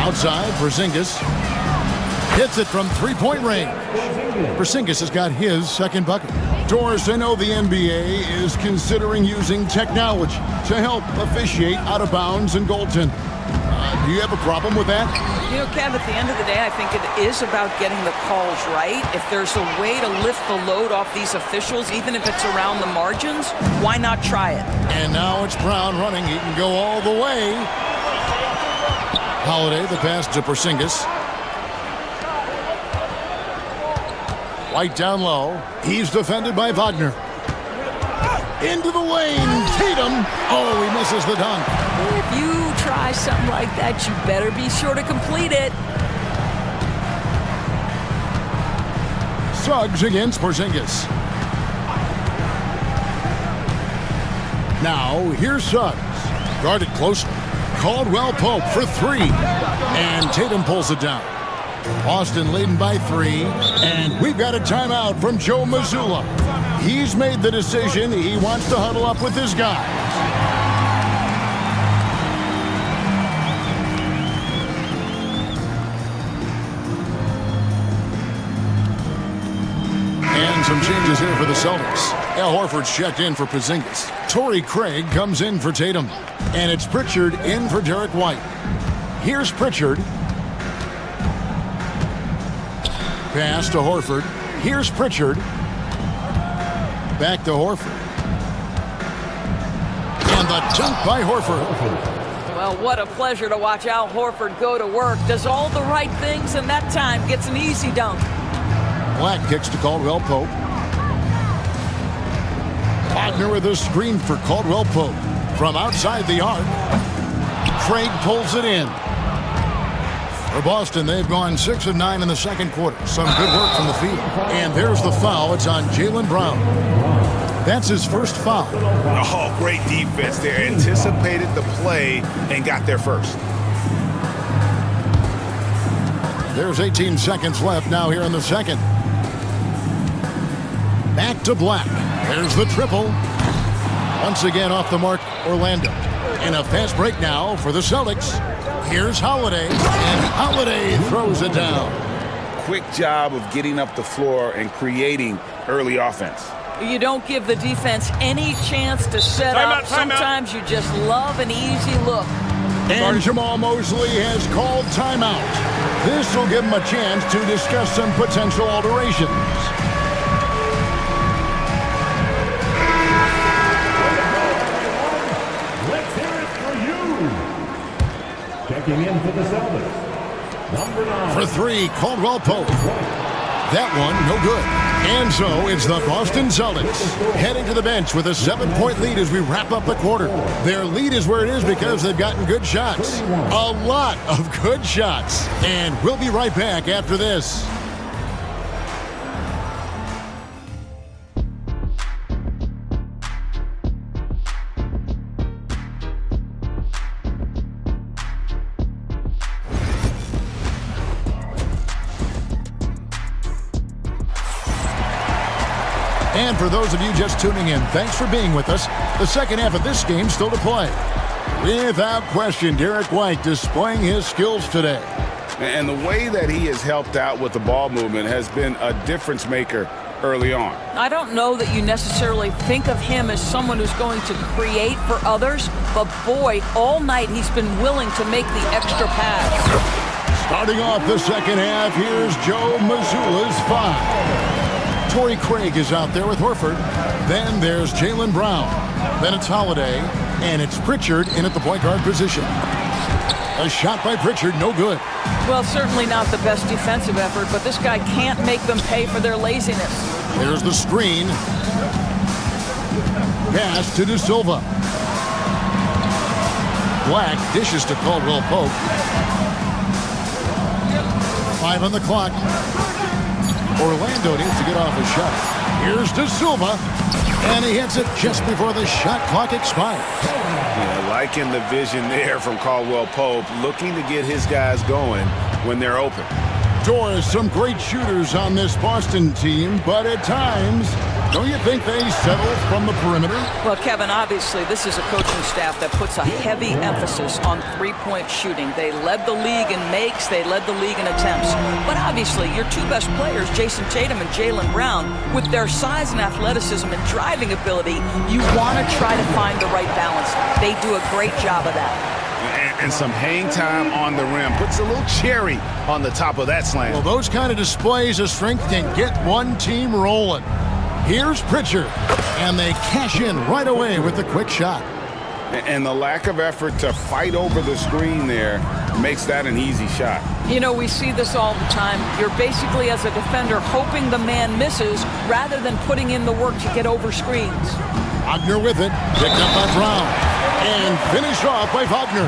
Outside, Porzingis hits it from three-point range. Porzingis has got his second bucket. Doris, I know the NBA is considering using technology to help officiate out of bounds and goaltending. Do you have a problem with that? You know, Kev, at the end of the day, I think it is about getting the calls right. If there's a way to lift the load off these officials, even if it's around the margins, why not try it? And now it's Brown running. He can go all the way. Holiday, the pass to Porzingis. White down low. He's defended by Wagner. Into the lane. Tatum. Oh, he misses the dunk. If you try something like that, you better be sure to complete it. Suggs against Porzingis. Now, here's Suggs. Guarded closely. Caldwell Pope for three. And Tatum pulls it down. Boston leading by 3, and we've got a timeout from Joe Mazzulla. He's made the decision. He wants to huddle up with his guys. And some changes here for the Celtics. Al Horford's checked in for Porzingis. Torrey Craig comes in for Tatum. And it's Pritchard in for Derek White. Here's Pritchard. Pass to Horford. Here's Pritchard. Back to Horford. And the dunk by Horford. Well, what a pleasure to watch Al Horford go to work. Does all the right things, and that time gets an easy dunk. Black kicks to Caldwell Pope. Wagner with a screen for Caldwell Pope. From outside the arc. Craig pulls it in. For Boston, they've gone 6 of 9 in the second quarter. Some good work from the field. And there's the foul. It's on Jaylen Brown. That's his first foul. Oh, great defense there. Anticipated the play and got there first. There's 18 seconds left now here in the second. Back to Black. There's the triple. Once again off the mark, Orlando. And a fast break now for the Celtics. Here's Holiday, and Holiday throws it down. Quick job of getting up the floor and creating early offense. You don't give the defense any chance to set up. Sometimes you just love an easy look. And Jamal Mosley has called timeout. This will give him a chance to discuss some potential alterations. Checking in for the Celtics. Number 9. For 3, Caldwell Pope. That one, no good. And so it's the Boston Celtics heading to the bench with a 7-point lead as we wrap up the quarter. Their lead is where it is because they've gotten good shots. A lot of good shots. And we'll be right back after this. And for those of you just tuning in, thanks for being with us. The second half of this game still to play. Without question, Derek White displaying his skills today. And the way that he has helped out with the ball movement has been a difference maker early on. I don't know that you necessarily think of him as someone who's going to create for others, but boy, all night he's been willing to make the extra pass. Starting off the second half, here's Joe Mazzulla's 5. Torrey Craig is out there with Horford. Then there's Jaylen Brown. Then it's Holiday. And it's Pritchard in at the point guard position. A shot by Pritchard, no good. Well, certainly not the best defensive effort, but this guy can't make them pay for their laziness. There's the screen. Pass to De Silva. Black dishes to Caldwell Pope. 5 on the clock. Orlando needs to get off a shot. Here's De Silva. And he hits it just before the shot clock expires. Yeah, liking the vision there from Caldwell Pope, looking to get his guys going when they're open. Doris, some great shooters on this Boston team, but at times, don't you think they settle from the perimeter? Well, Kevin, obviously this is a coaching staff that puts a heavy emphasis on three-point shooting. They led the league in makes, they led the league in attempts. But obviously your two best players, Jason Tatum and Jaylen Brown, with their size and athleticism and driving ability, you want to try to find the right balance. They do a great job of that. And some hang time on the rim. Puts a little cherry on the top of that slam. Well, those kind of displays of strength can get one team rolling. Here's Pritchard, and they cash in right away with the quick shot. And the lack of effort to fight over the screen there makes that an easy shot. You know, we see this all the time. You're basically, as a defender, hoping the man misses rather than putting in the work to get over screens. Wagner with it, picked up by Brown, and finished off by Wagner.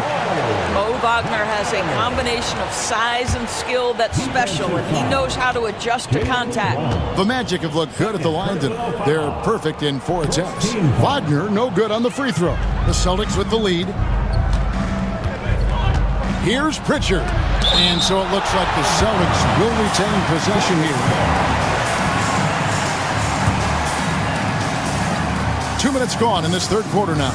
Mo Wagner has a combination of size and skill that's special, and he knows how to adjust to contact. The Magic have looked good at the line today. They're perfect in 4 attempts. Wagner, no good on the free throw. The Celtics with the lead. Here's Pritchard. And so it looks like the Celtics will retain possession here. 2 minutes gone in this third quarter now.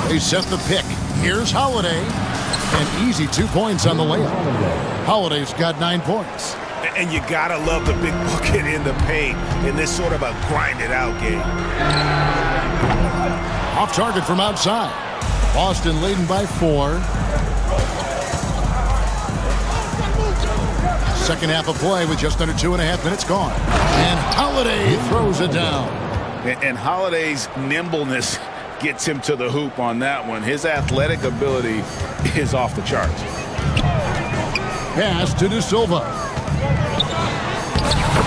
They set the pick. Here's Holiday. An easy 2 points on the layup. Holiday's got 9 points. And you gotta love the big bucket in the paint in this sort of a grind-it-out game. Off target from outside. Boston leading by 4. Second half of play with just under 2.5 minutes gone. And Holiday throws it down. And Holiday's nimbleness gets him to the hoop on that one. His athletic ability is off the charts. Pass to De Silva.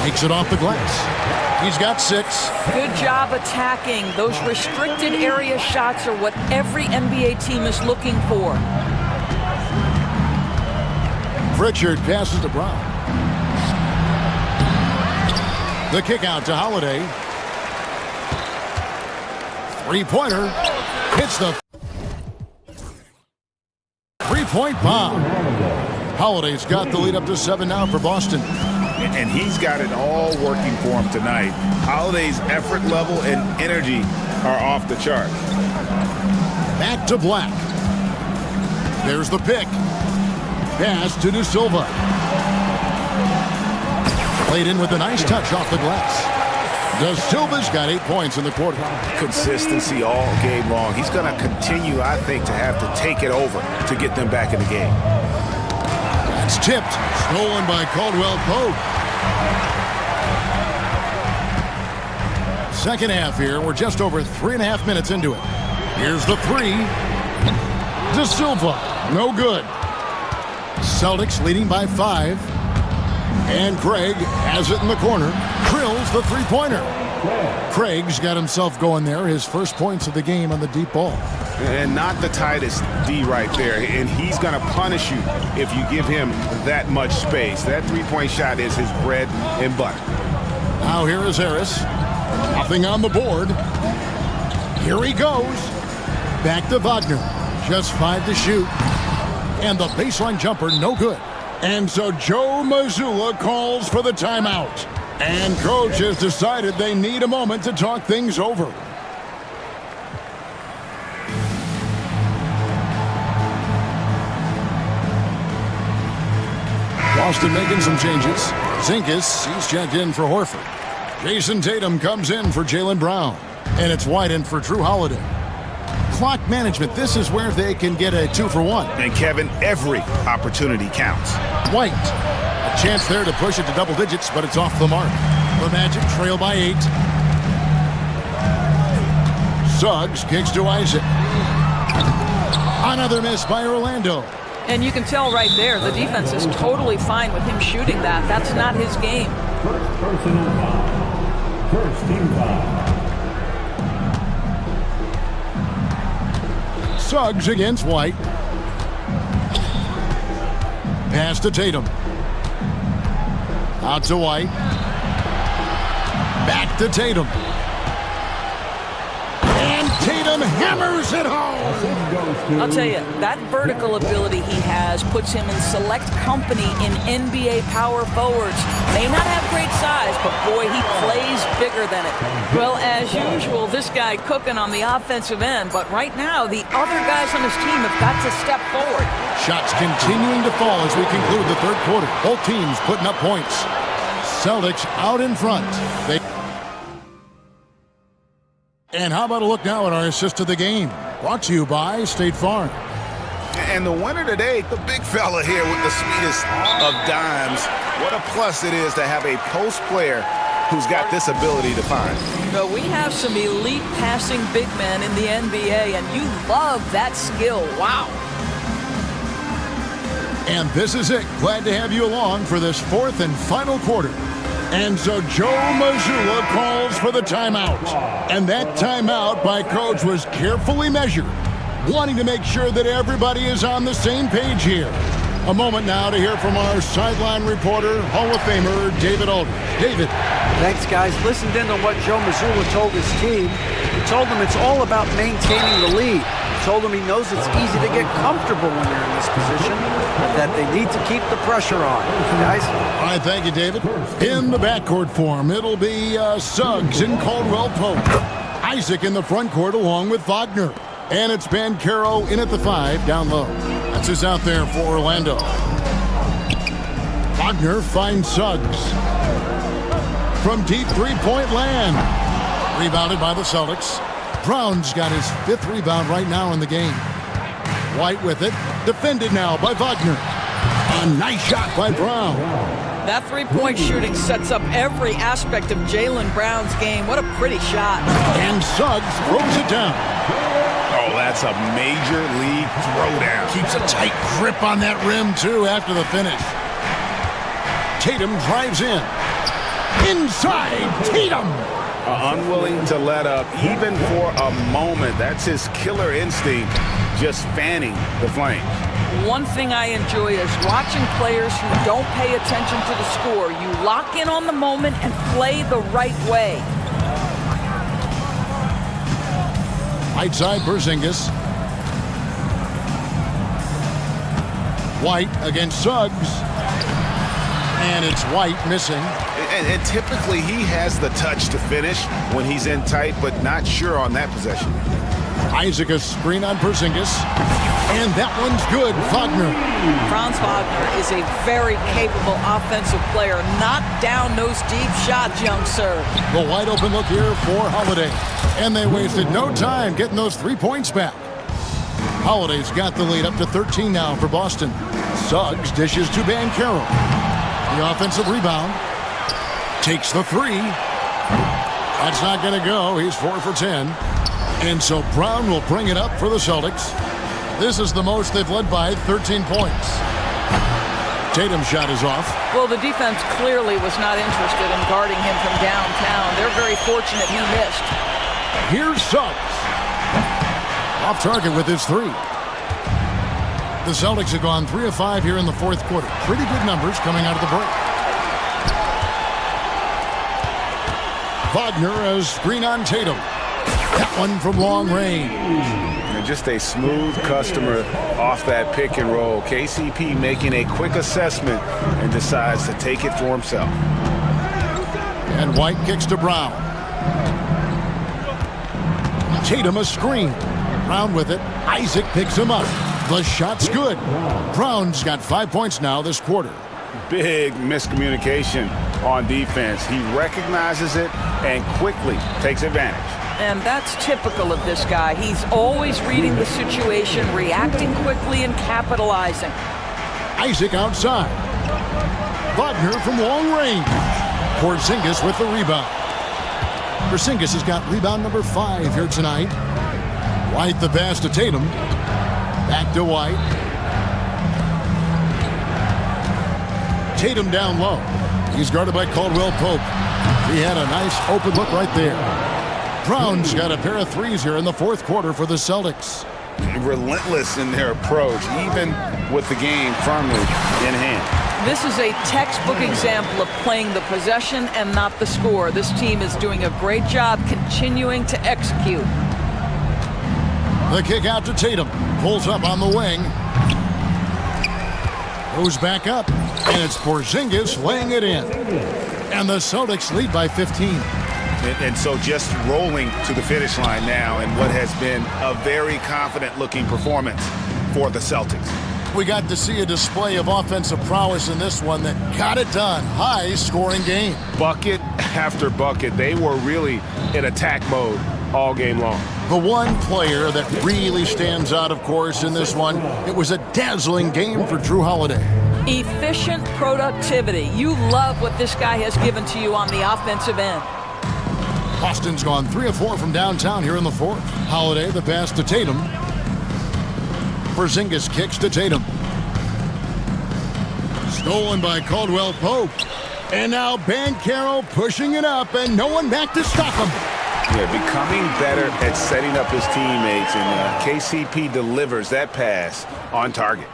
Takes it off the glass. He's got 6. Good job attacking. Those restricted area shots are what every NBA team is looking for. Pritchard passes to Brown. The kick out to Holiday. Three-pointer. Hits the three-point bomb. Holiday's got the lead up to 7 now for Boston. And he's got it all working for him tonight. Holiday's effort level and energy are off the chart. Back to Black. There's the pick. Pass to De Silva. Played in with a nice touch off the glass. De Silva's got 8 points in the quarter. Consistency all game long. He's going to continue, I think, to have to take it over to get them back in the game. It's tipped. Stolen by Caldwell Pope. Second half here. We're just over 3.5 minutes into it. Here's the 3. De Silva. No good. Celtics leading by 5. And Craig has it in the corner. Drills the three-pointer. Craig's got himself going there. His first points of the game on the deep ball. And not the tightest D right there. And he's going to punish you if you give him that much space. That three-point shot is his bread and butter. Now here is Harris. Nothing on the board. Here he goes. Back to Wagner. Just 5 to shoot. And the baseline jumper, no good. And so Joe Mazzulla calls for the timeout. And coach has decided they need a moment to talk things over. Boston making some changes. Zinkas, he's checked in for Horford. Jason Tatum comes in for Jaylen Brown. And it's White in for Drew Holiday. Clock management, this is where they can get a 2-for-1. And Kevin, every opportunity counts. White, a chance there to push it to double digits, but it's off the mark. The Magic trail by 8. Suggs kicks to Isaac. Another miss by Orlando. And you can tell right there, the defense is totally fine with him shooting that. That's not his game. First team foul. Suggs against White. Pass to Tatum. Out to White. Back to Tatum. And Tatum Tatum hammers it home. I'll tell you, that vertical ability he has puts him in select company in NBA power forwards. May not have great size, but boy, he plays bigger than it. Well, as usual, this guy cooking on the offensive end, but right now, the other guys on his team have got to step forward. Shots continuing to fall as we conclude the third quarter. Both teams putting up points. Celtics out in front. And how about a look now at our assist of the game? Brought to you by State Farm. And the winner today, the big fella here with the sweetest of dimes. What a plus it is to have a post player who's got this ability to find. So we have some elite passing big men in the NBA, and you love that skill. Wow. And this is it. Glad to have you along for this fourth and final quarter. And so Joe Mazzulla calls for the timeout. And that timeout by Coach was carefully measured, wanting to make sure that everybody is on the same page here. A moment now to hear from our sideline reporter, Hall of Famer David Aldridge. David. Thanks, guys. Listened in on what Joe Mazzulla told his team. He told them it's all about maintaining the lead. He told them he knows it's easy to get comfortable when you're in this position, but that they need to keep the pressure on. Guys? All right, thank you, David. In the backcourt form, it'll be Suggs and Caldwell Pope. Isaac in the front court along with Wagner. And it's Banchero in at the 5 down low. That's who's out there for Orlando. Wagner finds Suggs. From deep three-point land. Rebounded by the Celtics. Brown's got his 5th rebound right now in the game. White with it. Defended now by Wagner. A nice shot by Brown. That three-point shooting sets up every aspect of Jaylen Brown's game. What a pretty shot. And Suggs throws it down. Oh, that's a major league throwdown. Keeps a tight grip on that rim, too, after the finish. Tatum drives in. Inside, Tatum! Unwilling to let up, even for a moment. That's his killer instinct, just fanning the flames. One thing I enjoy is watching players who don't pay attention to the score. You lock in on the moment and play the right way. Right side, Porzingis. White against Suggs. And it's White missing. And typically he has the touch to finish when he's in tight, but not sure on that possession. Isaac a screen on Porzingis. And that one's good. Wagner. Franz Wagner is a very capable offensive player. Knock down those deep shots, young sir. The wide open look here for Holiday. And they wasted no time getting those 3 points back. Holiday's got the lead up to 13 now for Boston. Suggs dishes to Banchero. The offensive rebound. Takes the 3. That's not going to go. He's 4 for 10. And so Brown will bring it up for the Celtics. This is the most they've led by 13 points. Tatum's shot is off. Well, the defense clearly was not interested in guarding him from downtown. They're very fortunate he missed. Here's Suggs. Off target with his 3. The Celtics have gone 3 of 5 here in the fourth quarter. Pretty good numbers coming out of the break. Wagner as screen on Tatum. That one from long range. And just a smooth customer off that pick and roll. KCP making a quick assessment and decides to take it for himself. And White kicks to Brown. Tatum a screen. Brown with it. Isaac picks him up. The shot's good. Brown's got 5 points now this quarter. Big miscommunication on defense. He recognizes it and quickly takes advantage. And that's typical of this guy. He's always reading the situation, reacting quickly, and capitalizing. Isaac outside. Wagner from long range. Porzingis with the rebound. Porzingis has got rebound number 5 here tonight. White the pass to Tatum. Back to White. Tatum down low. He's guarded by Caldwell Pope. He had a nice open look right there. Brown's got a pair of 3s here in the fourth quarter for the Celtics. Relentless in their approach, even with the game firmly in hand. This is a textbook example of playing the possession and not the score. This team is doing a great job continuing to execute. The kick out to Tatum. Pulls up on the wing. Goes back up. And it's Porzingis laying it in. And the Celtics lead by 15. And so just rolling to the finish line now in what has been a very confident-looking performance for the Celtics. We got to see a display of offensive prowess in this one that got it done. High-scoring game. Bucket after bucket. They were really in attack mode all game long. The one player that really stands out, of course, in this one, it was a dazzling game for Drew Holiday. Efficient productivity. You love what this guy has given to you on the offensive end. Boston's gone 3 of 4 from downtown here in the fourth. Holiday, the pass to Tatum. Porzingis kicks to Tatum. Stolen by Caldwell Pope. And now Banchero pushing it up, and no one back to stop him. Yeah, becoming better at setting up his teammates, and KCP delivers that pass on target.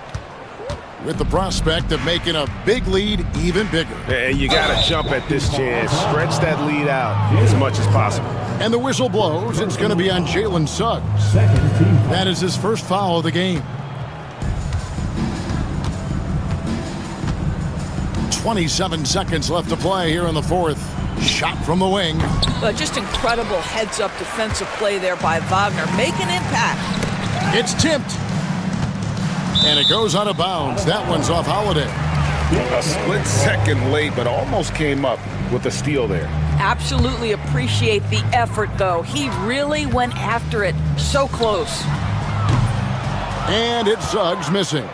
With the prospect of making a big lead even bigger. And you got to jump at this chance, stretch that lead out as much as possible. And the whistle blows. It's going to be on Jalen Suggs. That is his first foul of the game. 27 seconds left to play here in the fourth. Shot from the wing. But just incredible heads-up defensive play there by Wagner. Make an impact. It's tipped. And it goes out of bounds. That one's off Holiday. A split second late, but almost came up with a steal there. Absolutely appreciate the effort, though. He really went after it. So close. And it's Suggs missing.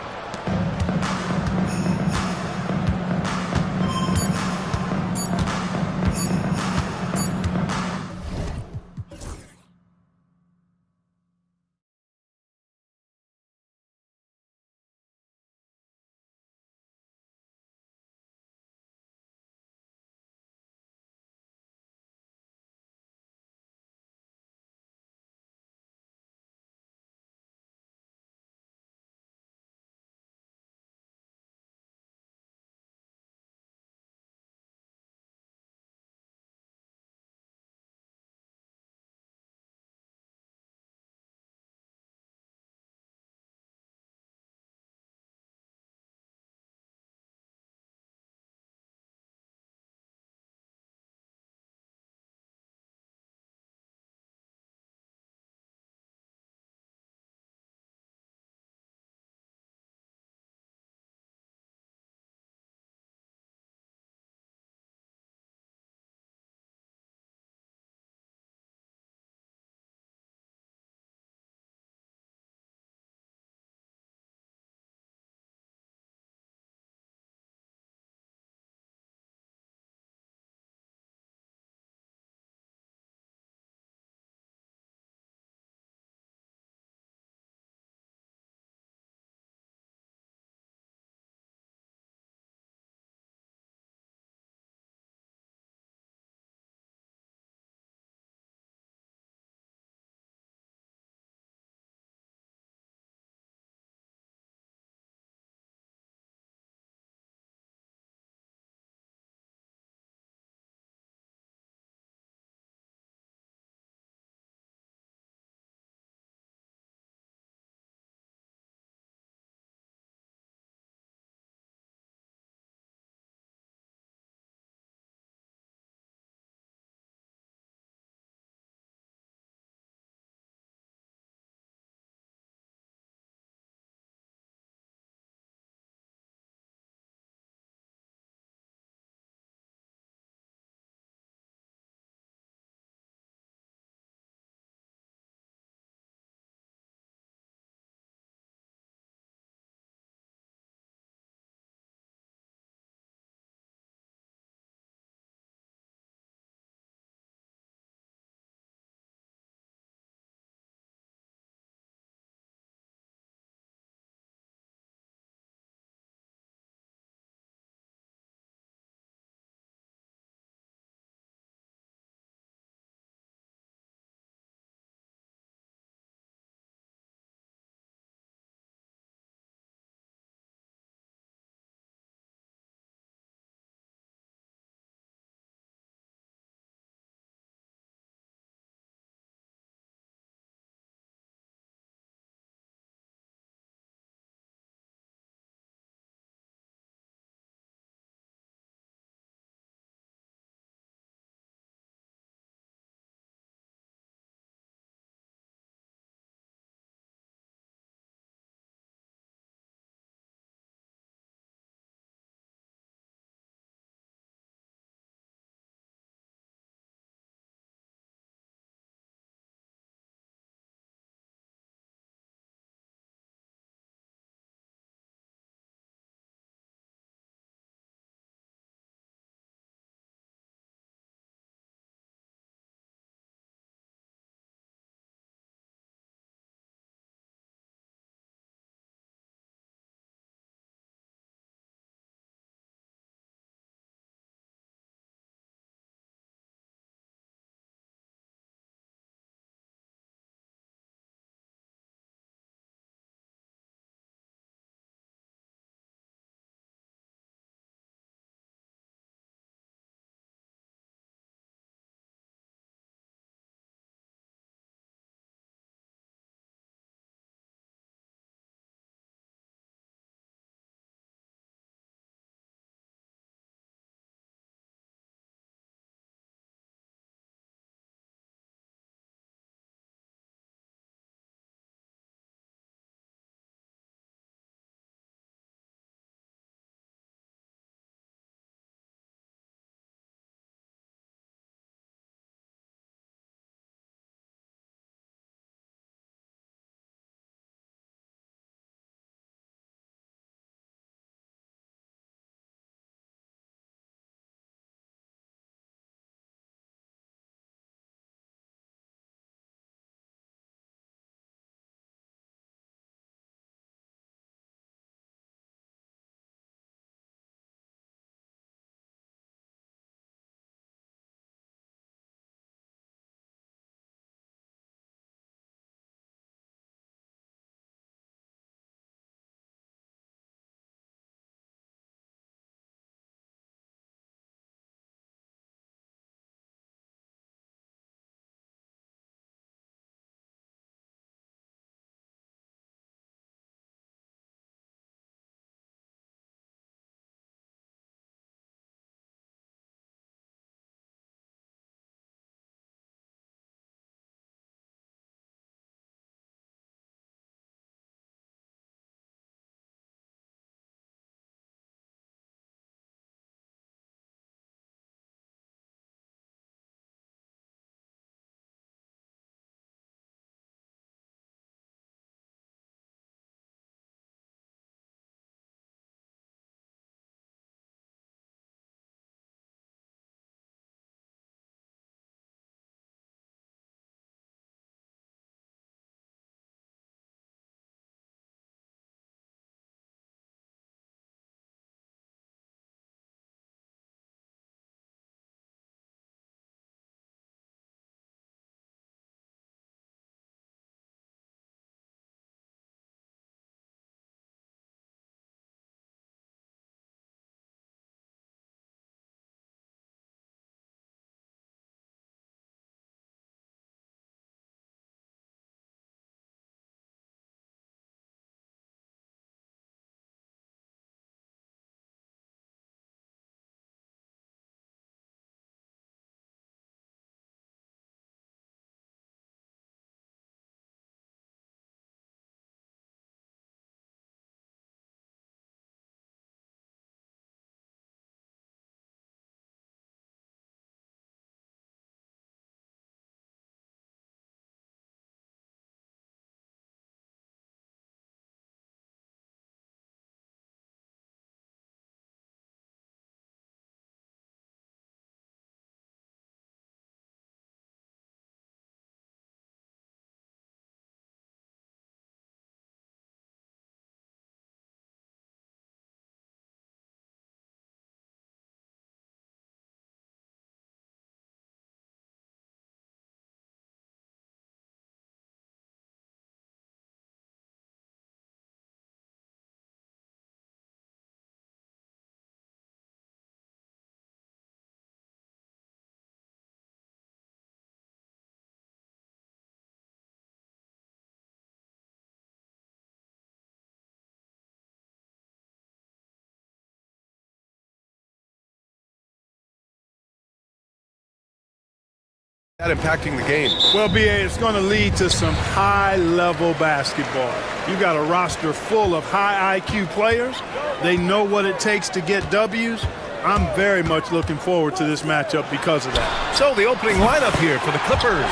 That impacting the game. Well, BA, it's going to lead to some high-level basketball. You got a roster full of high IQ players. They know what it takes to get W's. I'm very much looking forward to this matchup because of that. So the opening lineup here for the Clippers.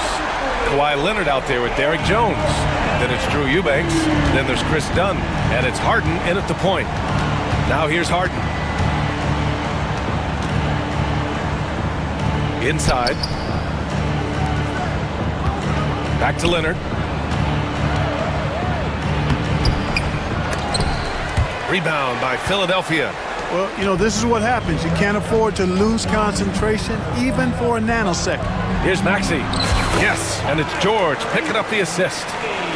Kawhi Leonard out there with Derek Jones. Then it's Drew Eubanks. Then there's Chris Dunn. And it's Harden in at the point. Now here's Harden. Inside. Back to Leonard. Rebound by Philadelphia. Well, you know, this is what happens. You can't afford to lose concentration even for a nanosecond. Here's Maxey. Yes, and it's George picking up the assist.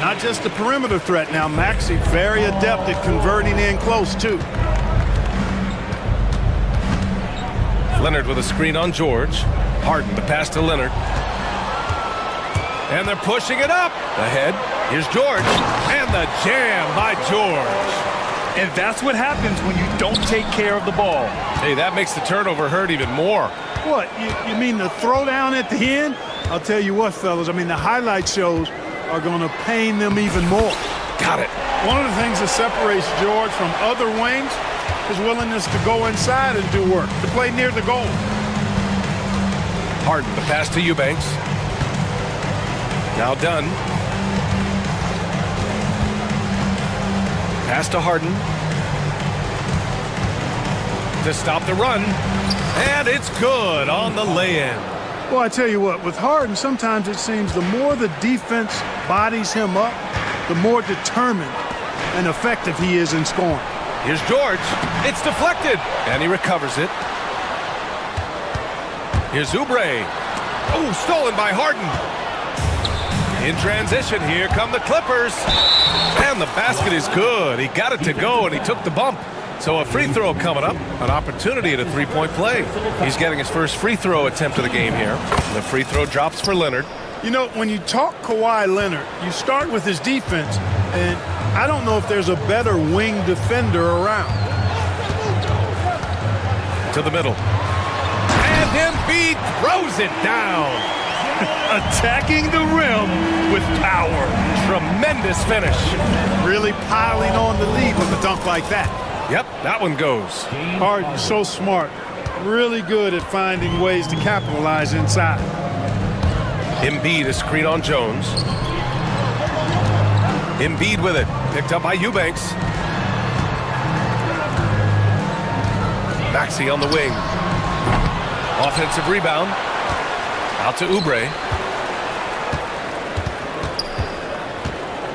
Not just the perimeter threat now. Maxey very adept at converting in close, too. Leonard with a screen on George. Harden the pass to Leonard. And they're pushing it up. Ahead. Here's George. And the jam by George. And that's what happens when you don't take care of the ball. Hey, that makes the turnover hurt even more. What? You mean the throwdown at the end? I'll tell you what, fellas. I mean, the highlight shows are going to pain them even more. Got it. One of the things that separates George from other wings is willingness to go inside and do work, to play near the goal. Harden, the pass to Eubanks. Now done. Pass to Harden. To stop the run. And it's good on the lay-in. Well, I tell you what, with Harden, sometimes it seems the more the defense bodies him up, the more determined and effective he is in scoring. Here's George. It's deflected. And he recovers it. Here's Oubre. Oh, stolen by Harden. In transition, here come the Clippers. And the basket is good. He got it to go, and he took the bump. So a free throw coming up. An opportunity at a three-point play. He's getting his first free throw attempt of the game here. The free throw drops for Leonard. You know, when you talk Kawhi Leonard, you start with his defense, and I don't know if there's a better wing defender around. To the middle. And Embiid throws it down. Attacking the rim with power. Tremendous finish. Really piling on the lead with a dunk like that. Yep, that one goes. Harden, so smart. Really good at finding ways to capitalize inside. Embiid, a screen on Jones. Embiid with it. Picked up by Eubanks. Maxey on the wing. Offensive rebound. Out to Oubre.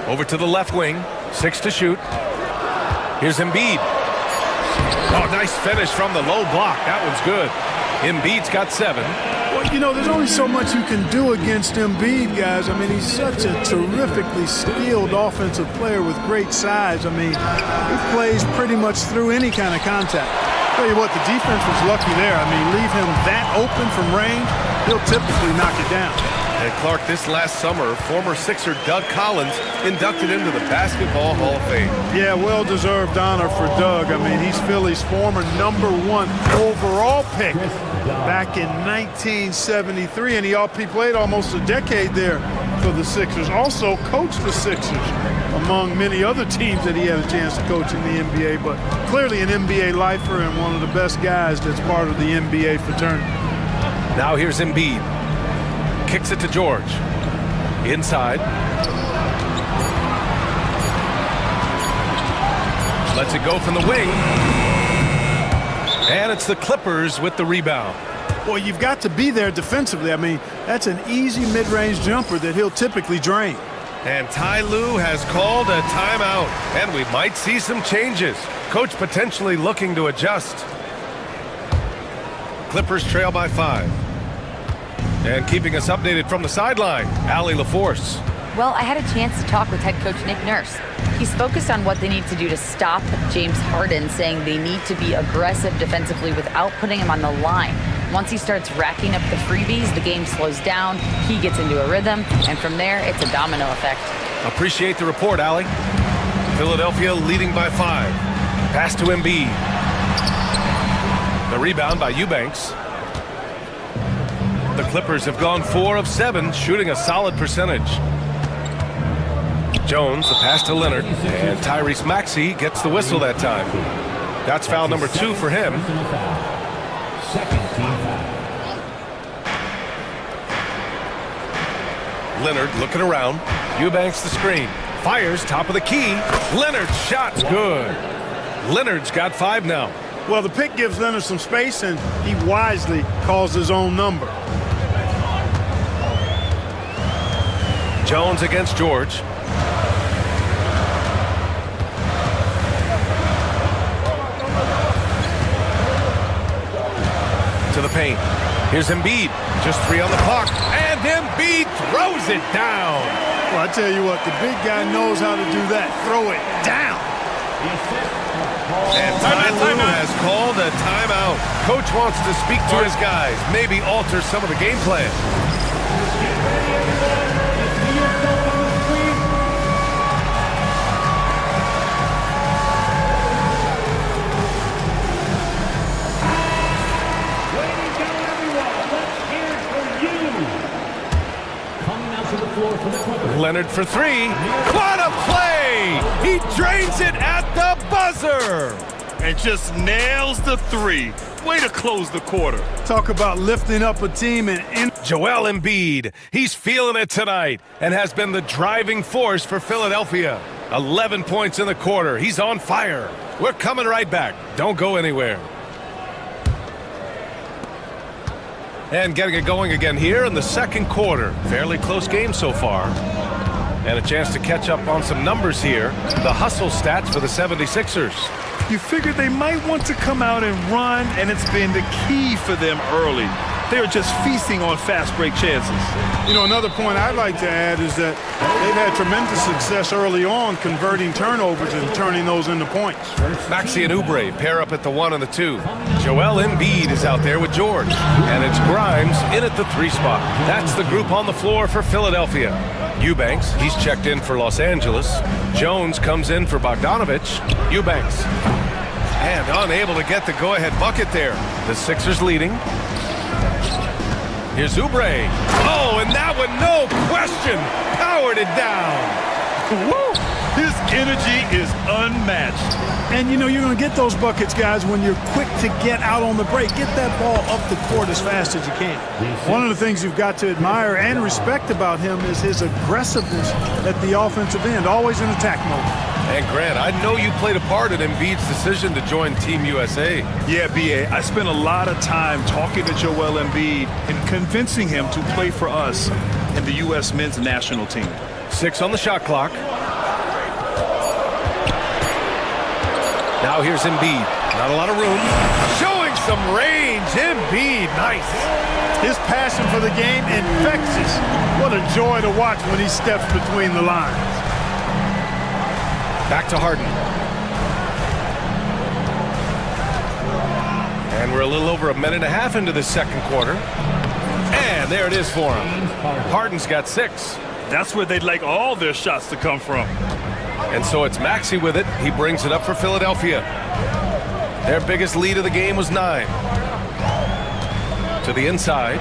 Over to the left wing. 6 to shoot. Here's Embiid. Oh, nice finish from the low block. That one's good. Embiid's got 7. Well, you know, there's only so much you can do against Embiid, guys. I mean, he's such a terrifically skilled offensive player with great size. I mean, he plays pretty much through any kind of contact. Tell you what, the defense was lucky there. I mean, leave him that open from range, he'll typically knock it down. And Clark, this last summer, former Sixer Doug Collins inducted into the Basketball Hall of Fame. Yeah, well-deserved honor for Doug. I mean, he's Philly's former #1 overall pick back in 1973, and he played almost a decade there for the Sixers. Also coached the Sixers, among many other teams that he had a chance to coach in the NBA, but clearly an NBA lifer and one of the best guys that's part of the NBA fraternity. Now here's Embiid. Kicks it to George. Inside. Lets it go from the wing. And it's the Clippers with the rebound. Well, you've got to be there defensively. I mean, that's an easy mid-range jumper that he'll typically drain. And Ty Lue has called a timeout. And we might see some changes. Coach potentially looking to adjust. Clippers trail by 5. And keeping us updated from the sideline, Allie LaForce. Well, I had a chance to talk with head coach Nick Nurse. He's focused on what they need to do to stop James Harden, saying they need to be aggressive defensively without putting him on the line. Once he starts racking up the freebies, the game slows down, he gets into a rhythm, and from there, it's a domino effect. Appreciate the report, Allie. Philadelphia leading by 5. Pass to Embiid. The rebound by Eubanks. The Clippers have gone 4 of 7, shooting a solid percentage. Jones, the pass to Leonard, and Tyrese Maxey gets the whistle that time. That's foul number 2 for him. Leonard looking around. Eubanks the screen. Fires top of the key. Leonard's shot's good. Leonard's got 5 now. Well, the pick gives Leonard some space, and he wisely calls his own number. Jones against George. To the paint. Here's Embiid. Just 3 on the clock. And Embiid throws it down. Well, I tell you what, the big guy knows how to do that. Throw it down. And Ty Lue has called a timeout. Coach wants to speak to his guys, maybe alter some of the game plan. Leonard for 3. What a play! He drains it at the buzzer! And just nails the 3. Way to close the quarter. Talk about lifting up a team and Joel Embiid, he's feeling it tonight and has been the driving force for Philadelphia. 11 points in the quarter. He's on fire. We're coming right back. Don't go anywhere. And getting it going again here in the second quarter. Fairly close game so far. And a chance to catch up on some numbers here. The hustle stats for the 76ers. You figured they might want to come out and run, and it's been the key for them early. They're just feasting on fast break chances. You know, another point I'd like to add is that they've had tremendous success early on converting turnovers and turning those into points. Maxey and Oubre pair up at the 1 and the 2. Joel Embiid is out there with George. And it's Grimes in at the 3 spot. That's the group on the floor for Philadelphia. Eubanks, he's checked in for Los Angeles. Jones comes in for Bogdanovich. Eubanks. And unable to get the go-ahead bucket there. The Sixers leading. Here's Oubre. Oh, and that one, no question, powered it down. Woo! His energy is unmatched. And, you know, you're going to get those buckets, guys, when you're quick to get out on the break. Get that ball up the court as fast as you can. One of the things you've got to admire and respect about him is his aggressiveness at the offensive end, always in attack mode. And Grant, I know you played a part in Embiid's decision to join Team USA. Yeah, B.A., I spent a lot of time talking to Joel Embiid and convincing him to play for us in the U.S. men's national team. 6 on the shot clock. Now here's Embiid. Not a lot of room. Showing some range. Embiid, nice. His passion for the game infectious. What a joy to watch when he steps between the lines. Back to Harden. And we're a little over a minute and a half into the second quarter. And there it is for him. Harden's got 6. That's where they'd like all their shots to come from. And so it's Maxey with it. He brings it up for Philadelphia. Their biggest lead of the game was 9. To the inside.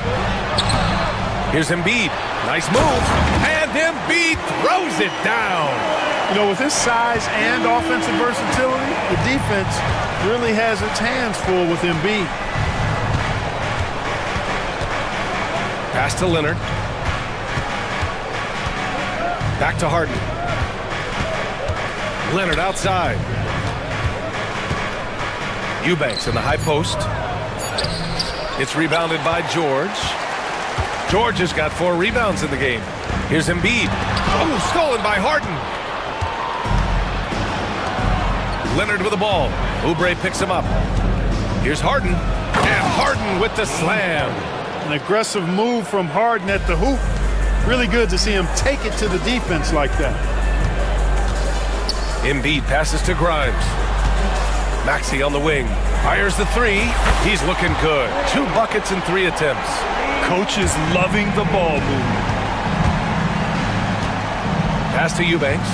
Here's Embiid. Nice move. And Embiid throws it down. You know, with his size and offensive versatility, the defense really has its hands full with Embiid. Pass to Leonard. Back to Harden. Leonard outside. Eubanks in the high post. It's rebounded by George. George has got 4 rebounds in the game. Here's Embiid. Oh, stolen by Harden. Leonard with the ball. Oubre picks him up. Here's Harden. And Harden with the slam. An aggressive move from Harden at the hoop. Really good to see him take it to the defense like that. Embiid passes to Grimes. Maxey on the wing. Fires the 3. He's looking good. 2 buckets in 3 attempts. Coach is loving the ball movement. Pass to Eubanks.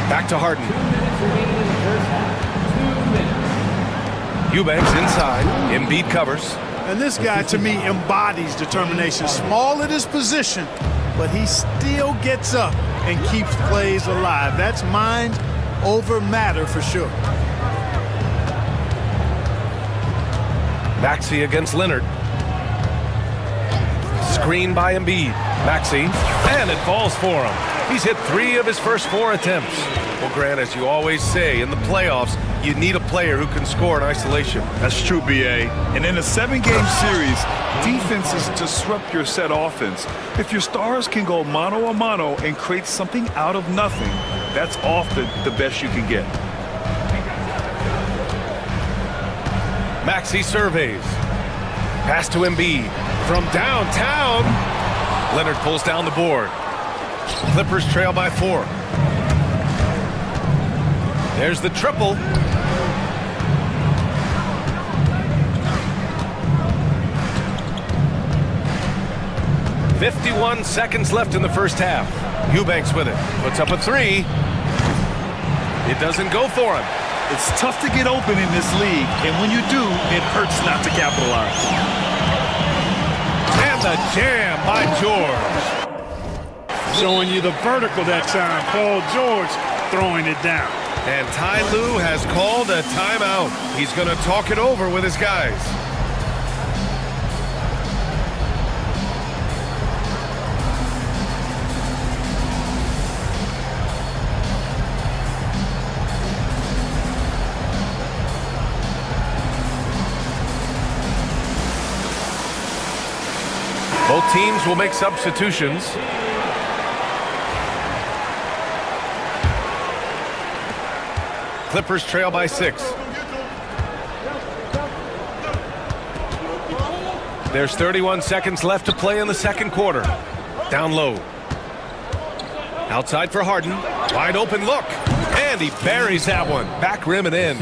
Back to Harden. Eubanks inside. Embiid covers. And this guy, to me, embodies determination. Small at his position, but he still gets up and keeps plays alive. That's mind over matter for sure. Maxey against Leonard. Screen by Embiid. Maxey, and it falls for him. He's hit 3 of his first 4 attempts. Well, Grant, as you always say, in the playoffs, you need a player who can score in isolation. That's true, B.A. And in a 7-game series, defenses disrupt your set offense. If your stars can go mano-a-mano and create something out of nothing, that's often the best you can get. Maxey surveys. Pass to Embiid. From downtown, Leonard pulls down the board. Clippers trail by 4. There's the triple. "51 seconds left in the first half. Eubanks with it. Puts up a 3. It doesn't go for him. It's tough to get open in this league, and when you do, it hurts not to capitalize. And the jam by George. Showing you the vertical that time. Paul George throwing it down. And Ty Lue has called a timeout. He's going to talk it over with his guys. Both teams will make substitutions. Clippers trail by 6. There's 31 seconds left to play in the second quarter. Down low. Outside for Harden. Wide open look. And he buries that one. Back rim and in.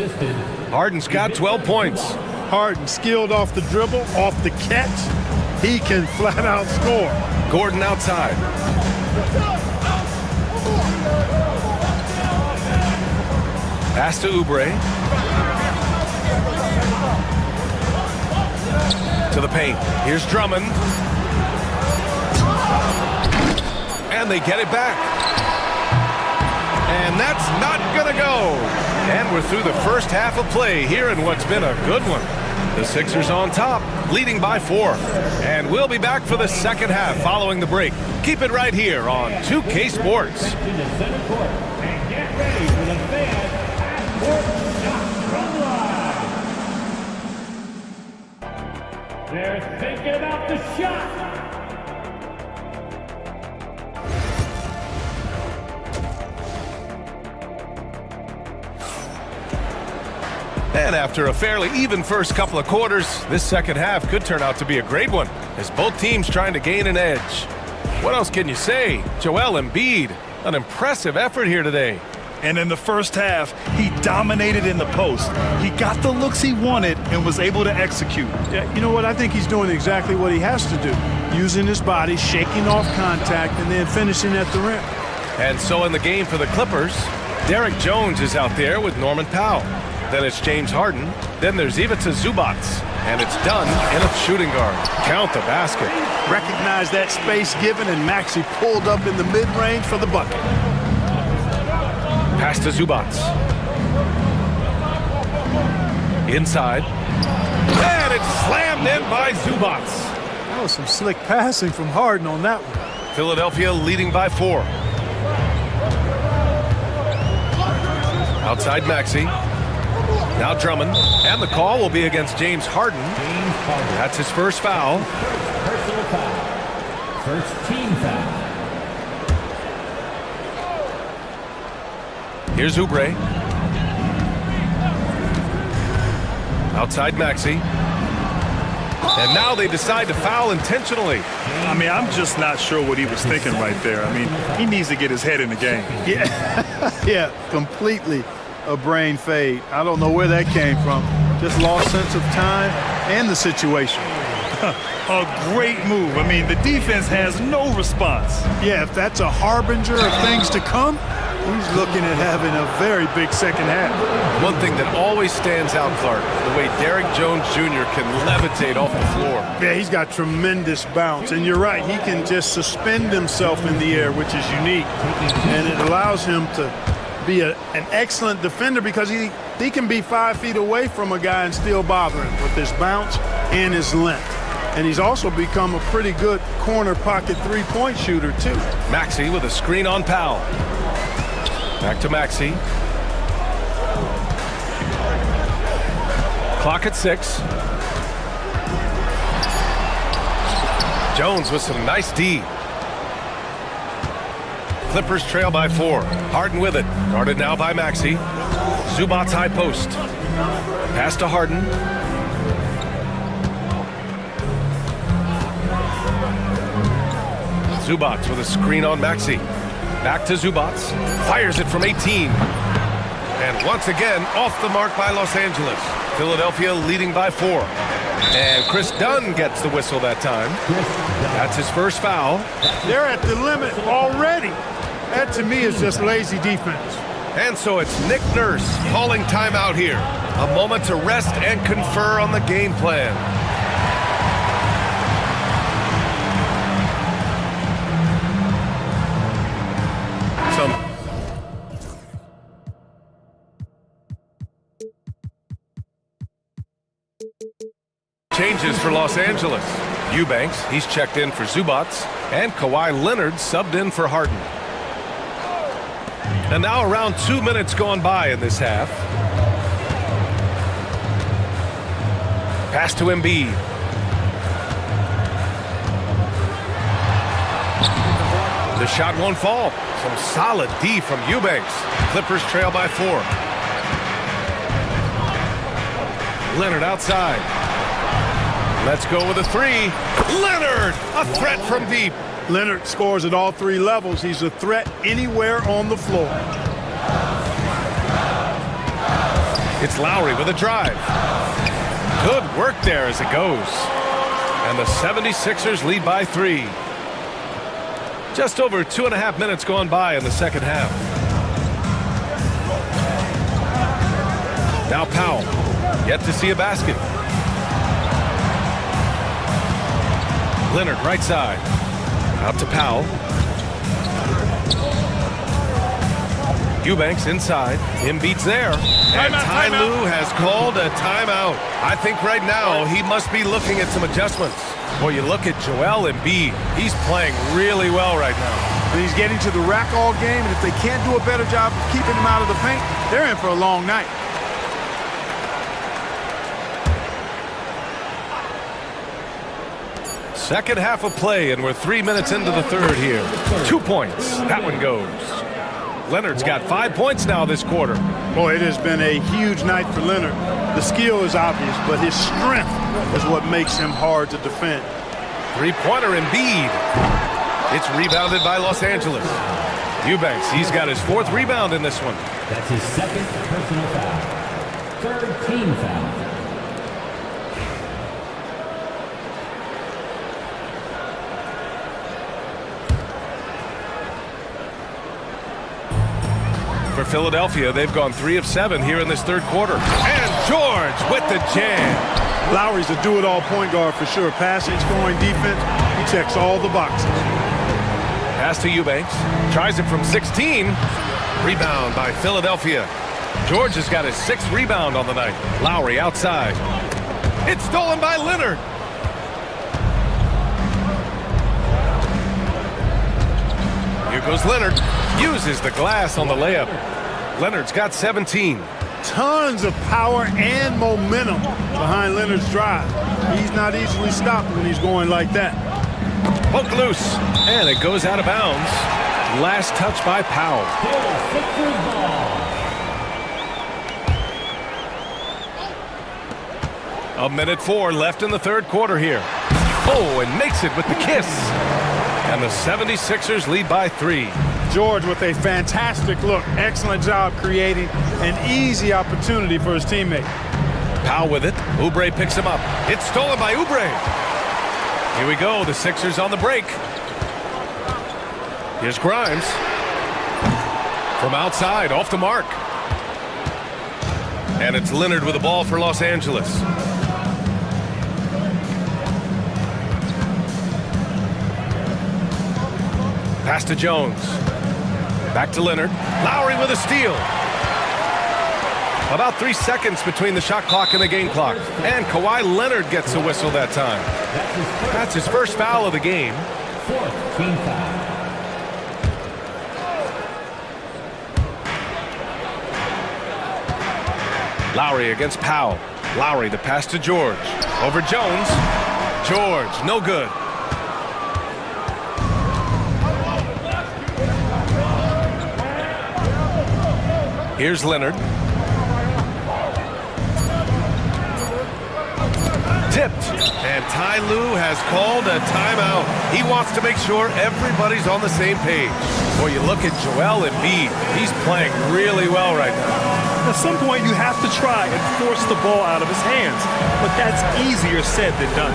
Harden's got 12 points. Harden skilled off the dribble, off the catch. He can flat out score. Gordon outside. Pass to Oubre. To the paint. Here's Drummond. And they get it back. And that's not going to go. And we're through the first half of play here in what's been a good one. The Sixers on top, leading by 4. And we'll be back for the second half following the break. Keep it right here on 2K Sports. They're thinking about the shot. And after a fairly even first couple of quarters, this second half could turn out to be a great one, as both teams trying to gain an edge. What else can you say? Joel Embiid, an impressive effort here today. And in the first half, he dominated in the post. He got the looks he wanted and was able to execute. Yeah, you know what? I think he's doing exactly what he has to do. Using his body, shaking off contact, and then finishing at the rim. And so in the game for the Clippers, Derek Jones is out there with Norman Powell. Then it's James Harden. Then there's Ivica Zubac. And it's done in a shooting guard. Count the basket. Recognize that space given, and Maxey pulled up in the mid-range for the bucket. Pass to Zubac. Inside. And it's slammed in by Zubac. That was some slick passing from Harden on that one. Philadelphia leading by 4. Outside Maxey. Now Drummond. And the call will be against James Harden. That's his first foul. Personal foul. First team foul. Here's Oubre. Outside Maxey. And now they decide to foul intentionally. I mean, I'm just not sure what he was thinking right there. I mean, he needs to get his head in the game. Yeah, yeah, completely a brain fade. I don't know where that came from. Just lost sense of time and the situation. A great move. I mean, the defense has no response. Yeah, if that's a harbinger of things to come, He's looking at having a very big second half. One thing that always stands out, Clark, the way Derrick Jones Jr. can levitate off the floor. Yeah, he's got tremendous bounce. And you're right, he can just suspend himself in the air, which is unique. And it allows him to be an excellent defender because he can be 5 feet away from a guy and still bother him with his bounce and his length. And he's also become a pretty good corner pocket three-point shooter, too. Maxey with a screen on Powell. Back to Maxey. Clock at 6. Jones with some nice D. Clippers trail by 4. Harden with it. Guarded now by Maxey. Zubac's high post. Pass to Harden. Zubac with a screen on Maxey. Back to Zubac. Fires it from 18. And once again, off the mark by Los Angeles. Philadelphia leading by 4. And Chris Dunn gets the whistle that time. That's his first foul. They're at the limit already. That, to me, is just lazy defense. And so it's Nick Nurse calling timeout here. A moment to rest and confer on the game plan. Changes for Los Angeles. Eubanks, he's checked in for Zubac, and Kawhi Leonard subbed in for Harden. And now around 2 minutes gone by in this half. Pass to Embiid. The shot won't fall. Some solid D from Eubanks. Clippers trail by 4. Leonard outside. Let's go with a 3. Leonard, a threat from deep. Leonard scores at all 3 levels. He's a threat anywhere on the floor. It's Lowry with a drive. Good work there as it goes. And the 76ers lead by 3. Just over 2.5 minutes gone by in the second half. Now Powell, yet to see a basket. Leonard right side. Out to Powell. Eubanks inside. Embiid's there. And Ty Lue has called a timeout. I think right now he must be looking at some adjustments. Well, you look at Joel Embiid. He's playing really well right now. And he's getting to the rack all game, and if they can't do a better job of keeping him out of the paint, they're in for a long night. Second half of play, and we're 3 minutes into the third here. 2 points. That one goes. Leonard's got 5 points now this quarter. Boy, it has been a huge night for Leonard. The skill is obvious, but his strength is what makes him hard to defend. Three-pointer Embiid. It's rebounded by Los Angeles. Eubanks, he's got his 4th rebound in this one. That's his 2nd personal foul. 3rd team foul. For Philadelphia, they've gone 3 of 7 here in this third quarter. And George with the jam. Lowry's a do-it-all point guard for sure. Passing, scoring, defense, he checks all the boxes. Pass to Eubanks. Tries it from 16. Rebound by Philadelphia. George has got his 6th rebound on the night. Lowry outside. It's stolen by Leonard. Here goes Leonard. Uses the glass on the layup. Leonard's got 17. Tons of power and momentum behind Leonard's drive. He's not easily stopped when he's going like that. Poke loose. And it goes out of bounds. Last touch by Powell. A minute 4 left in the third quarter here. Oh, and makes it with the kiss. And the 76ers lead by 3. George with a fantastic look. Excellent job creating an easy opportunity for his teammate. Powell with it. Oubre picks him up. It's stolen by Oubre. Here we go. The Sixers on the break. Here's Grimes. From outside, off the mark. And it's Leonard with the ball for Los Angeles. Pass to Jones. Back to Leonard. Lowry with a steal. About 3 seconds between the shot clock and the game clock. And Kawhi Leonard gets a whistle that time. That's his first foul of the game. Fourth team foul. Lowry against Powell. Lowry, the pass to George. Over Jones. George, no good. Here's Leonard. Tipped. And Ty Lue has called a timeout. He wants to make sure everybody's on the same page. Boy, you look at Joel Embiid. He's playing really well right now. At some point, you have to try and force the ball out of his hands. But that's easier said than done.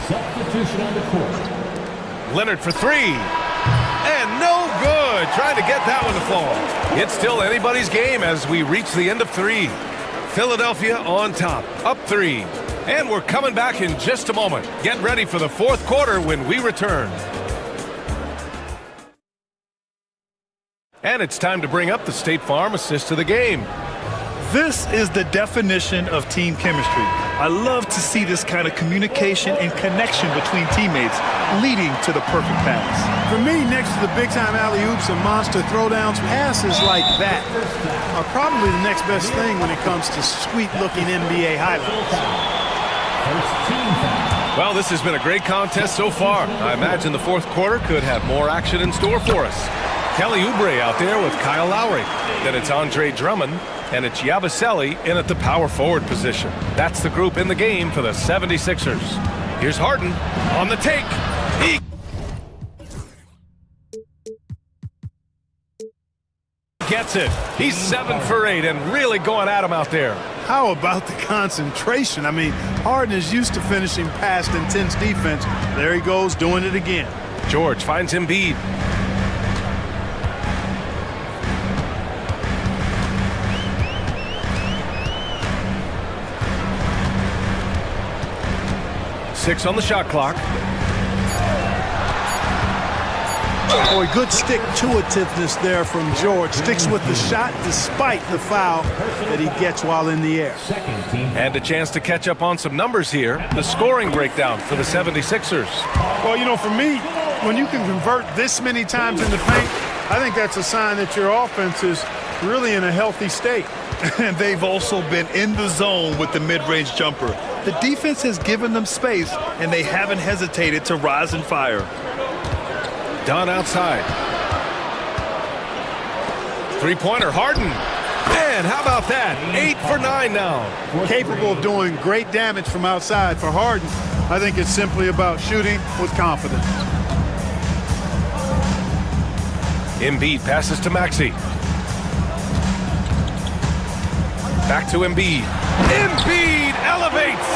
Substitution on the court. Leonard for three. And no good. Trying to get that one to fall. It's still anybody's game as we reach the end of three. Philadelphia on top, up three. And we're coming back in just a moment. Get ready for the fourth quarter when we return. And it's time to bring up the State Farm assist of the game. This is the definition of team chemistry. I love to see this kind of communication and connection between teammates leading to the perfect pass. For me, next to the big-time alley-oops and monster throwdowns, passes like that are probably the next best thing when it comes to sweet-looking NBA highlights. Well, this has been a great contest so far. I imagine the fourth quarter could have more action in store for us. Kelly Oubre out there with Kyle Lowry. Then it's Andre Drummond. And it's Yabusele in at the power forward position. That's the group in the game for the 76ers. Here's Harden on the take. He gets it. He's 7 for 8 and really going at him out there. How about the concentration? I mean, Harden is used to finishing past intense defense. There he goes, doing it again. George finds Embiid. Six on the shot clock. Boy, good stick-to-itiveness there from George. Sticks with the shot despite the foul that he gets while in the air. And a chance to catch up on some numbers here. The scoring breakdown for the 76ers. Well, you know, for me, when you can convert this many times in the paint, I think that's a sign that your offense is really in a healthy state. And they've also been in the zone with the mid-range jumper. The defense has given them space, and they haven't hesitated to rise and fire. Dunn outside. Three-pointer, Harden. Man, how about that? 8 for 9 now. Capable of doing great damage from outside. For Harden, I think it's simply about shooting with confidence. Embiid passes to Maxey. Back to Embiid. Embiid elevates!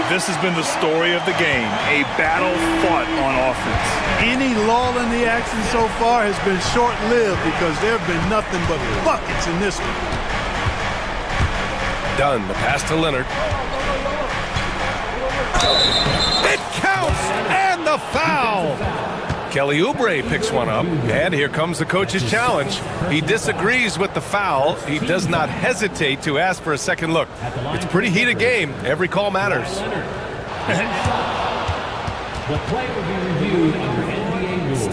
This has been the story of the game, a battle fought on offense. Any lull in the action so far has been short-lived because there have been nothing but buckets in this one. Dunn, the pass to Leonard. It counts! And the foul! Kelly Oubre picks one up, and here comes the coach's challenge. He disagrees with the foul. He does not hesitate to ask for a second look. It's a pretty heated game. Every call matters. The play will be reviewed under NBA rules.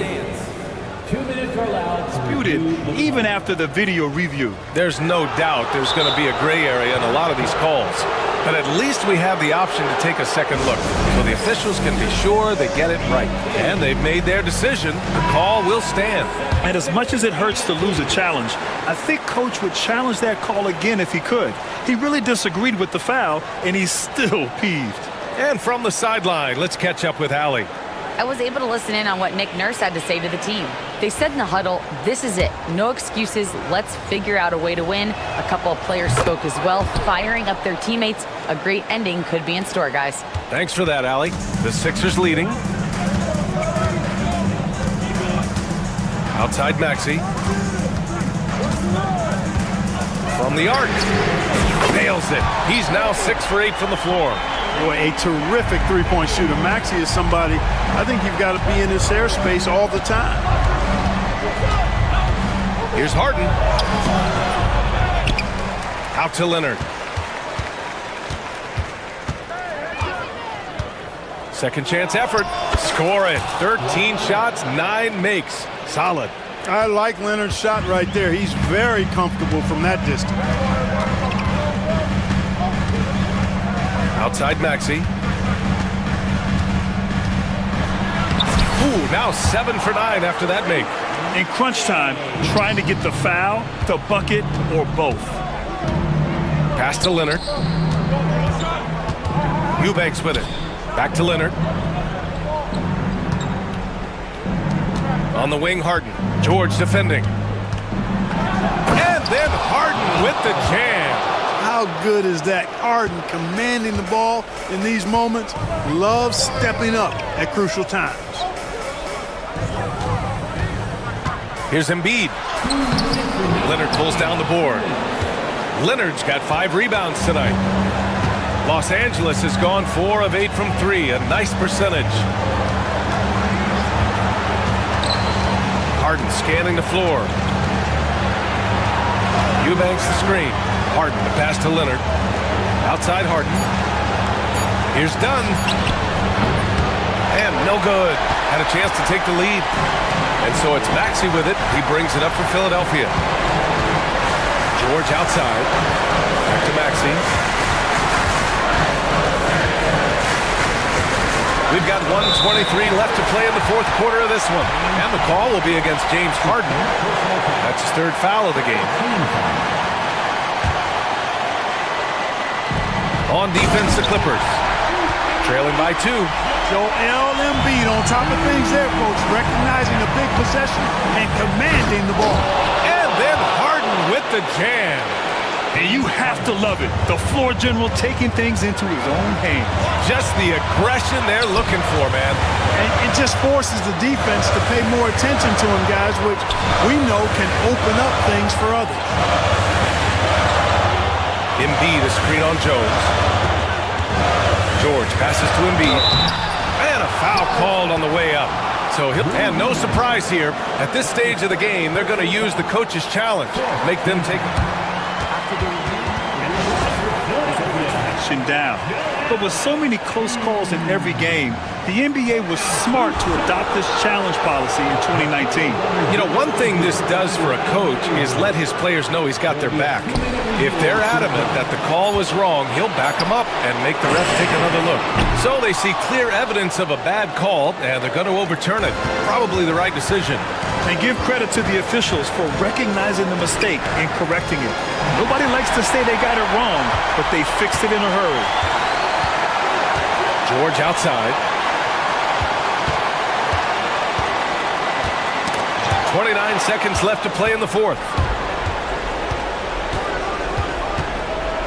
2 minutes are allowed. Disputed even after the video review. There's no doubt there's going to be a gray area in a lot of these calls. But at least we have the option to take a second look, so the officials can be sure they get it right. And they've made their decision. The call will stand. And as much as it hurts to lose a challenge, I think Coach would challenge that call again if he could. He really disagreed with the foul, and he's still peeved. And from the sideline, let's catch up with Allie. I was able to listen in on what Nick Nurse had to say to the team. They said in the huddle, this is it. No excuses. Let's figure out a way to win. A couple of players spoke as well, firing up their teammates. A great ending could be in store, guys. Thanks for that, Allie. The Sixers leading. Outside Maxey. From the arc. Nails it. He's now 6 for 8 from the floor. Boy, a terrific three-point shooter. Maxey is somebody, I think you've got to be in this airspace all the time. Here's Harden. Out to Leonard. Second chance effort. Score it. 13 shots, 9 makes. Solid. I like Leonard's shot right there. He's very comfortable from that distance. Outside Maxey. Ooh, now 7 for 9 after that make. In crunch time, trying to get the foul, the bucket, or both. Pass to Leonard. Eubanks with it. Back to Leonard. On the wing, Harden. George defending. And then Harden with the jam. How good is that? Harden commanding the ball in these moments. Loves stepping up at crucial times. Here's Embiid. Leonard pulls down the board. Leonard's got 5 rebounds tonight. Los Angeles has gone 4 of 8 from 3. A nice percentage. Harden scanning the floor. Eubanks the screen. Harden the pass to Leonard. Outside Harden. Here's Dunn. And no good. Had a chance to take the lead. And so it's Maxey with it. He brings it up for Philadelphia. George outside. Back to Maxey. We've got 1:23 left to play in the fourth quarter of this one. And the call will be against James Harden. That's his 3rd foul of the game. On defense, the Clippers. Trailing by 2. Joel Embiid on top of things there, folks. Recognizing a big possession and commanding the ball. And then Harden with the jam. And you have to love it. The floor general taking things into his own hands. Just the aggression they're looking for, man. And it just forces the defense to pay more attention to him, guys, which we know can open up things for others. Embiid, a screen on Jones. George passes to Embiid. And a foul called on the way up. So and no surprise here. At this stage of the game, they're going to use the coach's challenge. Make them take down. But with so many close calls in every game, the NBA was smart to adopt this challenge policy in 2019. You know, one thing this does for a coach is let his players know he's got their back. If they're adamant that the call was wrong, he'll back them up and make the ref take another look. So they see clear evidence of a bad call, and they're going to overturn it. Probably the right decision. And give credit to the officials for recognizing the mistake and correcting it. Nobody likes to say they got it wrong, but they fixed it in a hurry. George outside. 29 seconds left to play in the fourth.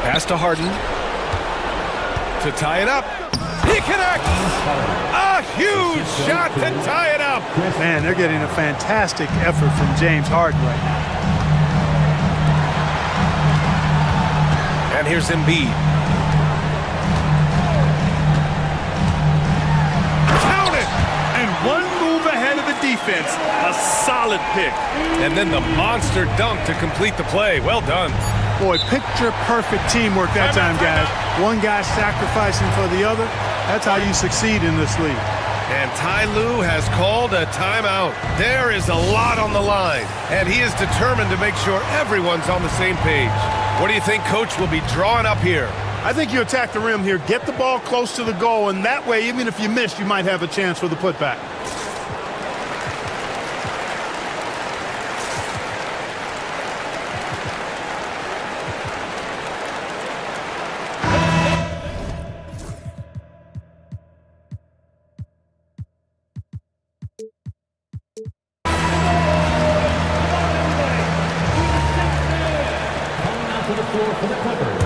Pass to Harden. To tie it up. He connects! A huge shot to tie it up! Man, they're getting a fantastic effort from James Harden right now. And here's Embiid. Count it! And one move ahead of the defense. A solid pick. And then the monster dunk to complete the play. Well done. Boy, picture-perfect teamwork that time, guys. One guy sacrificing for the other. That's how you succeed in this league. And Ty Lue has called a timeout. There is a lot on the line, and he is determined to make sure everyone's on the same page. What do you think Coach will be drawing up here? I think you attack the rim here, get the ball close to the goal, and that way, even if you miss, you might have a chance for the putback. to the floor for the Clippers.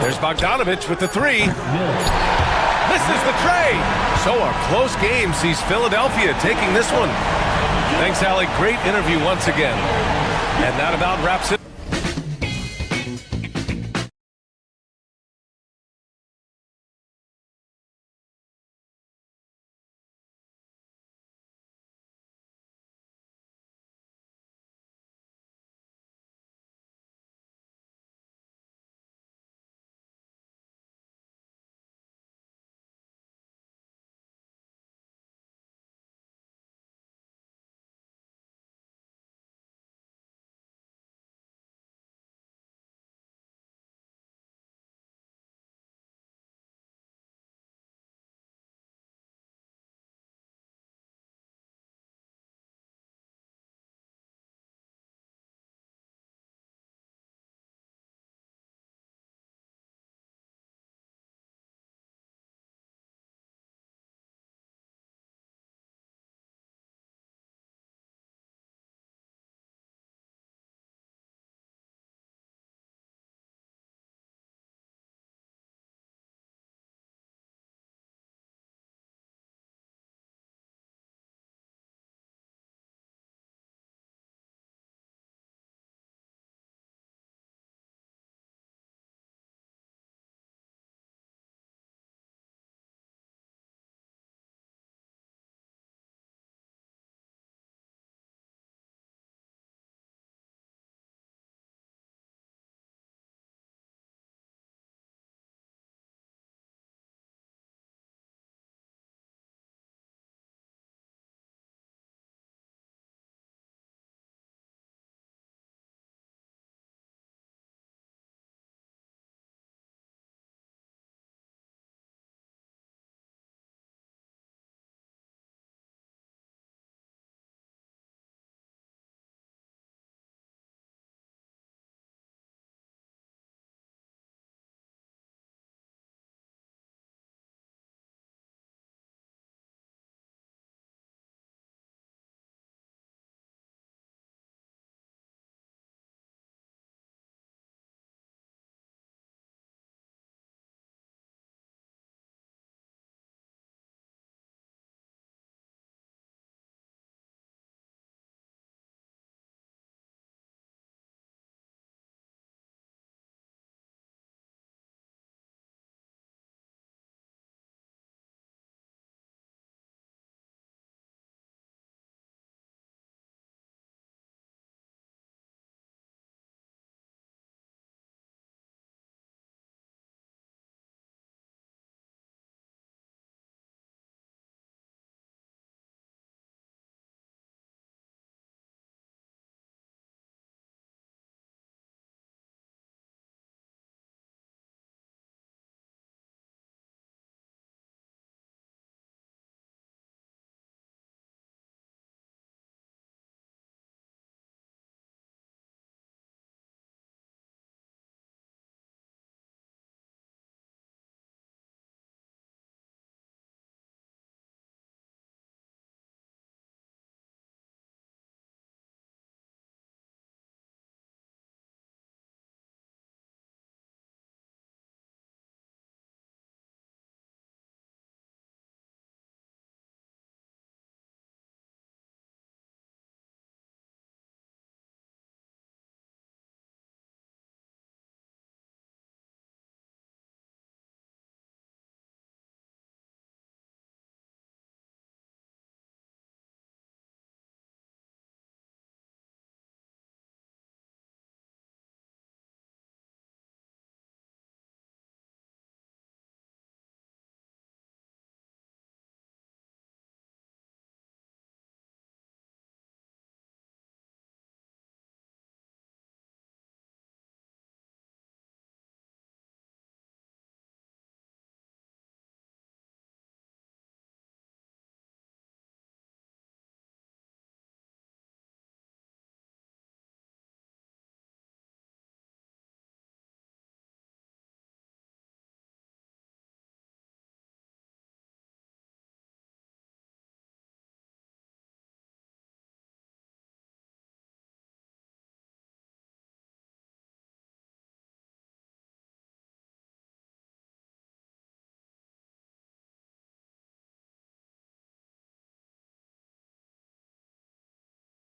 There's Bogdanovich with the three. Misses the tray. So a close game sees Philadelphia taking this one. Thanks, Allie. Great interview once again. And that about wraps it.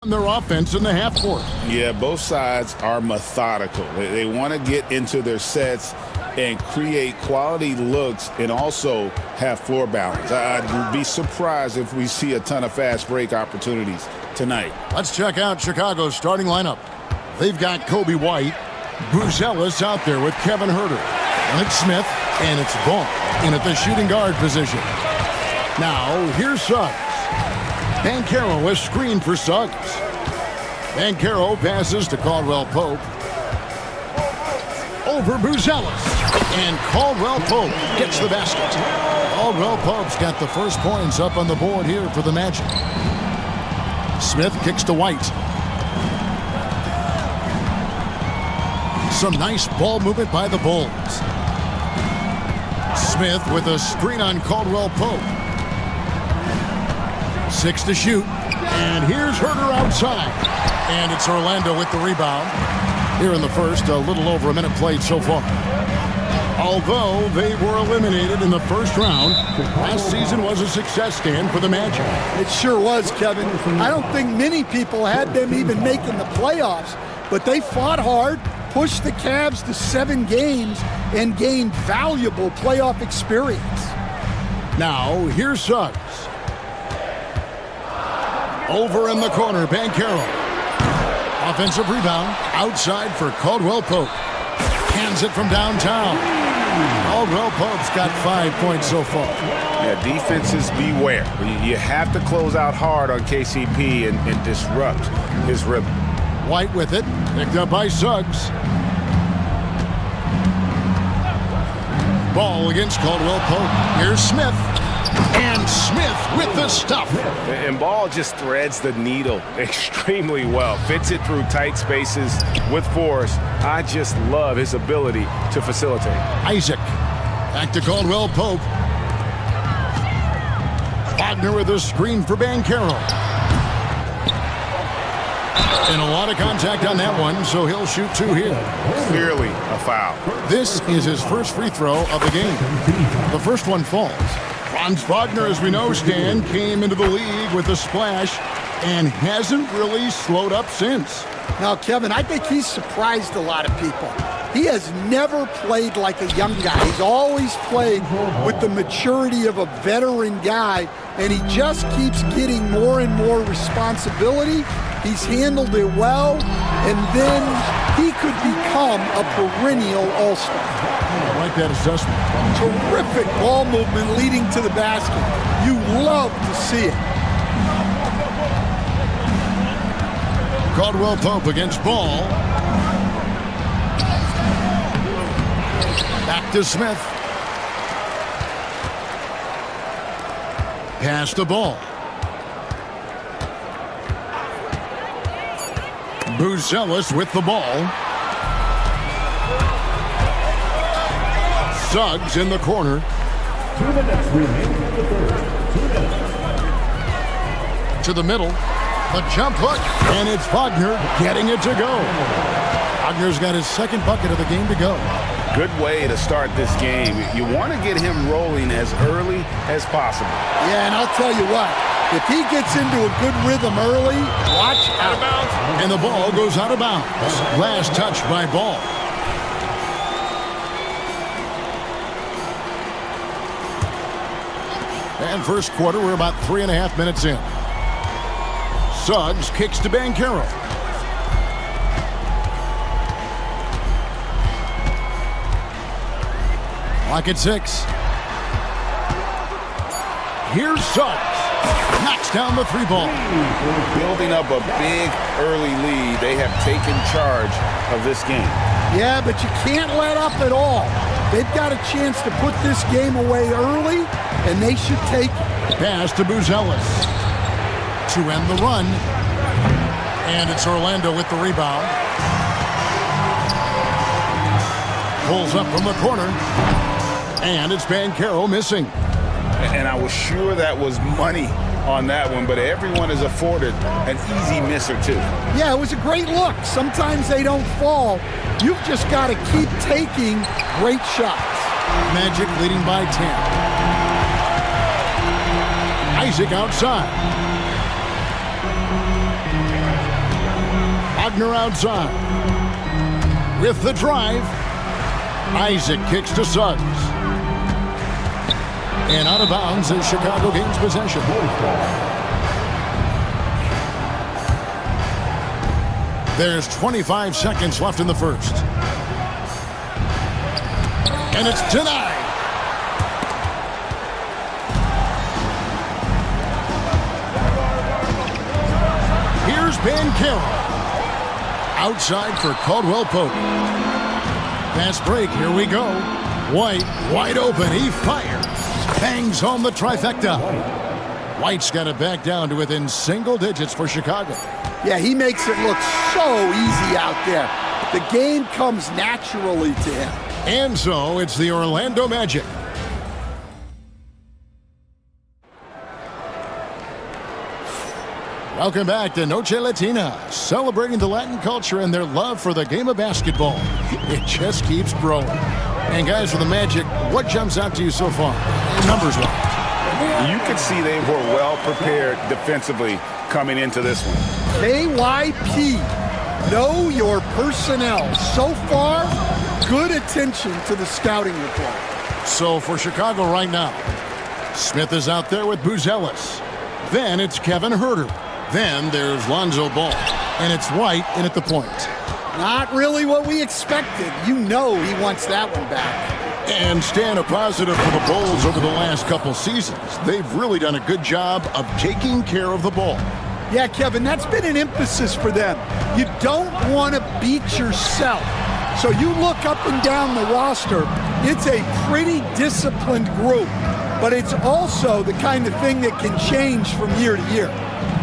their offense in the half court. Yeah, both sides are methodical. They want to get into their sets and create quality looks and also have floor balance. I'd be surprised if we see a ton of fast break opportunities tonight. Let's check out Chicago's starting lineup. They've got Kobe White, Buzelis out there with Kevin Herter, Alex Smith, and it's Ball in at the shooting guard position. Now, here's Suggs. Banchero is screened for Suggs. Banchero passes to Caldwell Pope. Over Buzelis. And Caldwell Pope gets the basket. Caldwell Pope's got the first points up on the board here for the Magic. Smith kicks to White. Some nice ball movement by the Bulls. Smith with a screen on Caldwell Pope. 6 to shoot. And here's Herter outside. And it's Orlando with the rebound. Here in the first, a little over a minute played so far. Although they were eliminated in the first round, last season was a success stand for the Magic. It sure was, Kevin. I don't think many people had them even making the playoffs, but they fought hard, pushed the Cavs to 7 games, and gained valuable playoff experience. Now, here's Suggs. Over in the corner, Banchero. Offensive rebound, outside for Caldwell Pope. Hands it from downtown. Caldwell Pope's got 5 points so far. Yeah, defenses beware. You have to close out hard on KCP and disrupt his rhythm. White with it, picked up by Suggs. Ball against Caldwell Pope. Here's Smith. And Smith with the stuff. And Ball just threads the needle extremely well. Fits it through tight spaces with force. I just love his ability to facilitate. Isaac. Back to Caldwell Pope. Wagner with a screen for Banchero. And a lot of contact on that one, so he'll shoot 2 here. Clearly a foul. This is his first free throw of the game. The first one falls. Franz Wagner, as we know, Stan, came into the league with a splash and hasn't really slowed up since. Now, Kevin, I think he's surprised a lot of people. He has never played like a young guy. He's always played with the maturity of a veteran guy, and he just keeps getting more and more responsibility. He's handled it well, and then he could become a perennial all-star. I like that assessment. Terrific ball movement leading to the basket. You love to see it. Caldwell Pope against Ball. Back to Smith. Pass the ball. Buzelis with the ball. Suggs in the corner. 2 minutes remaining in the third. 2 minutes. To the middle. The jump hook. And it's Wagner getting it to go. Wagner's got his second bucket of the game to go. Good way to start this game. You want to get him rolling as early as possible. Yeah, and I'll tell you what. If he gets into a good rhythm early, watch out. And the ball goes out of bounds. Last touch by Ball. And first quarter, we're about 3.5 minutes in. Suggs kicks to Banchero. Clock at 6. Here's Suggs. Knocks down the 3-ball. Building up a big early lead. They have taken charge of this game. Yeah, but you can't let up at all. They've got a chance to put this game away early, and they should take it. Pass to Buzelis to end the run. And it's Orlando with the rebound. Pulls up from the corner. And it's Banchero missing. And I was sure that was money on that one, but everyone is afforded an easy miss or 2. Yeah, it was a great look. Sometimes they don't fall. You've just got to keep taking great shots. Magic leading by 10. Isaac outside. Wagner outside. With the drive, Isaac kicks to Suggs. And out of bounds as Chicago gains possession. There's 25 seconds left in the first. And it's denied. Here's Bankero. Outside for Caldwell Pope. Fast break, here we go. White, wide open, he fires. Bangs home the trifecta. White's got it back down to within single digits for Chicago. Yeah, he makes it look so easy out there. The game comes naturally to him. And so it's the Orlando Magic. Welcome back to Noche Latina, celebrating the Latin culture and their love for the game of basketball. It just keeps growing. And guys, for the Magic, what jumps out to you so far, numbers-wise? You could see they were well prepared defensively coming into this one. KYP, know your personnel. So far, good attention to the scouting report. So for Chicago right now, Smith is out there with Buzelis. Then it's Kevin Huerter. Then there's Lonzo Ball. And it's White in at the point. Not really what we expected. You know he wants that one back. And staying a positive for the Bulls over the last couple seasons. They've really done a good job of taking care of the ball. Yeah, Kevin, that's been an emphasis for them. You don't want to beat yourself. So you look up and down the roster, it's a pretty disciplined group. But it's also the kind of thing that can change from year to year.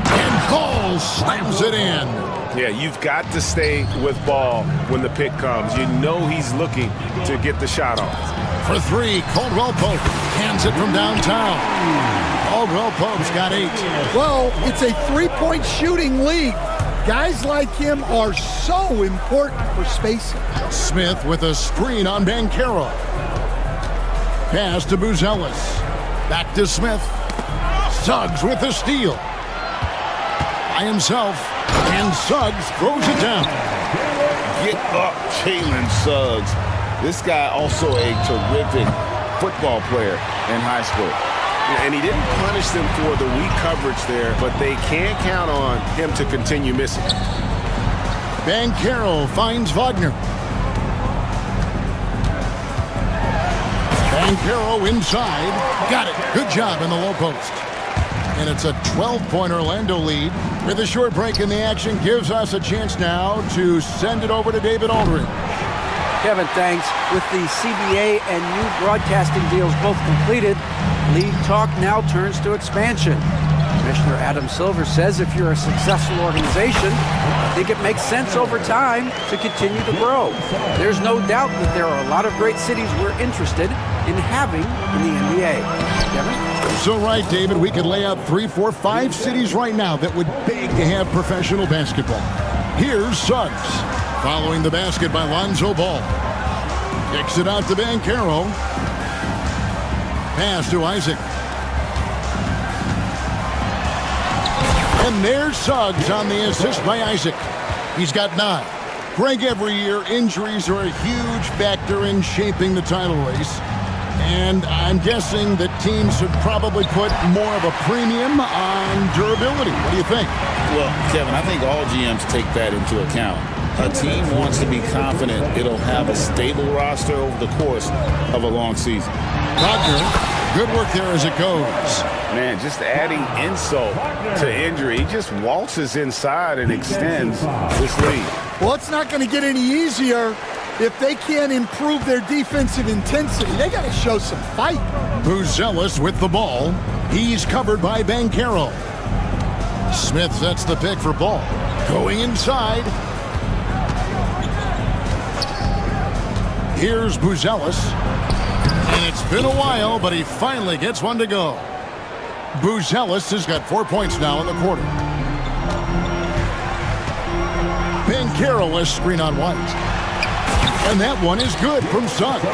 And Cole slams it in. Yeah, you've got to stay with Ball when the pick comes. You know he's looking to get the shot off. For three, Caldwell Pope hands it from downtown. Caldwell Pope's got 8. Well, it's a three-point shooting league. Guys like him are so important for spacing. Smith with a screen on Bankero. Pass to Buzelis. Back to Smith. Suggs with the steal. By himself. And Suggs throws it down. Get up, Jalen Suggs. This guy also a terrific football player in high school. And he didn't punish them for the weak coverage there, but they can't count on him to continue missing. Bankero finds Wagner. Bankero inside. Got it. Good job in the low post. And it's a 12-point Orlando lead. With a short break in the action, gives us a chance now to send it over to David Aldridge. Kevin, thanks. With the CBA and new broadcasting deals both completed, league talk now turns to expansion. Commissioner Adam Silver says if you're a successful organization, I think it makes sense over time to continue to grow. There's no doubt that there are a lot of great cities we're interested in having in the NBA. Kevin? So right, David, we could lay out 3, 4, 5 cities right now that would beg to have professional basketball. Here's Suggs, following the basket by Lonzo Ball. Kicks it out to Bankero. Pass to Isaac. And there's Suggs on the assist by Isaac. He's got 9. Greg, every year, injuries are a huge factor in shaping the title race. And I'm guessing that teams should probably put more of a premium on durability. What do you think? Well, Kevin, I think all GMs take that into account. A team wants to be confident it'll have a stable roster over the course of a long season. Wagner, good work there as it goes. Man, just adding insult to injury. He just waltzes inside and extends this lead. Well, it's not going to get any easier. If they can't improve their defensive intensity, they got to show some fight. Buzelis with the ball. He's covered by Bankero. Smith sets the pick for Ball. Going inside. Here's Buzelis. And it's been a while, but he finally gets one to go. Buzelis has got 4 points now in the quarter. Bankero has screen on White. And that one is good from Suggs.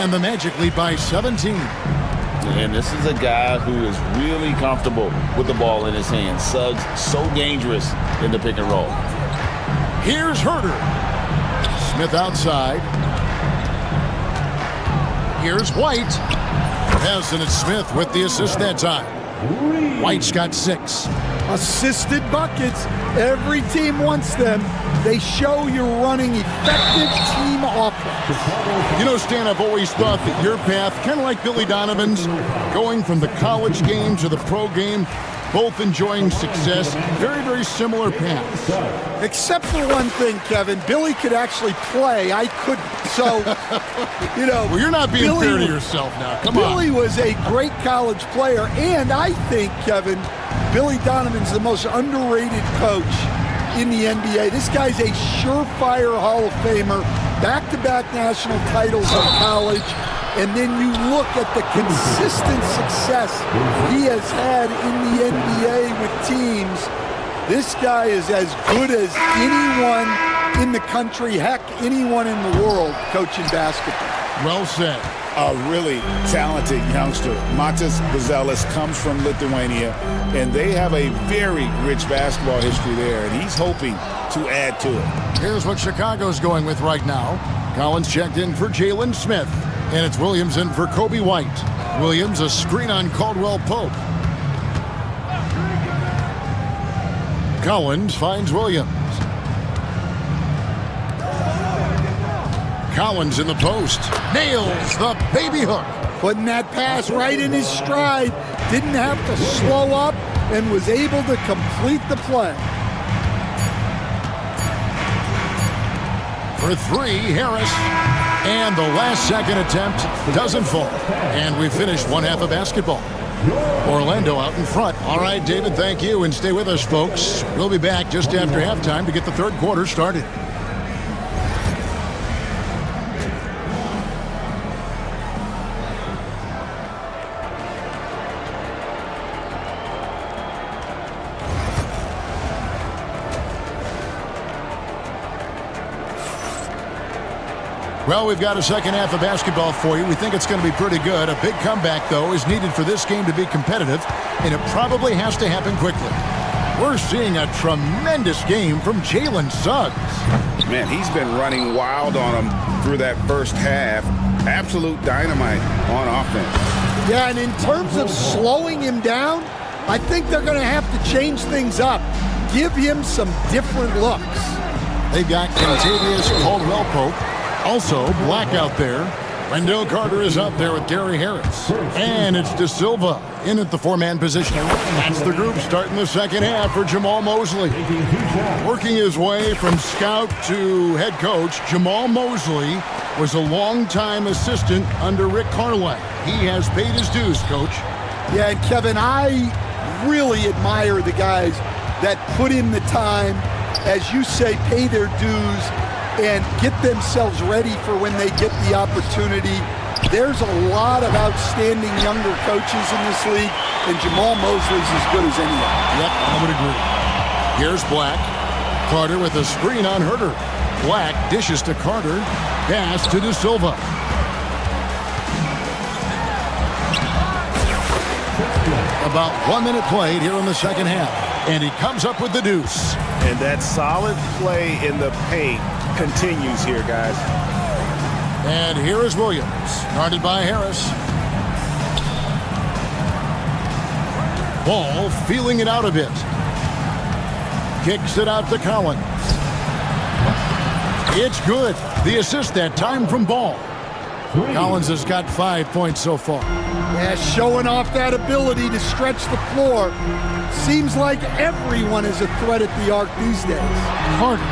And the Magic lead by 17. And this is a guy who is really comfortable with the ball in his hands. Suggs, so dangerous in the pick and roll. Here's Herder. Smith outside. Here's White. Pass, and it's Smith with the assist that time. White's got 6. Assisted buckets. Every team wants them. They show you're running effective team offense. You know, Stan, I've always thought that your path, kind of like Billy Donovan's, going from the college game to the pro game, both enjoying success, very, very similar paths. Except for one thing, Kevin. Billy could actually play. I couldn't. So, you know. Well, you're not being fair to yourself now. Come on. Billy was a great college player, and I think, Kevin, Billy Donovan's the most underrated coach in the NBA. This guy's a surefire Hall of Famer, back-to-back national titles in college, and then you look at the consistent success he has had in the NBA with teams. This guy is as good as anyone in the country, heck, anyone in the world coaching basketball. Well said. A really talented youngster. Matas Buzelis comes from Lithuania, and they have a very rich basketball history there, and he's hoping to add to it. Here's what Chicago's going with right now. Collins checked in for Jalen Smith, and it's Williams in for Kobe White. Williams, a screen on Caldwell Pope. Collins finds Williams. Collins in the post. Nails the baby hook. Putting that pass right in his stride. Didn't have to slow up and was able to complete the play. For 3, Harris. And the last second attempt doesn't fall. And we finished one half of basketball. Orlando out in front. All right, David, thank you. And stay with us, folks. We'll be back just after halftime to get the third quarter started. Well, we've got a second half of basketball for you. We think it's going to be pretty good. A big comeback, though, is needed for this game to be competitive, and it probably has to happen quickly. We're seeing a tremendous game from Jalen Suggs. Man, he's been running wild on him through that first half. Absolute dynamite on offense. Yeah, and in terms of slowing him down, I think they're going to have to change things up. Give him some different looks. They've got Contavious Caldwell-Pope. Also, Black out there. Wendell Carter is out there with Gary Harris. And it's De Silva in at the 4-man position. That's the group starting the second half for Jamal Mosley. Working his way from scout to head coach, Jamal Mosley was a longtime assistant under Rick Carlisle. He has paid his dues, Coach. Yeah, and Kevin, I really admire the guys that put in the time, as you say, pay their dues, and get themselves ready for when they get the opportunity. There's a lot of outstanding younger coaches in this league, and Jamal Mosley's as good as anyone. Yep, I would agree. Here's Black. Carter with a screen on Herder. Black dishes to Carter. Pass to De Silva. About 1 minute played here in the second half, and he comes up with the deuce. And that solid play in the paint continues here, guys. And here is Williams, guarded by Harris. Ball feeling it out a bit. Kicks it out to Collins. It's good. The assist that time from Ball. Collins has got 5 points so far. Yeah, showing off that ability to stretch the floor. Seems like everyone is a threat at the arc these days. Carter.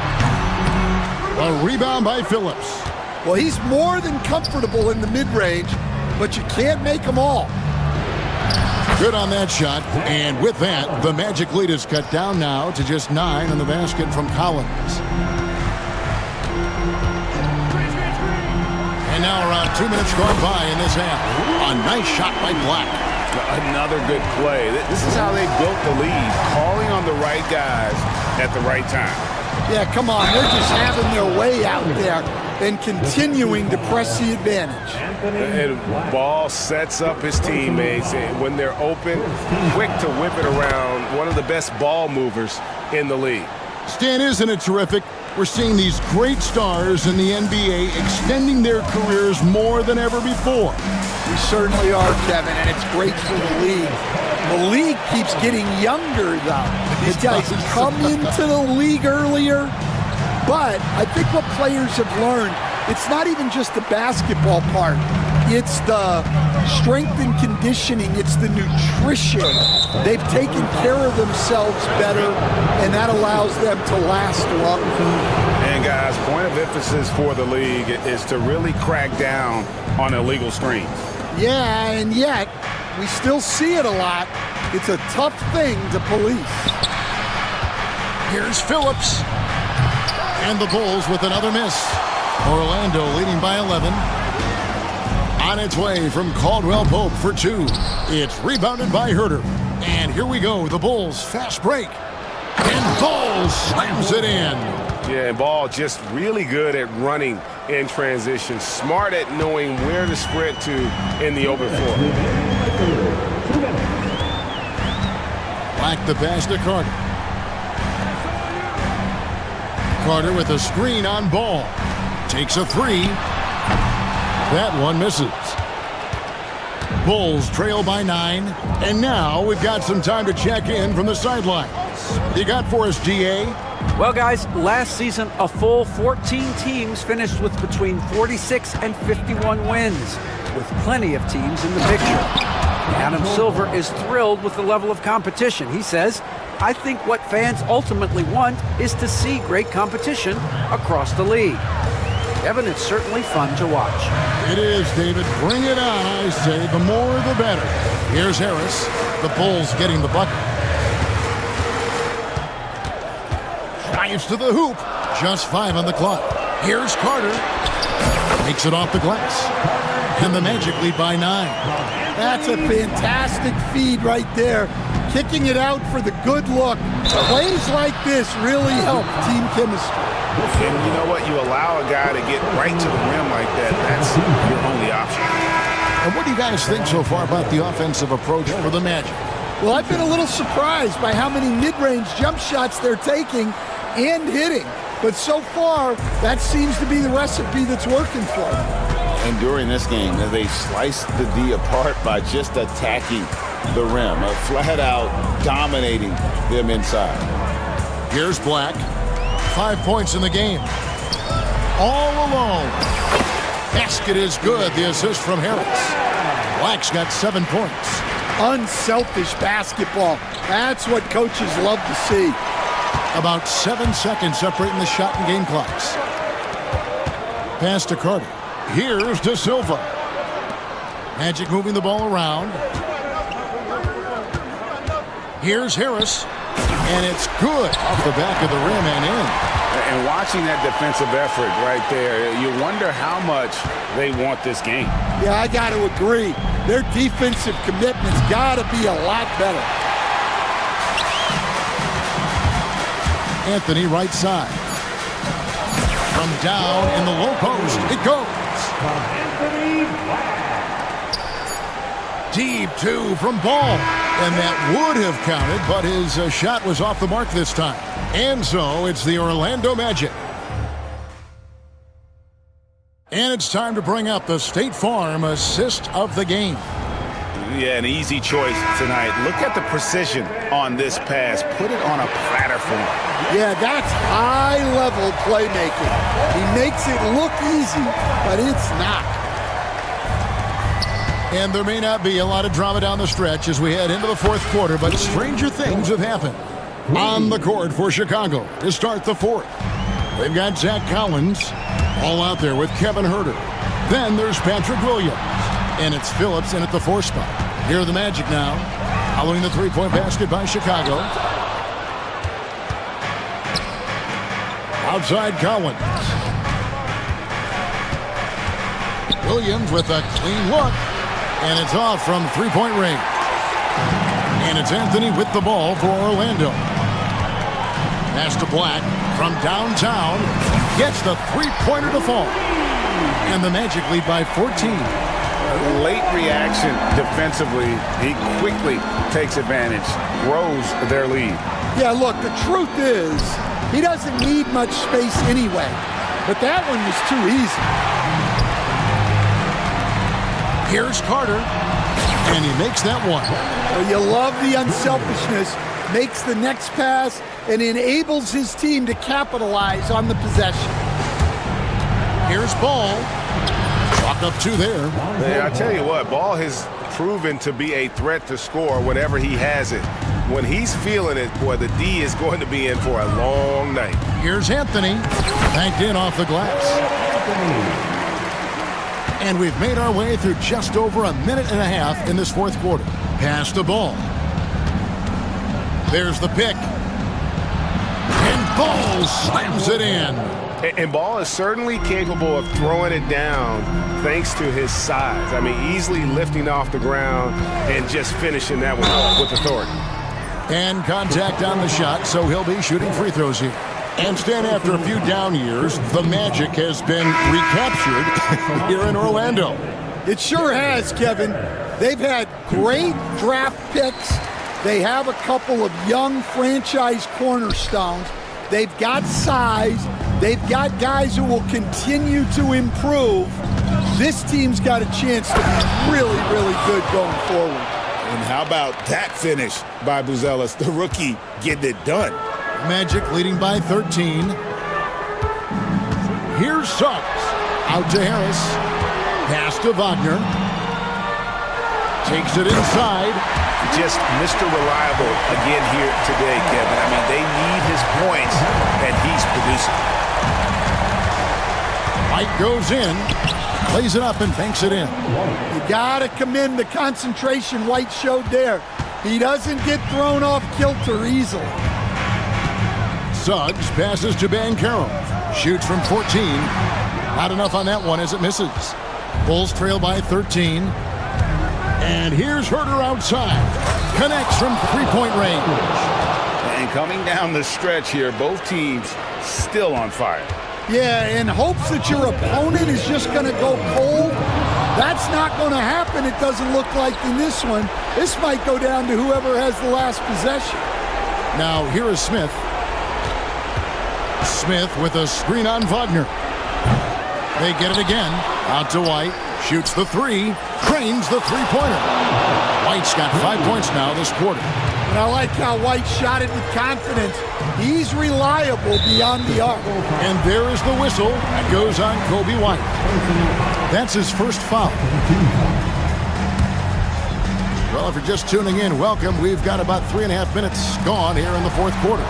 A rebound by Phillips. Well, he's more than comfortable in the mid-range, but you can't make them all. Good on that shot. And with that, the Magic lead is cut down now to just 9 on the basket from Collins. And now around 2 minutes gone by in this half. A nice shot by Black. Another good play. This is how they built the lead, calling on the right guys at the right time. Yeah, come on. They're just having their way out there and continuing to press the advantage. And Ball sets up his teammates. And when they're open, quick to whip it around. One of the best ball movers in the league. Stan, isn't it terrific? We're seeing these great stars in the NBA extending their careers more than ever before. We certainly are, Kevin, and it's great for the league. The league keeps getting younger, though. The guys come into the league earlier, but I think what players have learned, it's not even just the basketball part. It's the strength and conditioning. It's the nutrition. They've taken care of themselves better, and that allows them to last longer. And guys, point of emphasis for the league is to really crack down on illegal screens. Yeah, and yet we still see it a lot. It's a tough thing to police. Here's Phillips. And the Bulls with another miss. Orlando leading by 11. On its way from Caldwell Pope for 2. It's rebounded by Herter. And here we go, the Bulls fast break. And Ball slams it in. Yeah, and Ball just really good at running in transition. Smart at knowing where to sprint to in the open floor. Black the pass to Carter. Carter with a screen on Ball. Takes a 3. That one misses. Bulls trail by 9. And now we've got some time to check in from the sidelines. What you got for us, GA? Well, guys, last season, a full 14 teams finished with between 46 and 51 wins, with plenty of teams in the picture. Adam Silver is thrilled with the level of competition. He says, I think what fans ultimately want is to see great competition across the league. Evan, it's certainly fun to watch. It is, David. Bring it on, I say. The more, the better. Here's Harris. The Bulls getting the bucket. Drives to the hoop. Just 5 on the clock. Here's Carter. Makes it off the glass. And the Magic lead by 9. That's a fantastic feed right there. Kicking it out for the good look. Plays like this really help team chemistry. And you know what? You allow a guy to get right to the rim like that. That's your only option. And what do you guys think so far about the offensive approach for the Magic? Well, I've been a little surprised by how many mid-range jump shots they're taking and hitting. But so far, that seems to be the recipe that's working for them. And during this game, they sliced the D apart by just attacking the rim, flat out dominating them inside. Here's Black. 5 points in the game. All alone. Basket is good. The assist from Harris. Black's got 7 points. Unselfish basketball. That's what coaches love to see. About 7 seconds separating the shot and game clocks. Pass to Carter. Here's De Silva. Magic moving the ball around. Here's Harris. And it's good off the back of the rim and in. And watching that defensive effort right there, you wonder how much they want this game. Yeah, I got to agree. Their defensive commitment's got to be a lot better. Anthony right side. From down in the low post, it goes. Deep 2 from Ball. And that would have counted, but his shot was off the mark this time. And so it's the Orlando Magic. And it's time to bring up the State Farm assist of the game. Yeah, an easy choice tonight. Look at the precision on this pass. Put it on a platter for him. Yeah, that's high-level playmaking. He makes it look easy, but it's not. And there may not be a lot of drama down the stretch as we head into the fourth quarter, but stranger things have happened. On the court for Chicago to start the fourth. They've got Zach Collins all out there with Kevin Herter. Then there's Patrick Williams. And it's Phillips in at the 4 spot. Here are the Magic now. Following the 3-point basket by Chicago. Outside Collins. Williams with a clean look. And it's off from 3-point range. And it's Anthony with the ball for Orlando. Pass to Black from downtown. Gets the 3-pointer to fall. And the Magic lead by 14. Late reaction defensively. He quickly takes advantage, grows their lead. Yeah, look, the truth is, He doesn't need much space anyway. But that one was too easy. Here's Carter, and he makes that one. Well, you love the unselfishness. Makes the next pass and enables his team to capitalize on the possession. Here's Ball. Chalk up 2 there. Man, I tell you what, Ball has proven to be a threat to score whenever he has it. When he's feeling it, boy, the D is going to be in for a long night. Here's Anthony, banked in off the glass. And we've made our way through just over a minute and a half in this fourth quarter. Pass the ball. There's the pick. And Ball slams it in. And Ball is certainly capable of throwing it down thanks to his size. I mean, easily lifting off the ground and just finishing that one with authority. And contact on the shot, so he'll be shooting free throws here. And Stan, after a few down years, the magic has been recaptured here in Orlando. It sure has, Kevin. They've had great draft picks. They have a couple of young franchise cornerstones. They've got size. They've got guys who will continue to improve. This team's got a chance to be really, really good going forward. And how about that finish by Buzelis, the rookie, getting it done? Magic leading by 13. Here's Suggs. Out to Harris. Pass to Wagner. Takes it inside. Just Mr. Reliable again here today, Kevin. I mean, they need his points, and he's producing. White goes in, plays it up, and banks it in. You gotta commend the concentration White showed there. He doesn't get thrown off kilter easily. Suggs passes to Banchero. Shoots from 14. Not enough on that one as it misses. Bulls trail by 13. And here's Herter outside. Connects from three-point range. And coming down the stretch here, both teams still on fire. Yeah, in hopes that your opponent is just going to go cold. That's not going to happen, it doesn't look like in this one. This might go down to whoever has the last possession. Now here is Smith. Smith with a screen on Wagner. They get it again. Out to White. Shoots the three. Cranes the three-pointer. White's got 5 points now this quarter. And I like how White shot it with confidence. He's reliable beyond the arc. And there is the whistle that goes on Kobe White. That's his first foul. Well, if you're just tuning in, welcome. We've got about 3.5 minutes gone here in the fourth quarter.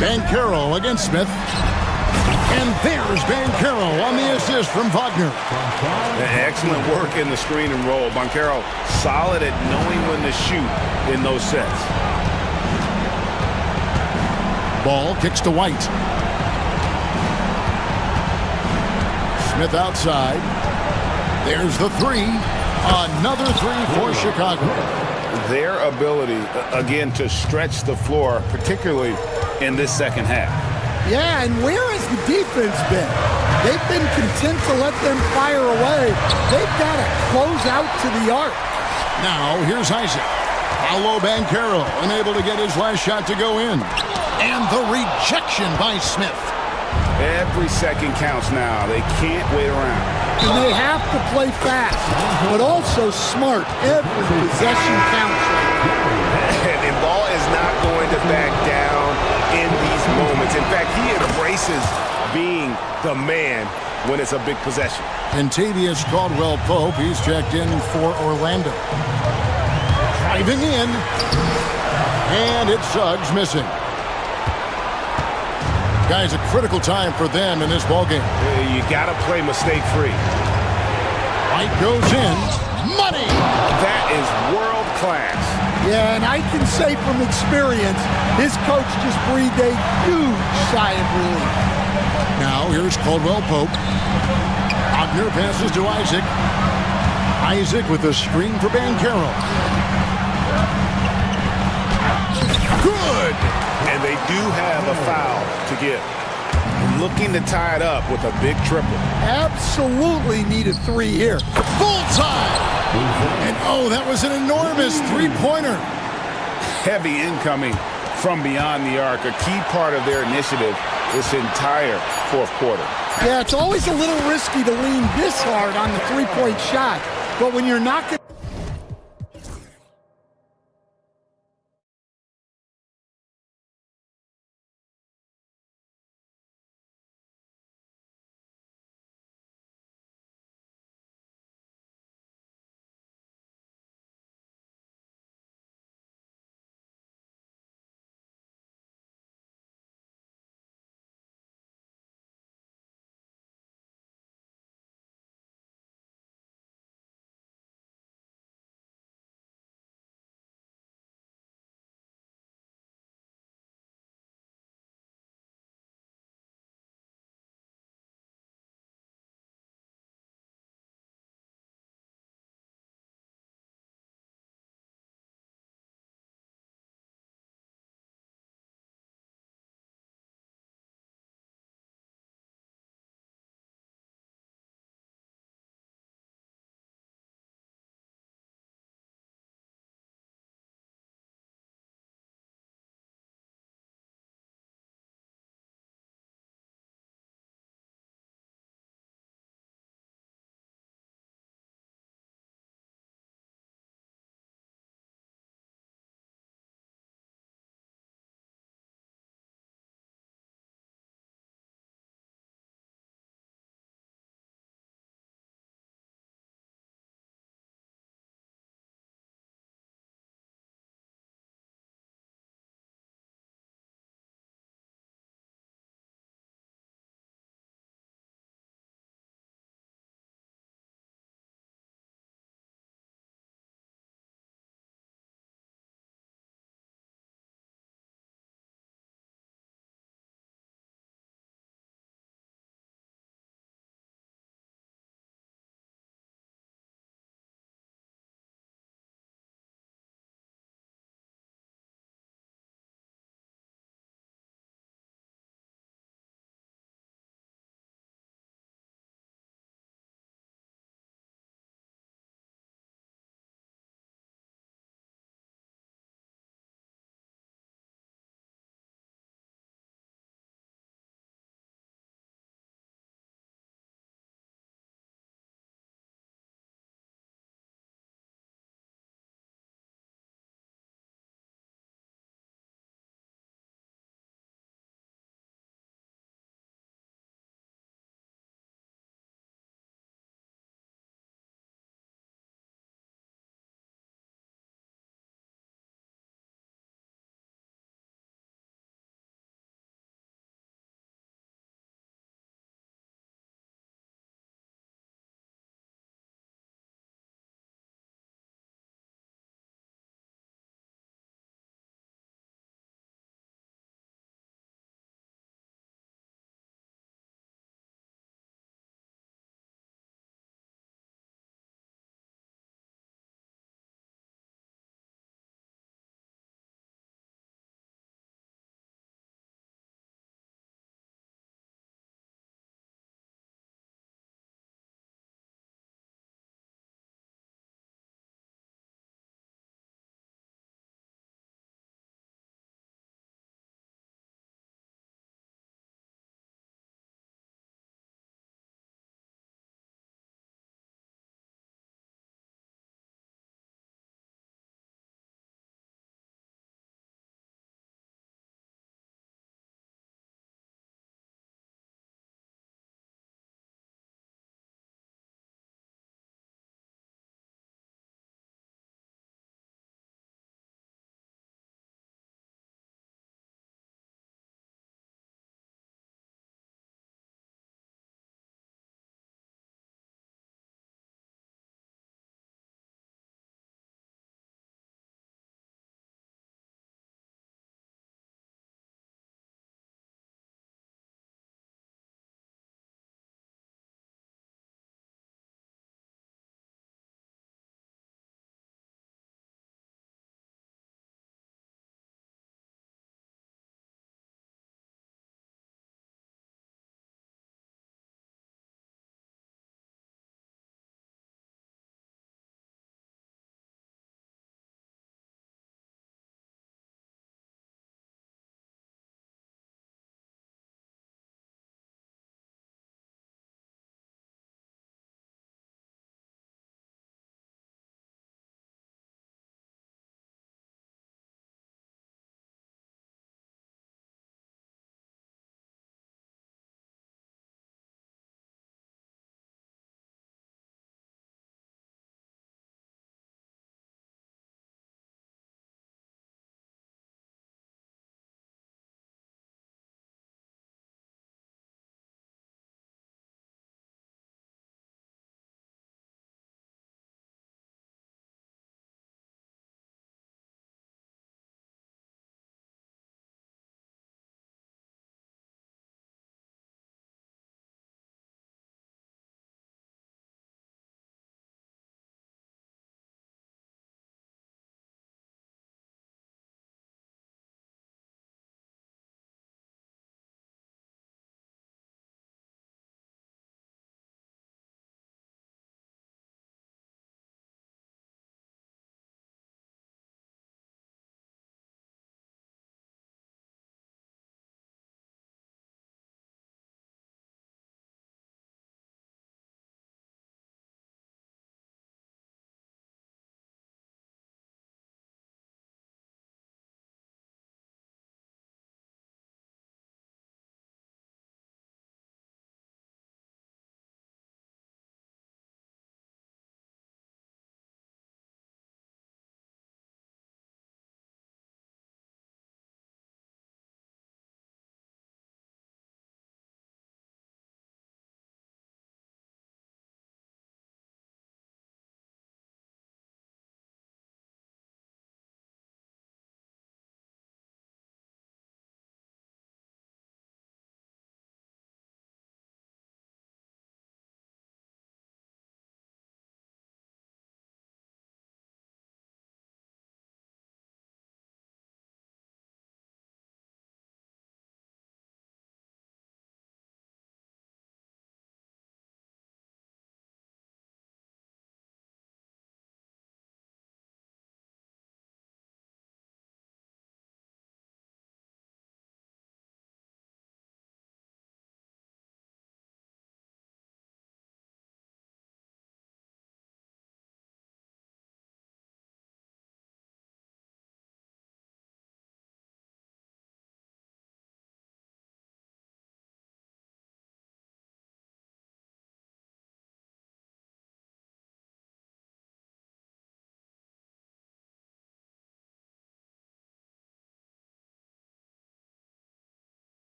Banchero against Smith. And there's Banchero on the assist from Wagner. Excellent work in the screen and roll. Banchero solid at knowing when to shoot in those sets. Ball kicks to White. Smith outside. There's the three. Another three for Chicago. Their ability, again, to stretch the floor, particularly in this second half. Yeah, and where has the defense been? They've been content to let them fire away. They've got to close out to the arc. Now, here's Isaac. Paolo Banchero unable to get his last shot to go in. And the rejection by Smith. Every second counts now. They can't wait around. And they have to play fast, but also smart. Every possession counts. And Ball is not going to back down in these moments. In fact, he embraces being the man when it's a big possession. Kentavious Caldwell-Pope, he's checked in for Orlando. Driving in, and it's Suggs missing. Guys, a critical time for them in this ballgame. You got to play mistake-free. White goes in. Money! That is world class. Yeah, and I can say from experience, his coach just breathed a huge sigh of relief. Now, here's Caldwell-Pope. Wagner passes to Isaac. Isaac with a screen for Banchero. Good! And they do have a foul to give. Looking to tie it up with a big triple. Absolutely need a three here. Bullseye! And oh, that was an enormous three-pointer. heavy incoming from beyond the arc, a key part of their initiative this entire fourth quarter. Yeah, it's always a little risky to lean this hard on the three-point shot, but when you're not going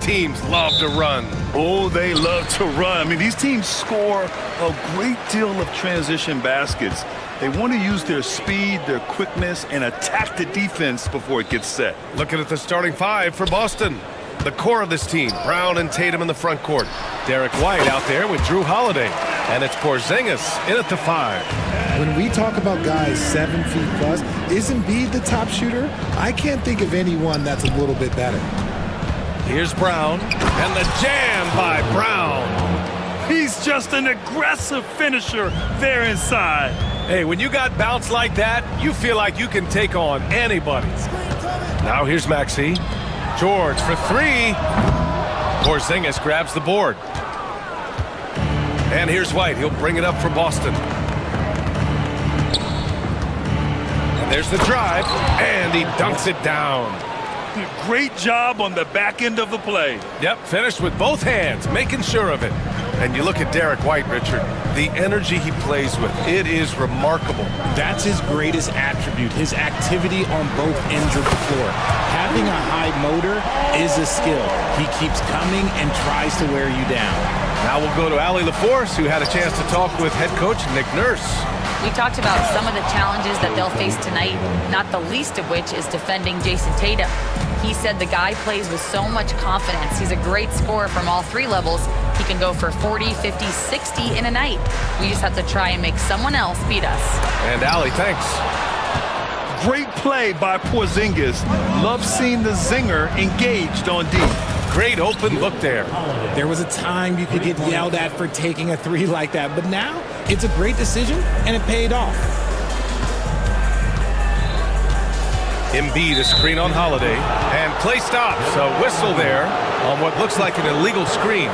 teams love to run. Oh, they love to run. I mean, these teams score a great deal of transition baskets. They want to use their speed, their quickness, and attack the defense before it gets set. Looking at the starting five for Boston. The core of this team, Brown and Tatum in the front court. Derek White out there with Drew Holiday. And it's Porzingis in at the 5. When we talk about guys 7 feet plus, is Embiid the top shooter? I can't think of anyone that's a little bit better. Here's Brown, and the jam by Brown. He's just an aggressive finisher there inside. Hey, when you got bounce like that, you feel like you can take on anybody. Now here's Maxey. George for 3. Porzingis grabs the board. And here's White. He'll bring it up for Boston. And there's the drive, and he dunks it down. Great job on the back end of the play. Yep, finished with both hands, making sure of it. And you look at Derek White, Richard, the energy he plays with, it is remarkable. That's his greatest attribute, his activity on both ends of the floor. Having a high motor is a skill. He keeps coming and tries to wear you down. Now we'll go to Allie LaForce, who had a chance to talk with head coach Nick Nurse. We talked about some of the challenges that they'll face tonight, not the least of which is defending Jason Tatum. He said the guy plays with so much confidence. He's a great scorer from all 3 levels. He can go for 40, 50, 60 in a night. We just have to try and make someone else beat us. And Allie, thanks. Great play by Porzingis. Love seeing the zinger engaged on D. Great open look there. There was a time you could get yelled at for taking a 3 like that, but now it's a great decision and it paid off. Embiid a screen on Holiday, and play stops. A whistle there on what looks like an illegal screen.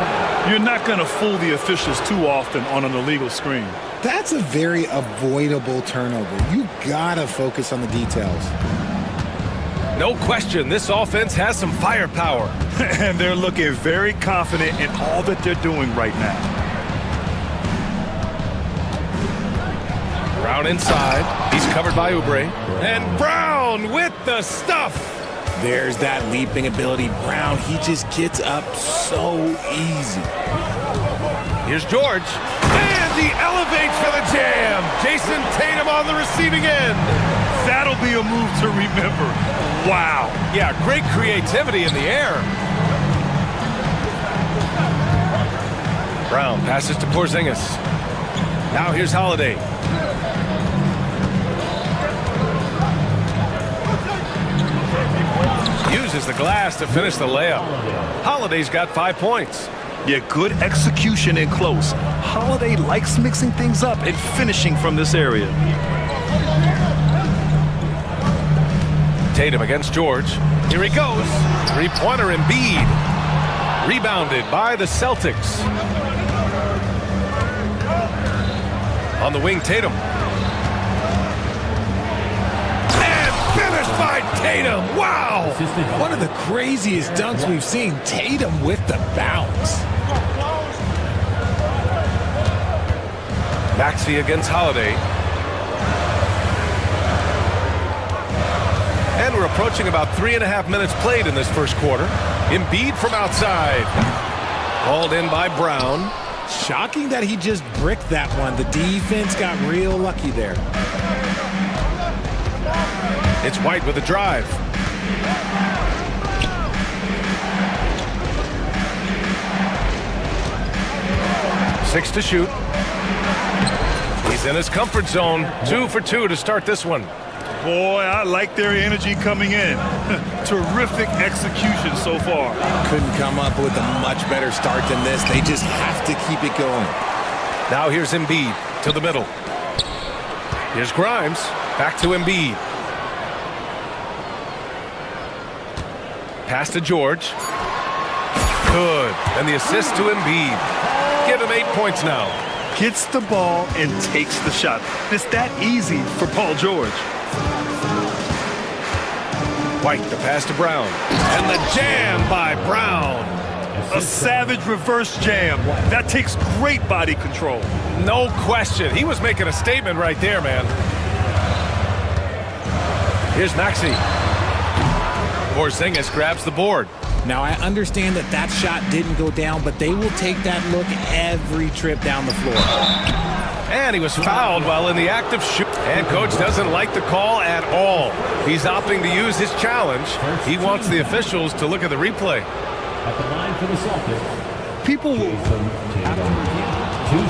You're not going to fool the officials too often on an illegal screen. That's a very avoidable turnover. You gotta focus on the details. No question, this offense has some firepower. And they're looking very confident in all that they're doing right now. Brown inside. He's covered by Oubre. And Brown with the stuff. There's that leaping ability. Brown, he just gets up so easy. Here's George. And he elevates for the jam. Jason Tatum on the receiving end. That'll be a move to remember. Wow. Yeah, great creativity in the air. Brown passes to Porzingis. Now here's Holiday. Uses the glass to finish the layup. Holiday's got 5 points. Yeah, good execution in close. Holiday likes mixing things up and finishing from this area. Tatum against George. Here he goes. 3-pointer Embiid. Rebounded by the Celtics. On the wing, Tatum. And finished by Tatum. Wow! One of the craziest dunks we've seen. Tatum with the bounce. Maxey against Holiday. And we're approaching about 3.5 minutes played in this first quarter. Embiid from outside. Hauled in by Brown. Shocking that he just bricked that one. The defense got real lucky there. It's White with a drive. Six to shoot. He's in his comfort zone. 2 for 2 to start this one. Boy, I like their energy coming in. Terrific execution so far. Couldn't come up with a much better start than this. They just have to keep it going. Now here's Embiid to the middle. Here's Grimes. Back to Embiid. Pass to George. Good. And the assist to Embiid. Give him 8 points now. Gets the ball and takes the shot. It's that easy for Paul George. White, the pass to Brown. And the jam by Brown. A savage reverse jam. That takes great body control. No question. He was making a statement right there, man. Here's Maxey. Porzingis grabs the board. Now, I understand that that shot didn't go down, but they will take that look every trip down the floor. And he was fouled while in the act of shoot. And coach doesn't like the call at all. He's opting to use his challenge. He wants the officials to look at the replay. At the line for the Celtics, People two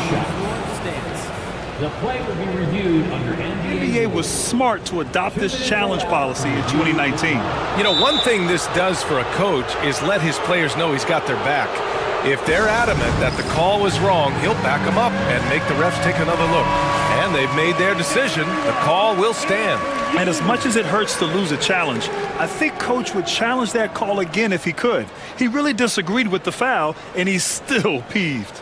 shots. The play will be reviewed under NBA was smart to adopt this challenge policy in 2019. You know, one thing this does for a coach is let his players know he's got their back. If they're adamant that the call was wrong, he'll back them up and make the refs take another look. And they've made their decision. The call will stand. And as much as it hurts to lose a challenge, I think Coach would challenge that call again if he could. He really disagreed with the foul, and he's still peeved.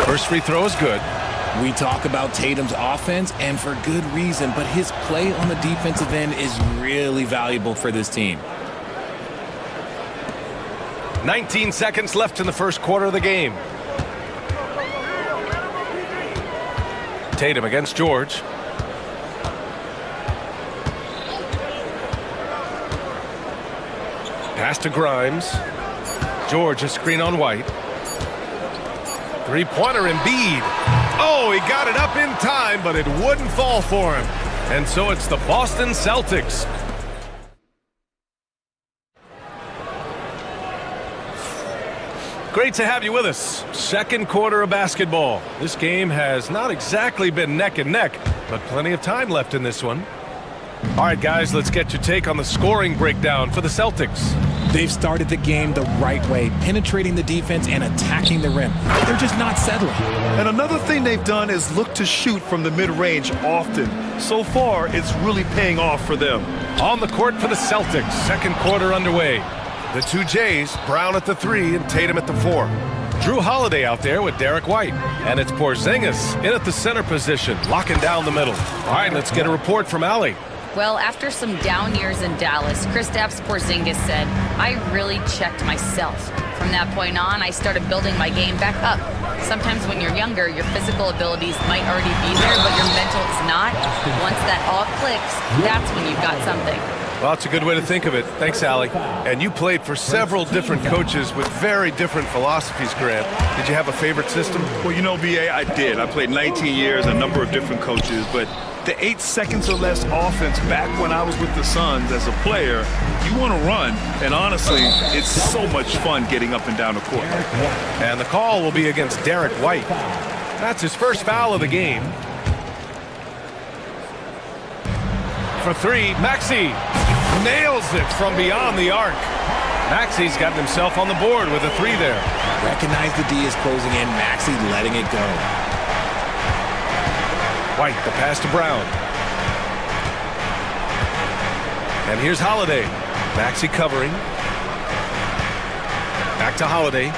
First free throw is good. We talk about Tatum's offense, and for good reason, but his play on the defensive end is really valuable for this team. 19 seconds left in the first quarter of the game. Tatum against George. Pass to Grimes. George, a screen on White. Three-pointer Embiid. Oh, he got it up in time, but it wouldn't fall for him. And so it's the Boston Celtics. Great to have you with us. Second quarter of basketball. This game has not exactly been neck and neck, but plenty of time left in this one. All right, guys, let's get your take on the scoring breakdown for the Celtics. They've started the game the right way, penetrating the defense and attacking the rim. They're just not settling. And another thing they've done is look to shoot from the mid-range often. So far, it's really paying off for them. On the court for the Celtics, second quarter underway. The two Jays, Brown at the 3 and Tatum at the 4. Drew Holiday out there with Derek White. And it's Porzingis in at the center position, locking down the middle. All right, let's get a report from Allie. Well, after some down years in Dallas, Kristaps Porzingis said, "I really checked myself. From that point on, I started building my game back up. Sometimes when you're younger, your physical abilities might already be there, but your mental is not. Once that all clicks, that's when you've got something." Well, that's a good way to think of it. Thanks, Allie. And you played for several different coaches with very different philosophies, Grant. Did you have a favorite system? Well, you know, BA, I did. I played 19 years, a number of different coaches, but the 8 seconds or less offense back when I was with the Suns as a player, you want to run, and honestly, it's so much fun getting up and down the court. And the call will be against Derek White. That's his first foul of the game. For 3, Maxey nails it from beyond the arc. Maxey's gotten himself on the board with a 3 there. Recognize the D is closing in. Maxey letting it go. White, the pass to Brown. And here's Holiday. Maxey covering. Back to Holiday.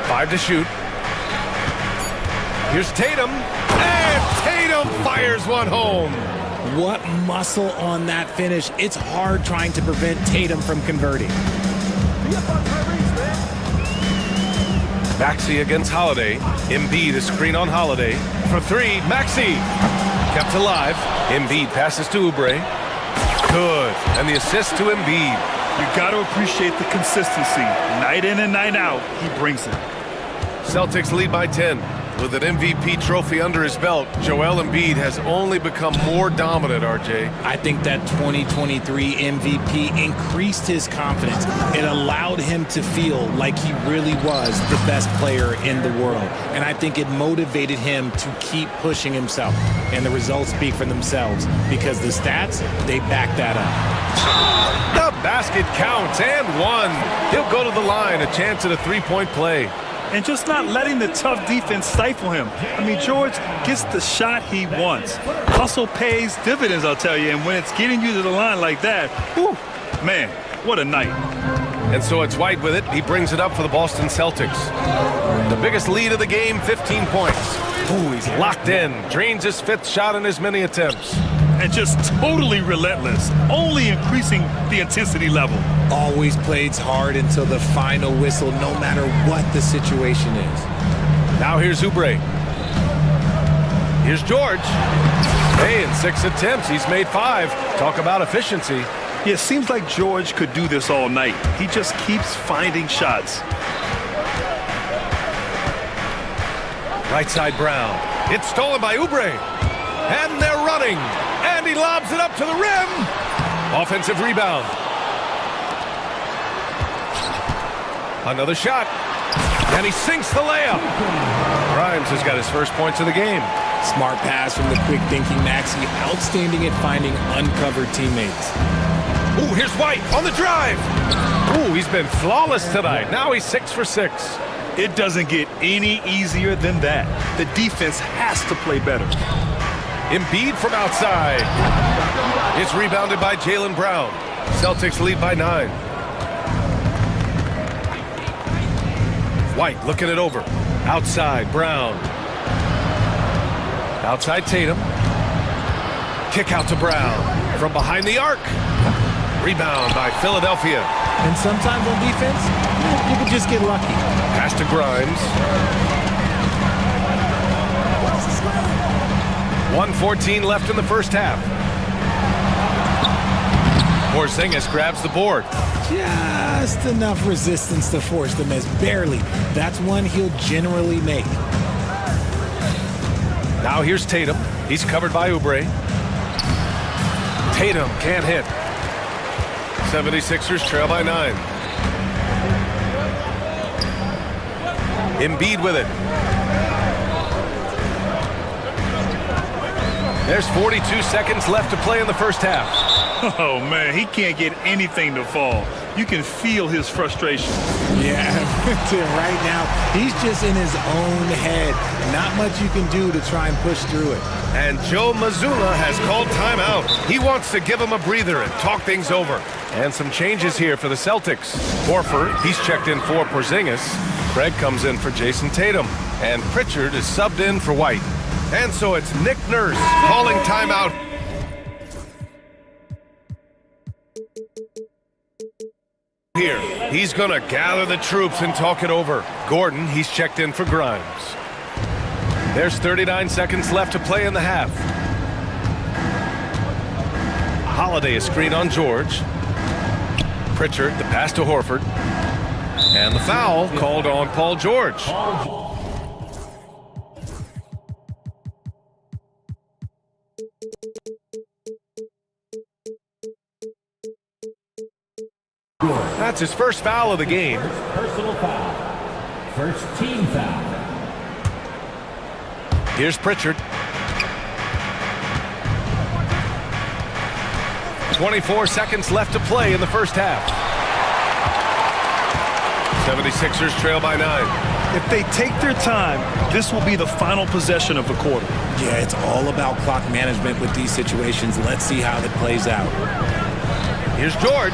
5 to shoot. Here's Tatum. And Tatum fires one home. What muscle on that finish. It's hard trying to prevent Tatum from converting. Maxey against Holiday. Embiid, a screen on Holiday. For 3, Maxey. Kept alive. Embiid passes to Oubre. Good. And the assist to Embiid. You got to appreciate the consistency. Night in and night out, he brings it. Celtics lead by 10. With an MVP trophy under his belt, Joel Embiid has only become more dominant, RJ. I think that 2023 MVP increased his confidence. It allowed him to feel like he really was the best player in the world. And I think it motivated him to keep pushing himself. And the results speak for themselves because the stats, they back that up. The basket counts and 1. He'll go to the line, a chance at a 3-point play. And just not letting the tough defense stifle him. I mean, George gets the shot he wants. Hustle pays dividends, I'll tell you. And when it's getting you to the line like that, whew, man, what a night. And so it's White with it. He brings it up for the Boston Celtics. The biggest lead of the game, 15 points. Ooh, he's locked in. Drains his 5th shot in as many attempts. And just totally relentless, only increasing the intensity level. Always plays hard until the final whistle, no matter what the situation is. Now here's Oubre. Here's George. Hey, in 6 attempts, he's made 5. Talk about efficiency. Yeah, it seems like George could do this all night. He just keeps finding shots. Right side Brown. It's stolen by Oubre. And they're running. And he lobs it up to the rim. Offensive rebound. Another shot. And he sinks the layup. Grimes has got his first points of the game. Smart pass from the quick-thinking Maxey. Outstanding at finding uncovered teammates. Ooh, here's White on the drive. Ooh, he's been flawless tonight. Now he's 6 for 6. It doesn't get any easier than that. The defense has to play better. Embiid from outside. It's rebounded by Jaylen Brown. Celtics lead by 9. White looking it over. Outside, Brown. Outside Tatum. Kick out to Brown. From behind the arc. Rebound by Philadelphia. And sometimes on defense, you can just get lucky. Pass to Grimes. 1:14 left in the first half. Porzingis grabs the board. Just enough resistance to force the miss. Barely. That's one he'll generally make. Now here's Tatum. He's covered by Oubre. Tatum can't hit. 76ers trail by 9. Embiid with it. There's 42 seconds left to play in the first half. Oh, man, he can't get anything to fall. You can feel his frustration. Yeah, right now, he's just in his own head. Not much you can do to try and push through it. And Joe Mazzulla has called timeout. He wants to give him a breather and talk things over. And some changes here for the Celtics. Horford, he's checked in for Porzingis. Craig comes in for Jason Tatum. And Pritchard is subbed in for White. And so it's Nick Nurse calling timeout. Here, he's going to gather the troops and talk it over. Gordon, he's checked in for Grimes. There's 39 seconds left to play in the half. Holiday is screen on George. Pritchard, the pass to Horford. And the foul called on Paul George. That's his first foul of the game. Personal foul. First team foul. Here's Pritchard. 24 seconds left to play in the first half. 76ers trail by 9. If they take their time, this will be the final possession of the quarter. Yeah, it's all about clock management with these situations. Let's see how it plays out. Here's George.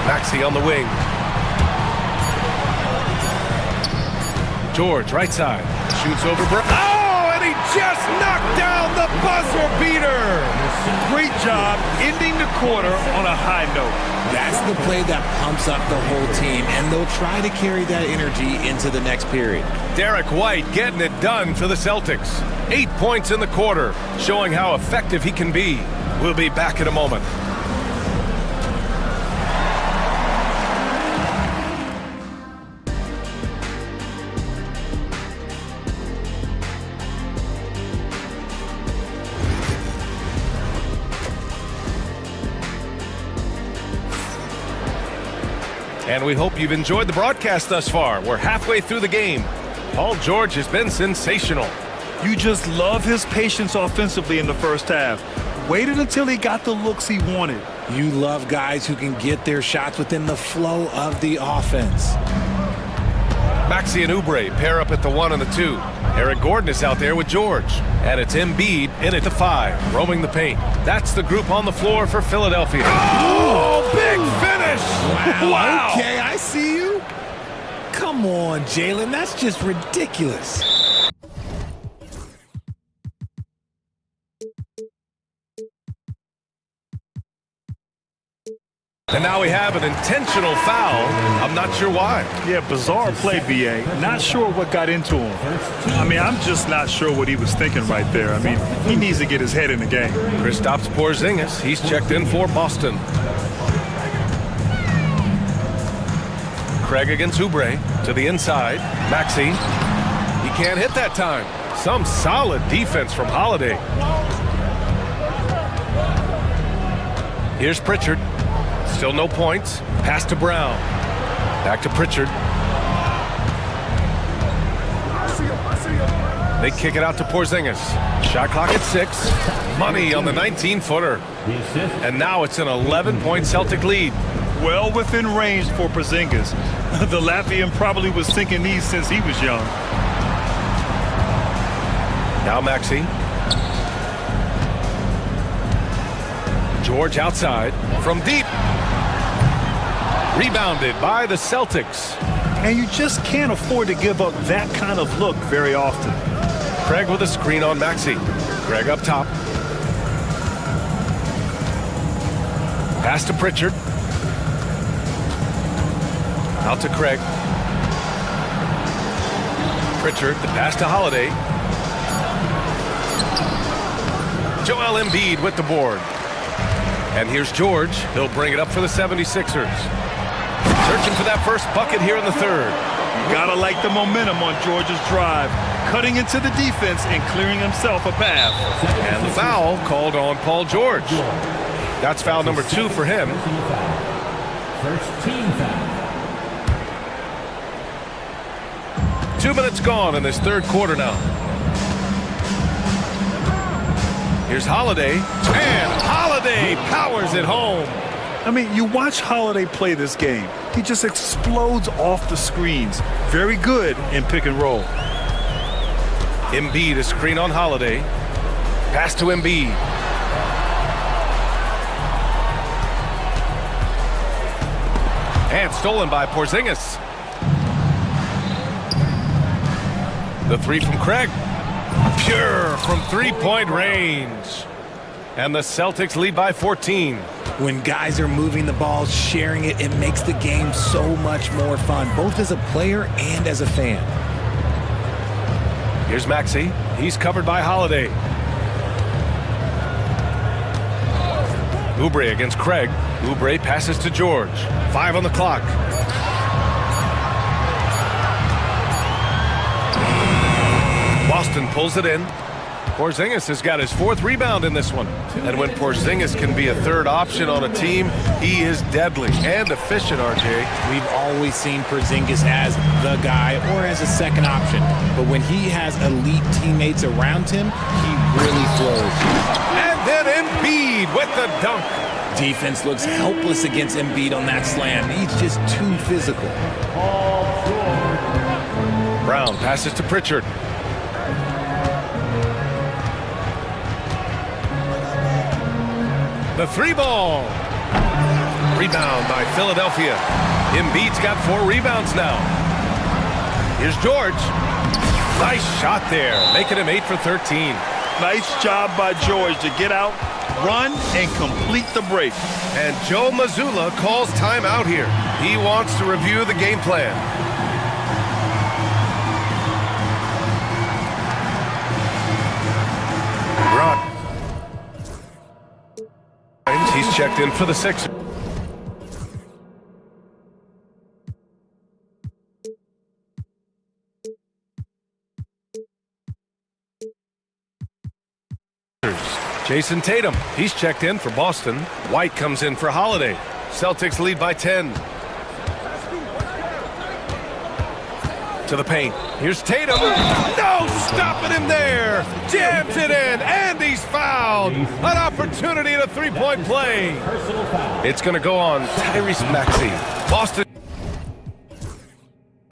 Maxey on the wing. George, right side. Shoots over Brown. Oh, and he just knocked down the buzzer beater. Great job ending the quarter on a high note. That's the play that pumps up the whole team, and they'll try to carry that energy into the next period. Derek White getting it done for the Celtics. 8 points in the quarter, showing how effective he can be. We'll be back in a moment. And we hope you've enjoyed the broadcast thus far. We're halfway through the game. Paul George has been sensational. You just love his patience offensively in the first half. Waited until he got the looks he wanted. You love guys who can get their shots within the flow of the offense. Maxey and Oubre pair up at the 1 and the 2. Eric Gordon is out there with George. And it's Embiid in at the 5, roaming the paint. That's the group on the floor for Philadelphia. Oh, big finish! Wow. Okay, I see you. Come on, Jaylen. That's just ridiculous. And now we have an intentional foul. I'm not sure why. Yeah, bizarre play, B.A. Not sure what got into him. I mean, I'm just not sure what he was thinking right there. I mean, he needs to get his head in the game. Kristaps Porzingis, he's checked in for Boston. Craig against Oubre to the inside. Maxey, he can't hit that time. Some solid defense from Holiday. Here's Pritchard. Still no points. Pass to Brown. Back to Pritchard. They kick it out to Porzingis. Shot clock at 6. Money on the 19-footer. And now it's an 11-point Celtic lead. Well within range for Porzingis. The Latvian probably was thinking these since he was young. Now Maxey. George outside from deep. Rebounded by the Celtics. And you just can't afford to give up that kind of look very often. Craig with a screen on Maxey. Craig up top. Pass to Pritchard. Out to Craig. Pritchard, the pass to Holiday. Joel Embiid with the board. And here's George. He'll bring it up for the 76ers. Searching for that first bucket here in the third. Gotta like the momentum on George's drive. Cutting into the defense and clearing himself a path. And the foul called on Paul George. That's foul number 2 for him. First team foul. 2 minutes gone in this third quarter now. Here's Holiday. And Holiday powers it home. I mean, you watch Holiday play this game. He just explodes off the screens. Very good in pick and roll. Embiid, a screen on Holiday. Pass to Embiid. And stolen by Porzingis. The 3 from Craig. Pure from three-point range. And the Celtics lead by 14. When guys are moving the ball, sharing it, it makes the game so much more fun, both as a player and as a fan. Here's Maxey. He's covered by Holiday. Oubre against Craig. Oubre passes to George. 5 on the clock. Boston pulls it in. Porzingis has got his 4th rebound in this one. And when Porzingis can be a third option on a team, he is deadly and efficient, RJ. We've always seen Porzingis as the guy or as a second option. But when he has elite teammates around him, he really flourishes. And then Embiid with the dunk. Defense looks helpless against Embiid on that slam. He's just too physical. Brown passes to Pritchard. The 3-ball. Rebound by Philadelphia. Embiid's got 4 rebounds now. Here's George. Nice shot there, making him 8 for 13. Nice job by George to get out, run, and complete the break. And Joe Mazzulla calls timeout here. He wants to review the game plan. Rod. He's checked in for the Sixers. Jason Tatum, he's checked in for Boston. White comes in for Holiday. Celtics lead by 10. To the paint. Here's Tatum. No, stopping him there. Jams it in, and he's fouled. An opportunity at a three-point play. It's going to go on Tyrese Maxey. Boston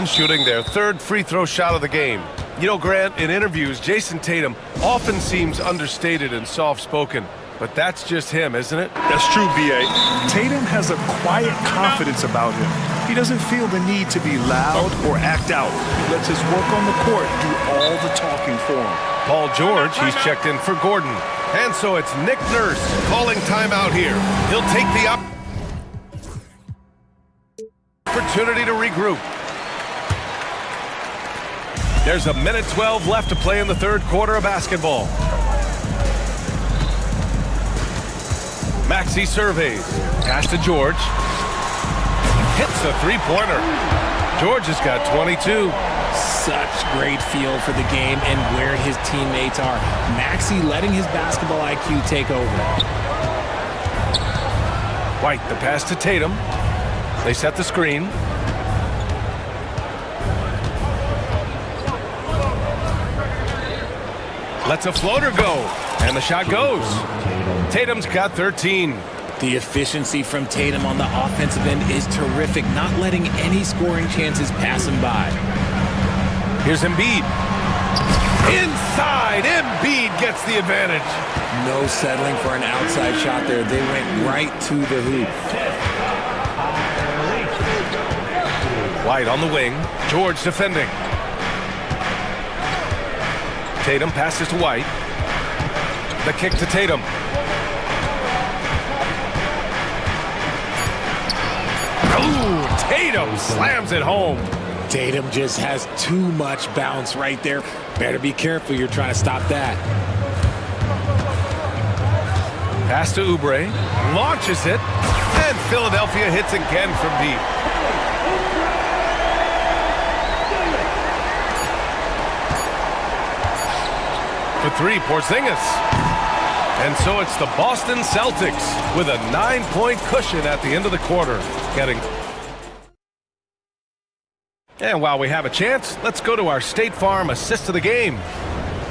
shooting their 3rd free throw shot of the game. You know, Grant, in interviews, Jason Tatum often seems understated and soft-spoken. But that's just him, isn't it? That's true, B.A. Tatum has a quiet confidence about him. He doesn't feel the need to be loud or act out. He lets his work on the court do all the talking for him. Paul George, he's checked in for Gordon. And so it's Nick Nurse calling timeout here. He'll take the opportunity to regroup. There's a minute 12 left to play in the third quarter of basketball. Maxey surveys. Pass to George. Hits a three-pointer. George has got 22. Such great feel for the game and where his teammates are. Maxey letting his basketball IQ take over. White, the pass to Tatum. They set the screen. Lets a floater go, and the shot goes. Tatum's got 13. The efficiency from Tatum on the offensive end is terrific, not letting any scoring chances pass him by. Here's Embiid. Inside, Embiid gets the advantage. No settling for an outside shot there. They went right to the hoop. White on the wing. George defending. Tatum passes to White. The kick to Tatum. Ooh, Tatum slams it home. Tatum just has too much bounce right there. Better be careful. You're trying to stop that. Pass to Oubre. Launches it. And Philadelphia hits again from deep. For three, Porzingis. And so it's the Boston Celtics with a 9-point cushion at the end of the quarter. And while we have a chance, let's go to our State Farm assist of the game.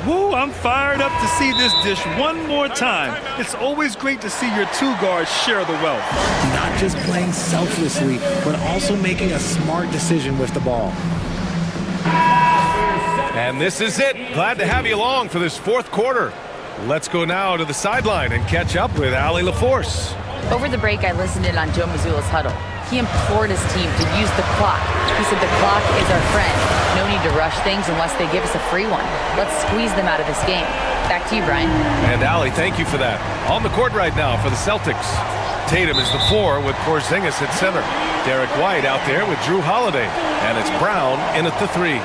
Woo, I'm fired up to see this dish one more time. It's always great to see your two guards share the wealth. Not just playing selflessly, but also making a smart decision with the ball. And this is it. Glad to have you along for this fourth quarter. Let's go now to the sideline and catch up with Allie LaForce. Over the break, I listened in on Joe Mazzulla's huddle. He implored his team to use the clock. He said the clock is our friend. No need to rush things unless they give us a free one. Let's squeeze them out of this game. Back to you, Brian. And Allie, thank you for that. On the court right now for the Celtics. Tatum is the 4 with Porzingis at center. Derek White out there with Drew Holiday. And it's Brown in at the 3.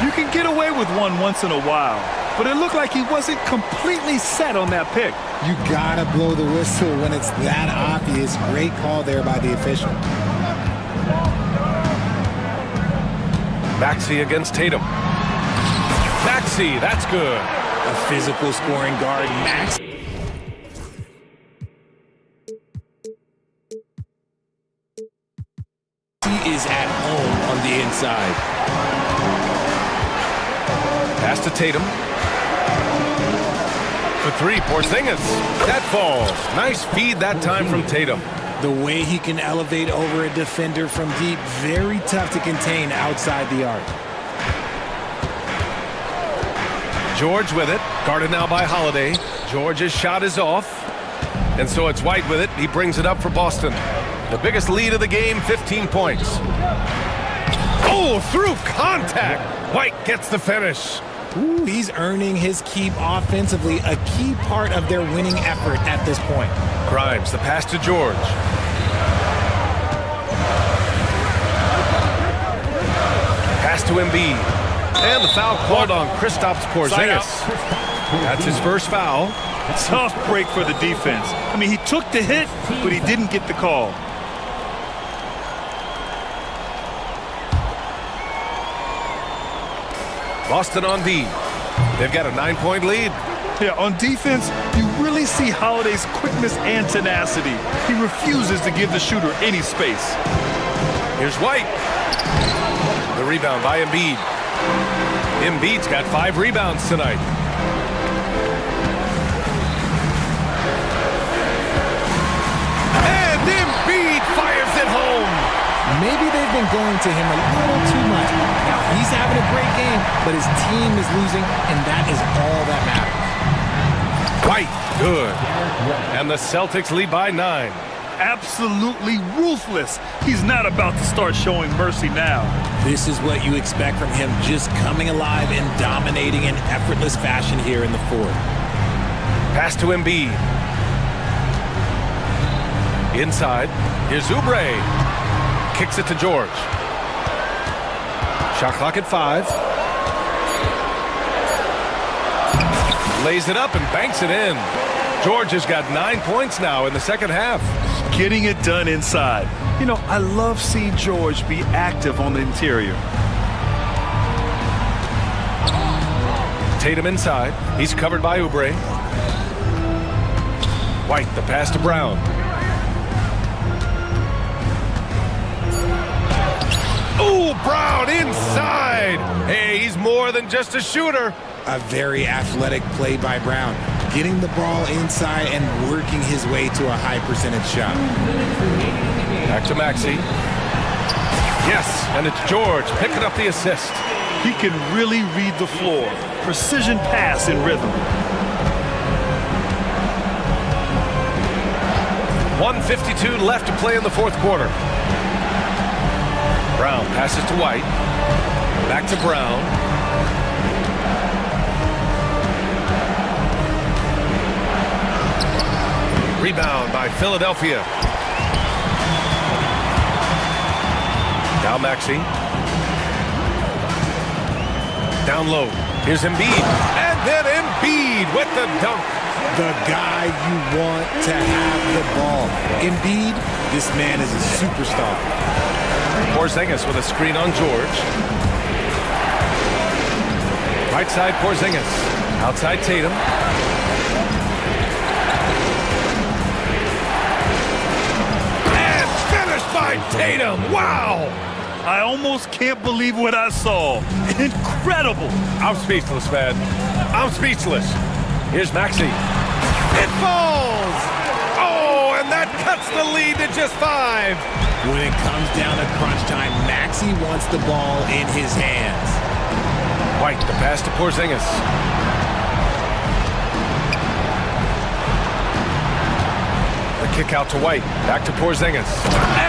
You can get away with one once in a while, but it looked like he wasn't completely set on that pick. You gotta blow the whistle when it's that obvious. Great call there by the official. Maxey against Tatum. Maxey, that's good. A physical scoring guard, Max. He is at home on the inside. Pass to Tatum. For three, Porzingis. That falls. Nice feed that time from Tatum. The way he can elevate over a defender from deep, very tough to contain outside the arc. George with it. Guarded now by Holiday. George's shot is off. And so it's White with it. He brings it up for Boston. The biggest lead of the game, 15 points. Oh, through contact. White gets the finish. Ooh, he's earning his keep offensively, a key part of their winning effort at this point. Grimes, the pass to George. Pass to Embiid. And the foul called on Kristaps Porzingis. That's his first foul. Tough break for the defense. I mean, he took the hit, but he didn't get the call. Boston on D. They've got a 9-point lead. Yeah, on defense, you really see Holiday's quickness and tenacity. He refuses to give the shooter any space. Here's White. The rebound by Embiid. Embiid's got 5 rebounds tonight. And Embiid fires it home. Maybe they've been going to him a little too much. Now, he's having a great game, but his team is losing, and that is all that matters. White, good. And the Celtics lead by 9. Absolutely ruthless. He's not about to start showing mercy now. This is what you expect from him, just coming alive and dominating in effortless fashion here in the fourth. Pass to Embiid. Inside, here's Oubre. Kicks it to George. Shot clock at 5. Lays it up and banks it in. George has got 9 points now in the second half. Getting it done inside. You know, I love seeing George be active on the interior. Tatum inside. He's covered by Oubre. White, the pass to Brown. Oh, Brown inside. Hey, he's more than just a shooter. A very athletic play by Brown, getting the ball inside and working his way to a high percentage shot. Back to Maxey. Yes, and it's George picking up the assist. He can really read the floor. Precision pass in rhythm. 1:52 left to play in the fourth quarter. Brown passes to White. Back to Brown. Rebound by Philadelphia. Now Maxey. Down low. Here's Embiid. And then Embiid with the dunk. The guy you want to have the ball. Embiid, this man is a superstar. Porzingis with a screen on George. Right side, Porzingis. Outside, Tatum. And finished by Tatum. Wow! I almost can't believe what I saw. Incredible. I'm speechless, man. I'm speechless. Here's Maxey. It falls! Oh, and that cuts the lead to just 5. When it comes down to crunch time, Maxey wants the ball in his hands. White, the pass to Porzingis. The kick out to White. Back to Porzingis.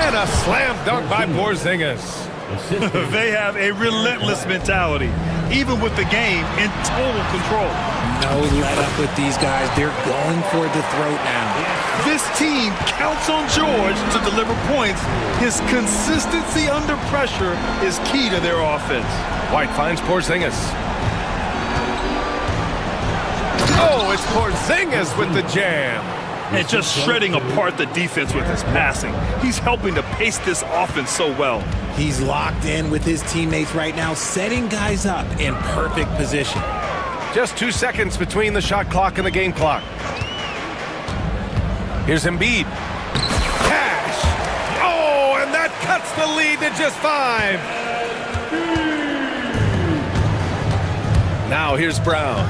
And a slam dunk by Porzingis. They have a relentless mentality, even with the game in total control. No let up with these guys. They're going for the throat now. This team counts on George to deliver points. His consistency under pressure is key to their offense. White finds Porzingis. Oh, it's Porzingis with the jam. And just shredding apart the defense with his passing. He's helping to pace this offense so well. He's locked in with his teammates right now, setting guys up in perfect position. Just 2 seconds between the shot clock and the game clock. Here's Embiid. Cash! Oh, and that cuts the lead to just 5. Now here's Brown.